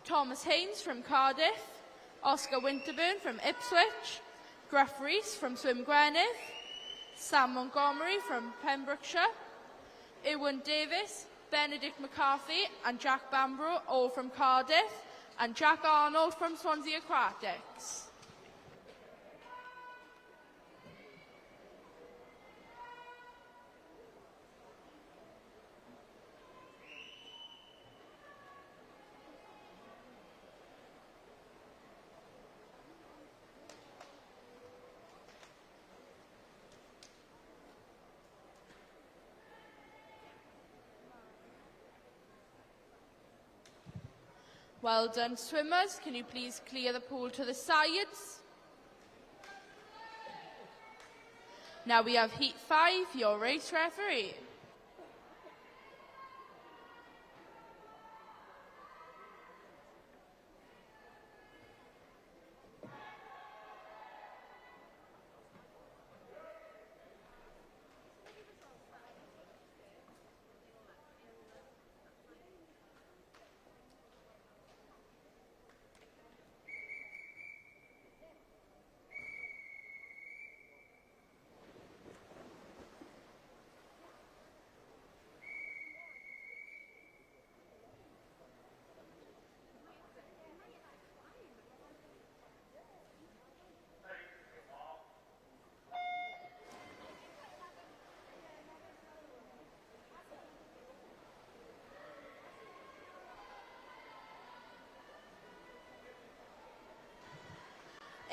A: Thomas Haynes from Cardiff, Oscar Winterburn from Ipswich, Gruff Rees from Swim Gwynedd, Sam Montgomery from Pembrokeshire, Ewan Davis, Benedict McCarthy and Jack Bambro, all from Cardiff, and Jack Arnold from Swansea Aquatics. Well done, swimmers. Can you please clear the pool to the sides? Now we have Heat 5, your race referee.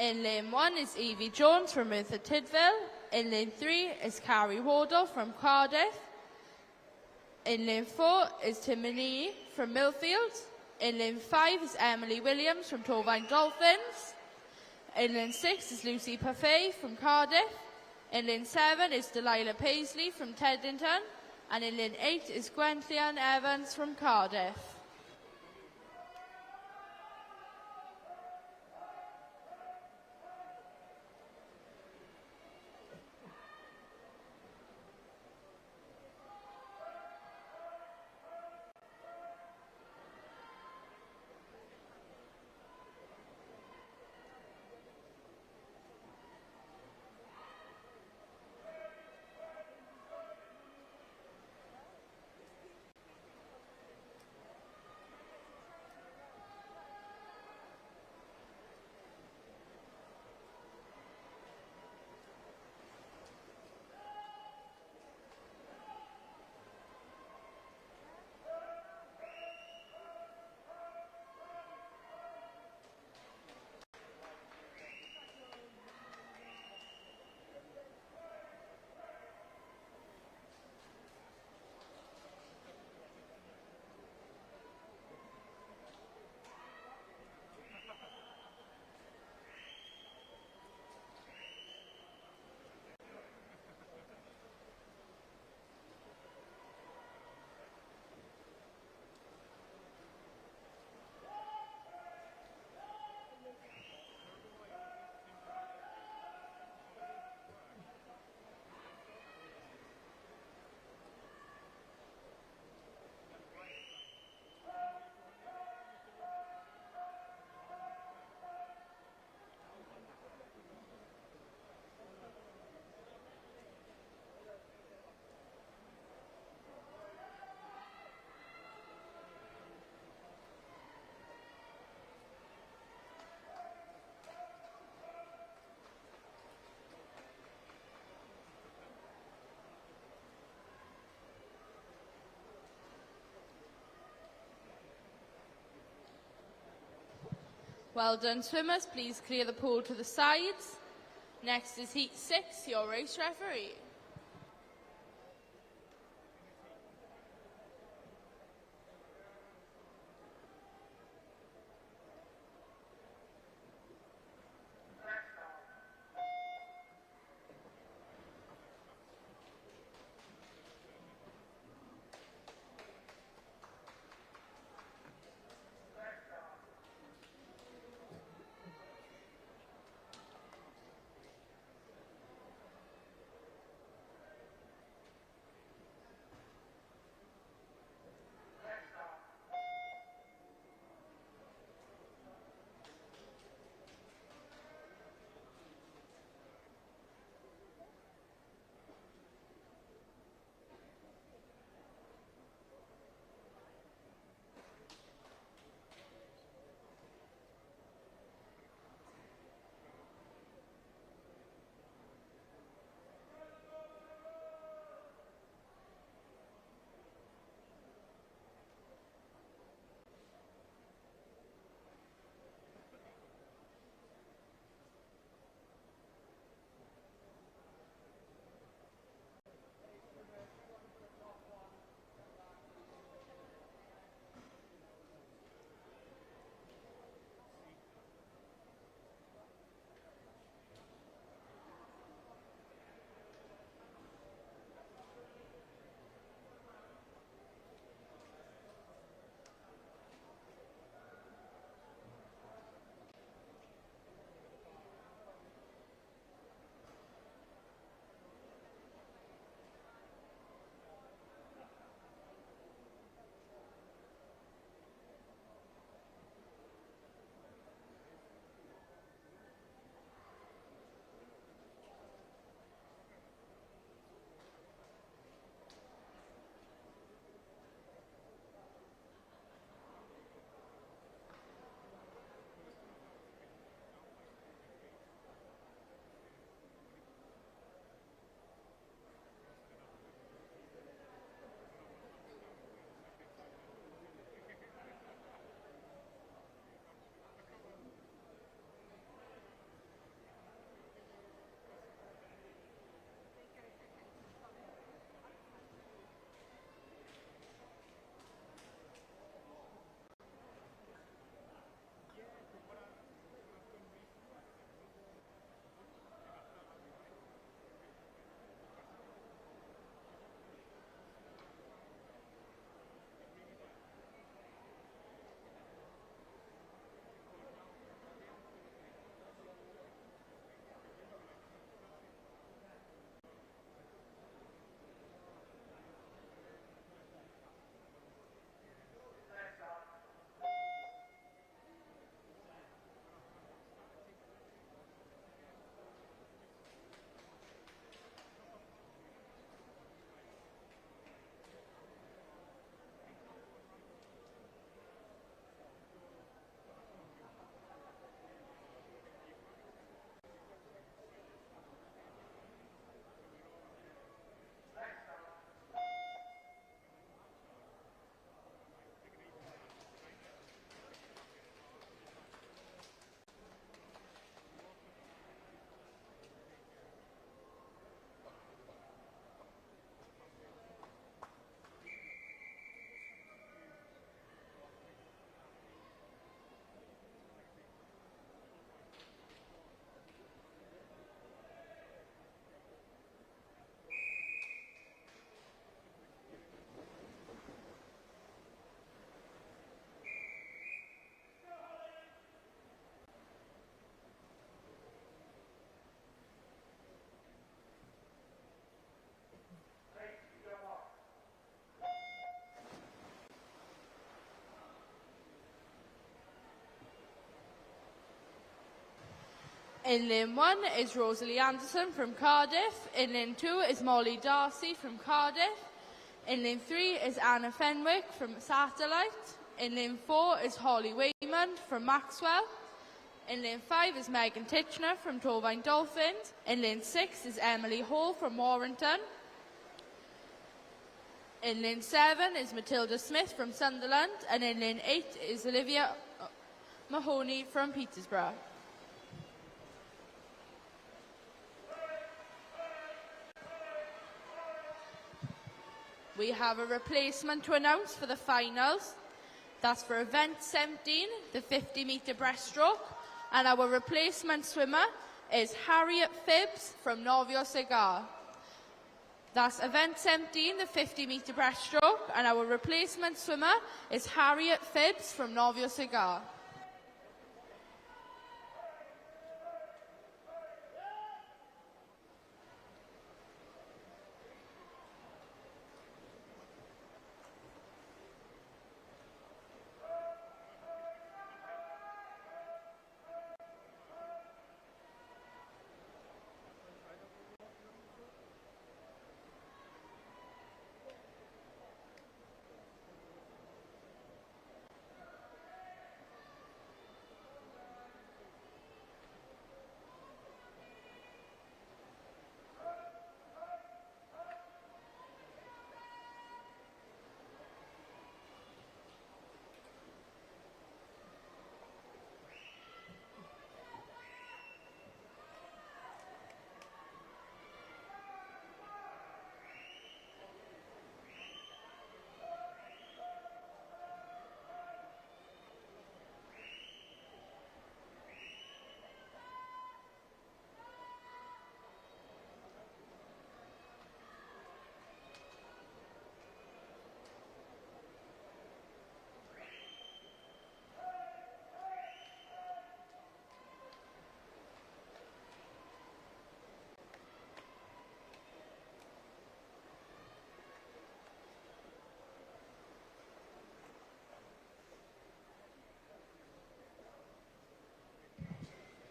A: In lane 1 is Evie Jones from Merthyr Tydfil. In lane 3 is Carrie Wardle from Cardiff. In lane 4 is Timony from Millfield. In lane 5 is Emily Williams from Torvine Dolphins. In lane 6 is Lucy Parfait from Cardiff. In lane 7 is Delilah Paisley from Teddington. And in lane 8 is Gwenllian Evans from Cardiff. Well done, swimmers. Please clear the pool to the sides. Next is heat 6, your race referee. In lane 1 is Rosalie Anderson from Cardiff. In lane 2 is Molly Darcy from Cardiff. In lane 3 is Anna Fenwick from Satellite. In lane 4 is Holly Waymond from Maxwell. In lane 5 is Megan Titchener from Torvine Dolphins. In lane 6 is Emily Hall from Warrington. In lane 7 is Matilda Smith from Sunderland. And in lane 8 is Olivia Mahoney from Petersburg. We have a replacement to announce for the finals. That's for event 17, the 50-metre breaststroke. And our replacement swimmer is Harriet Phibbs from Novosibirsk. That's event 17, the 50-metre breaststroke. And our replacement swimmer is Harriet Phibbs from Novosibirsk.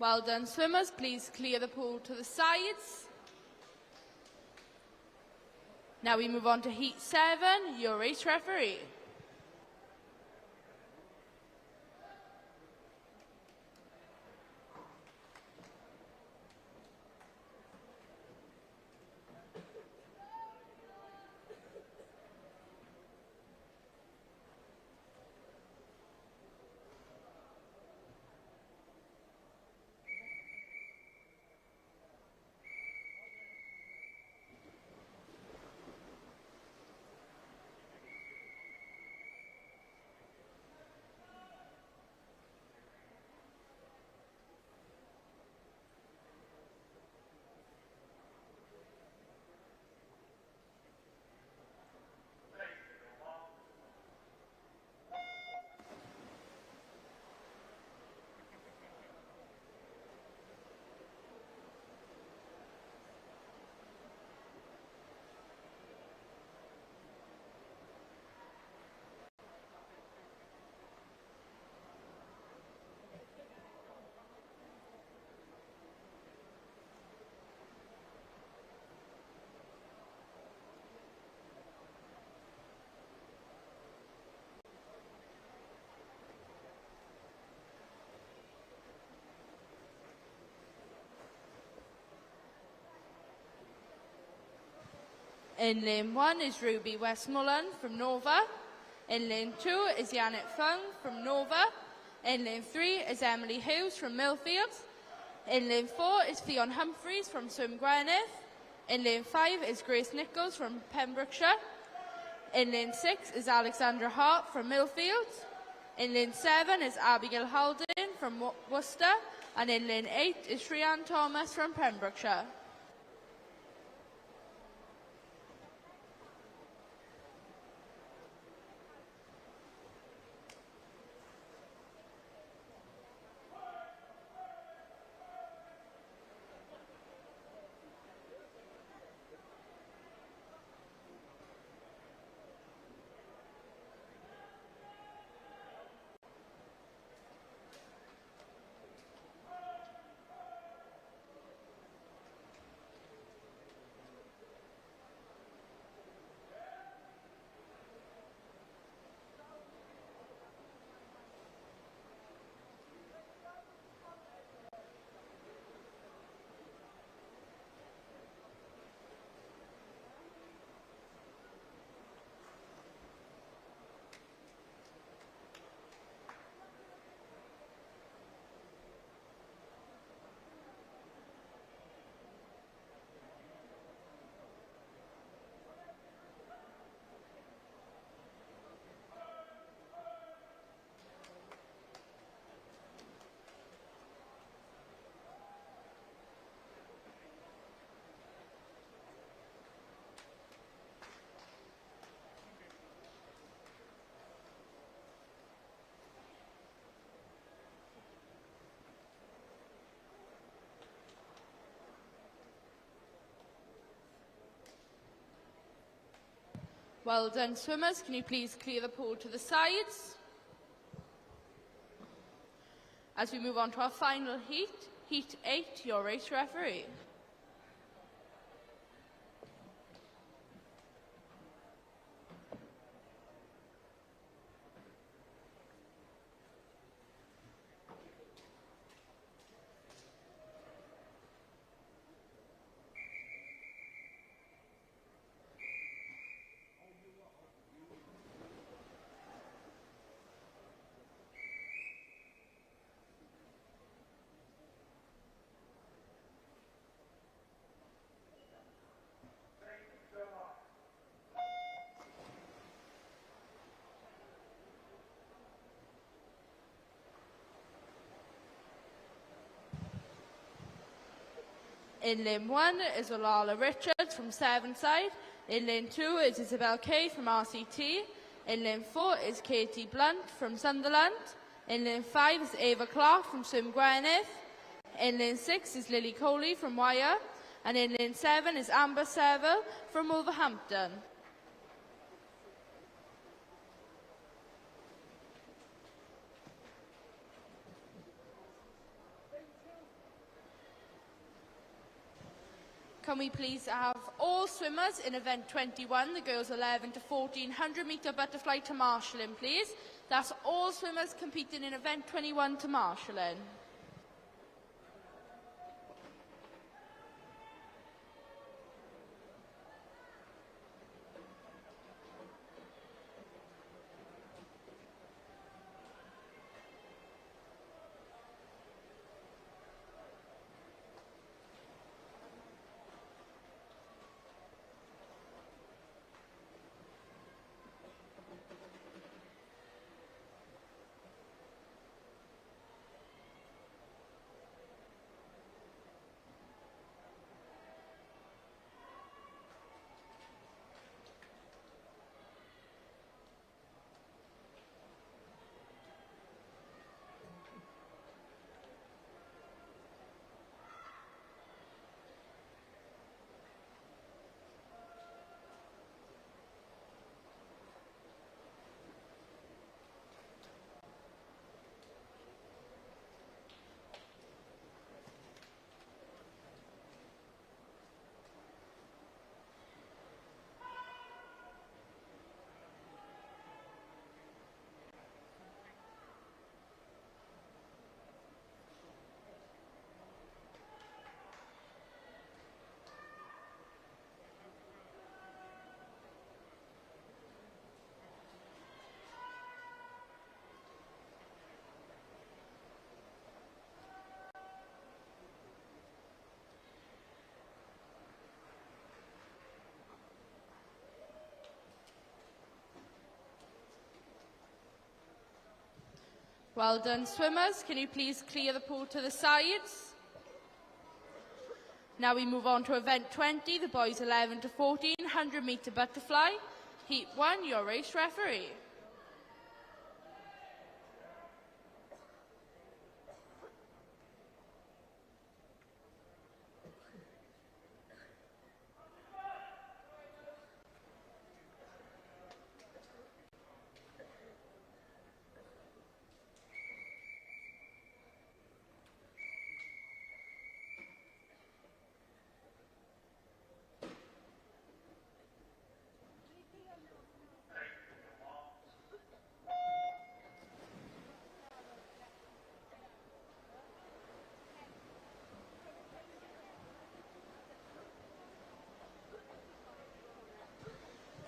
A: Well done, swimmers. Please clear the pool to the sides. Now we move on to Heat 7, your race referee. In lane 1 is Ruby Westmoreland from Nova. In lane 2 is Janet Fung from Nova. In lane 3 is Emily Hughes from Millfield. In lane 4 is Fionn Humphreys from Swim Gwynedd. In lane 5 is Grace Nichols from Pembrokeshire. In lane 6 is Alexandra Hart from Millfield. In lane 7 is Abigail Haldane from Worcester. And in lane 8 is Shreyanne Thomas from Pembrokeshire. Well done, swimmers. Can you please clear the pool to the sides? As we move on to our final heat, Heat 8, your race referee. In lane 1 is Olala Richards from Sevenside. In lane 2 is Isabel Kay from RCT. In lane 4 is Katie Blunt from Sunderland. In lane 5 is Ava Clark from Swim Gwynedd. In lane 6 is Lily Coley from Wyre. And in lane 7 is Amber Seville from Wolverhampton. Can we please have all swimmers in event 21, the girls 11 to 14, 100 metre butterfly to marshalling, please? That's all swimmers competing in event 21 to marshalling. Well done, swimmers. Can you please clear the pool to the sides? Now we move on to event 20, the boys 11 to 14, 100 metre butterfly. Heat 1, your race referee.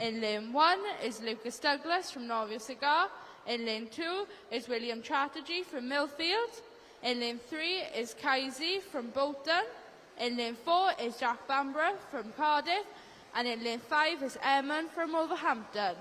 A: In lane 1 is Lucas Douglas from Novia Cigar. In lane 2 is William Chatterjee from Millfield. In lane 3 is Kaisi from Bolton. In lane 4 is Jack Bamborough from Cardiff. And in lane 5 is Eamon from Wolverhampton.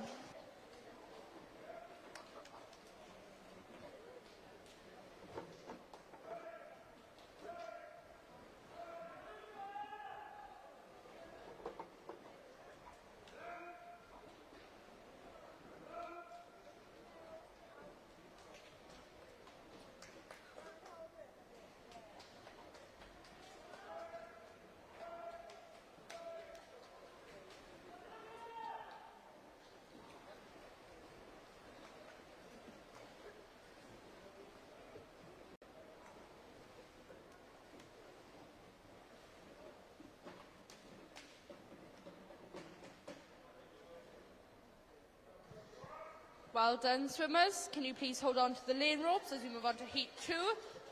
A: Well done, swimmers. Can you please hold on to the lane ropes as we move on to Heat 2,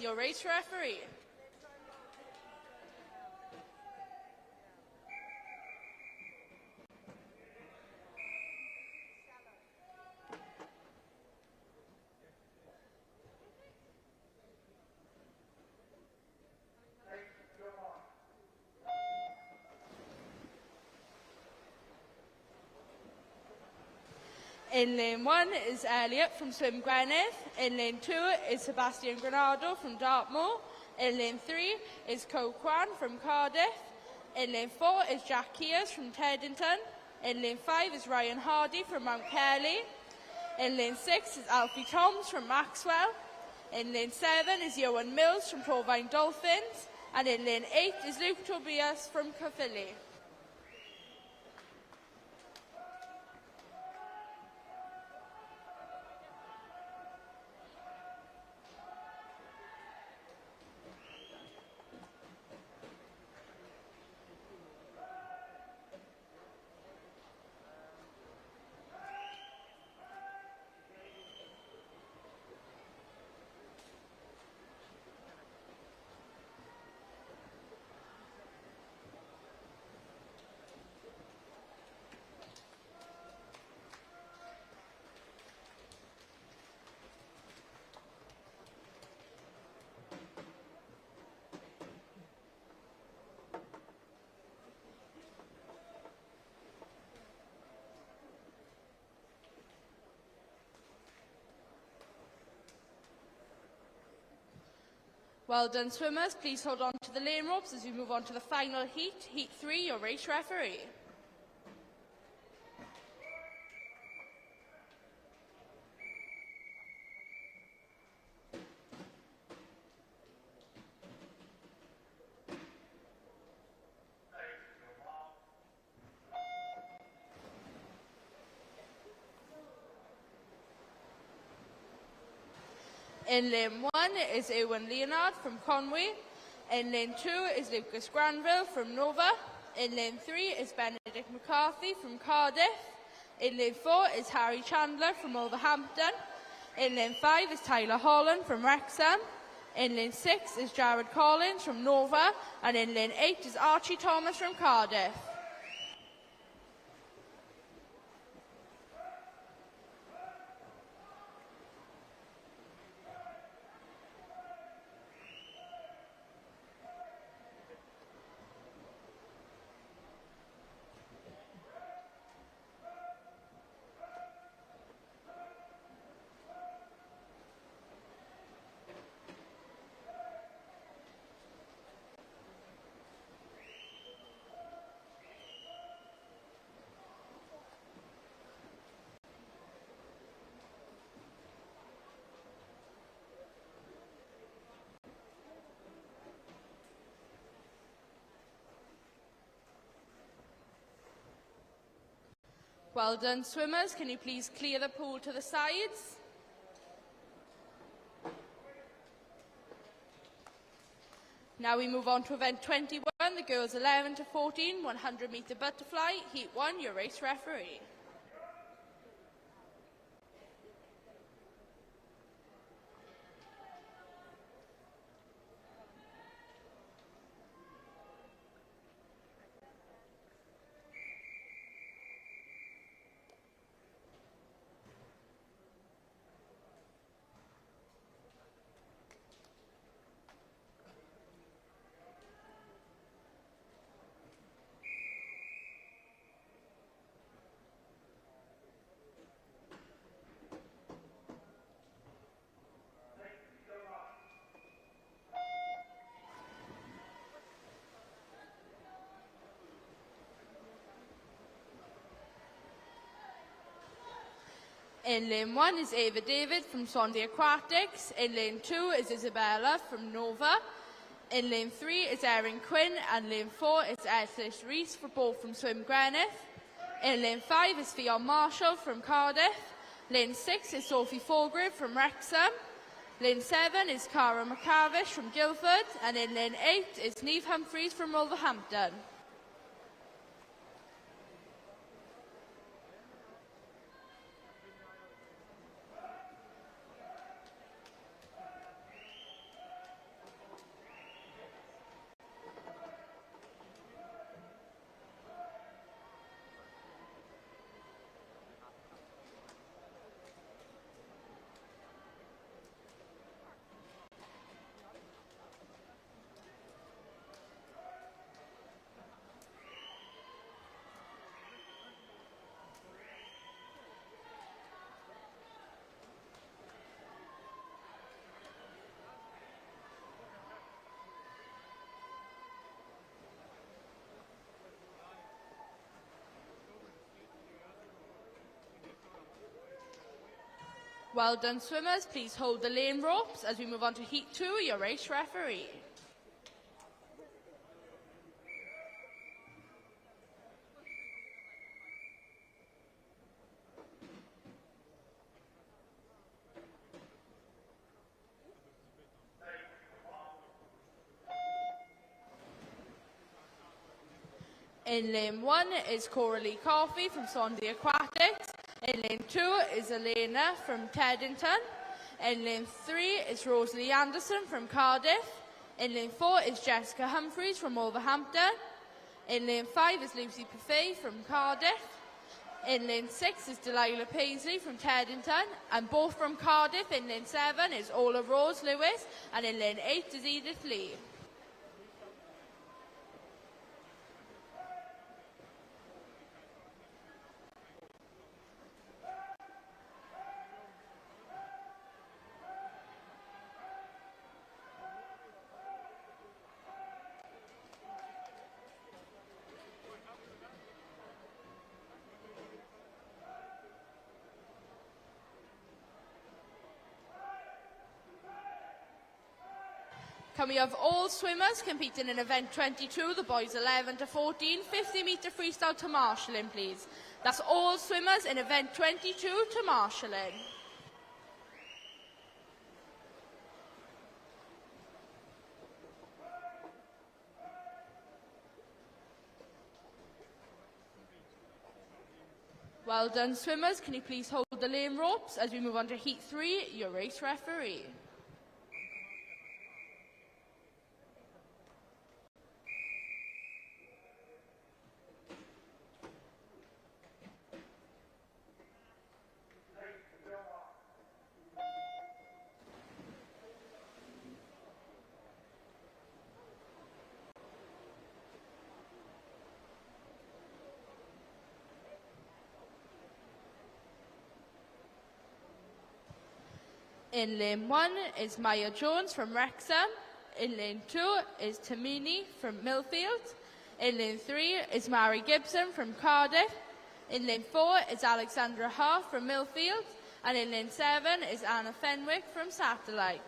A: your race referee. In lane 1 is Elliot from Swim Gwynedd. In lane 2 is Sebastian Granado from Dartmoor. In lane 3 is Co Kwan from Cardiff. In lane 4 is Jack Kears from Teddington. In lane 5 is Ryan Hardy from Mount Kelly. In lane 6 is Alfie Toms from Maxwell. In lane 7 is Ewan Mills from Provine Dolphins. And in lane 8 is Luke Tobias from Caerphilly. Well done, swimmers. Please hold on to the lane ropes as we move on to the final heat, Heat 3, your race referee. In lane 1 is Ewan Leonard from Conwy. In lane 2 is Lucas Granville from Nova. In lane 3 is Benedict McCarthy from Cardiff. In lane 4 is Harry Chandler from Wolverhampton. In lane 5 is Tyler Holland from Wrexham. In lane 6 is Jared Collins from Nova. And in lane 8 is Archie Thomas from Cardiff. Well done, swimmers. Can you please clear the pool to the sides? Now we move on to event 21, the girls 11 to 14, 100 metre butterfly, Heat 1, your race referee. In lane 1 is Ava David from Swansea Aquatics. In lane 2 is Isabella from Nova. In lane 3 is Erin Quinn. And lane 4 is Eslis Rees, for both from Swim Gwynedd. In lane 5 is Fionn Marshall from Cardiff. Lane 6 is Sophie Forgrave from Wrexham. Lane 7 is Cara McCavish from Guildford. And in lane 8 is Neve Humphreys from Wolverhampton. Well done, swimmers. Please hold the lane ropes as we move on to Heat 2, your race referee. In lane 1 is Coralie Coffey from Swansea Aquatics. In lane 2 is Elena from Teddington. In lane 3 is Rosalie Anderson from Cardiff. In lane 4 is Jessica Humphreys from Wolverhampton. In lane 5 is Lucy Buffet from Cardiff. In lane 6 is Delilah Paisley from Teddington. And both from Cardiff. In lane 7 is Ola Rose Lewis. And in lane 8 is Edith Lee. Can we have all swimmers competing in event 22, the boys 11 to 14, 50-metre freestyle to marshalling, please? That's all swimmers in event 22 to marshalling. Well done, swimmers. Can you please hold the lane ropes as we move on to Heat 3, your race referee? In lane 1 is Maya Jones from Wrexham. In lane 2 is Tamini from Millfield. In lane 3 is Mary Gibson from Cardiff. In lane 4 is Alexandra Hart from Millfield. And in lane 7 is Anna Fenwick from Satellite.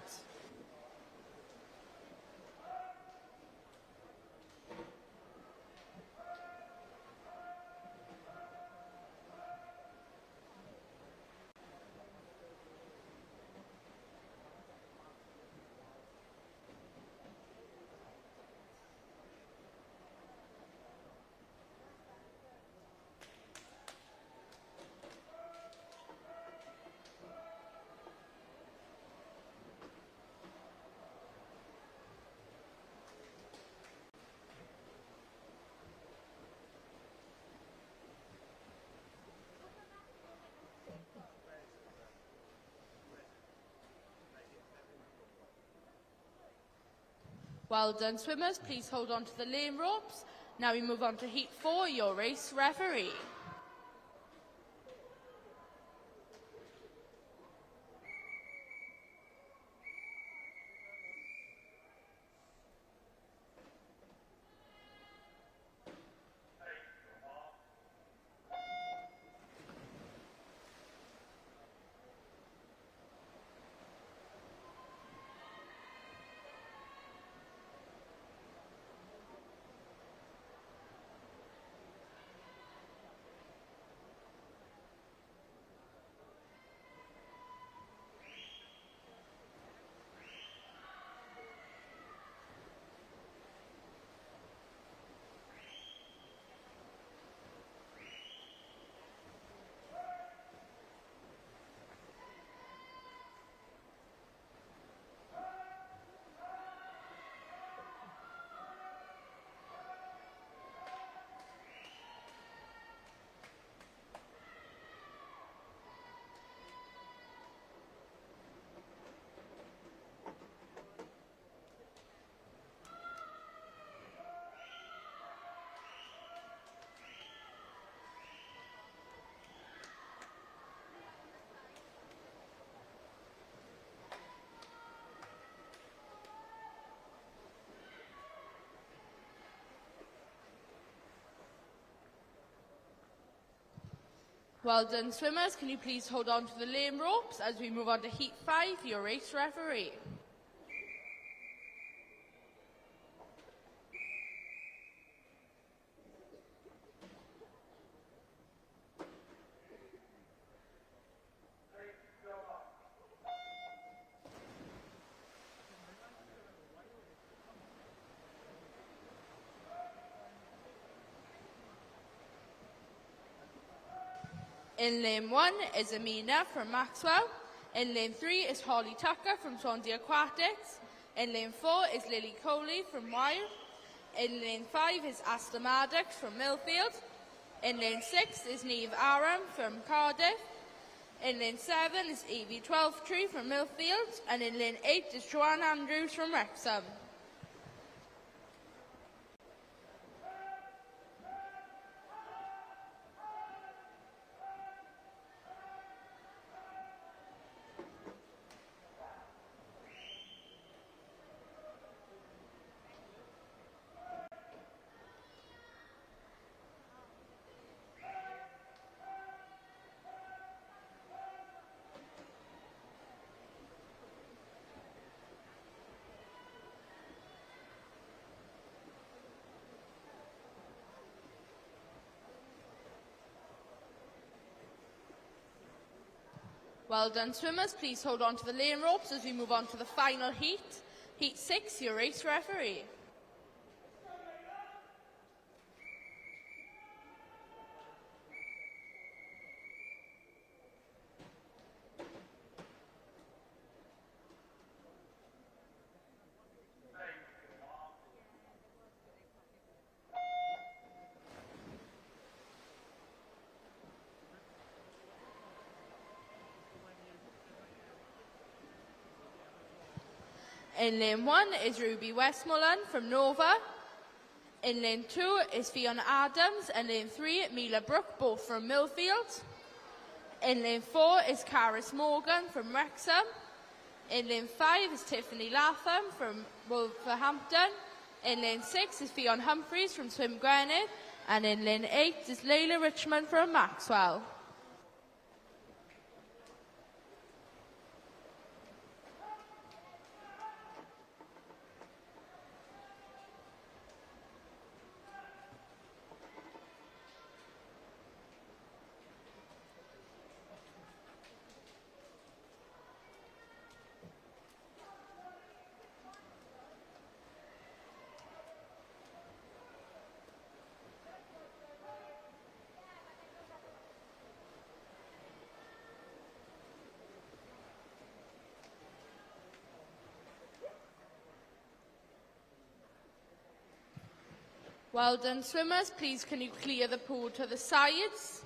A: Well done, swimmers. Please hold on to the lane ropes. Now we move on to Heat 4, your race referee. Well done, swimmers. Can you please hold on to the lane ropes as we move on to Heat 5, your race referee. In lane 1 is Amina from Maxwell. In lane 3 is Holly Tucker from Swansea Aquatics. In lane 4 is Lily Coley from Wyre. In lane 5 is Asta Maddox from Millfield. In lane 6 is Neve Aram from Cardiff. In lane 7 is Evie Twelftree from Millfield. And in lane 8 is Joanne Andrews from Wrexham. Well done, swimmers. Please hold on to the lane ropes as we move on to the final heat. Heat 6, your race referee. In lane 1 is Ruby Westmoreland from Nova. In lane 2 is Fiona Adams, and lane 3, Mila Brooke, both from Millfield. In lane 4 is Caris Morgan from Wrexham. In lane 5 is Tiffany Latham from Wolverhampton. In lane 6 is Fionn Humphreys from Swim Gwynedd. And in lane 8 is Layla Richmond from Maxwell. Well done, swimmers. Please can you clear the pool to the sides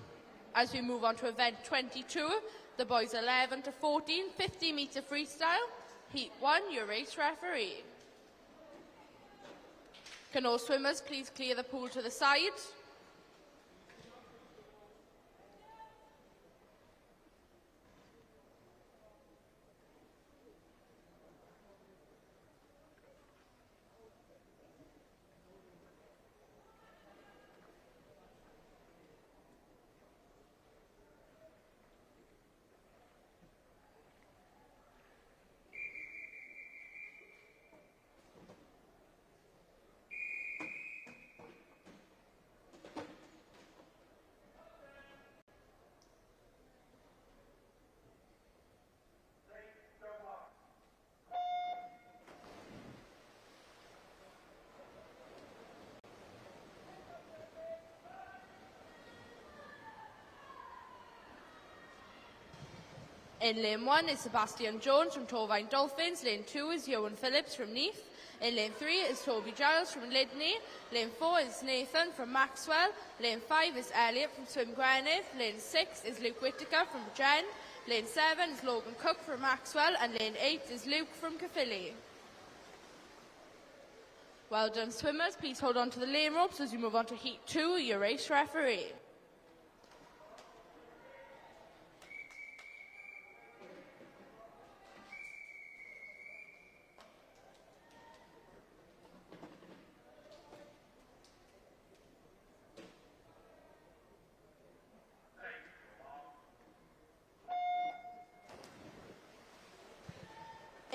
A: as we move on to event 22, the boys 11 to 14, 50-metre freestyle. Heat 1, your race referee. Can all swimmers please clear the pool to the side? In lane 1 is Sebastian Jones from Torvine Dolphins. Lane 2 is Johan Phillips from Neath. In lane 3 is Toby Giles from Lydney. Lane 4 is Nathan from Maxwell. Lane 5 is Elliot from Swim Gwynedd. Lane 6 is Luke Whittaker from Jen. Lane 7 is Logan Cook from Maxwell. And lane 8 is Luke from Caerphilly. Well done, swimmers. Please hold on to the lane ropes as you move on to Heat 2, your race referee.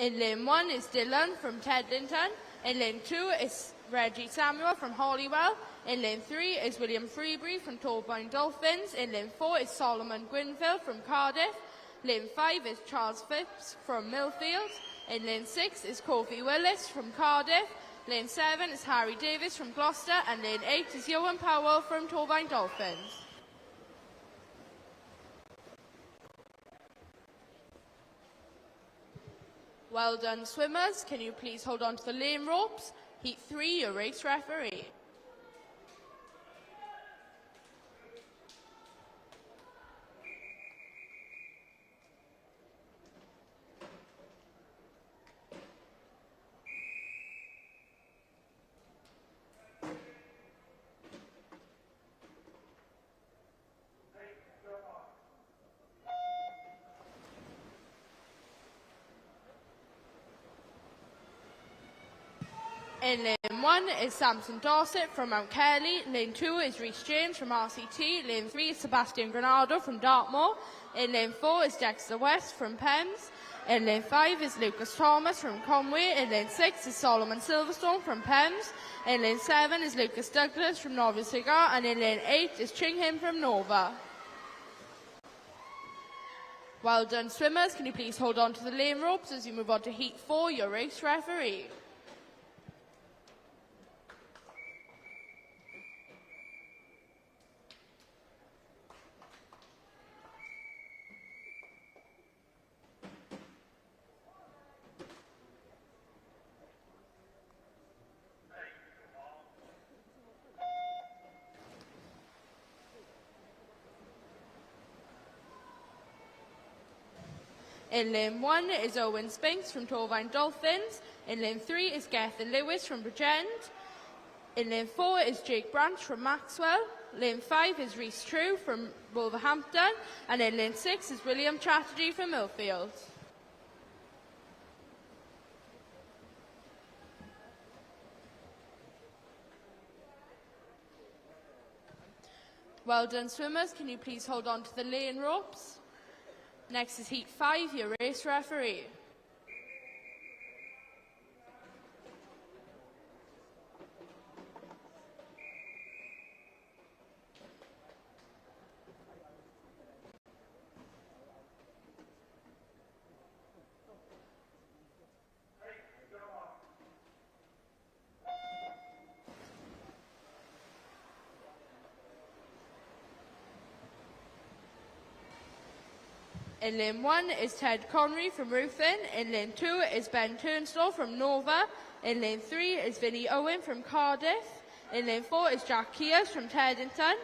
A: In lane 1 is Dylan from Tedlington. In lane 2 is Reggie Samuel from Hollywell. In lane 3 is William Freebury from Torboyne Dolphins. In lane 4 is Solomon Gwynfield from Cardiff. Lane 5 is Charles Phipps from Millfield. In lane 6 is Kofi Willis from Cardiff. Lane 7 is Harry Davis from Gloucester. And lane 8 is Johan Powell from Torboyne Dolphins. Well done, swimmers. Can you please hold on to the lane ropes? Heat 3, your race referee. In lane 1 is Samson Dorset from Mount Kelly. Lane 2 is Rhys James from RCT. Lane 3 is Sebastian Granado from Dartmoor. In lane 4 is Dexter West from Penns. In lane 5 is Lucas Thomas from Conway. In lane 6 is Solomon Silverstone from Penns. In lane 7 is Lucas Douglas from Nova Cigar. And in lane 8 is Ching Him from Nova. Well done, swimmers. Can you please hold on to the lane ropes as you move on to Heat 4, your race referee. In lane 1 is Owen Spinks from Torvine Dolphins. In lane 3 is Gethin Lewis from Bridgend. In lane 4 is Jake Branch from Maxwell. Lane 5 is Rhys True from Wolverhampton. And in lane 6 is William Chatterjee from Millfield. Well done, swimmers. Can you please hold on to the lane ropes? Next is Heat 5, your race referee. In lane 1 is Ted Connery from Ruthven. In lane 2 is Ben Turnstall from Nova. In lane 3 is Vinnie Owen from Cardiff. In lane 4 is Jack Kears from Teddington.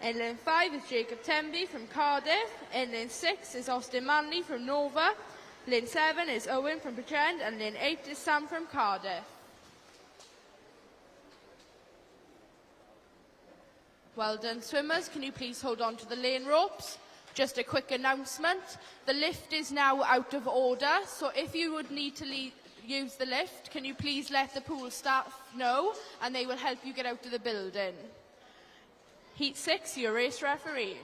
A: In lane 5 is Jacob Temby from Cardiff. In lane 6 is Austin Manley from Nova. Lane 7 is Owen from Bridgend. And lane 8 is Sam from Cardiff. Well done, swimmers. Can you please hold on to the lane ropes? Just a quick announcement. The lift is now out of order, so if you would need to use the lift, can you please let the pool staff know, and they will help you get out of the building. Heat 6, your race referee.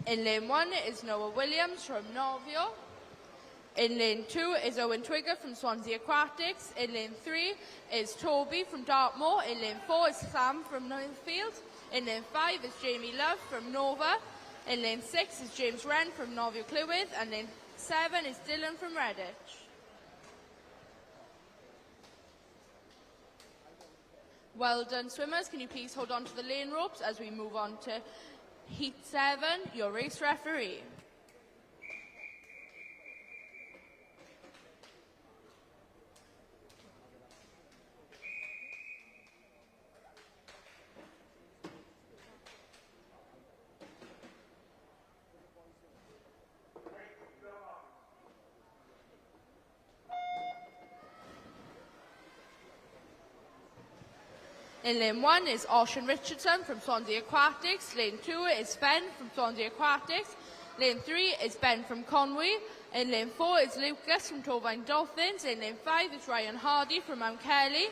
A: In lane 1 is Noah Williams from Novio. In lane 2 is Owen Twigger from Swansea Aquatics. In lane 3 is Toby from Dartmoor. In lane 4 is Sam from Millfield. In lane 5 is Jamie Love from Nova. In lane 6 is James Wren from Novio Clywyd. And lane 7 is Dylan from Redditch. Well done, swimmers. Can you please hold on to the lane ropes as we move on to Heat 7, your race referee. In lane 1 is Ocean Richardson from Swansea Aquatics. Lane 2 is Ben from Swansea Aquatics. Lane 3 is Ben from Conwy. In lane 4 is Lucas from Tovine Dolphins. In lane 5 is Ryan Hardy from Mount Kelly.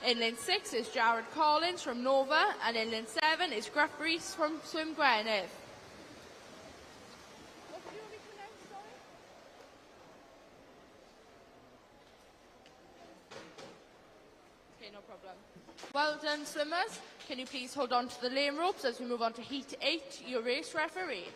A: In lane 6 is Jared Collins from Nova. And in lane 7 is Gruff Rees from Swim Gwynedd. Okay, no problem. Well done, swimmers. Can you please hold on to the lane ropes as we move on to Heat 8, your race referee.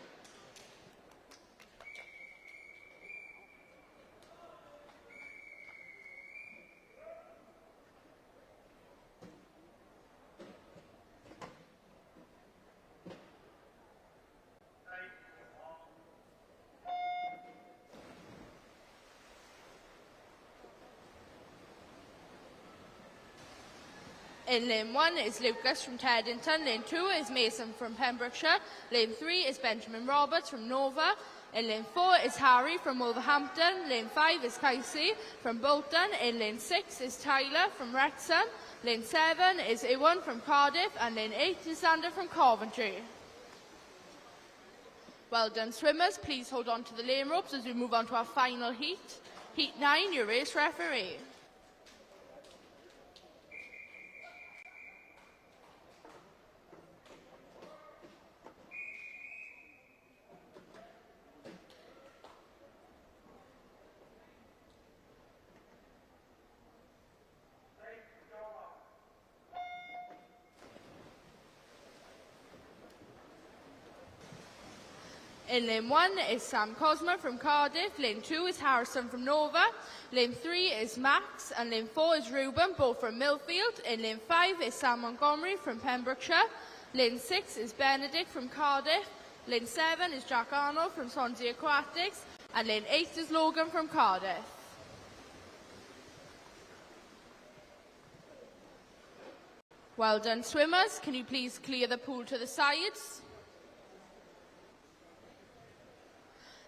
A: In lane 1 is Lucas from Teddington. Lane 2 is Mason from Pembrokeshire. Lane 3 is Benjamin Roberts from Nova. In lane 4 is Harry from Wolverhampton. Lane 5 is Casey from Bolton. In lane 6 is Tyler from Wrexham. Lane 7 is Iwan from Cardiff. And lane 8 is Sander from Coventry. Well done, swimmers. Please hold on to the lane ropes as we move on to our final heat. Heat 9, your race referee. In lane 1 is Sam Cosma from Cardiff. Lane 2 is Harrison from Nova. Lane 3 is Max. And lane 4 is Ruben, both from Millfield. In lane 5 is Sam Montgomery from Pembrokeshire. Lane 6 is Benedict from Cardiff. Lane 7 is Jack Arnold from Swansea Aquatics. And lane 8 is Logan from Cardiff. Well done, swimmers. Can you please clear the pool to the sides?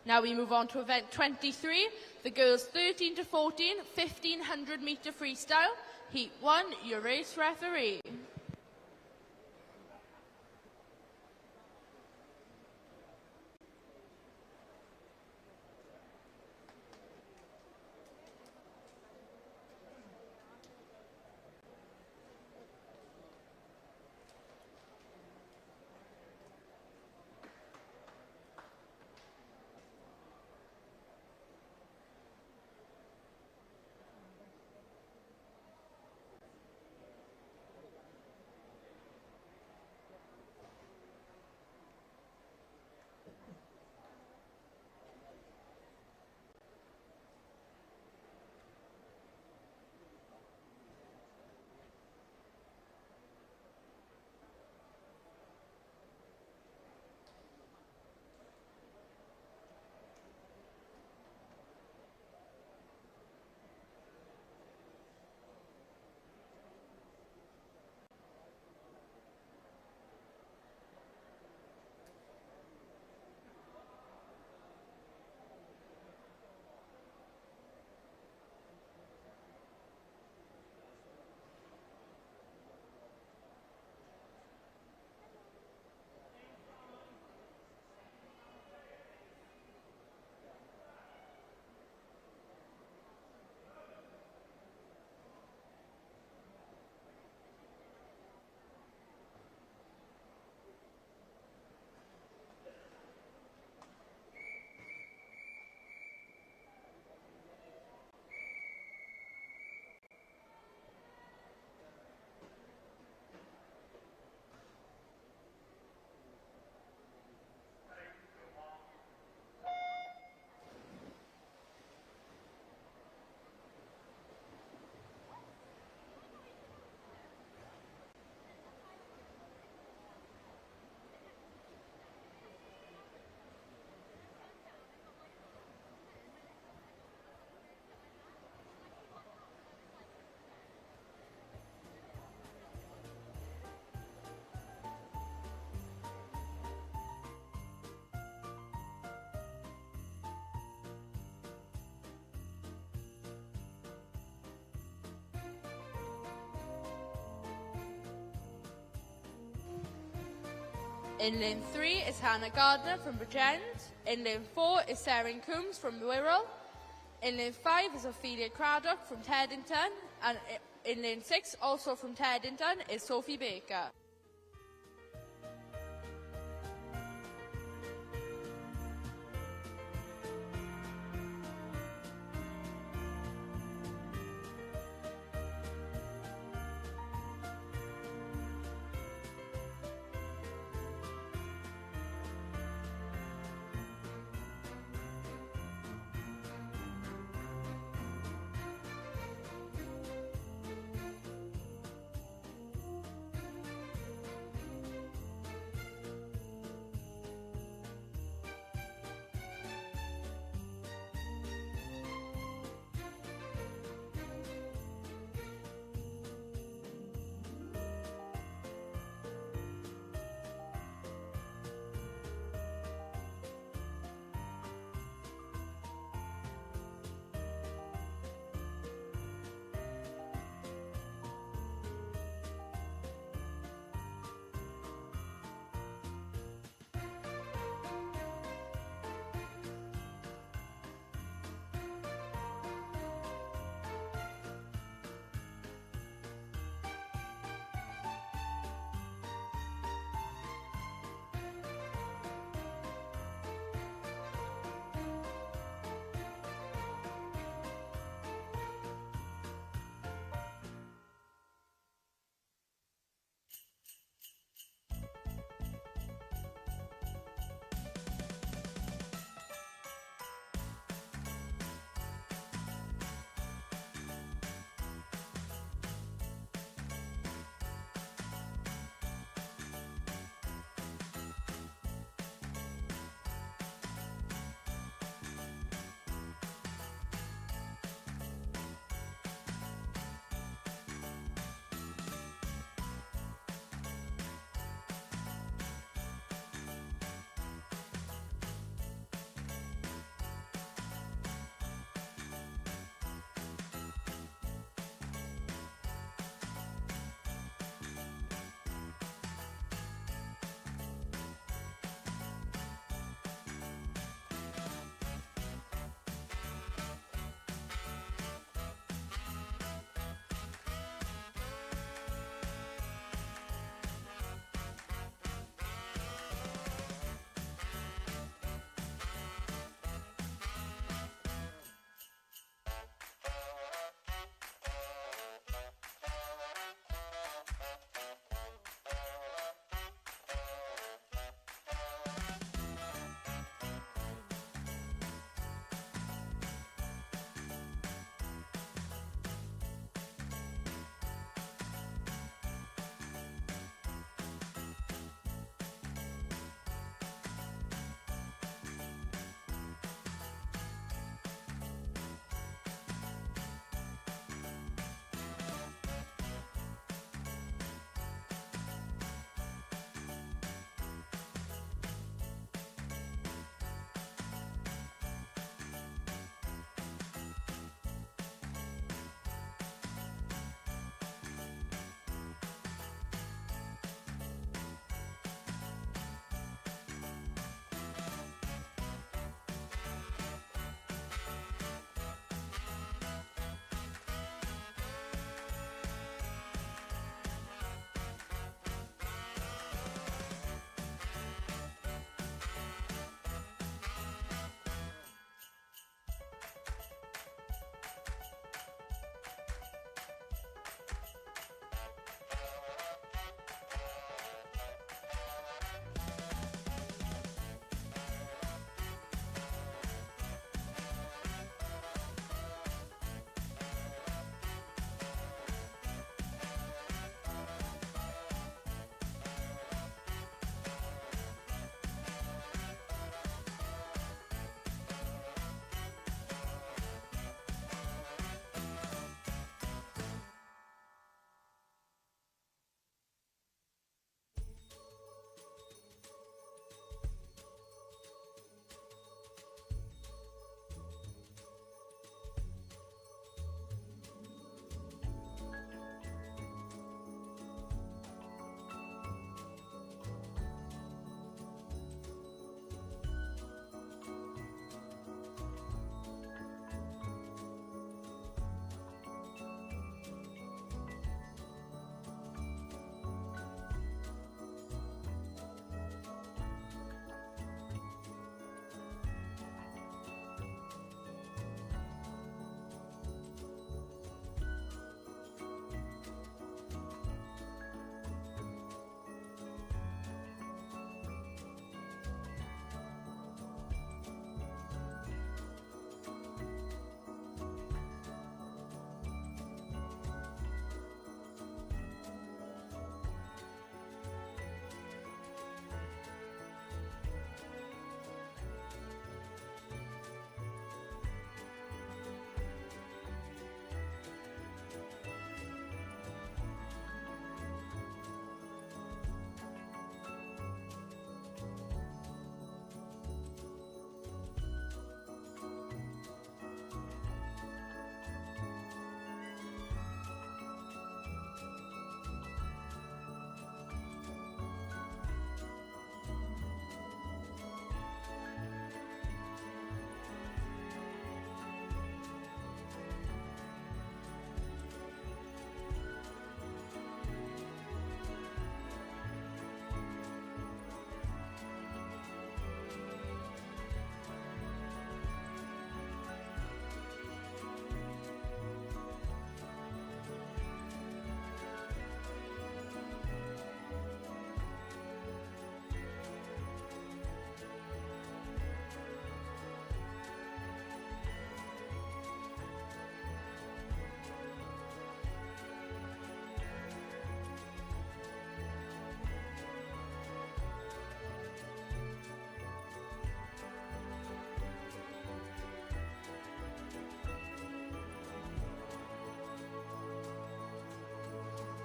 A: Now we move on to event 23, the girls 13 to 14, 1500 metre freestyle. Heat 1, your race referee. In lane 3 is Hannah Gardner from Bridgend. In lane 4 is Sarah Coombs from Wirral. In lane 5 is Ophelia Craddock from Teddington. And in lane 6, also from Teddington, is Sophie Baker.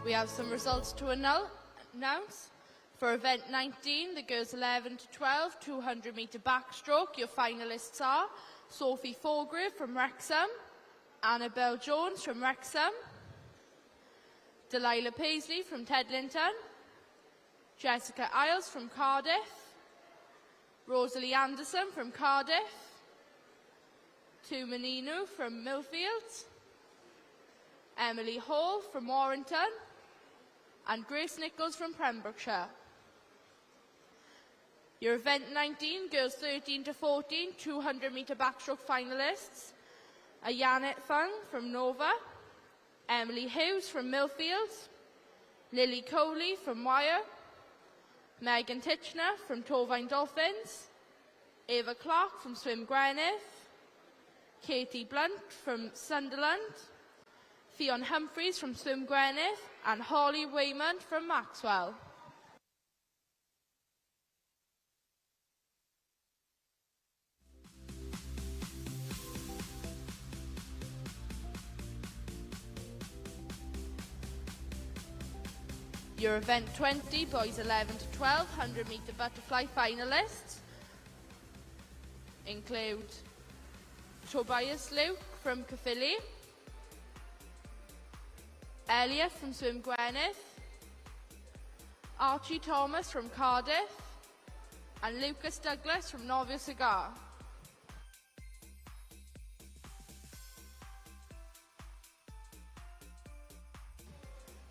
A: We have some results to announce. For event 19, the girls 11 to 12, 200 metre backstroke, your finalists are Sophie Forgrave from Wrexham, Annabelle Jones from Wrexham, Delilah Paisley from Tedlington, Jessica Isles from Cardiff, Rosalie Anderson from Cardiff, Tumaninu from Millfield, Emily Hall from Warrington, and Grace Nichols from Pembrokeshire. Your event 19, girls 13 to 14, 200 metre backstroke finalists are Janet Fung from Nova, Emily Hughes from Millfield, Lily Coley from Wyre, Megan Titchener from Torvine Dolphins, Ava Clark from Swim Gwynedd, Katie Blunt from Sunderland, Fionn Humphreys from Swim Gwynedd, and Holly Waymond from Maxwell. Your event 20, boys 11 to 12, 100 metre butterfly finalists include Tobias Luke from Caerphilly, Elliot from Swim Gwynedd, Archie Thomas from Cardiff, and Lucas Douglas from Novio Cigar.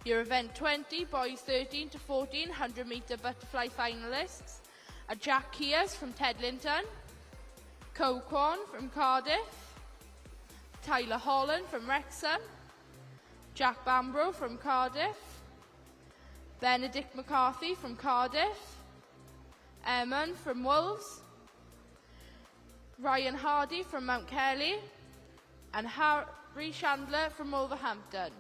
A: Your event 20, boys 13 to 14, 100 metre butterfly finalists are Jack Kears from Tedlington, Co Kwan from Cardiff, Tyler Holland from Wrexham, Jack Bambro from Cardiff, Benedict McCarthy from Cardiff, Eamon from Wolves, Ryan Hardy from Mount Kelly, and Harry Chandler from Wolverhampton.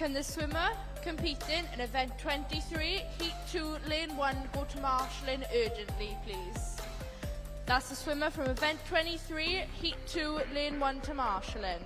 A: Can the swimmer competing in event 23, heat 2, lane 1, go to marshalling urgently, please? That's the swimmer from event 23, heat 2, lane 1 to marshalling.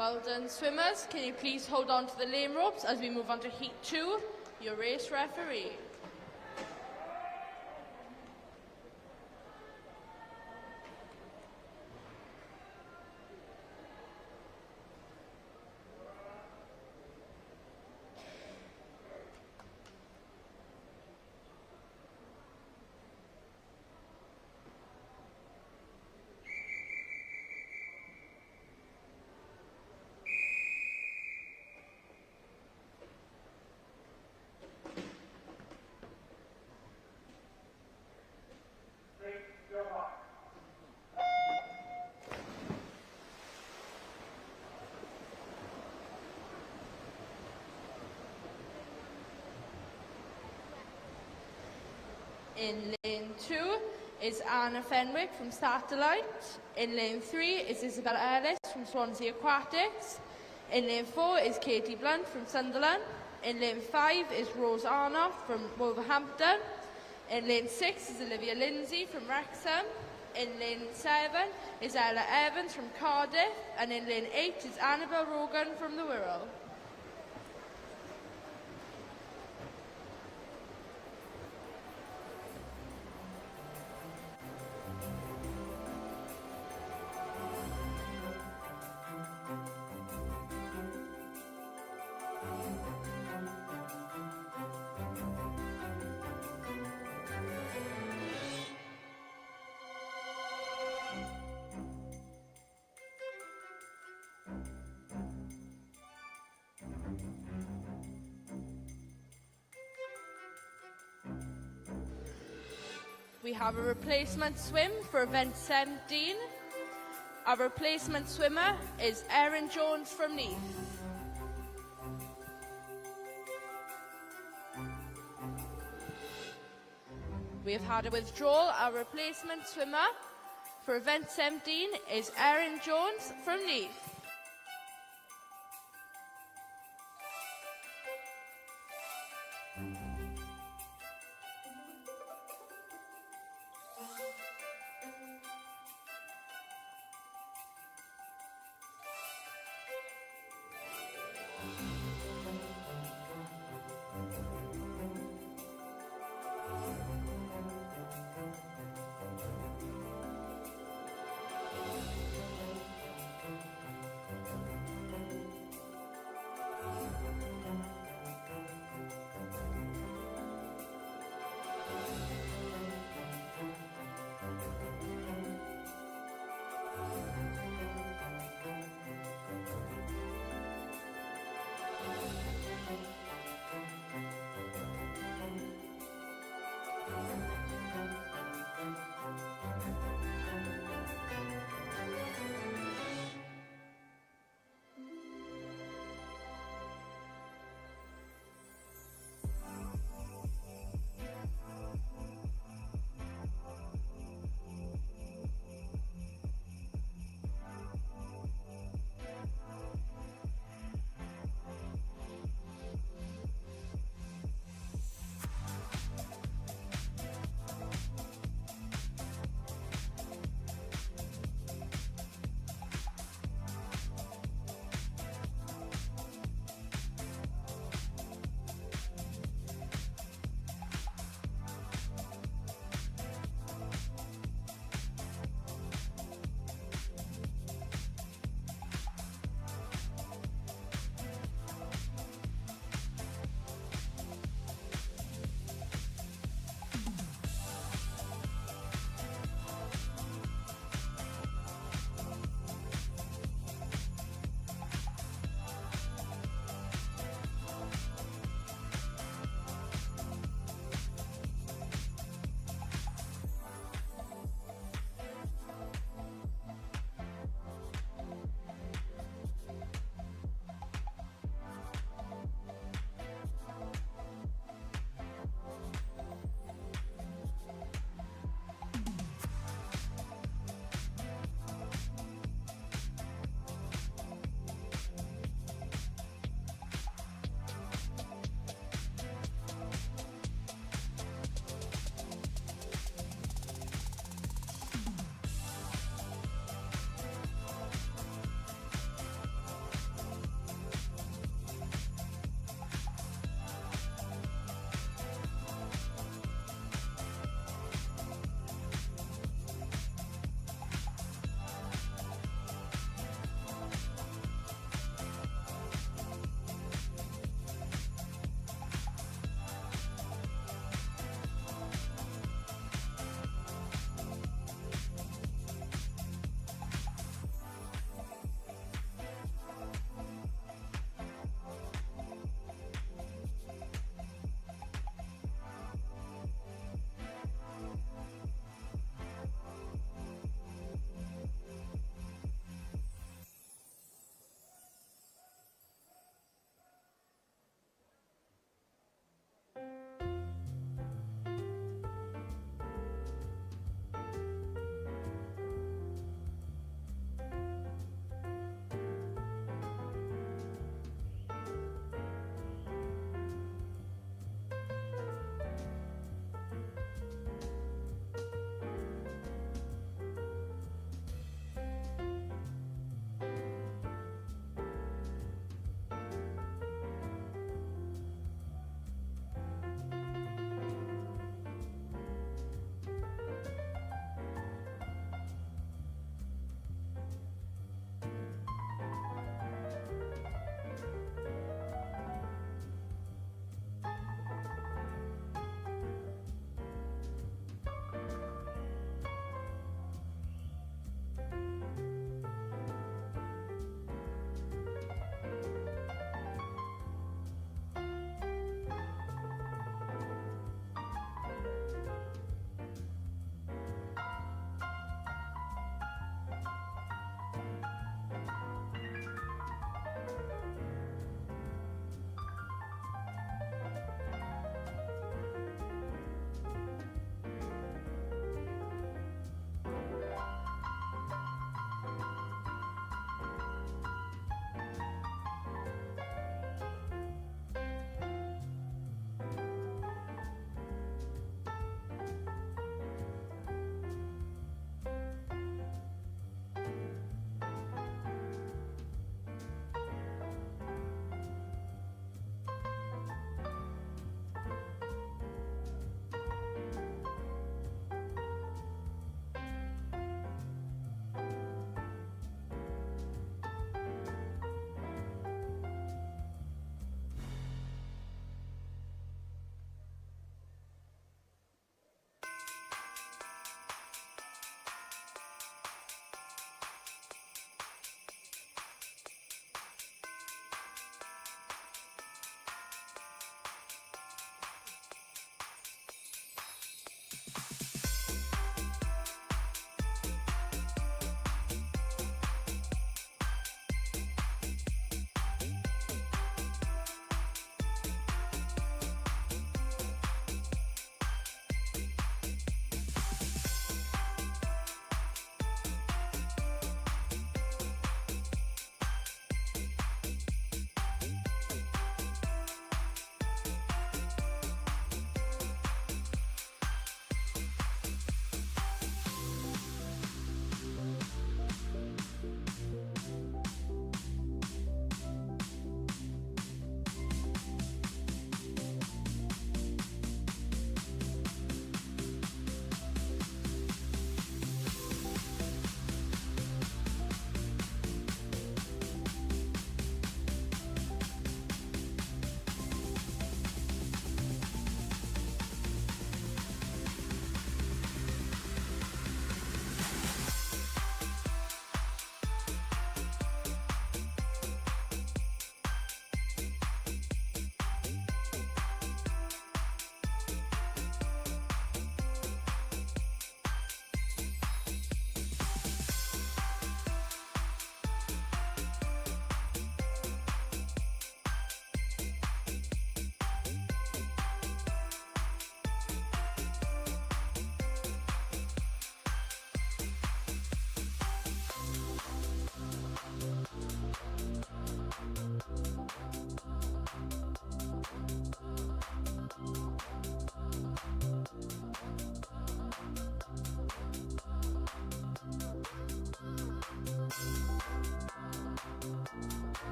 A: Well done, swimmers. Can you please hold on to the lane ropes as we move on to heat 2, your race referee. In lane 2 is Anna Fenwick from Satellite. In lane 3 is Isabella Ellis from Swansea Aquatics. In lane 4 is Katie Blunt from Sunderland. In lane 5 is Rose Arnoff from Wolverhampton. In lane 6 is Olivia Lindsay from Wrexham. In lane 7 is Ella Evans from Cardiff. And in lane 8 is Annabel Rogan from the Wirral. We have a replacement swim for event 17. Our replacement swimmer is Erin Jones from Neath. We have had a withdrawal. Our replacement swimmer for event 17 is Erin Jones from Neath.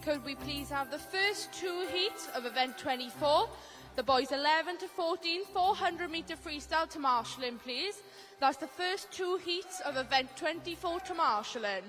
A: Could we please have the first two heats of event 24? The boys 11 to 14, 400 metre freestyle to marshalling, please. That's the first two heats of event 24 to marshalling.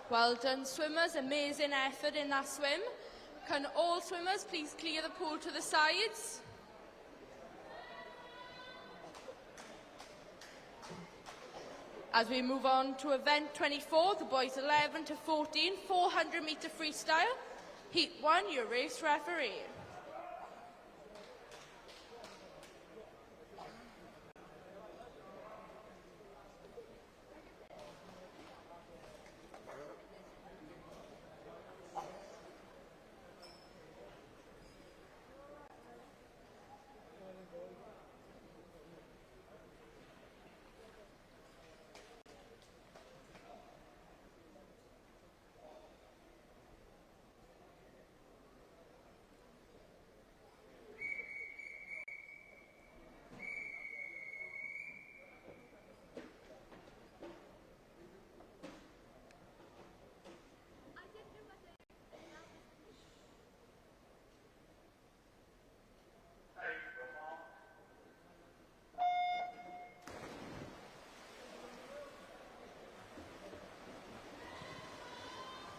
A: Well done, swimmers. Amazing effort in that swim. Can all swimmers please clear the pool to the sides? As we move on to event 24, the boys 11 to 14, 400 metre freestyle. Heat 1, your race referee.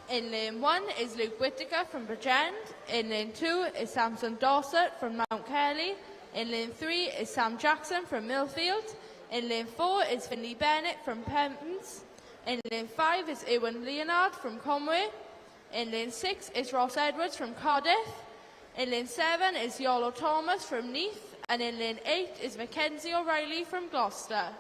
A: In lane 1 is Luke Whittaker from Bridgend. In lane 2 is Samson Dorset from Mount Kelly. In lane 3 is Sam Jackson from Millfield. In lane 4 is Finley Bennett from Pempens. In lane 5 is Ewan Leonard from Conway. In lane 6 is Ross Edwards from Cardiff. In lane 7 is Yolo Thomas from Neath. And in lane 8 is Mackenzie O'Reilly from Gloucester.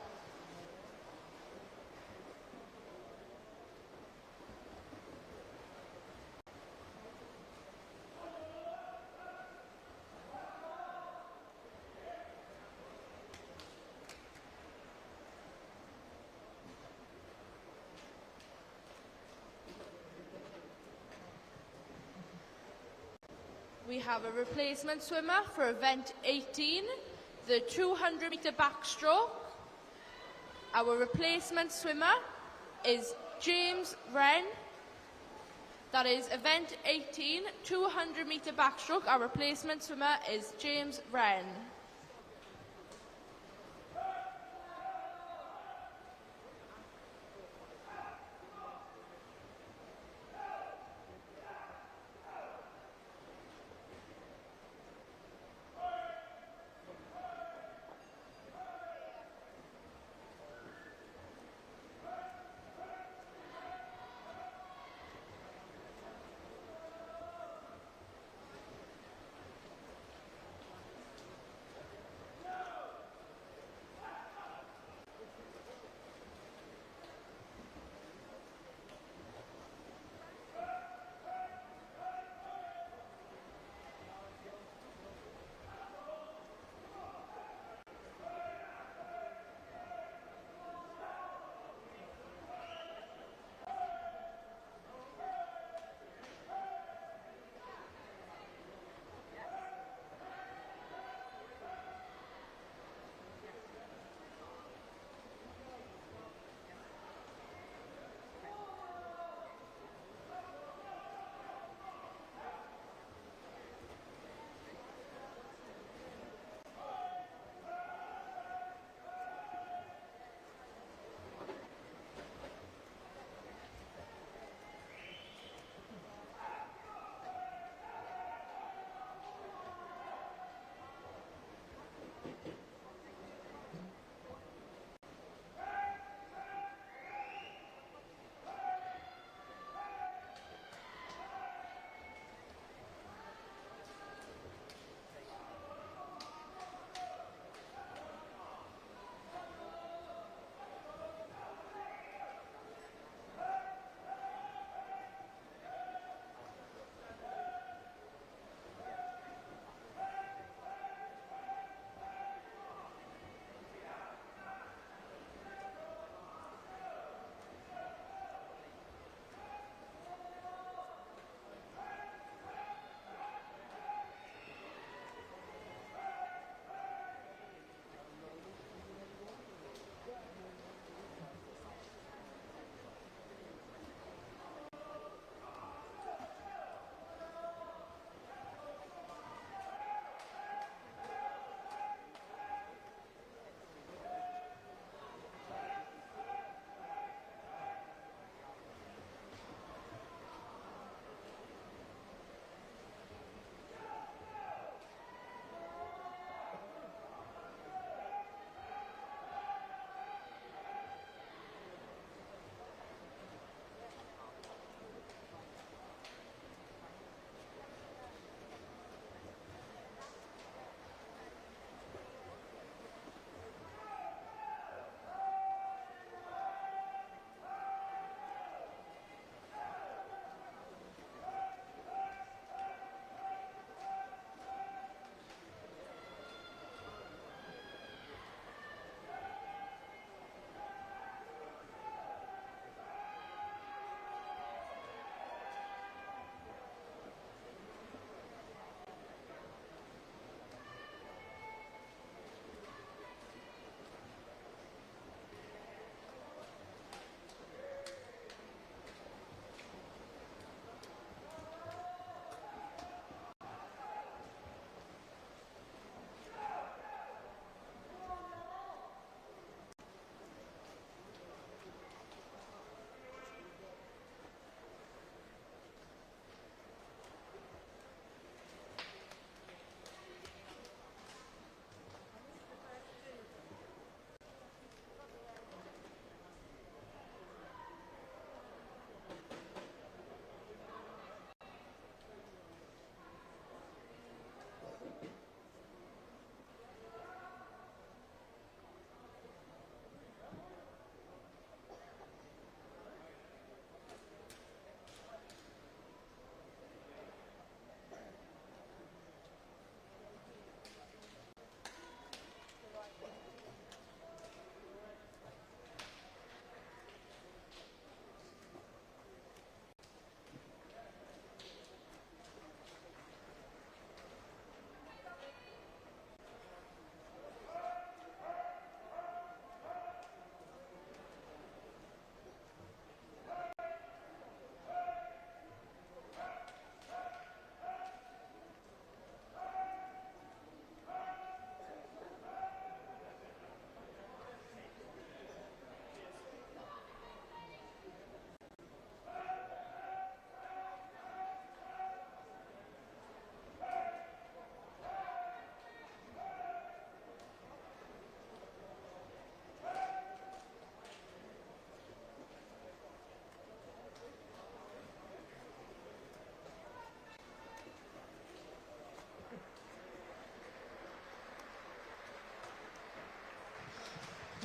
A: We have a replacement swimmer for event 18, the 200-metre backstroke. Our replacement swimmer is James Wren. That is event 18, 200-metre backstroke. Our replacement swimmer is James Wren.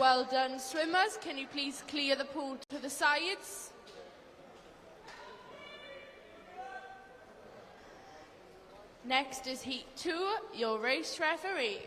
A: Well done, swimmers. Can you please clear the pool to the sides? Next is Heat 2, your race referee.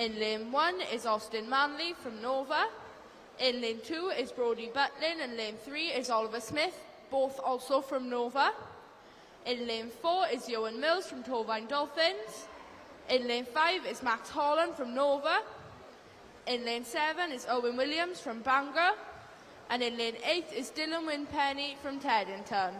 A: In lane 1 is Austin Manley from Nova. In lane 2 is Brodie Butlin, and lane 3 is Oliver Smith, both also from Nova. In lane 4 is Ewan Mills from Torvine Dolphins. In lane 5 is Max Holland from Nova. In lane 7 is Owen Williams from Bangor. And in lane 8 is Dylan Winpenny from Teddington.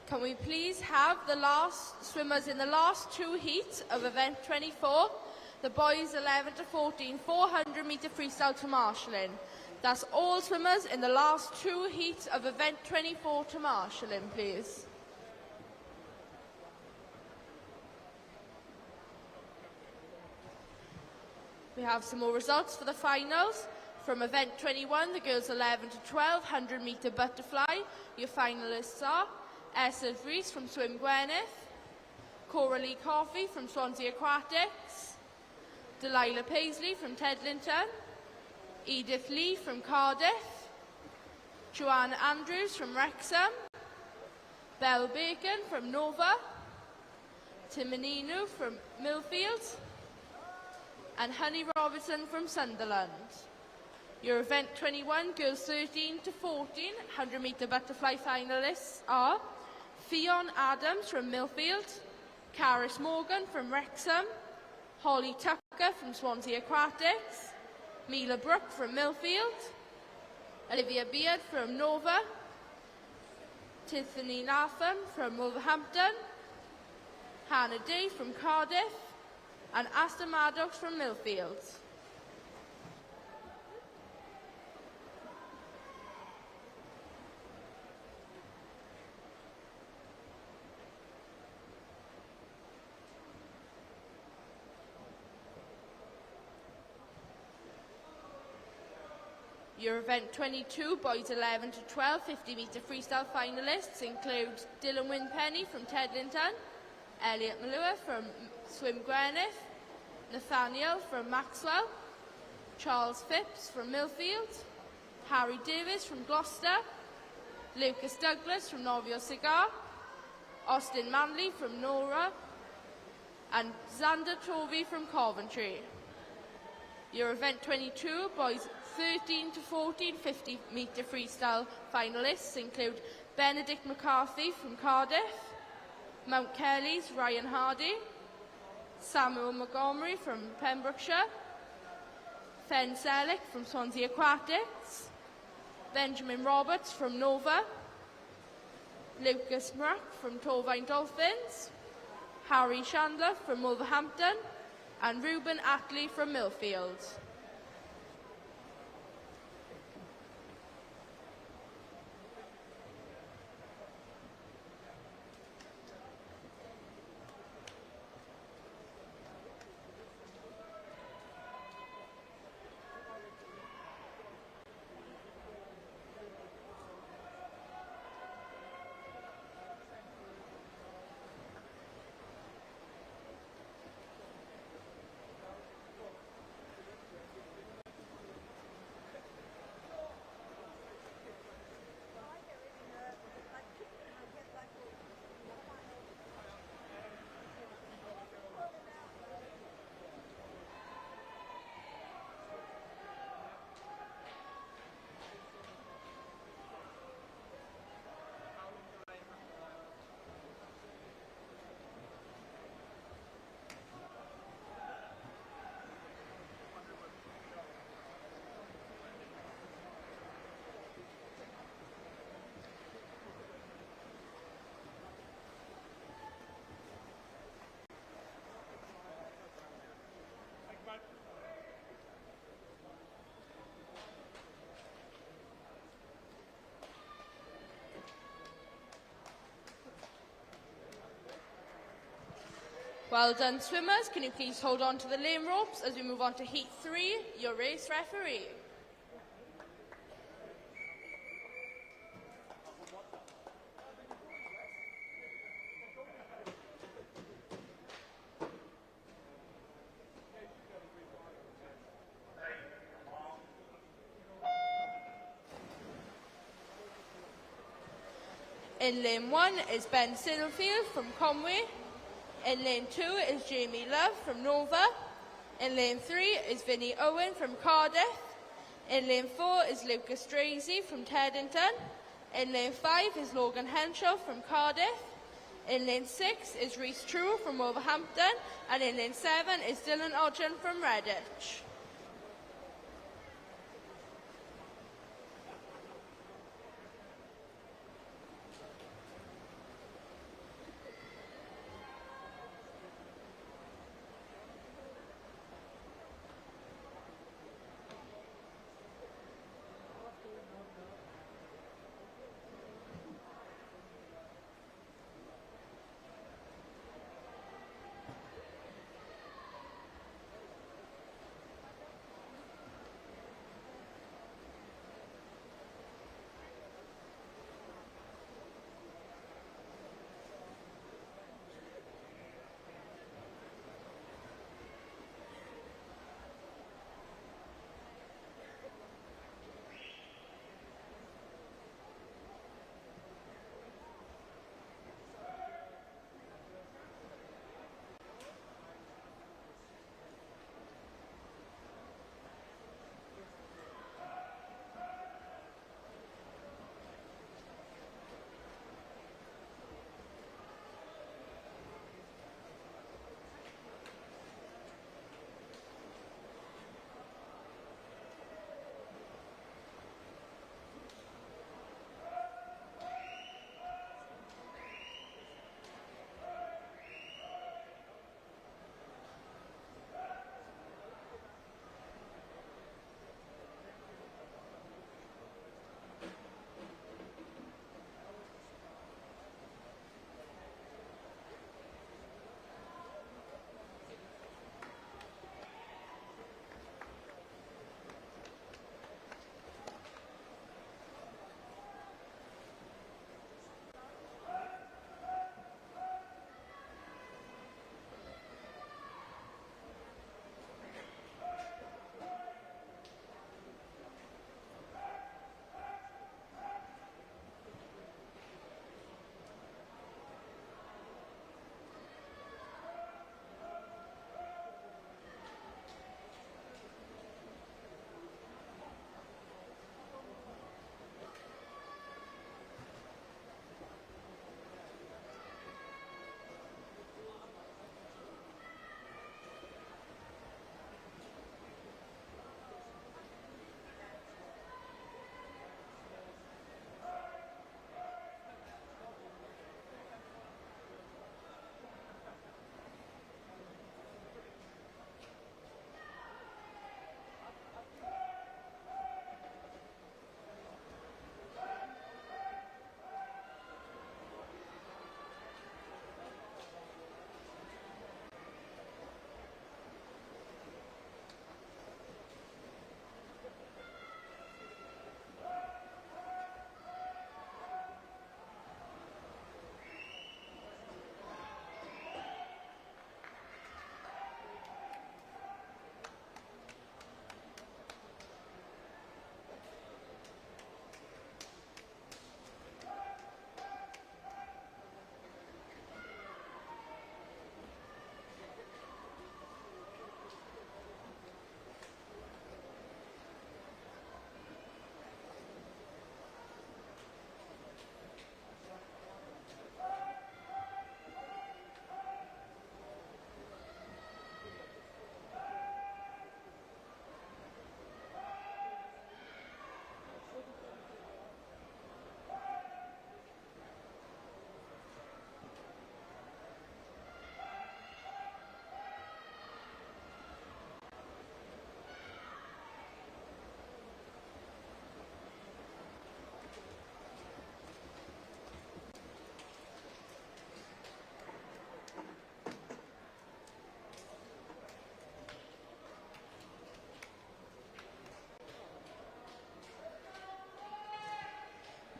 A: Can we please have the last swimmers in the last 2 heats of event 24, the boys 11 to 14, 400 metre freestyle to marshalling. That's all swimmers in the last 2 heats of event 24 to marshalling, please. We have some more results for the finals. From event 21, the girls 11 to 12, 100 metre butterfly. Your finalists are Essa Rees from Swim Gwyneth, Coralie Coffey from Swansea Aquatics, Delilah Paisley from Tedlington, Edith Lee from Cardiff, Joanna Andrews from Wrexham, Belle Bacon from Nova, Timonino from Millfield, and Honey Robertson from Sunderland. Your event 21, girls 13 to 14, 100 metre butterfly finalists are Fionn Adams from Millfield, Caris Morgan from Wrexham, Holly Tucker from Swansea Aquatics, Mila Brooke from Millfield, Olivia Beard from Nova, Tiffany Latham from Wolverhampton, Hannah Day from Cardiff, and Asta Maddox from Millfield. Your event 22, boys 11 to 12, 50 metre freestyle finalists include Dylan Winpenny from Tedlington, Elliot Malua from Swim Gwyneth, Nathaniel from Maxwell, Charles Phipps from Millfield, Harry Davis from Gloucester, Lucas Douglas from Novio Cigar, Austin Manley from Nora, and Xander Tovey from Coventry. Your event 22, boys 13 to 14, 50 metre freestyle finalists include Benedict McCarthy from Cardiff, Mount Kelly's Ryan Hardy, Samuel Montgomery from Pembrokeshire, Fen Selleck from Swansea Aquatics, Benjamin Roberts from Nova, Lucas Murrock from Torvine Dolphins, Harry Chandler from Wolverhampton, and Reuben Attlee from Millfield. Well done, swimmers. Can you please hold on to the lane ropes as we move on to heat 3, your race referee. In lane 1 is Ben Sinfield from Conway. In lane 2 is Jamie Love from Nova. In lane 3 is Vinnie Owen from Cardiff. In lane 4 is Lucas Drazy from Teddington. In lane 5 is Logan Henshaw from Cardiff. In lane 6 is Rhys True from Wolverhampton. And in lane 7 is Dylan Odgen from Redditch.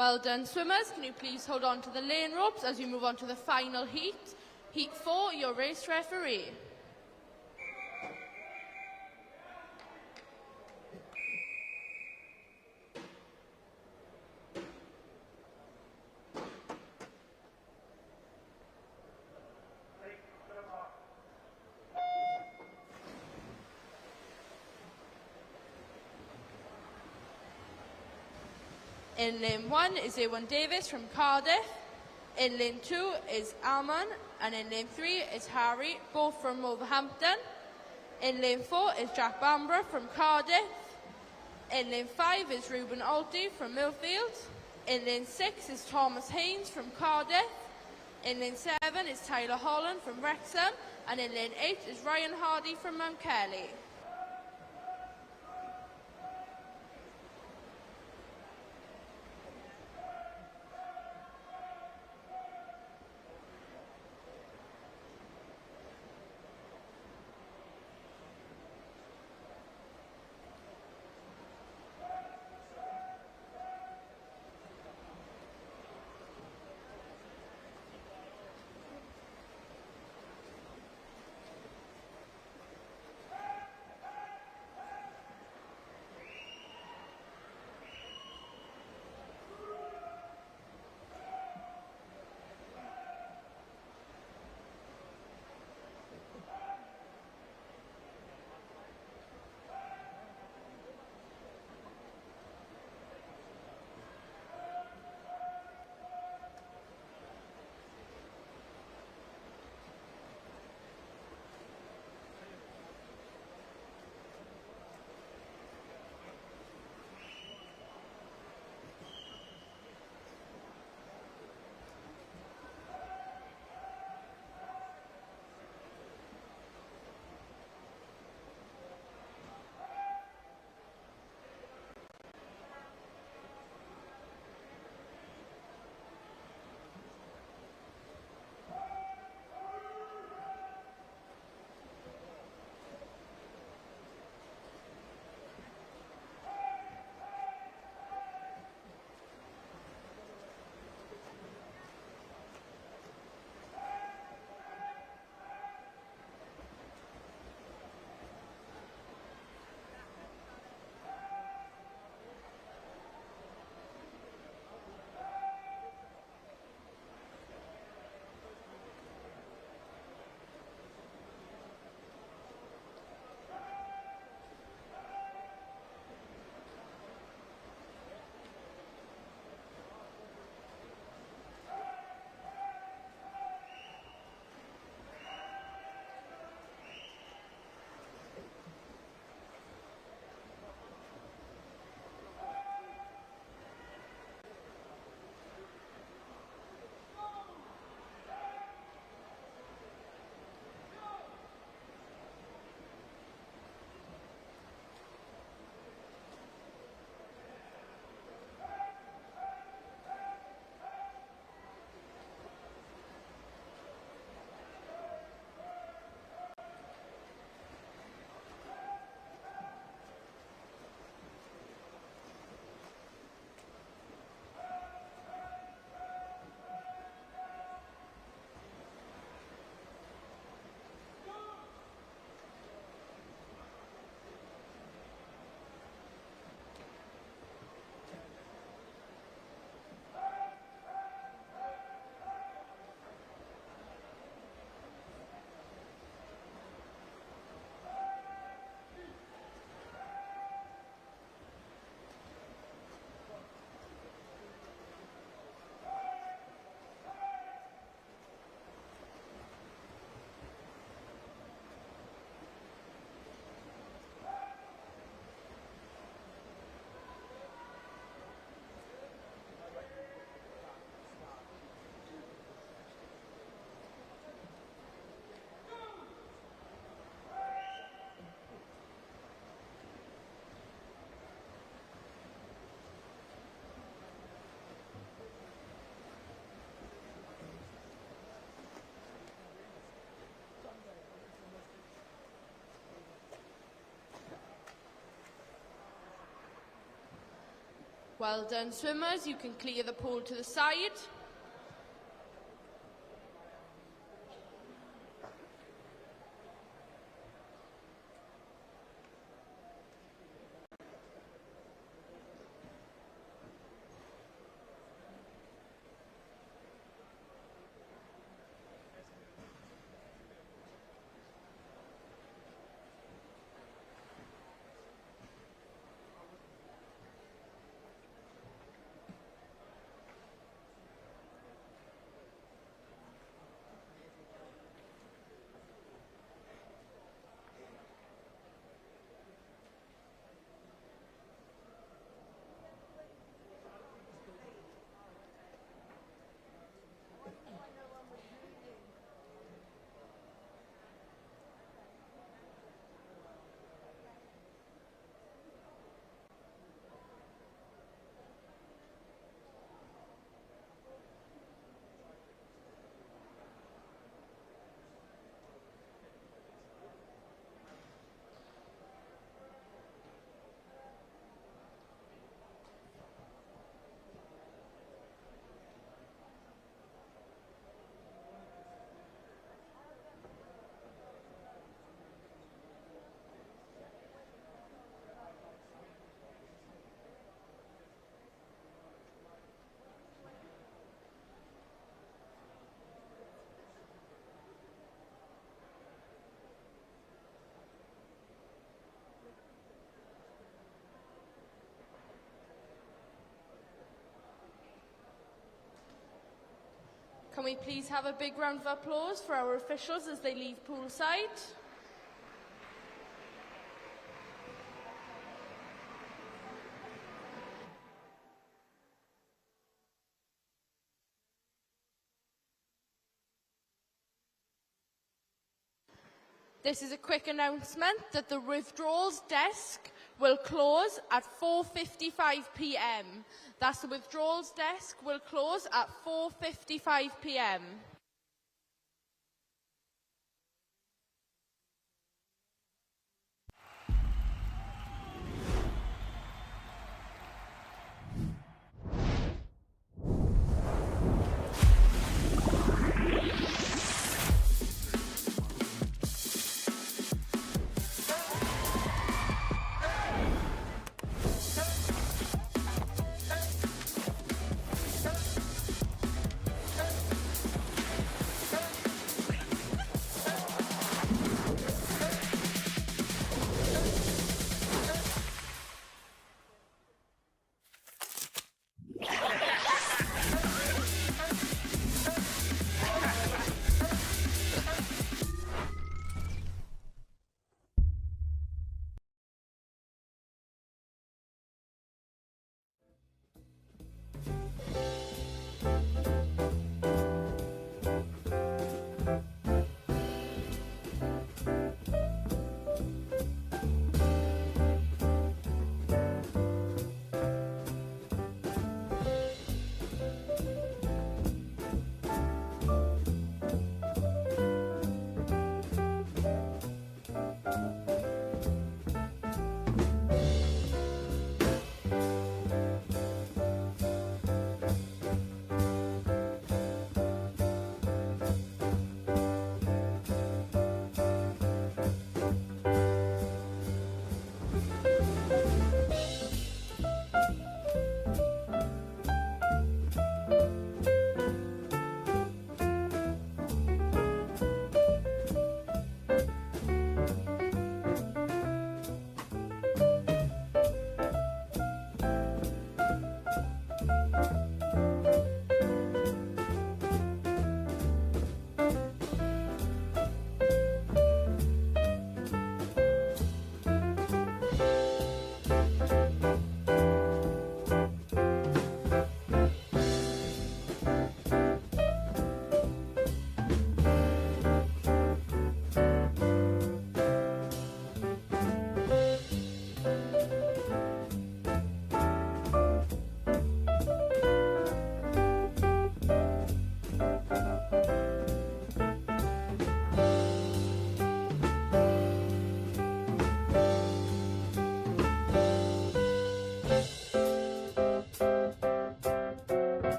A: Well done, swimmers. Can you please hold on to the lane ropes as you move on to the final heat? Heat 4, your race referee. In lane 1 is Ewan Davis from Cardiff. In lane 2 is Almon. And in lane 3 is Harry, both from Wolverhampton. In lane 4 is Jack Bamborough from Cardiff. In lane 5 is Ruben Alty from Millfield. In lane 6 is Thomas Haynes from Cardiff. In lane 7 is Tyler Holland from Wrexham. And in lane 8 is Ryan Hardy from Mount Kelly. Well done, swimmers. You can clear the pool to the side. Can we please have a big round of applause for our officials as they leave poolside? This is a quick announcement that the withdrawals desk will close at 4:55 p.m. That's the withdrawals desk will close at 4:55 p.m.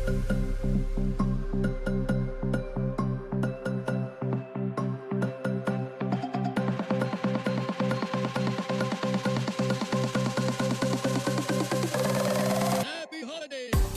C: Happy holidays!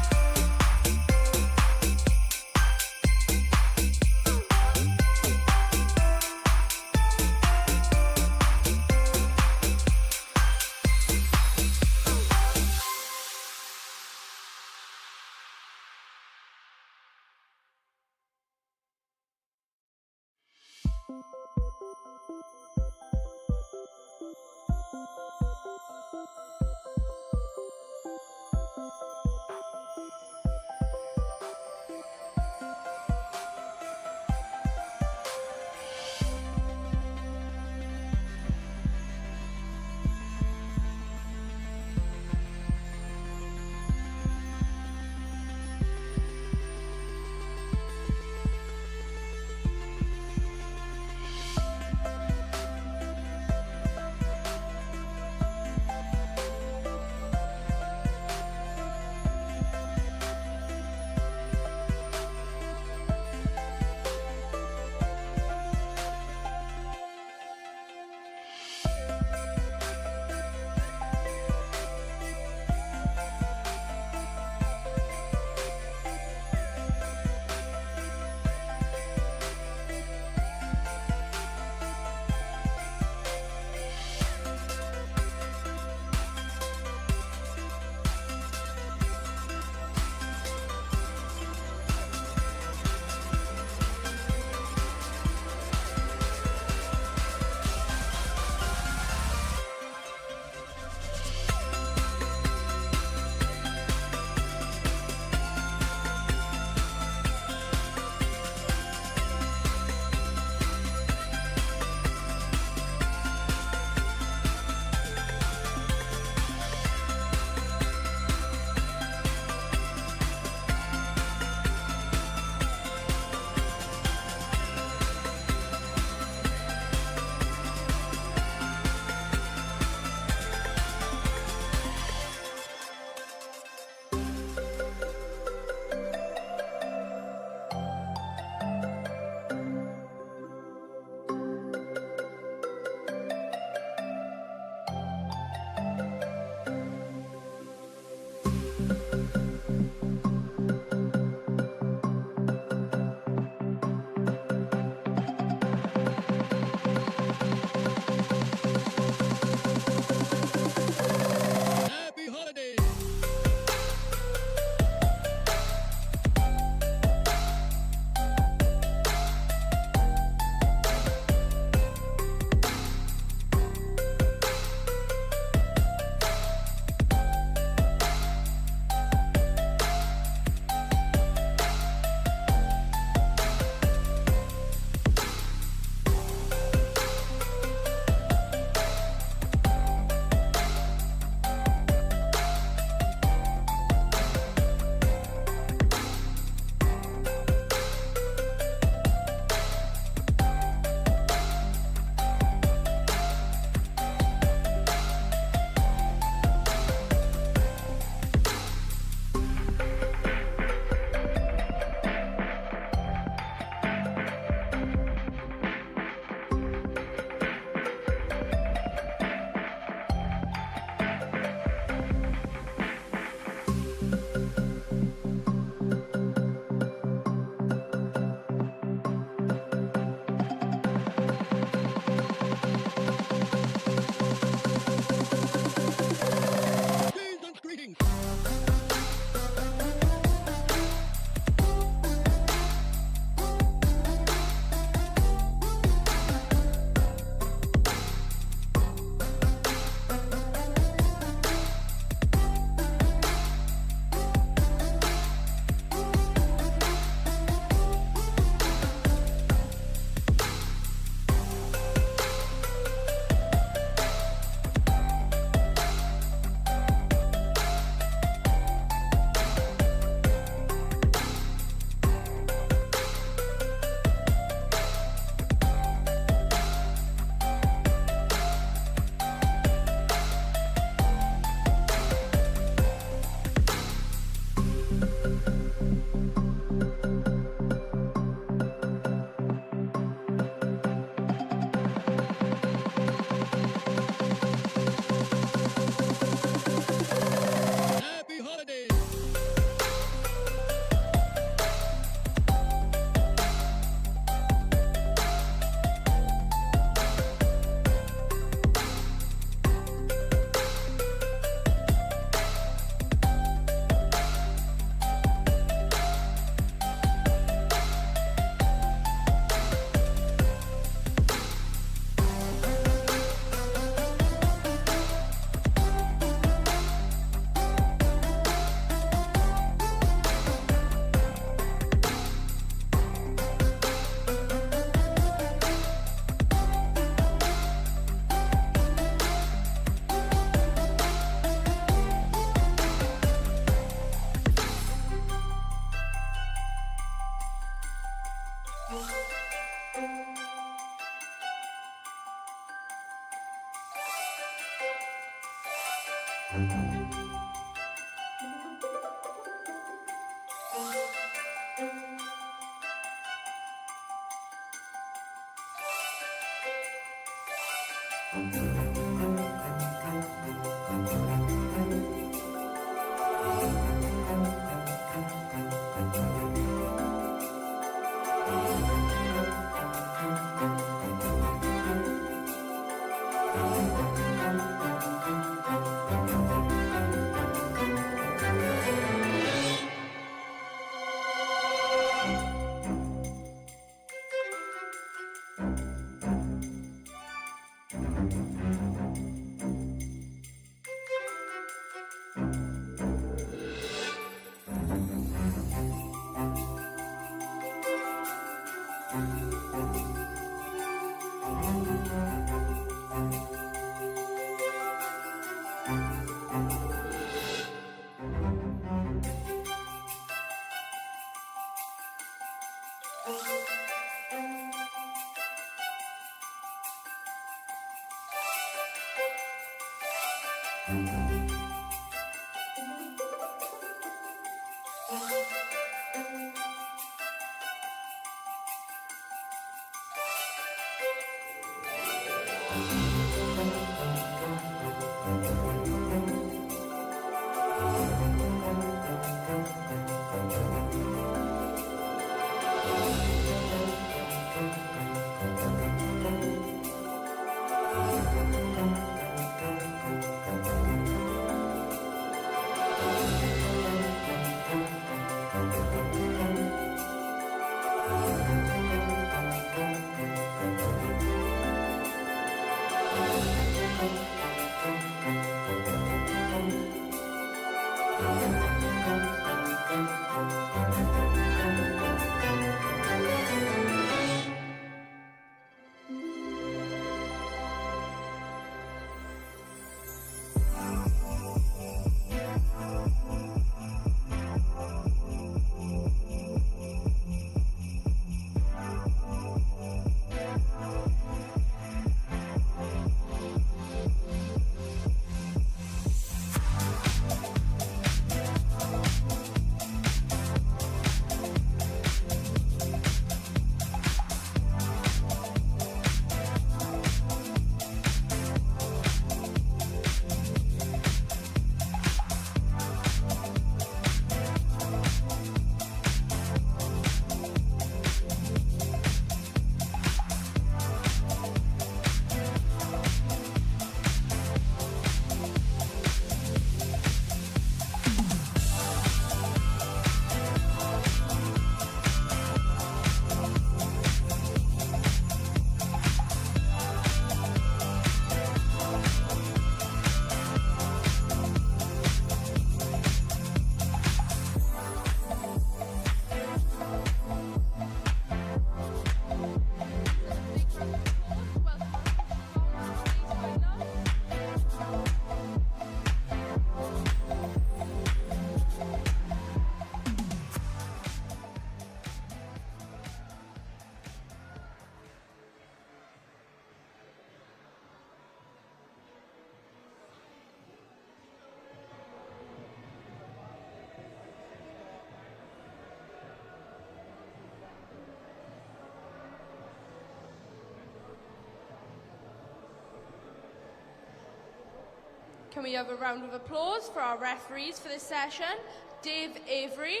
A: Can we have a round of applause for our referees for this session? Dave Avery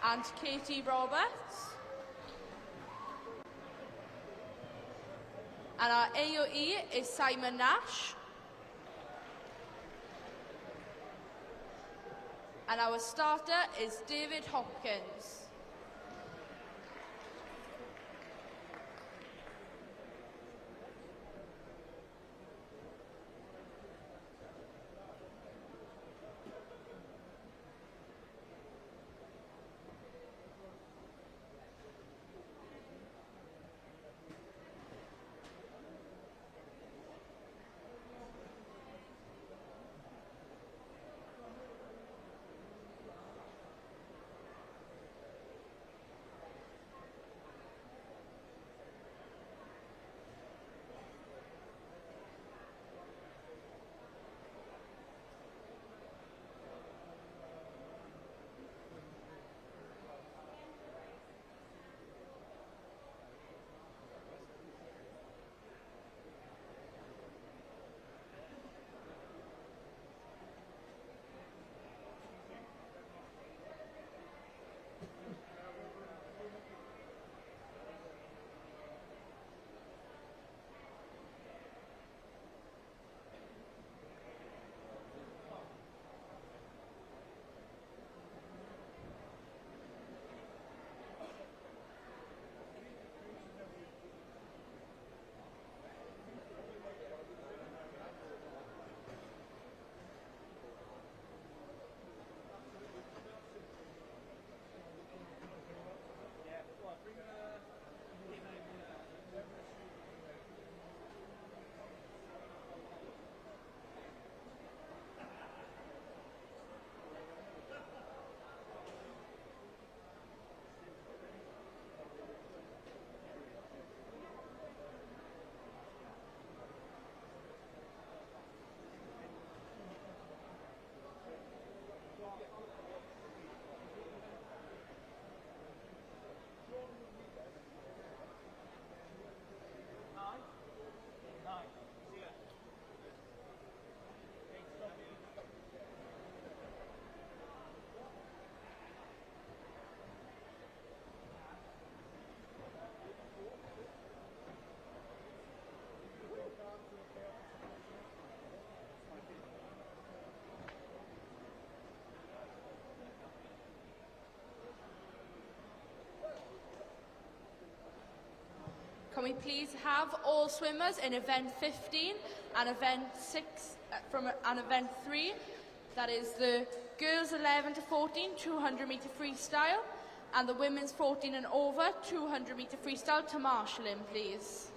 A: and Katie Roberts. And our AOE is Simon Nash. And our starter is David Hopkins. we please have all swimmers in event 15 and event 6 and event 3, that is the girls 11 to 14 200 metre freestyle, and the women's 14 and over 200 metre freestyle to marshal in, please.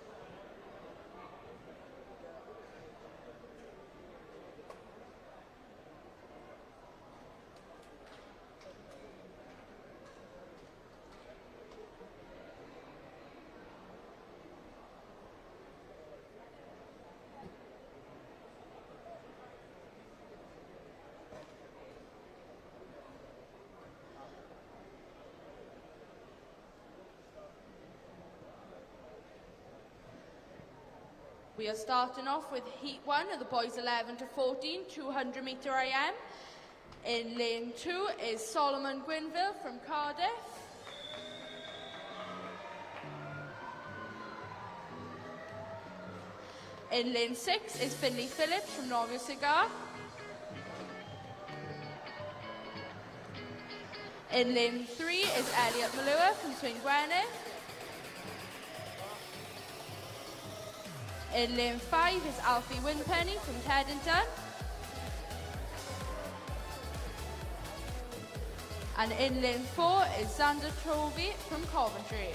A: We are starting off with Heat 1 of the boys 11 to 14, 200 metre IM. In lane 2 is Solomon Gwynville from Cardiff. In lane 6 is Finley Phillips from Norway Cigar. In lane 3 is Elliot Malua from Twin Gwynedd. In lane 5 is Alfie Winpenny from Teddington. And in lane 4 is Xander Tovey from Coventry.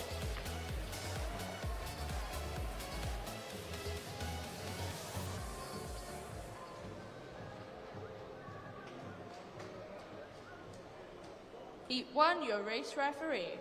A: Heat 1, your race referee.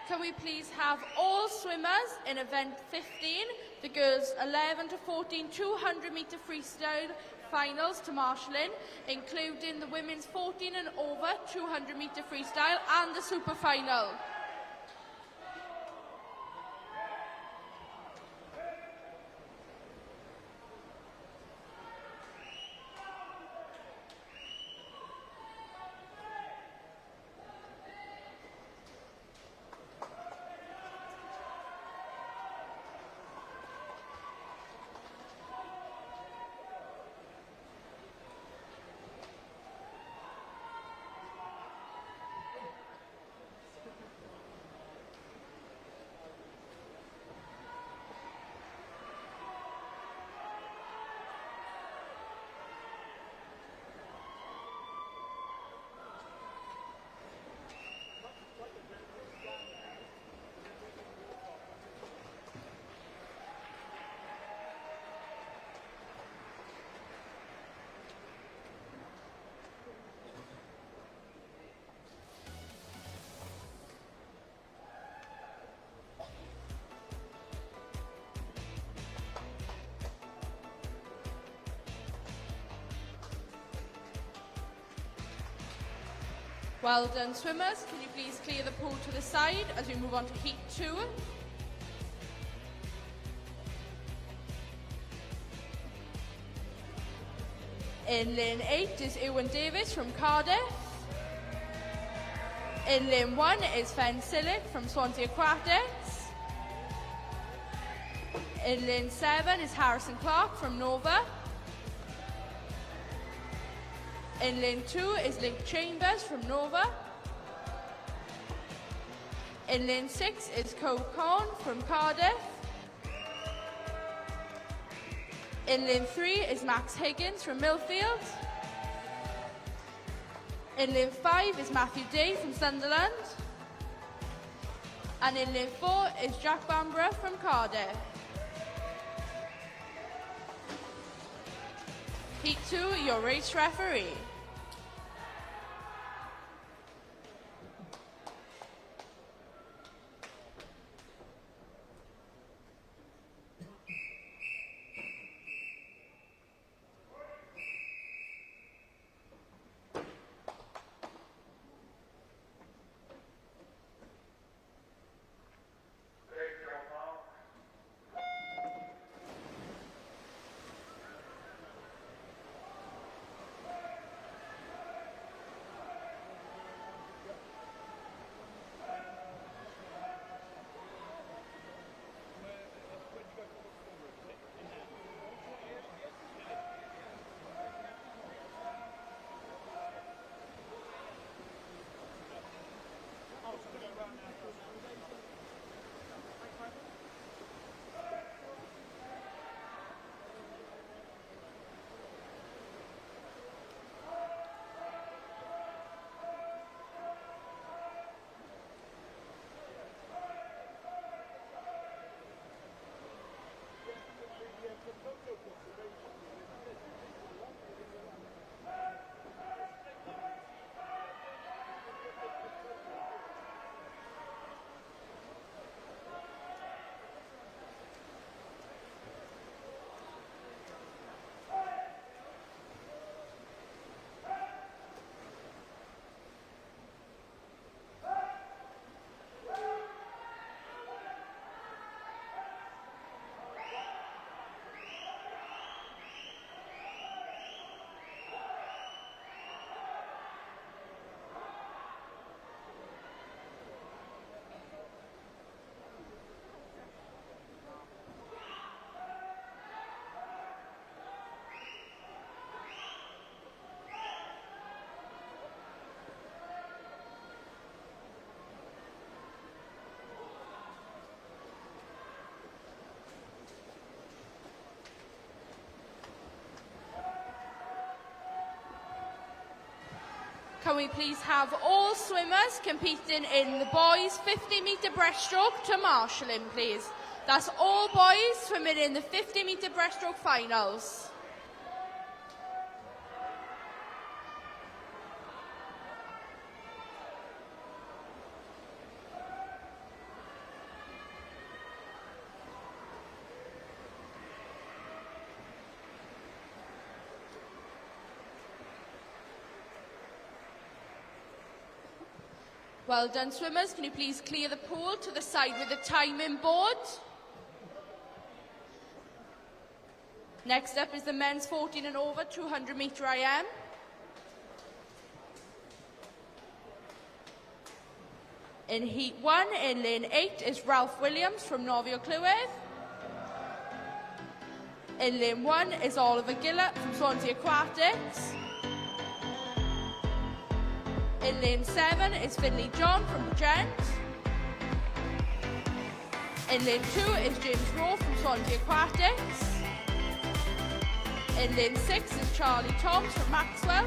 A: Can we please have all swimmers in event 15, the girls 11 to 14 200 metre freestyle finals to marshal in, including the women's 14 and over 200 metre freestyle and the super final. Well done, swimmers. Can you please clear the pool to the side as we move on to heat 2? In lane 8 is Ewan Davis from Cardiff. In lane 1 is Fen Sillick from Swansea Aquatics. In lane 7 is Harrison Clark from Nova. In lane 2 is Link Chambers from Nova. In lane 6 is Cole Corn from Cardiff. In lane 3 is Max Higgins from Millfield. In lane 5 is Matthew Day from Sunderland. And in lane 4 is Jack Bamborough from Cardiff. Heat 2, your race referee. Can we please have all swimmers competing in the boys 50-metre breaststroke to marshal in, please? That's all boys swimming in the 50-metre breaststroke finals. Well done, swimmers. Can you please clear the pool to the side with the timing board? Next up is the men's 14 and over 200 metre IM. In heat 1, in lane 8 is Ralph Williams from Novio Clywyd. In lane 1 is Oliver Gillett from Swansea Aquatics. In lane 7 is Finley John from Bridgend. In lane 2 is James Rowe from Swansea Aquatics. In lane 6 is Charlie Toms from Maxwell.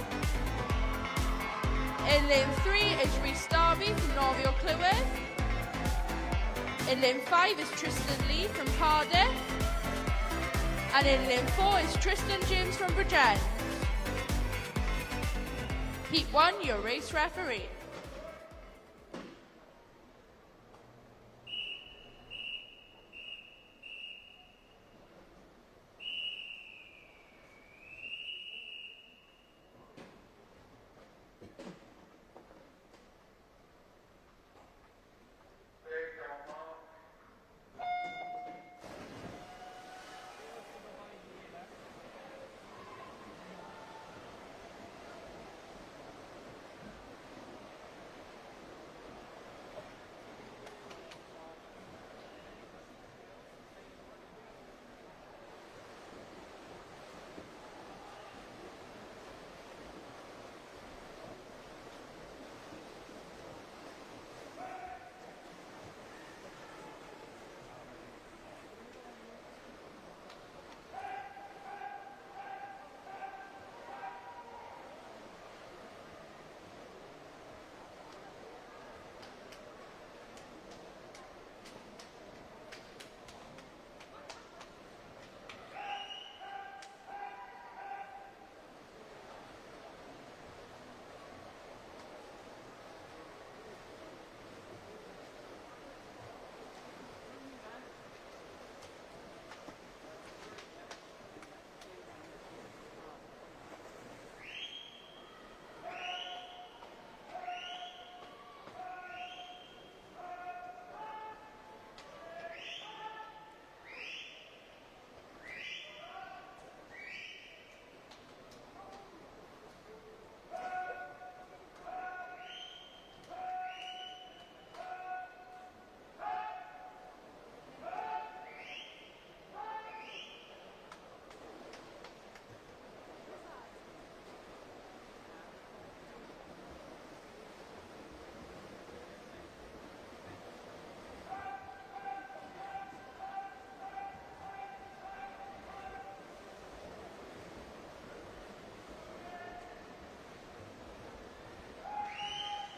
A: In lane 3 is Rhys Darby from Novio Clywyd. In lane 5 is Tristan Lee from Cardiff. And in lane 4 is Tristan James from Bridgend. Heat 1, your race referee.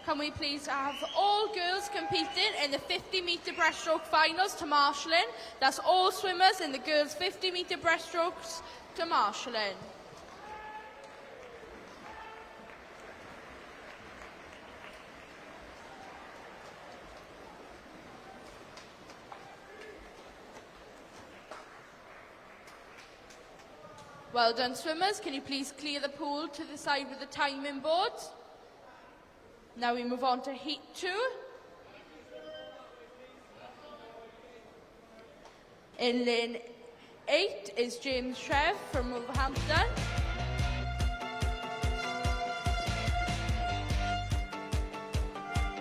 A: Can we please have all girls competing in the 50-metre breaststroke finals to marshalling? That's all swimmers in the girls' 50-metre breaststrokes to marshalling. Well done, swimmers. Can you please clear the pool to the side with the timing board? Now we move on to Heat 2. In lane 8 is James Trev from Wolverhampton.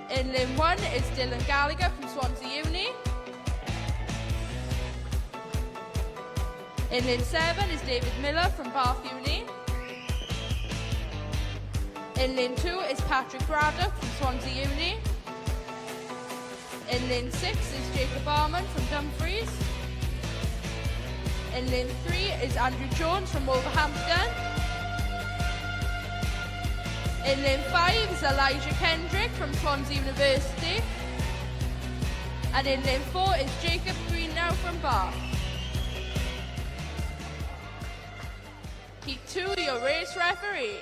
A: In lane 1 is Dylan Gallagher from Swansea Uni. In lane 7 is David Miller from Bath Uni. In lane 2 is Patrick Braddock from Swansea Uni. In lane 6 is Jacob Barman from Dumfries. In lane 3 is Andrew Jones from Wolverhampton. In lane 5 is Elijah Kendrick from Swansea University. And in lane 4 is Jacob Greennow from Bath. Heat 2, your race referee.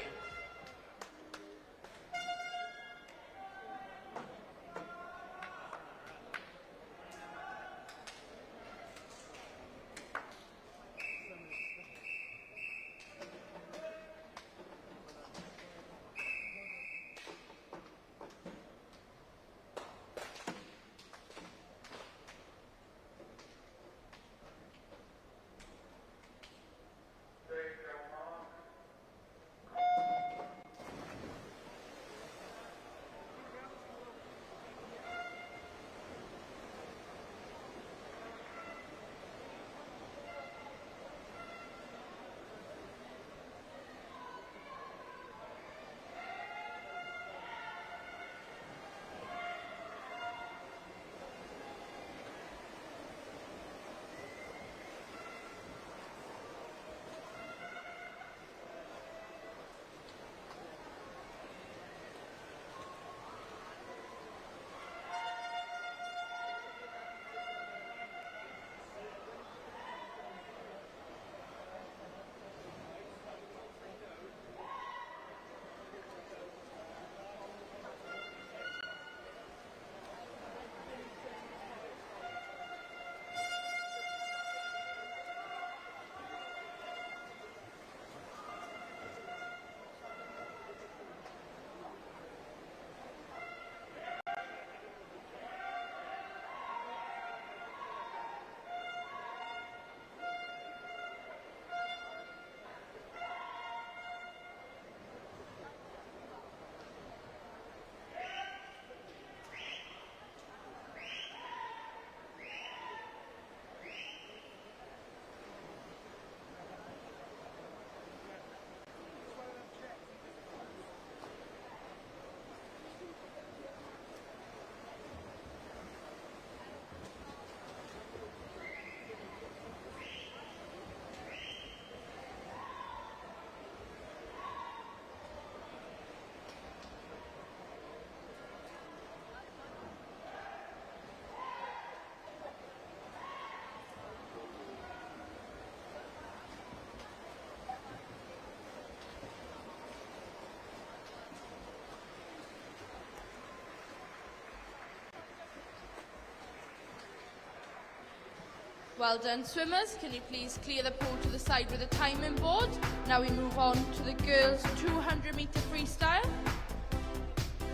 A: Well done, swimmers. Can you please clear the pool to the side with the timing board? Now we move on to the girls' 200-metre freestyle.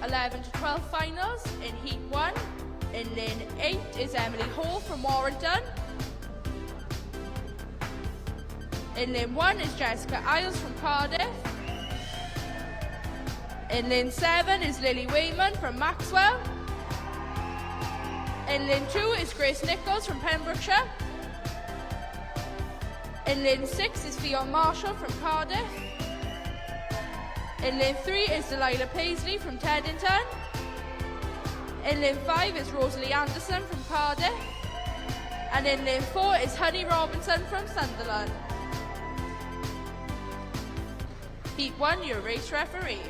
A: 11 to 12 finals in Heat 1. In lane 8 is Emily Hall from Warrington. In lane 1 is Jessica Isles from Cardiff. In lane 7 is Lily Wayman from Maxwell. In lane 2 is Grace Nichols from Pembrokeshire. In lane 6 is Fionn Marshall from Cardiff. In lane 3 is Delilah Paisley from Teddington. In lane 5 is Rosalie Anderson from Cardiff. And in lane 4 is Honey Robinson from Sunderland. Heat 1, your race referee.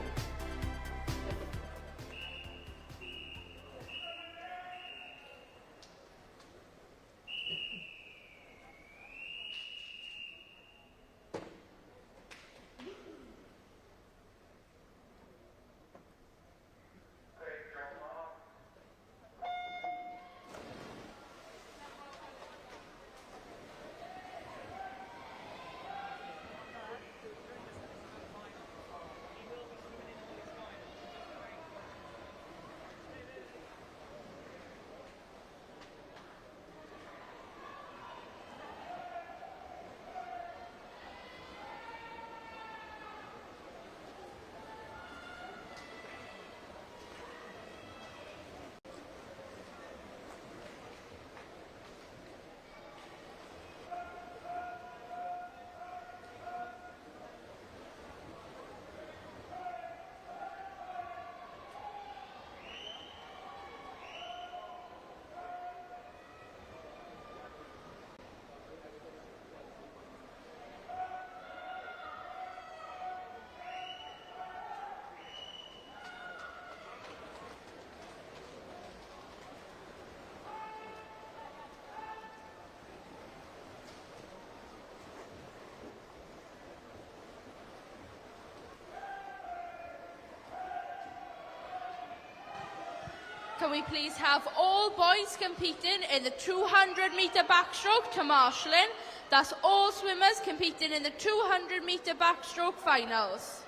A: Can we please have all boys competing in the 200-metre backstroke to marshalling? That's all swimmers competing in the 200-metre backstroke finals.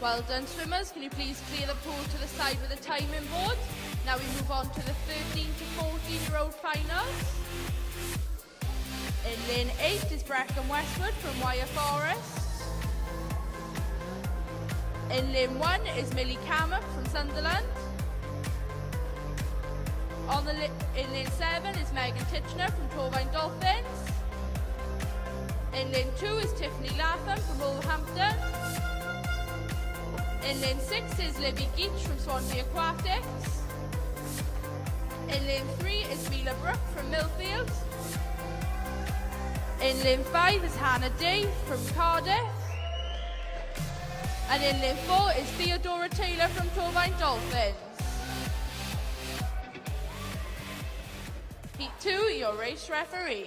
A: Well done, swimmers. Can you please clear the pool to the side with the timing board? Now we move on to the 13 to 14-year-old finals. In lane 8 is Brecon Westwood from Wyre Forest. In lane 1 is Millie Cammett from Sunderland. In lane 7 is Megan Titchener from Torvine Dolphins. In lane 2 is Tiffany Latham from Wolverhampton. In lane 6 is Libby Geach from Swansea Aquatics. In lane 3 is Mila Brook from Millfield. In lane 5 is Hannah Day from Cardiff. And in lane 4 is Theodora Taylor from Torvine Dolphins. Heat 2, your race referee.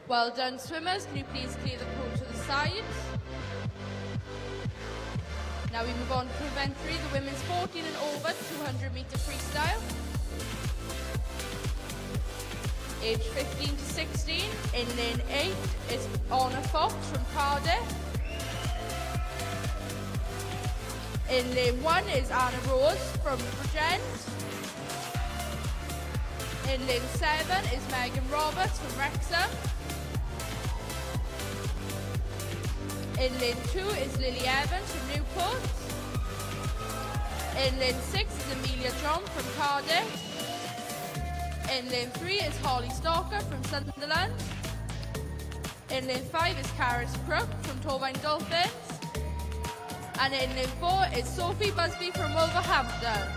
A: Well done, swimmers. Can you please clear the pool to the side? Now we move on to event 3, the women's 14 and over 200-metre freestyle. Age 15 to 16. In lane 8 is Honor Fox from Cardiff. In lane 1 is Anna Rose from Bridgend. In lane 7 is Megan Roberts from Wrexham. In lane 2 is Lily Evans from Newport. In lane 6 is Amelia John from Cardiff. In lane 3 is Holly Stalker from Sunderland. In lane 5 is Caris Crook from Torvine Dolphins. And in lane 4 is Sophie Busby from Wolverhampton.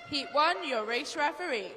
A: Heat 1, your race referee.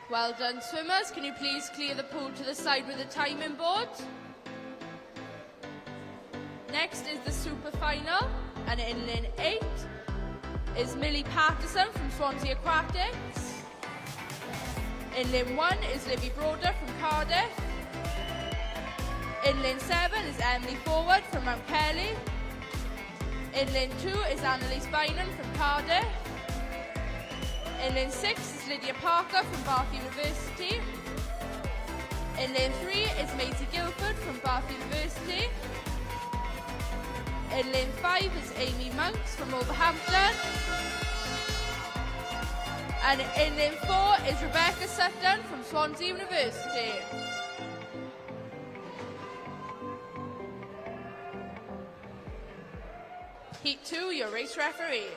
A: Well done, swimmers. Can you please clear the pool to the side with the timing board? Next is the super final, and in lane 8 is Millie Patterson from Swansea Aquatics. In lane 1 is Livy Broder from Cardiff. In lane 7 is Emily Forward from Mount Kelly. In lane 2 is Annalise Bynum from Cardiff. In lane 6 is Lydia Parker from Bath University. In lane 3 is Maisie Guilford from Bath University. In lane 5 is Amy Monks from Wolverhampton. And in lane 4 is Rebecca Sutton from Swansea University. Heat 2, your race referee.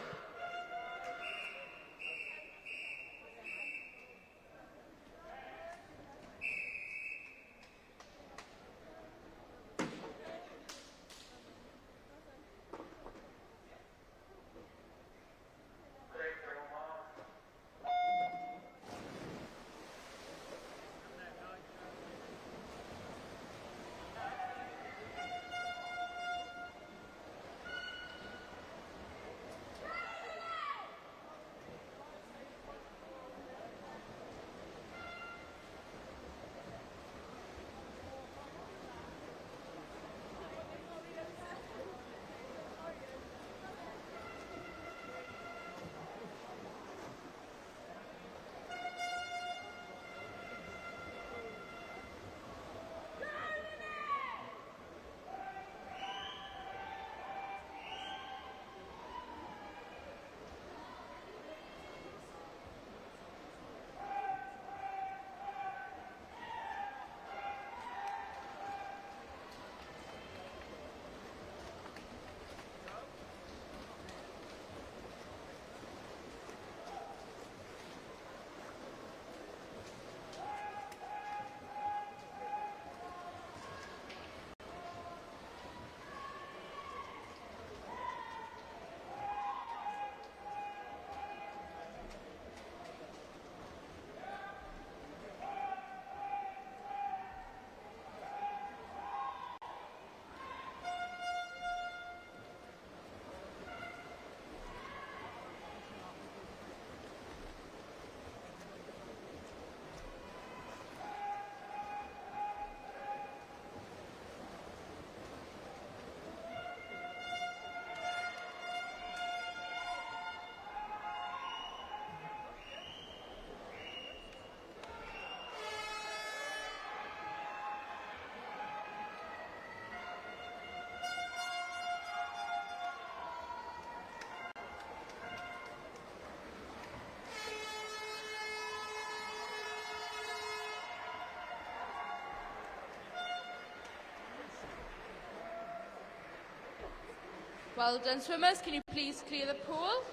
A: Well done, swimmers. Can you please clear the pool?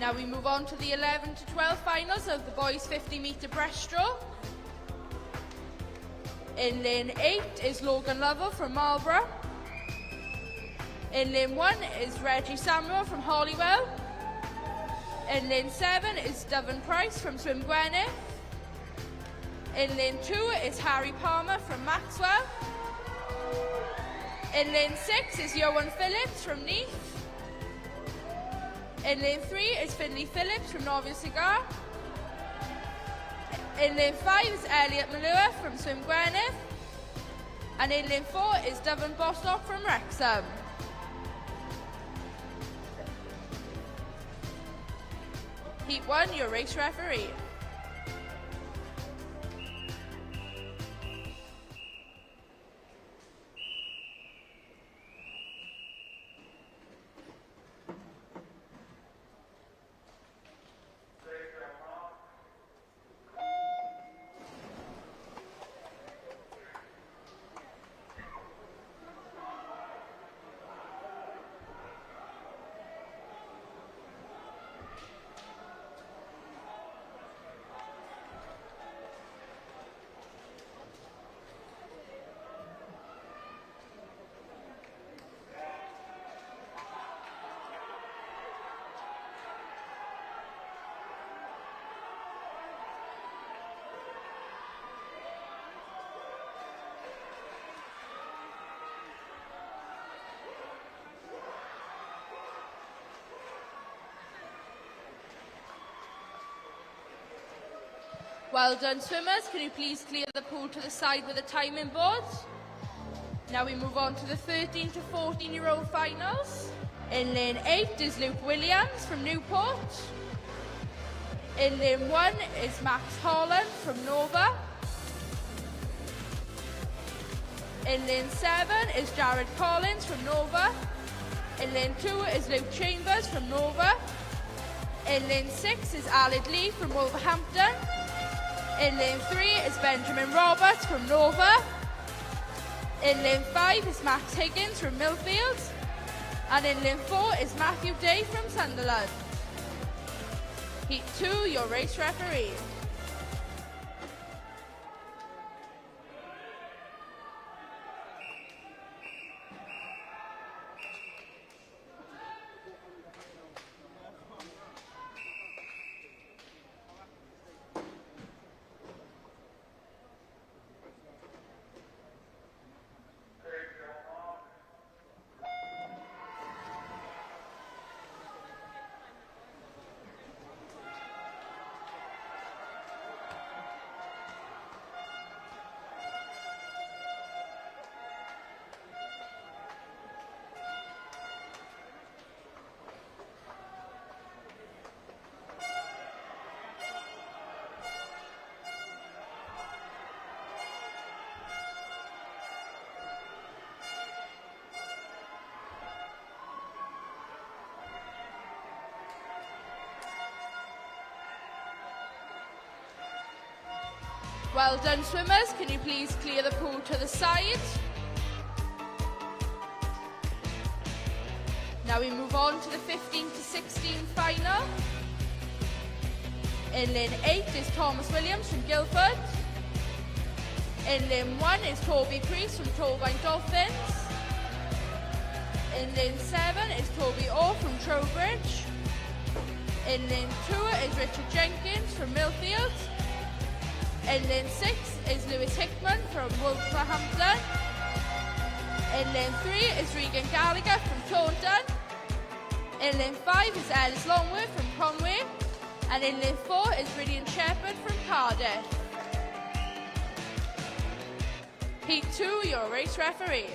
A: Now we move on to the 11 to 12 finals of the boys 50-metre breaststroke. In lane 8 is Logan Lovell from Marlborough. In lane 1 is Reggie Samuel from Holywell. In lane 7 is Devon Price from Swim Gwynedd. In lane 2 is Harry Palmer from Maxwell. In lane 6 is Johan Phillips from Neath. In lane 3 is Finley Phillips from Northern Cigar. In lane 5 is Elliot Malua from Swim Gwynedd. And in lane 4 is Devon Bostock from Wrexham. Heat 1, your race referee. Well done, swimmers. Can you please clear the pool to the side with the timing boards? Now we move on to the 13 to 14-year-old finals. In lane 8 is Luke Williams from Newport. In lane 1 is Max Holland from Nova. In lane 7 is Jared Collins from Nova. In lane 2 is Luke Chambers from Nova. In lane 6 is Aled Lee from Wolverhampton. In lane 3 is Benjamin Roberts from Nova. In lane 5 is Max Higgins from Millfield. And in lane 4 is Matthew Day from Sunderland. Heat 2, your race referee. Well done, swimmers. Can you please clear the pool to the side? Now we move on to the 15 to 16 final. In lane 8 is Thomas Williams from Guildford. In lane 1 is Toby Priest from Torvine Dolphins. In lane 7 is Toby Orr from Trowbridge. In lane 2 is Richard Jenkins from Millfield. In lane 6 is Lewis Hickman from Wolverhampton. In lane 3 is Regan Gallagher from Taunton. In lane 5 is Ellis Longworth from Conway. And in lane 4 is Brilliant Shepherd from Cardiff. Heat 2, your race referee.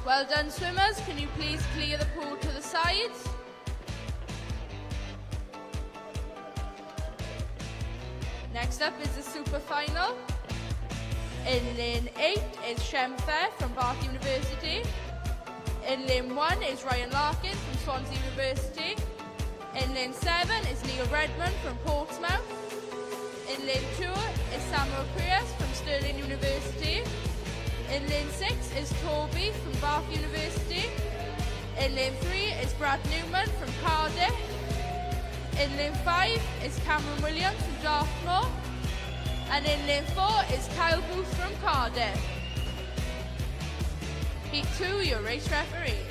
A: Well done, swimmers. Can you please clear the pool to the side? Next up is the super final. In lane 8 is Shem Fair from Bath University. In lane 1 is Ryan Larkin from Swansea University. In lane 7 is Neil Redmond from Portsmouth. In lane 2 is Samuel Prius from Stirling University. In lane 6 is Toby from Bath University. In lane 3 is Brad Newman from Cardiff. In lane 5 is Cameron Williams from Dartmoor. And in lane 4 is Kyle Booth from Cardiff. Heat 2, your race referee.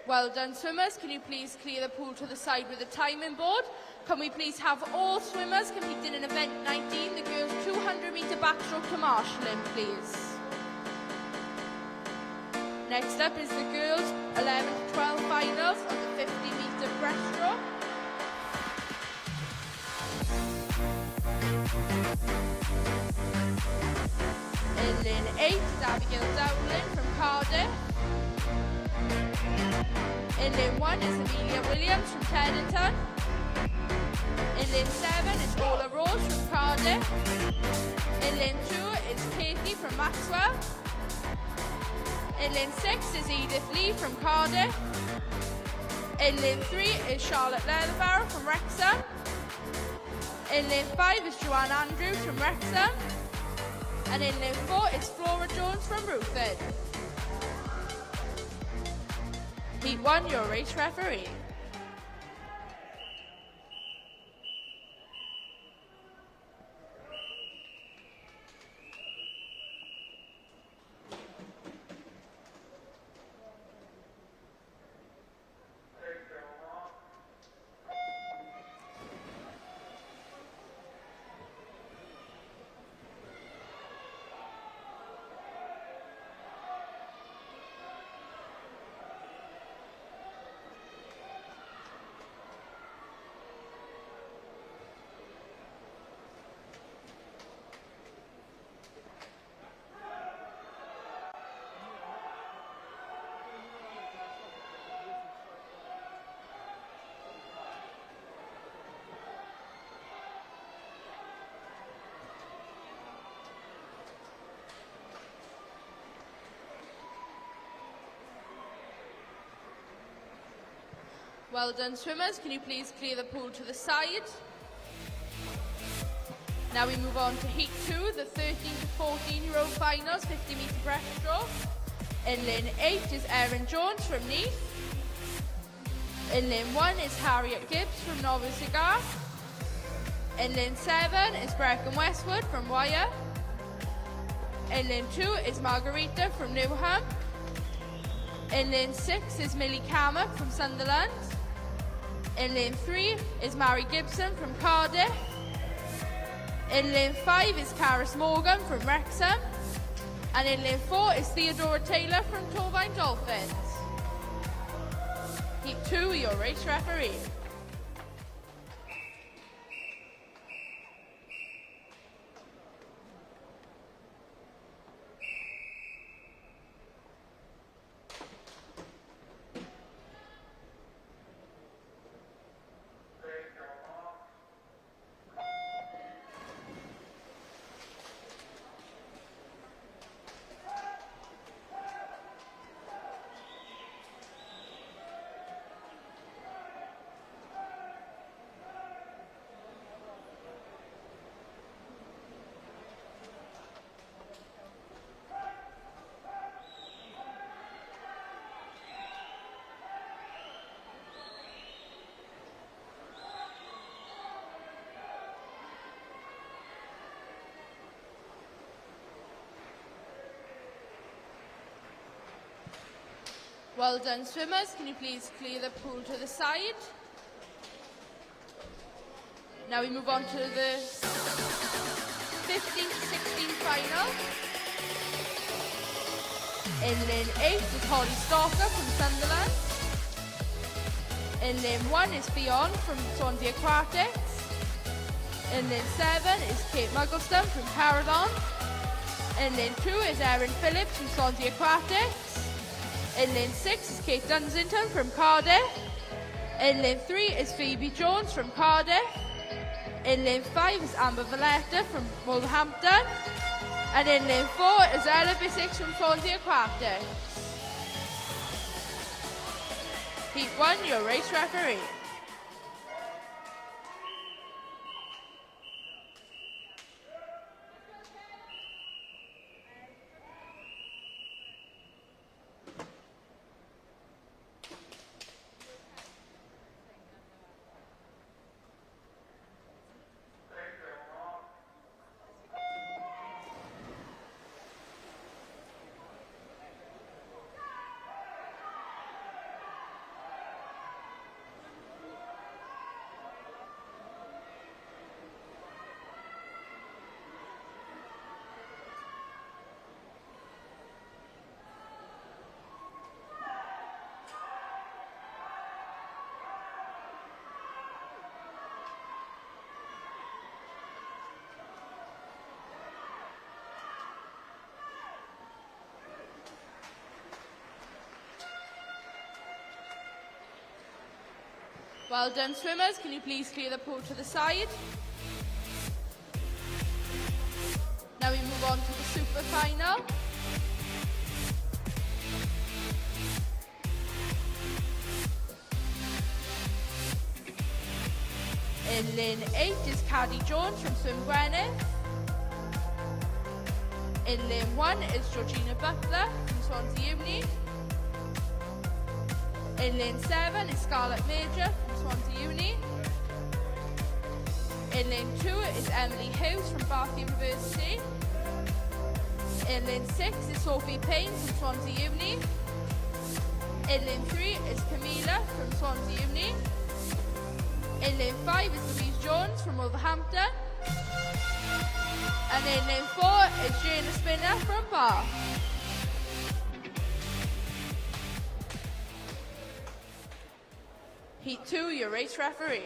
A: Well done, swimmers. Can you please clear the pool to the side with the timing board? Can we please have all swimmers competing in event 19, the girls' 200-metre backstroke to marshalling, please? Next up is the girls' 11 to 12 finals of the 50-metre breaststroke. In lane 8 is Abigail Dowling from Cardiff. In lane 1 is Amelia Williams from Teddington. In lane 7 is Ola Rose from Cardiff. In lane 2 is Katie from Maxwell. In lane 6 is Edith Lee from Cardiff. In lane 3 is Charlotte Leatherbarrow from Wrexham. In lane 5 is Joanne Andrews from Wrexham. And in lane 4 is Flora Jones from Ruthed. Heat 1, your race referee. Well done, swimmers. Can you please clear the pool to the side? Now we move on to Heat 2, the 13 to 14-year-old finals, 50-metre breaststroke. In lane 8 is Erin Jones from Neath. In lane 1 is Harriet Gibbs from Novicigar. In lane 7 is Brecon Westwood from Wyre. In lane 2 is Margarita from Newham. In lane 6 is Millie Cammack from Sunderland. In lane 3 is Mary Gibson from Cardiff. In lane 5 is Caris Morgan from Wrexham. And in lane 4 is Theodora Taylor from Torvine Dolphins. Heat 2, your race referee. Well done, swimmers. Can you please clear the pool to the side? Now we move on to the 15-16 final. In lane 8 is Holly Stalker from Sunderland. In lane 1 is Fionn from Swansea Aquatics. In lane 7 is Kate Muggleston from Caradon. In lane 2 is Erin Phillips from Swansea Aquatics. In lane 6 is Kate Dunsington from Cardiff. In lane 3 is Phoebe Jones from Cardiff. In lane 5 is Amber Valletta from Wolverhampton. And in lane 4 is Ella Bissix from Swansea Aquatics. Heat 1, your race referee. Well done, swimmers. Can you please clear the pool to the side? Now we move on to the super final. In lane 8 is Caddy Jones from Swim Gwynedd. In lane 1 is Georgina Butler from Swansea Uni. In lane 7 is Scarlett Major from Swansea Uni. In lane 2 is Emily Hughes from Bath University. In lane 6 is Sophie Payne from Swansea Uni. In lane 3 is Camilla from Swansea Uni. In lane 5 is Louise Jones from Wolverhampton. And in lane 4 is Jane Spinner from Bath. Heat 2, your race referee.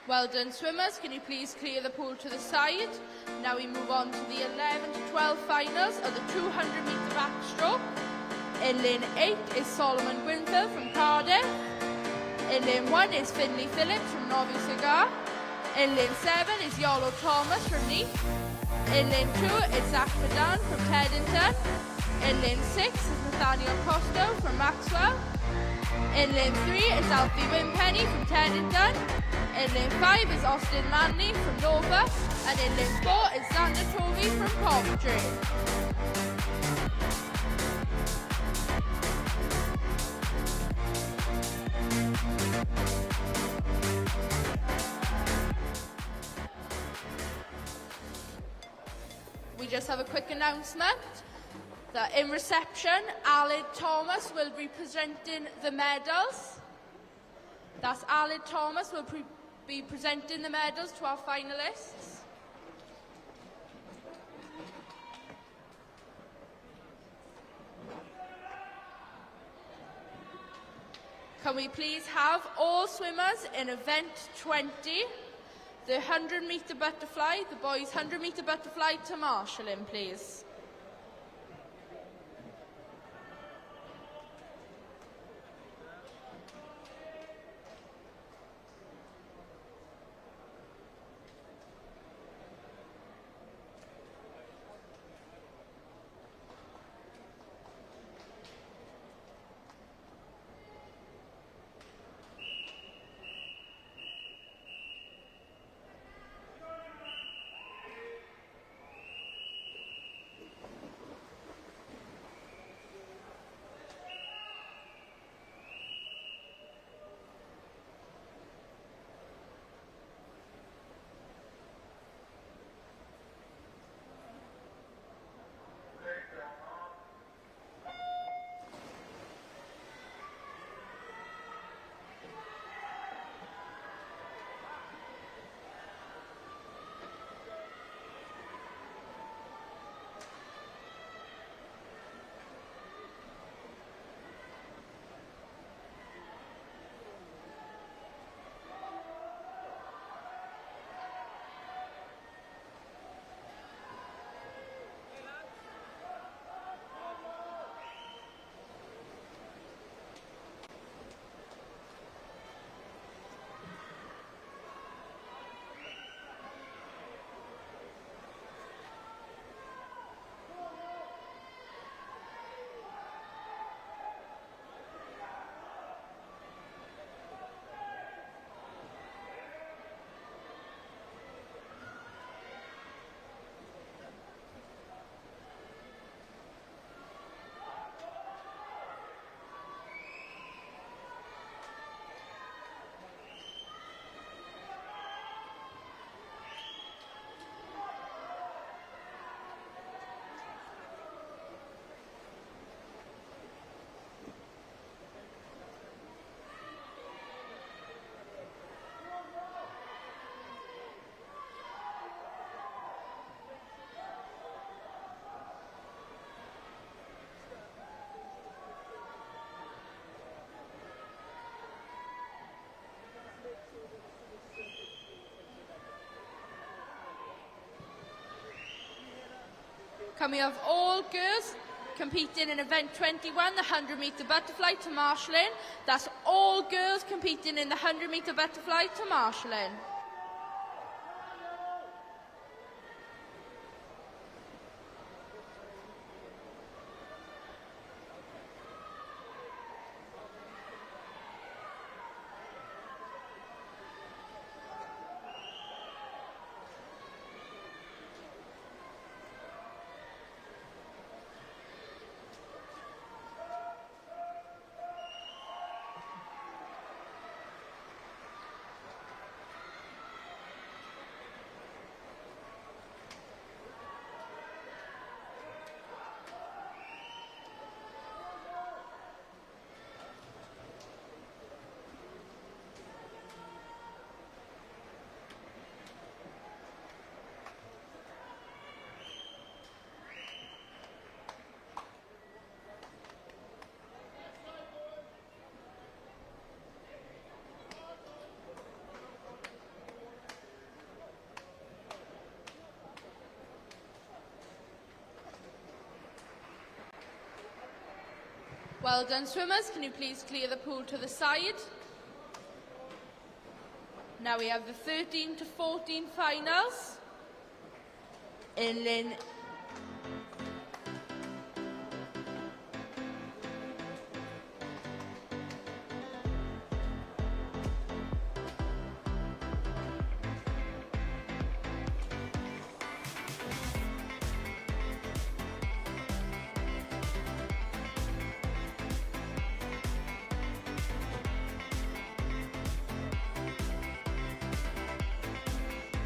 A: Well done, swimmers. Can you please clear the pool to the side? Now we move on to the 11 to 12 finals of the 200-metre backstroke. In lane 8 is Solomon Gwynfield from Cardiff. In lane 1 is Finlay Phillips from Novi Cigar. In lane 7 is Yolo Thomas from Neath. In lane 2 is Zach Fadan from Teddington. In lane 6 is Nathaniel Costo from Maxwell. In lane 3 is Alfie Wimpenny from Teddington. In lane 5 is Austin Manley from Nova. And in lane 4 is Xander Tovey from Coventry. We just have a quick announcement that in reception, Aled Thomas will be presenting the medals. That's Aled Thomas will be presenting the medals to our finalists. Can we please have all swimmers in event 20 the 100-metre butterfly, the boys' 100-metre butterfly to marshalling, please. Can we have all girls competing in event 21, the 100-metre butterfly to marshalling? That's all girls competing in the 100-metre butterfly to marshalling. Well done, swimmers. Can you please clear the pool to the side? Now we have the 13 to 14 finals. In lane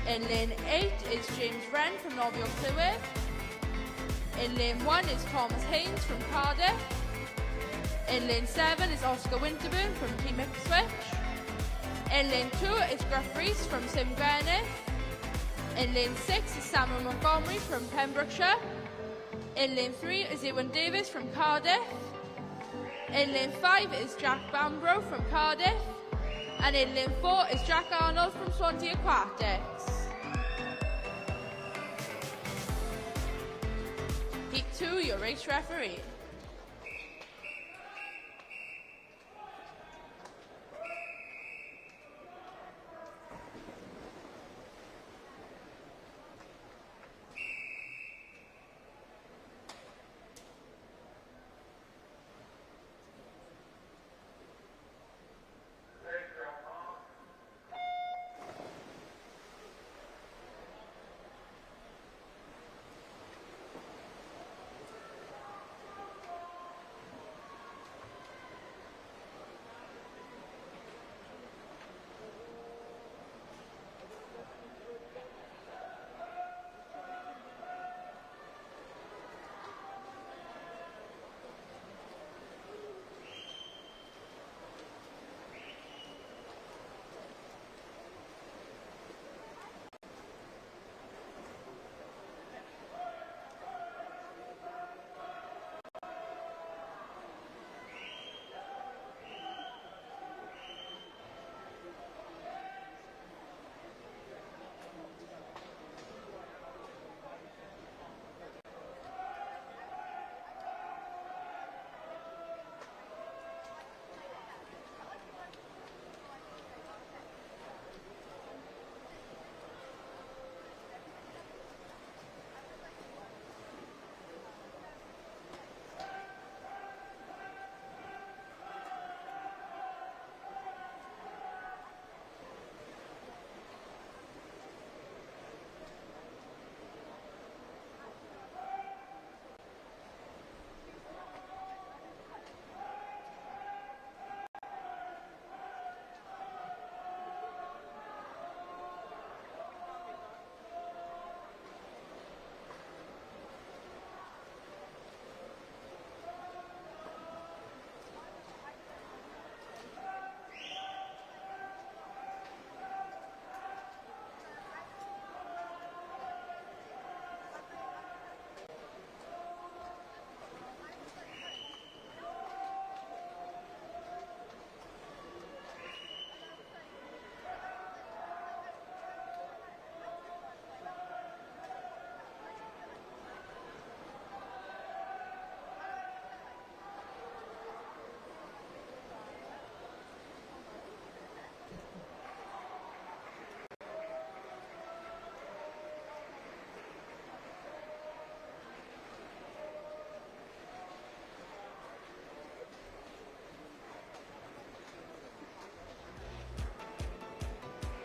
A: In lane 8 is James Wren from Nobby Clywyd. In lane 1 is Thomas Haynes from Cardiff. In lane 7 is Oscar Winterburn from Team Ipswich. In lane 2 is Gruff Rees from Sim Gwynedd. In lane 6 is Samuel Montgomery from Pembrokeshire. In lane 3 is Ewan Davis from Cardiff. In lane 5 is Jack Bambro from Cardiff. And in lane 4 is Jack Arnold from Swansea Aquatics. Heat 2, your race referee.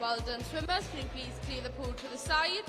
A: Well done, swimmers. Can you please clear the pool to the side?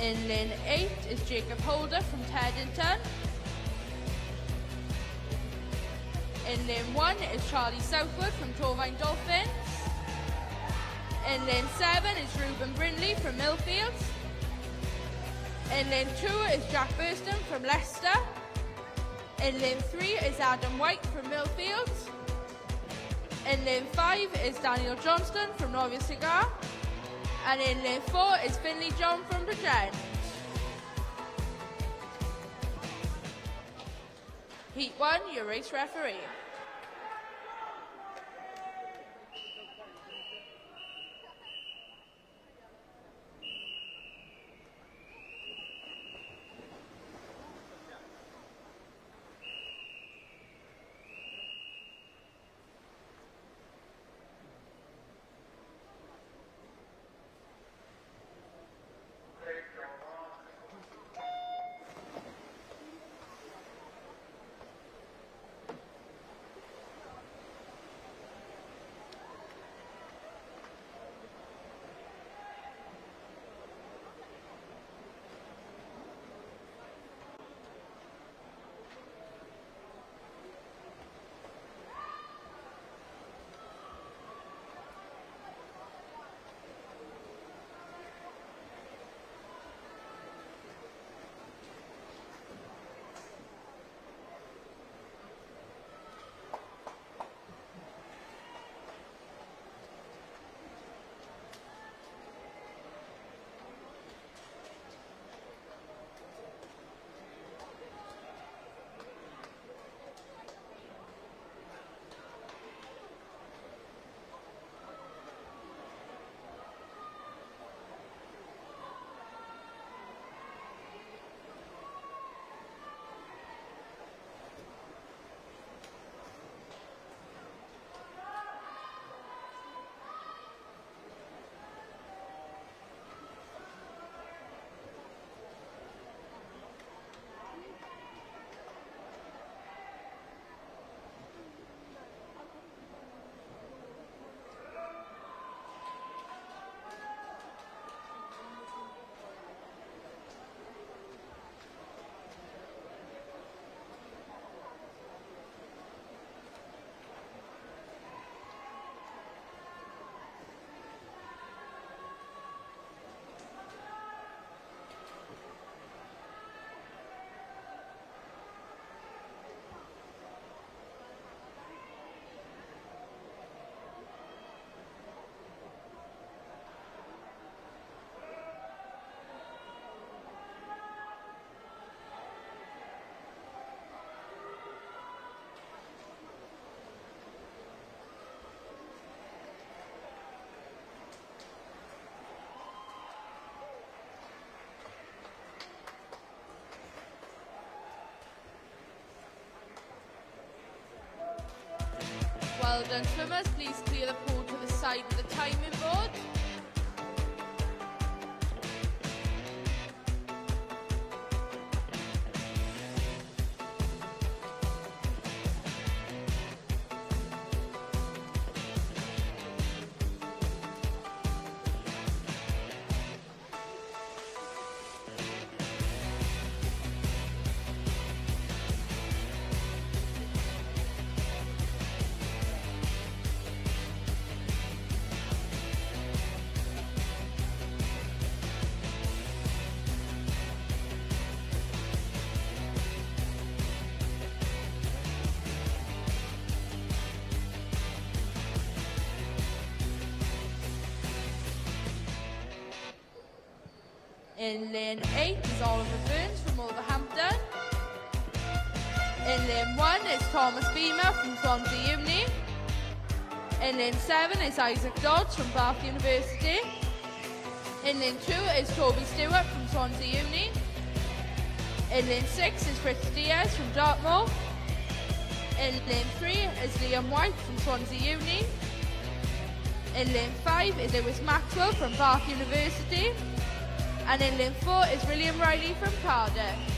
A: In lane 8 is Jacob Holder from Teddington. In lane 1 is Charlie Southwood from Torvine Dolphins. In lane 7 is Ruben Brindley from Millfield. In lane 2 is Jack Burston from Leicester. In lane 3 is Adam White from Millfield. In lane 5 is Daniel Johnston from Novia Cigar. And in lane 4 is Finley John from Bridgend. Heat 1, your race referee. Well done, swimmers. Please clear the pool to the side of the timing board. In lane 8 is Oliver Burns from Wolverhampton. In lane 1 is Thomas Beamer from Swansea Uni. In lane 7 is Isaac Dodds from Bath University. In lane 2 is Toby Stewart from Swansea Uni. In lane 6 is Fritz Diaz from Dartmoor. In lane 3 is Liam White from Swansea Uni. In lane 5 is Lewis Maxwell from Bath University. And in lane 4 is William Riley from Cardiff.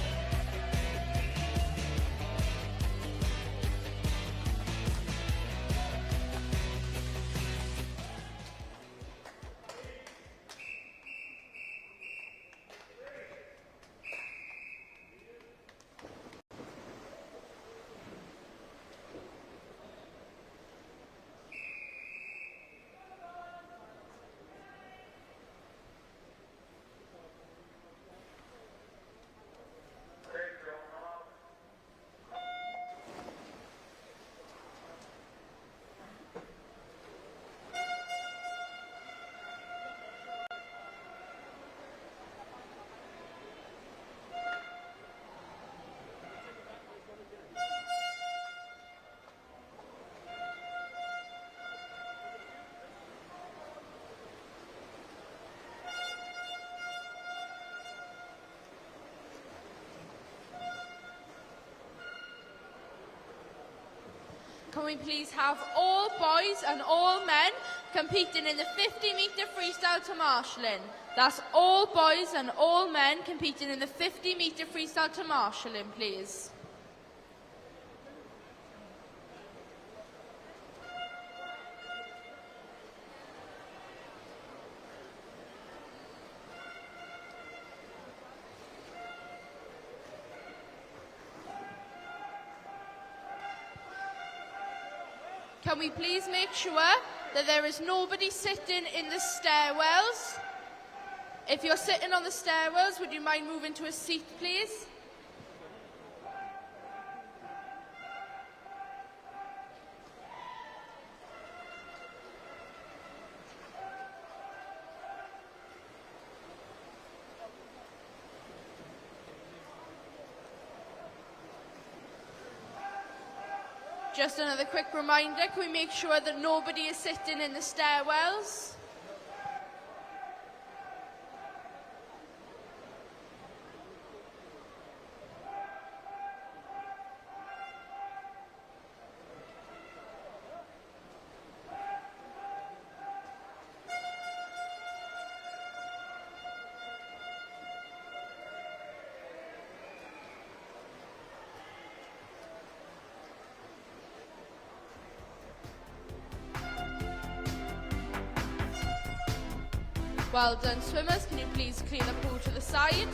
A: Can we please have all boys and all men competing in the 50-metre freestyle to marshalling? That's all boys and all men competing in the 50-metre freestyle to marshalling, please. Can we please make sure that there is nobody sitting in the stairwells? If you're sitting on the stairwells, would you mind moving to a seat, please? Just another quick reminder, can we make sure that nobody is sitting in the stairwells? Well done, swimmers. Can you please clear the pool to the side?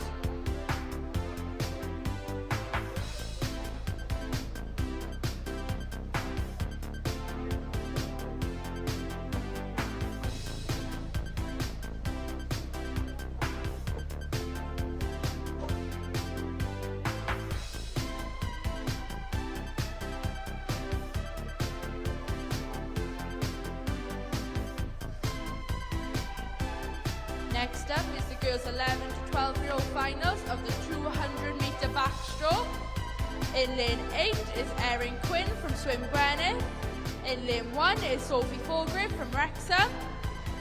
A: Next up is the girls 11 to 12-year-old finals of the 200-metre backstroke. In lane 8 is Erin Quinn from Swinbrennan. In lane 1 is Sophie Forgrave from Wrexham.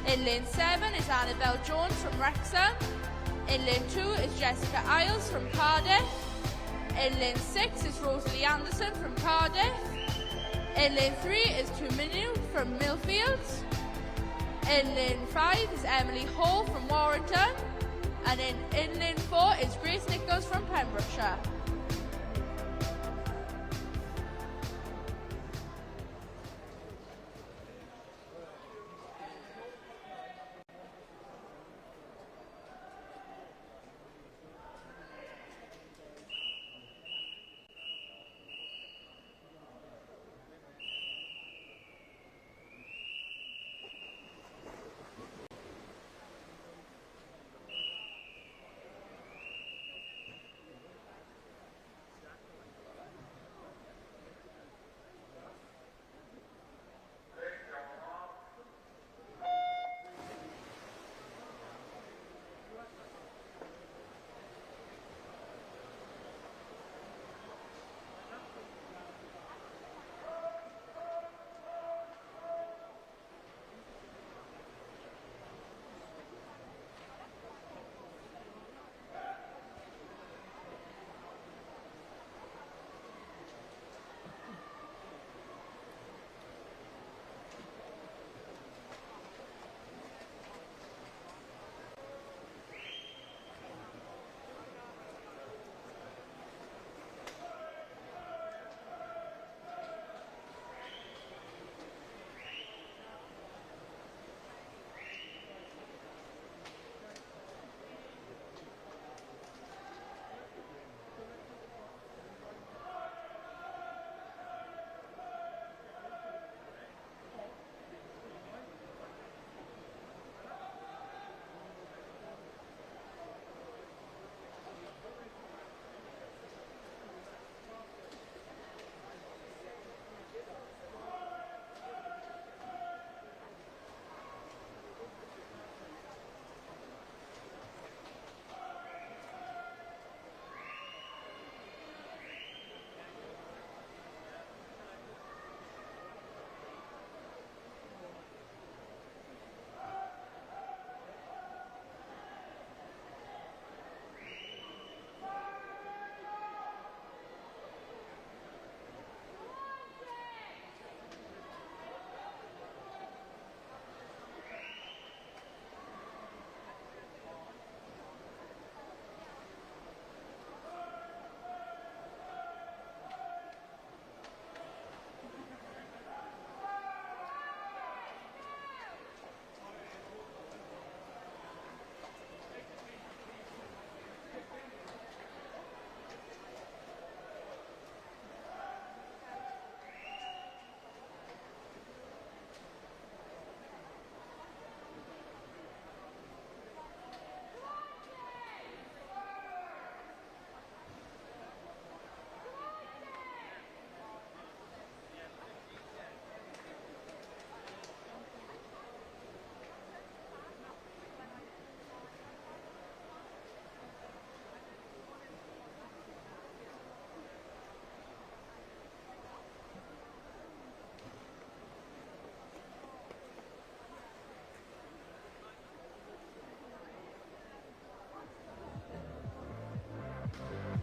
A: In lane 7 is Annabelle Jones from Wrexham. In lane 2 is Jessica Isles from Cardiff. In lane 6 is Rosalie Anderson from Cardiff. In lane 3 is Tuminu from Millfields. In lane 5 is Emily Hall from Warrington. And in lane 4 is Grace Nichols from Pembrokeshire.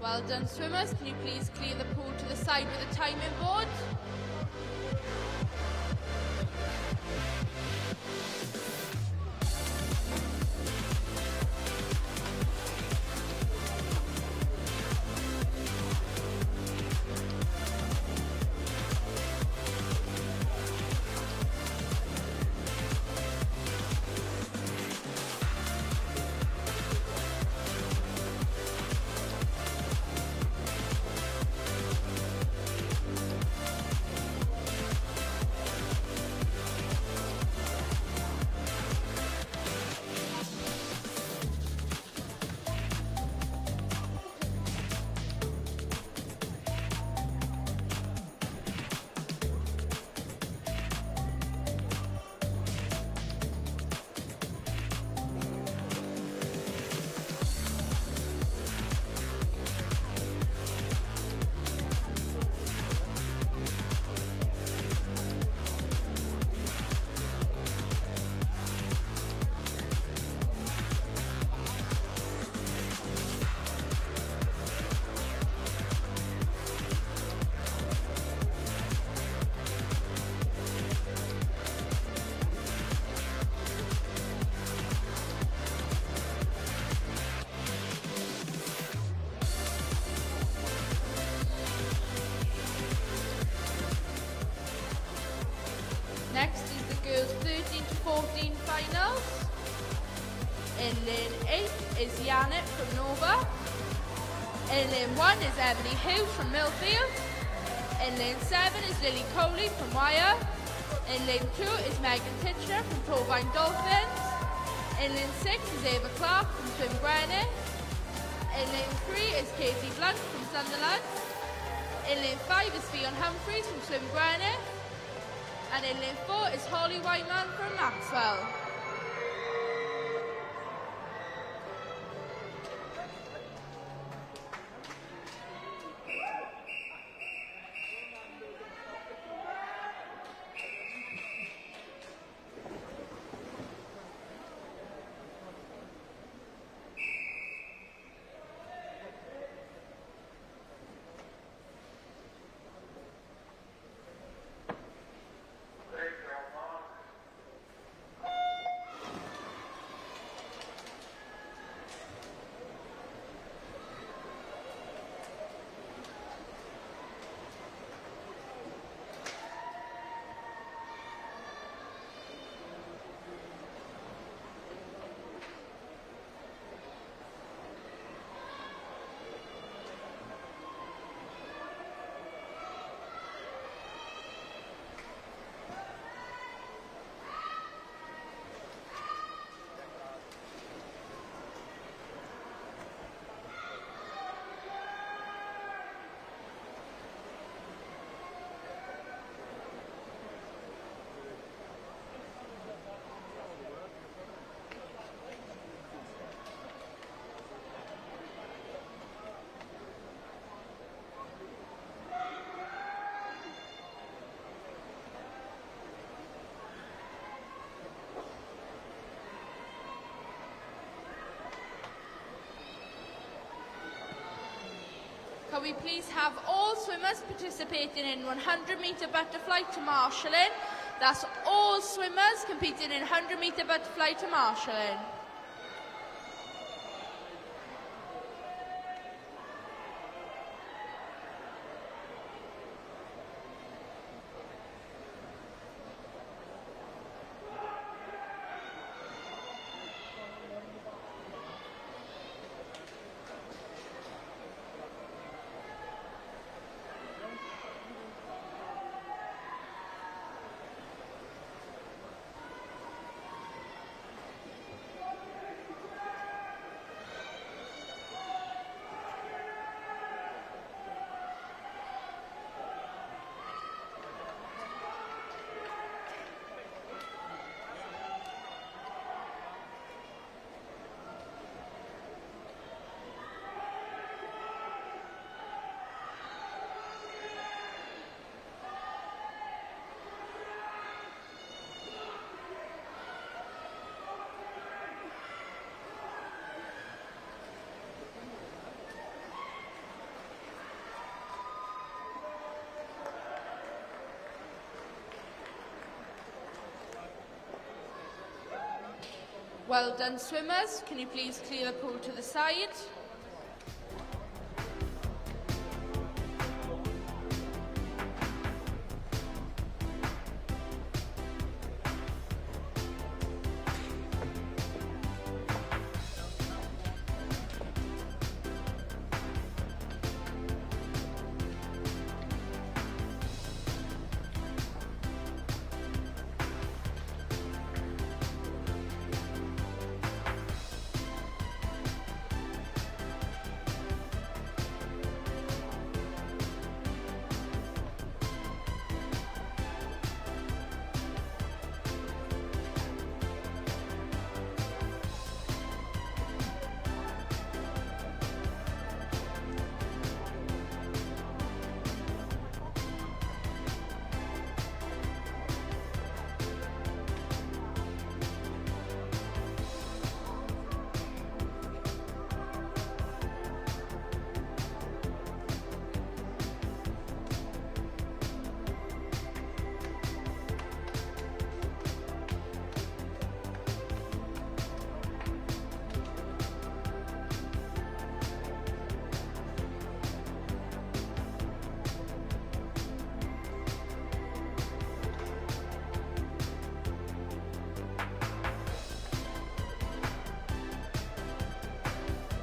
A: Well done, swimmers. Can you please clear the pool to the side with the timing board? 14 finals. In lane 8 is Janet from Nova. In lane 1 is Emily Hughes from Millfield. In lane 7 is Lily Coley from Wyre. In lane 2 is Megan Titcher from Torvine Dolphins. In lane 6 is Ava Clark from Swim Greenwich. In lane 3 is Katie Blunt from Sunderland. In lane 5 is Fionn Humphreys from Swim Greenwich. And in lane 4 is Holly Whiteman from Maxwell. Can we please have all swimmers participating in 100-metre butterfly to marshalling? That's all swimmers competing in 100-metre butterfly to marshalling. Well done, swimmers. Can you please clear the pool to the side?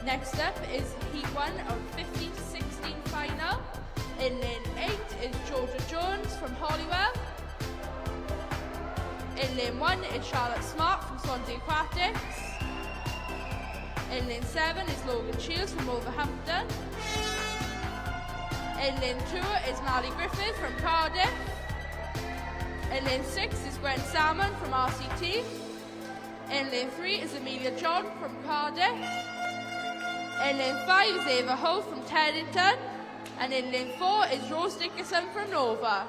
A: Next up is Heat 1 of 15 to 16 final. In lane 8 is Georgia Jones from Holywell. In lane 1 is Charlotte Smart from Swansea Aquatics. In lane 7 is Logan Shields from Wolverhampton. In lane 2 is Marley Griffith from Cardiff. In lane 6 is Gwen Salmon from RCT. In lane 3 is Amelia John from Cardiff. In lane 5 is Ava Holt from Teddington. And in lane 4 is Rose Dickerson from Nova.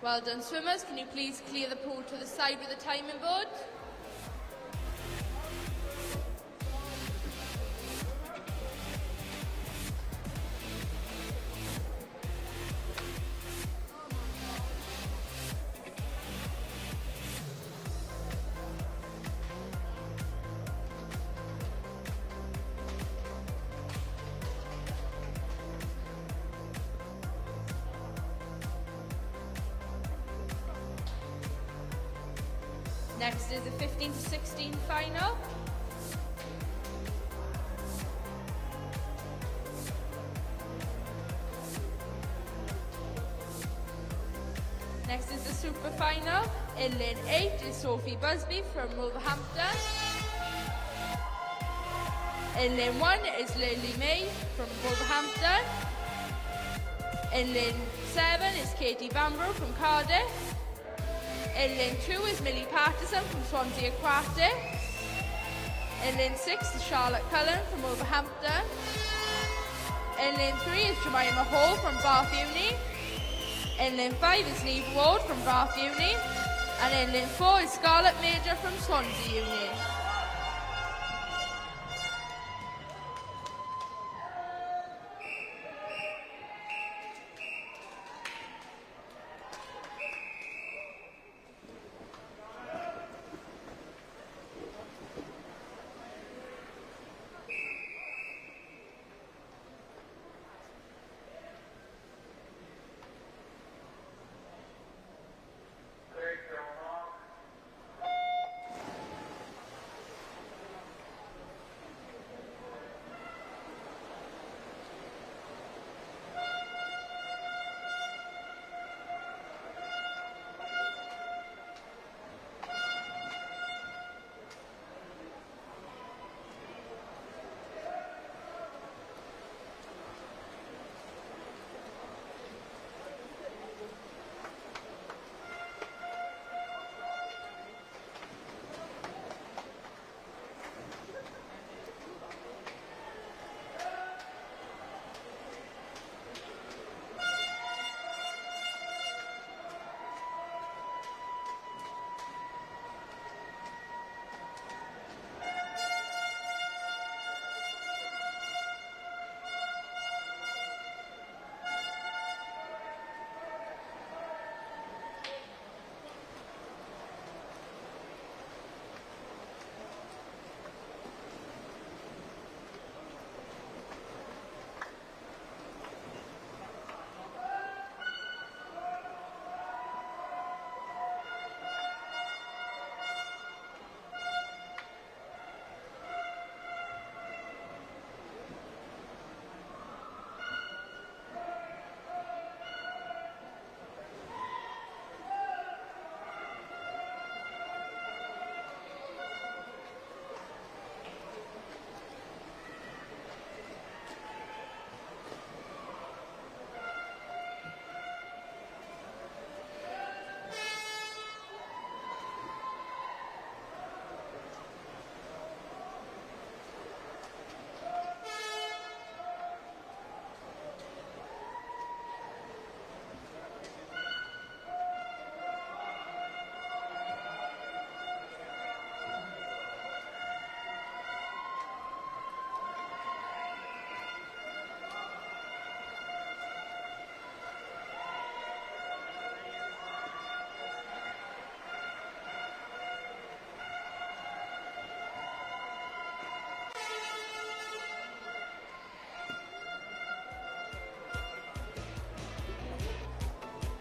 A: Well done, swimmers. Can you please clear the pool to the side with the timing board? Next is the 15 to 16 final. Next is the super final. In lane 8 is Sophie Busby from Wolverhampton. In lane 1 is Lily May from Wolverhampton. In lane 7 is Katie Bambrough from Cardiff. In lane 2 is Millie Patterson from Swansea Aquatics. In lane 6 is Charlotte Cullen from Wolverhampton. In lane 3 is Jemima Hall from Bath Uni. In lane 5 is Neve Ward from Bath Uni. And in lane 4 is Scarlett Major from Swansea unit.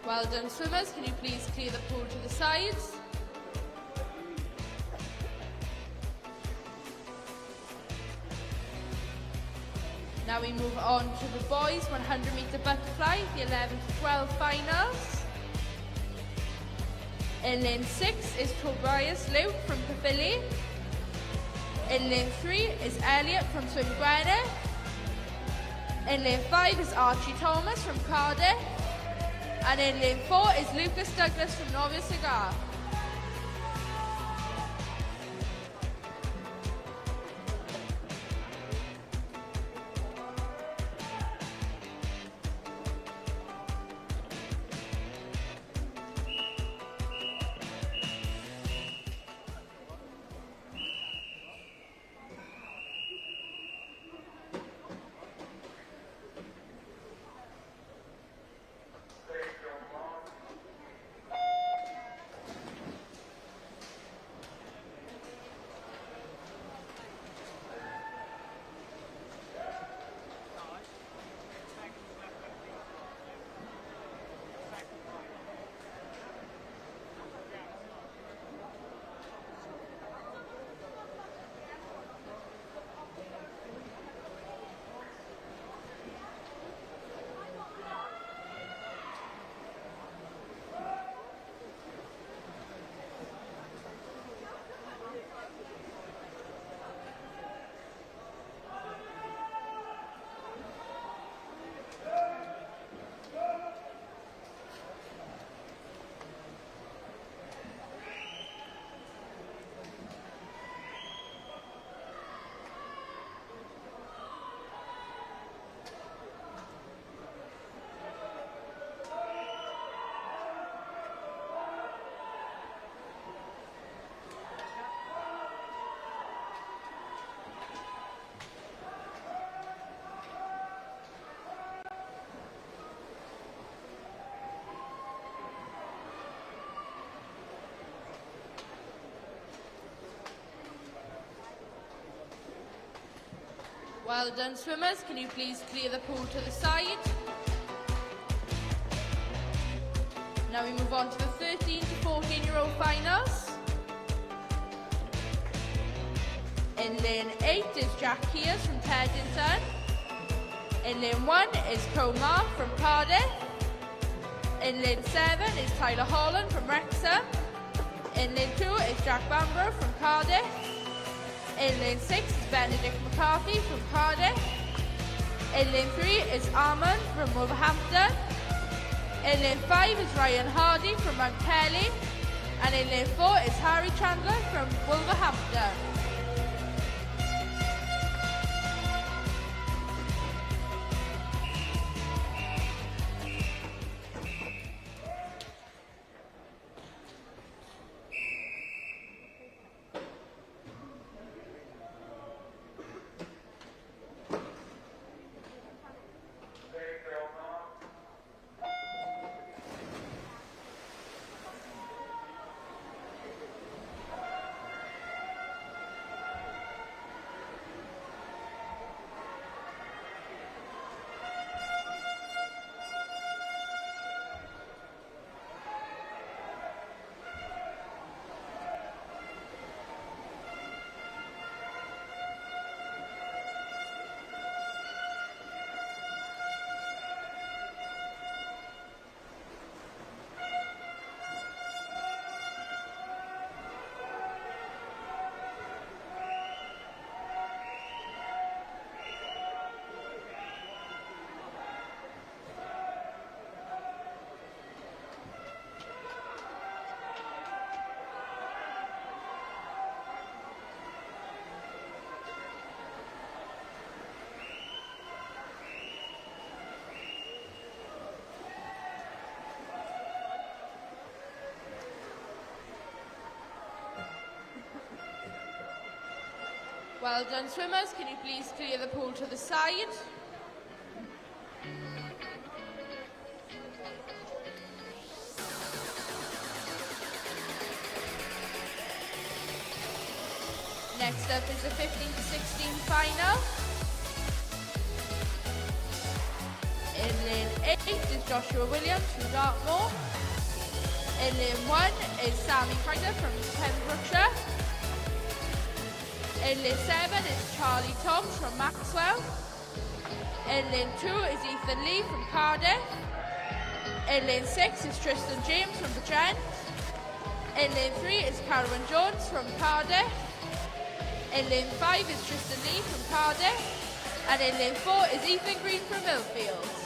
A: Well done, swimmers. Can you please clear the pool to the sides? Now we move on to the boys 100 metre butterfly, the 11 to 12 finals. In lane 6 is Tobias Luke from Caerphilly. In lane 3 is Elliot from Swim Gwynedd. In lane 5 is Archie Thomas from Cardiff. And in lane 4 is Lucas Douglas from Novice Cigar. Well done, swimmers. Can you please clear the pool to the side? Now we move on to the 13 to 14-year-old finals. In lane 8 is Jack Kears from Teddington. In lane 1 is Comar from Cardiff. In lane 7 is Tyler Holland from Wrexham. In lane 2 is Jack Bamborough from Cardiff. In lane 6 is Benedict McCarthy from Cardiff. In lane 3 is Armand from Wolverhampton. In lane 5 is Ryan Hardy from Mount Kelly. And in lane 4 is Harry Chandler from Wolverhampton. Well done, swimmers. Can you please clear the pool to the side? Next up is the 15 to 16 final. In lane 8 is Joshua Williams from Dartmoor. In lane 1 is Sammy Crider from Pembrokeshire. In lane 7 is Charlie Toms from Maxwell. In lane 2 is Ethan Lee from Cardiff. In lane 6 is Tristan James from the Trent. In lane 3 is Carwyn Jones from Cardiff. In lane 5 is Tristan Lee from Cardiff. And in lane 4 is Ethan Green from Millfield.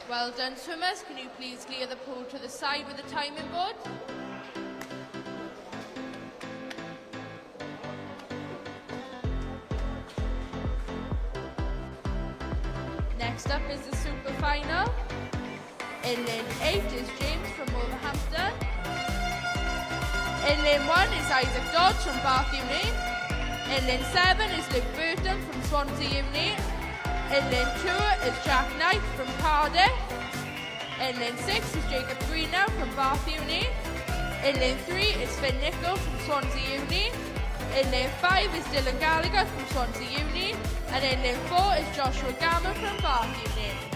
A: Well done, swimmers. Can you please clear the pool to the side with the timing board? Next up is the super final. In lane 8 is James from Wolverhampton. In lane 1 is Isaac Dodge from Bath Uni. In lane 7 is Luke Burton from Swansea Uni. In lane 2 is Jack Knight from Cardiff. In lane 6 is Jacob Greenow from Bath Uni. In lane 3 is Finn Nichol from Swansea Uni. In lane 5 is Dylan Gallagher from Swansea Uni. And in lane 4 is Joshua Gammon from Bath Uni.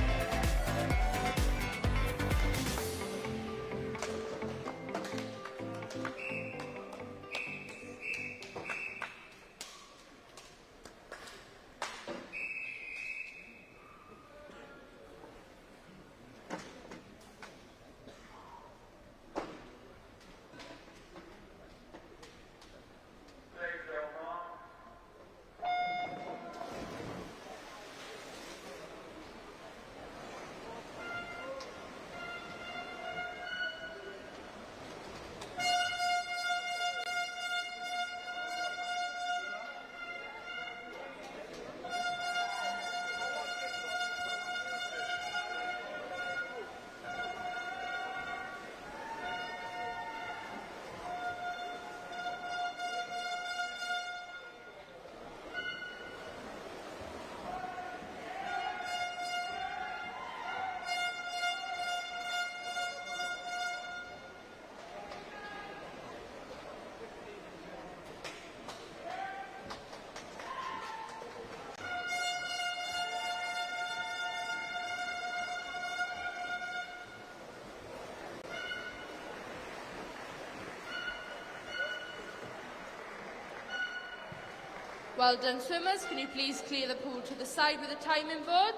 A: Well done, swimmers. Can you please clear the pool to the side with the timing board?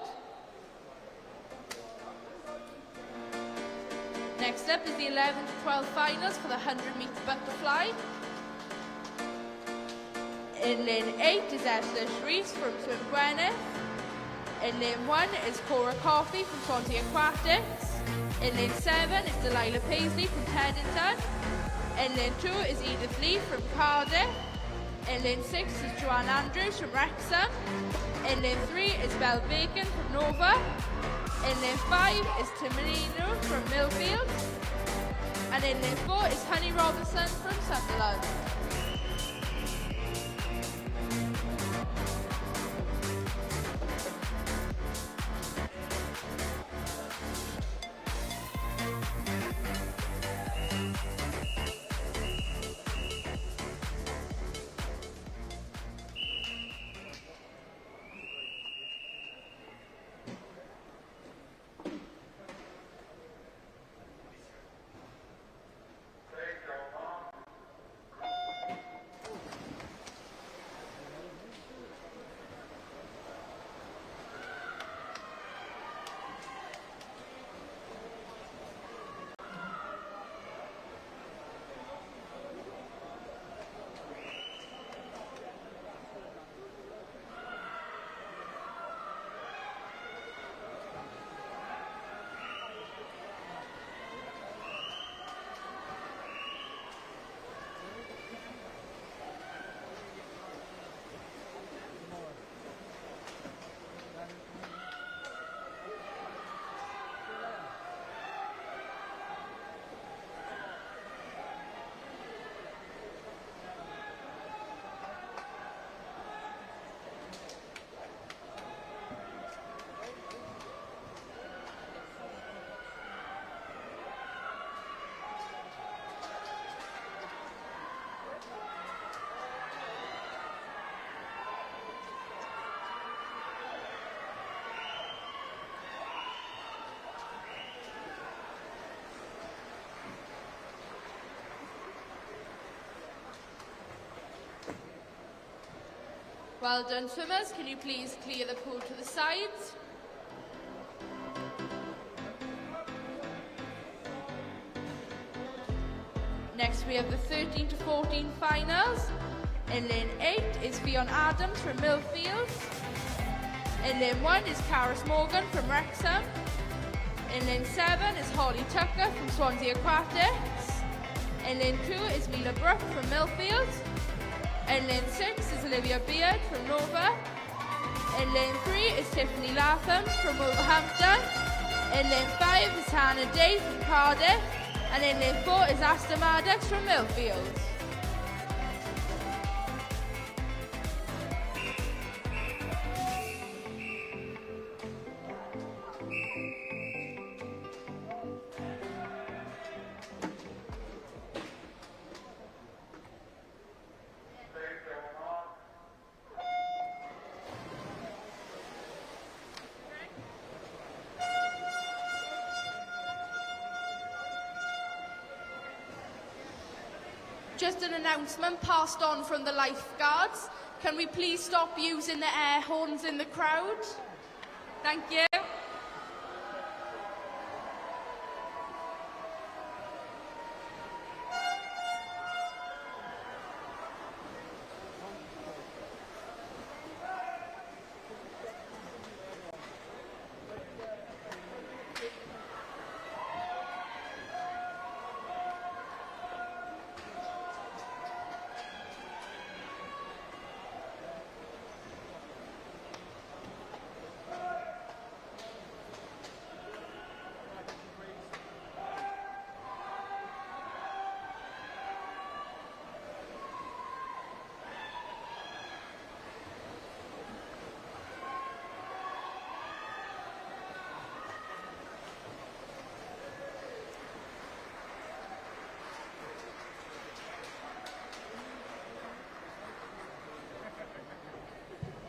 A: Next up is the 11 to 12 finals for the 100-metre butterfly. In lane 8 is Eslys Rees from Swim Gwynedd. In lane 1 is Cora Coffey from Swansea Aquatics. In lane 7 is Delilah Paisley from Teddington. In lane 2 is Edith Lee from Cardiff. In lane 6 is Joanne Andrews from Wrexham. In lane 3 is Belle Bacon from Nova. In lane 5 is Timonino from Millfield. And in lane 4 is Honey Robertson from Sunderland. Well done, swimmers. Can you please clear the pool to the sides? Next we have the 13 to 14 finals. In lane 8 is Fionn Adams from Millfield. In lane 1 is Caris Morgan from Wrexham. In lane 7 is Holly Tucker from Swansea Aquatics. In lane 2 is Mila Brook from Millfield. In lane 6 is Olivia Beard from Nova. In lane 3 is Tiffany Latham from Wolverhampton. In lane 5 is Hannah Day from Cardiff. And in lane 4 is Asta Maddox from Millfield. just an announcement passed on from the lifeguards. Can we please stop using the air horns in the crowd? Thank you.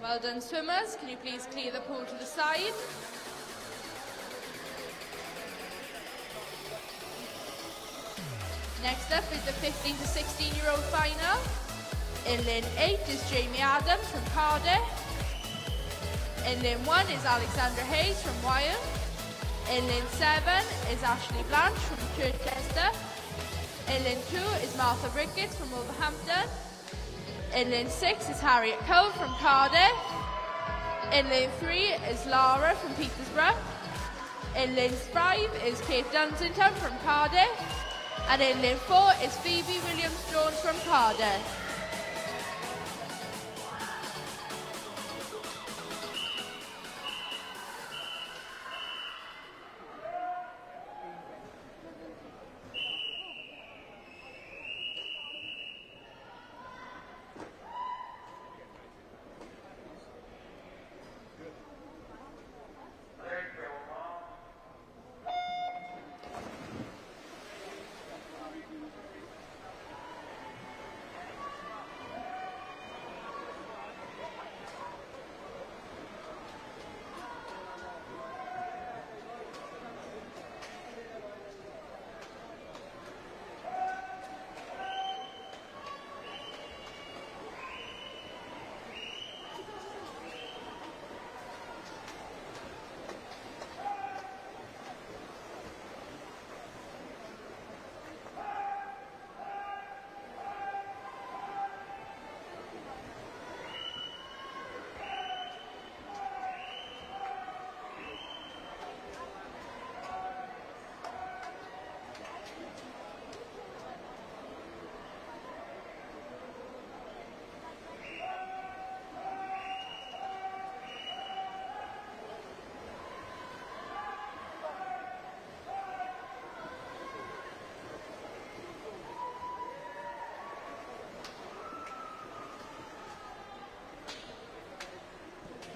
A: Well done, swimmers. Can you please clear the pool to the side? Next up is the 15 to 16-year-old final. In lane 8 is Jamie Adams from Cardiff. In lane 1 is Alexandra Hayes from Wyre. In lane 7 is Ashley Blanche from Chichester. In lane 2 is Martha Ricketts from Wolverhampton. In lane 6 is Harriet Cole from Cardiff. In lane 3 is Lara from Petersburg. In lane 5 is Kate Dunsington from Cardiff. And in lane 4 is Phoebe Williams-Jones from Cardiff.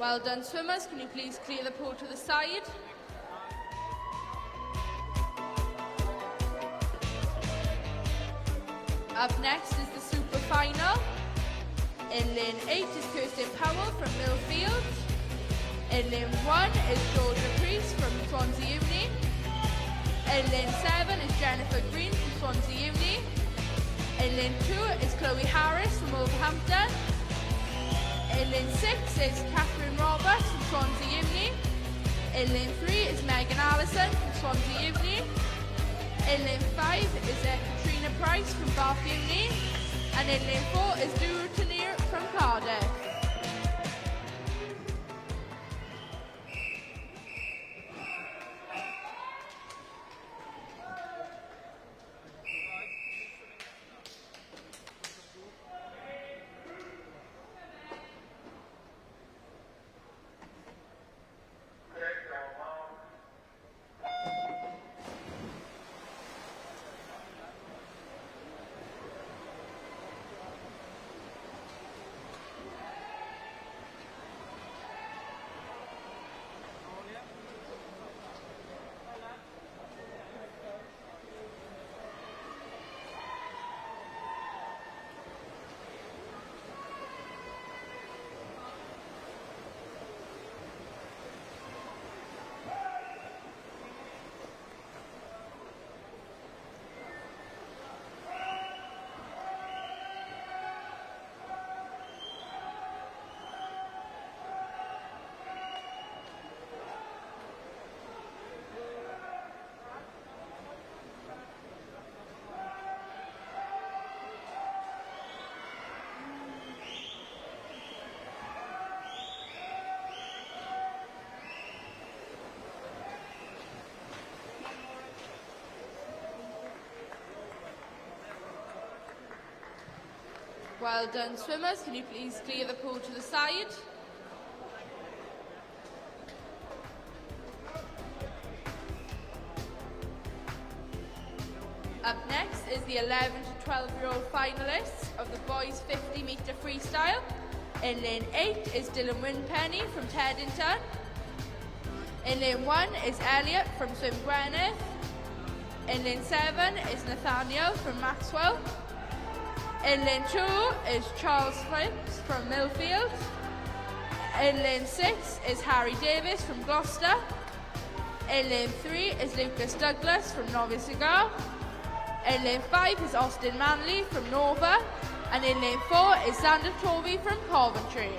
A: Well done, swimmers. Can you please clear the pool to the side? Up next is the super final. In lane 8 is Kirsten Powell from Millfield. In lane 1 is Georgia Priest from Swansea Uni. In lane 7 is Jennifer Green from Swansea Uni. In lane 2 is Chloe Harris from Wolverhampton. In lane 6 is Catherine Roberts from Swansea Uni. In lane 3 is Megan Allison from Swansea Uni. In lane 5 is Katrina Price from Bath Uni. And in lane 4 is Duru Tanir from Cardiff. Well done, swimmers. Can you please clear the pool to the side? Up next is the 11 to 12-year-old finalists of the boys 50-metre freestyle. In lane 8 is Dylan Winpenny from Teddington. In lane 1 is Elliot from Swim Gwynedd. In lane 7 is Nathaniel from Maxwell. In lane 2 is Charles Phipps from Millfield. In lane 6 is Harry Davis from Gloucester. In lane 3 is Lucas Douglas from Novice Cigar. In lane 5 is Austin Manley from Nova. And in lane 4 is Xander Tovey from Coventry.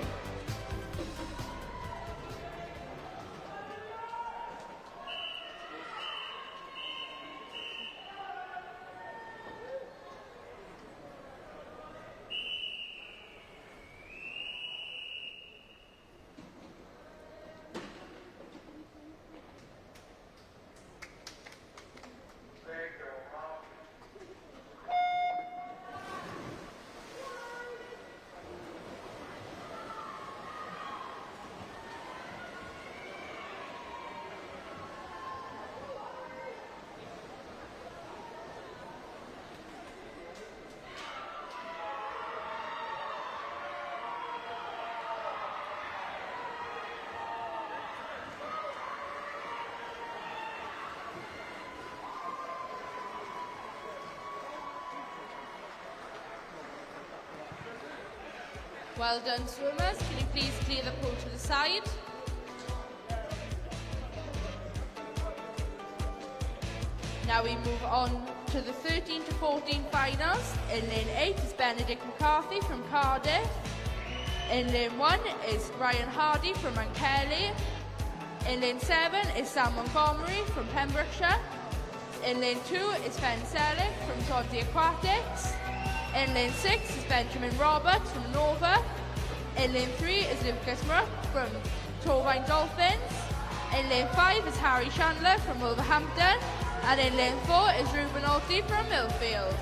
A: Well done, swimmers. Can you please clear the pool to the side? Now we move on to the 13 to 14 finals. In lane 8 is Benedict McCarthy from Cardiff. In lane 1 is Ryan Hardy from Mankelly. In lane 7 is Sam Montgomery from Pembrokeshire. In lane 2 is Ben Selleck from Swansea Aquatics. In lane 6 is Benjamin Roberts from Nova. In lane 3 is Lucas Muck from Torvine Dolphins. In lane 5 is Harry Chandler from Wolverhampton. And in lane 4 is Ruben Alty from Millfield.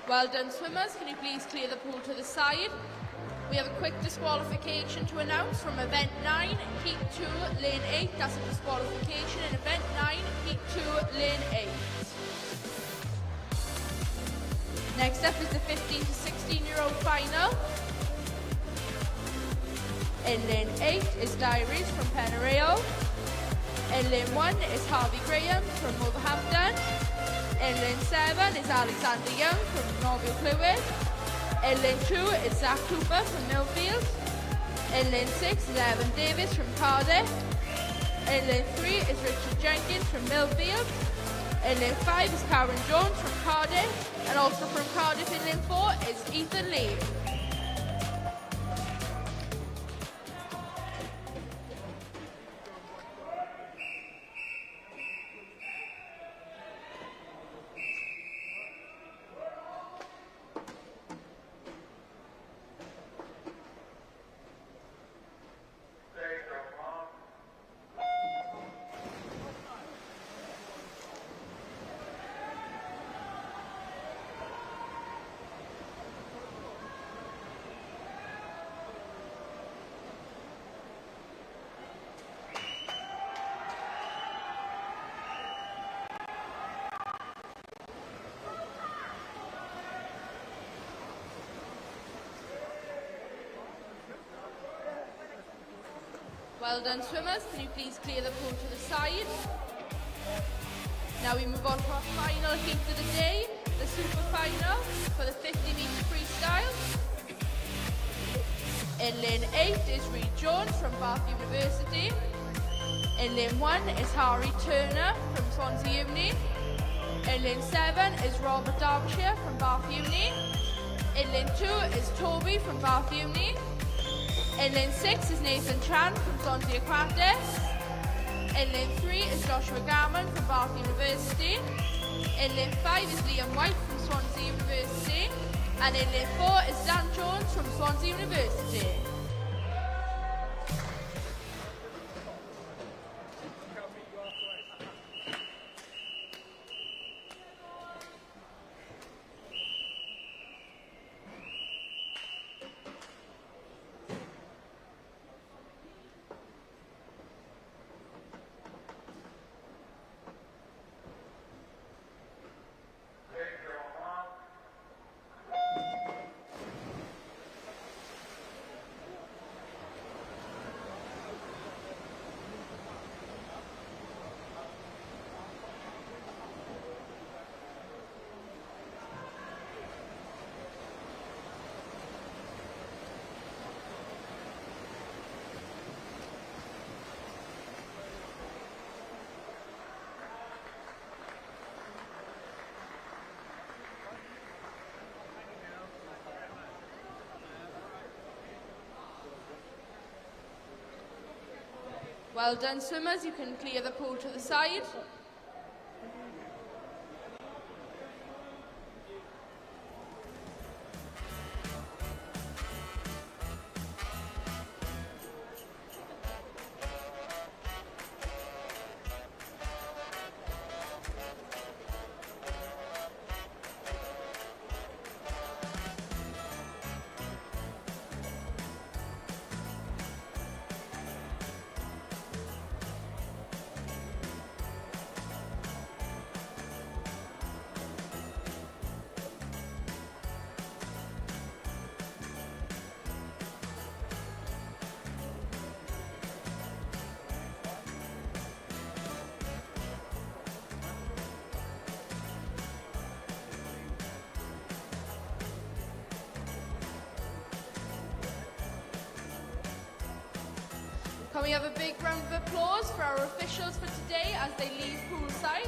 A: Well done, swimmers. Can you please clear the pool to the side? We have a quick disqualification to announce from event 9, heat 2, lane 8. That's a disqualification in event 9, heat 2, lane 8. Next up is the 15 to 16-year-old final. In lane 8 is Diaries from Penareo. In lane 1 is Harvey Graham from Wolverhampton. In lane 7 is Alexander Young from Norville Clwyd. In lane 2 is Zach Cooper from Millfield. In lane 6 is Evan Davis from Cardiff. In lane 3 is Richard Jenkins from Millfield. In lane 5 is Karen Jones from Cardiff. And also from Cardiff in lane 4 is Ethan Lee. Well done, swimmers. Can you please clear the pool to the side? Now we move on to our final heat of the day, the super final for the 50-metre freestyle. In lane 8 is Reed Jones from Bath University. In lane 1 is Harry Turner from Swansea Uni. In lane 7 is Robert Derbyshire from Bath Uni. In lane 2 is Toby from Bath Uni. In lane 6 is Nathan Chan from Swansea Aquatics. In lane 3 is Joshua Gammon from Bath University. In lane 5 is Liam White from Swansea University. And in lane 4 is Dan Jones from Swansea University. Well done, swimmers. You can clear the pool to the side. Can we have a big round of applause for our officials for today as they leave poolside?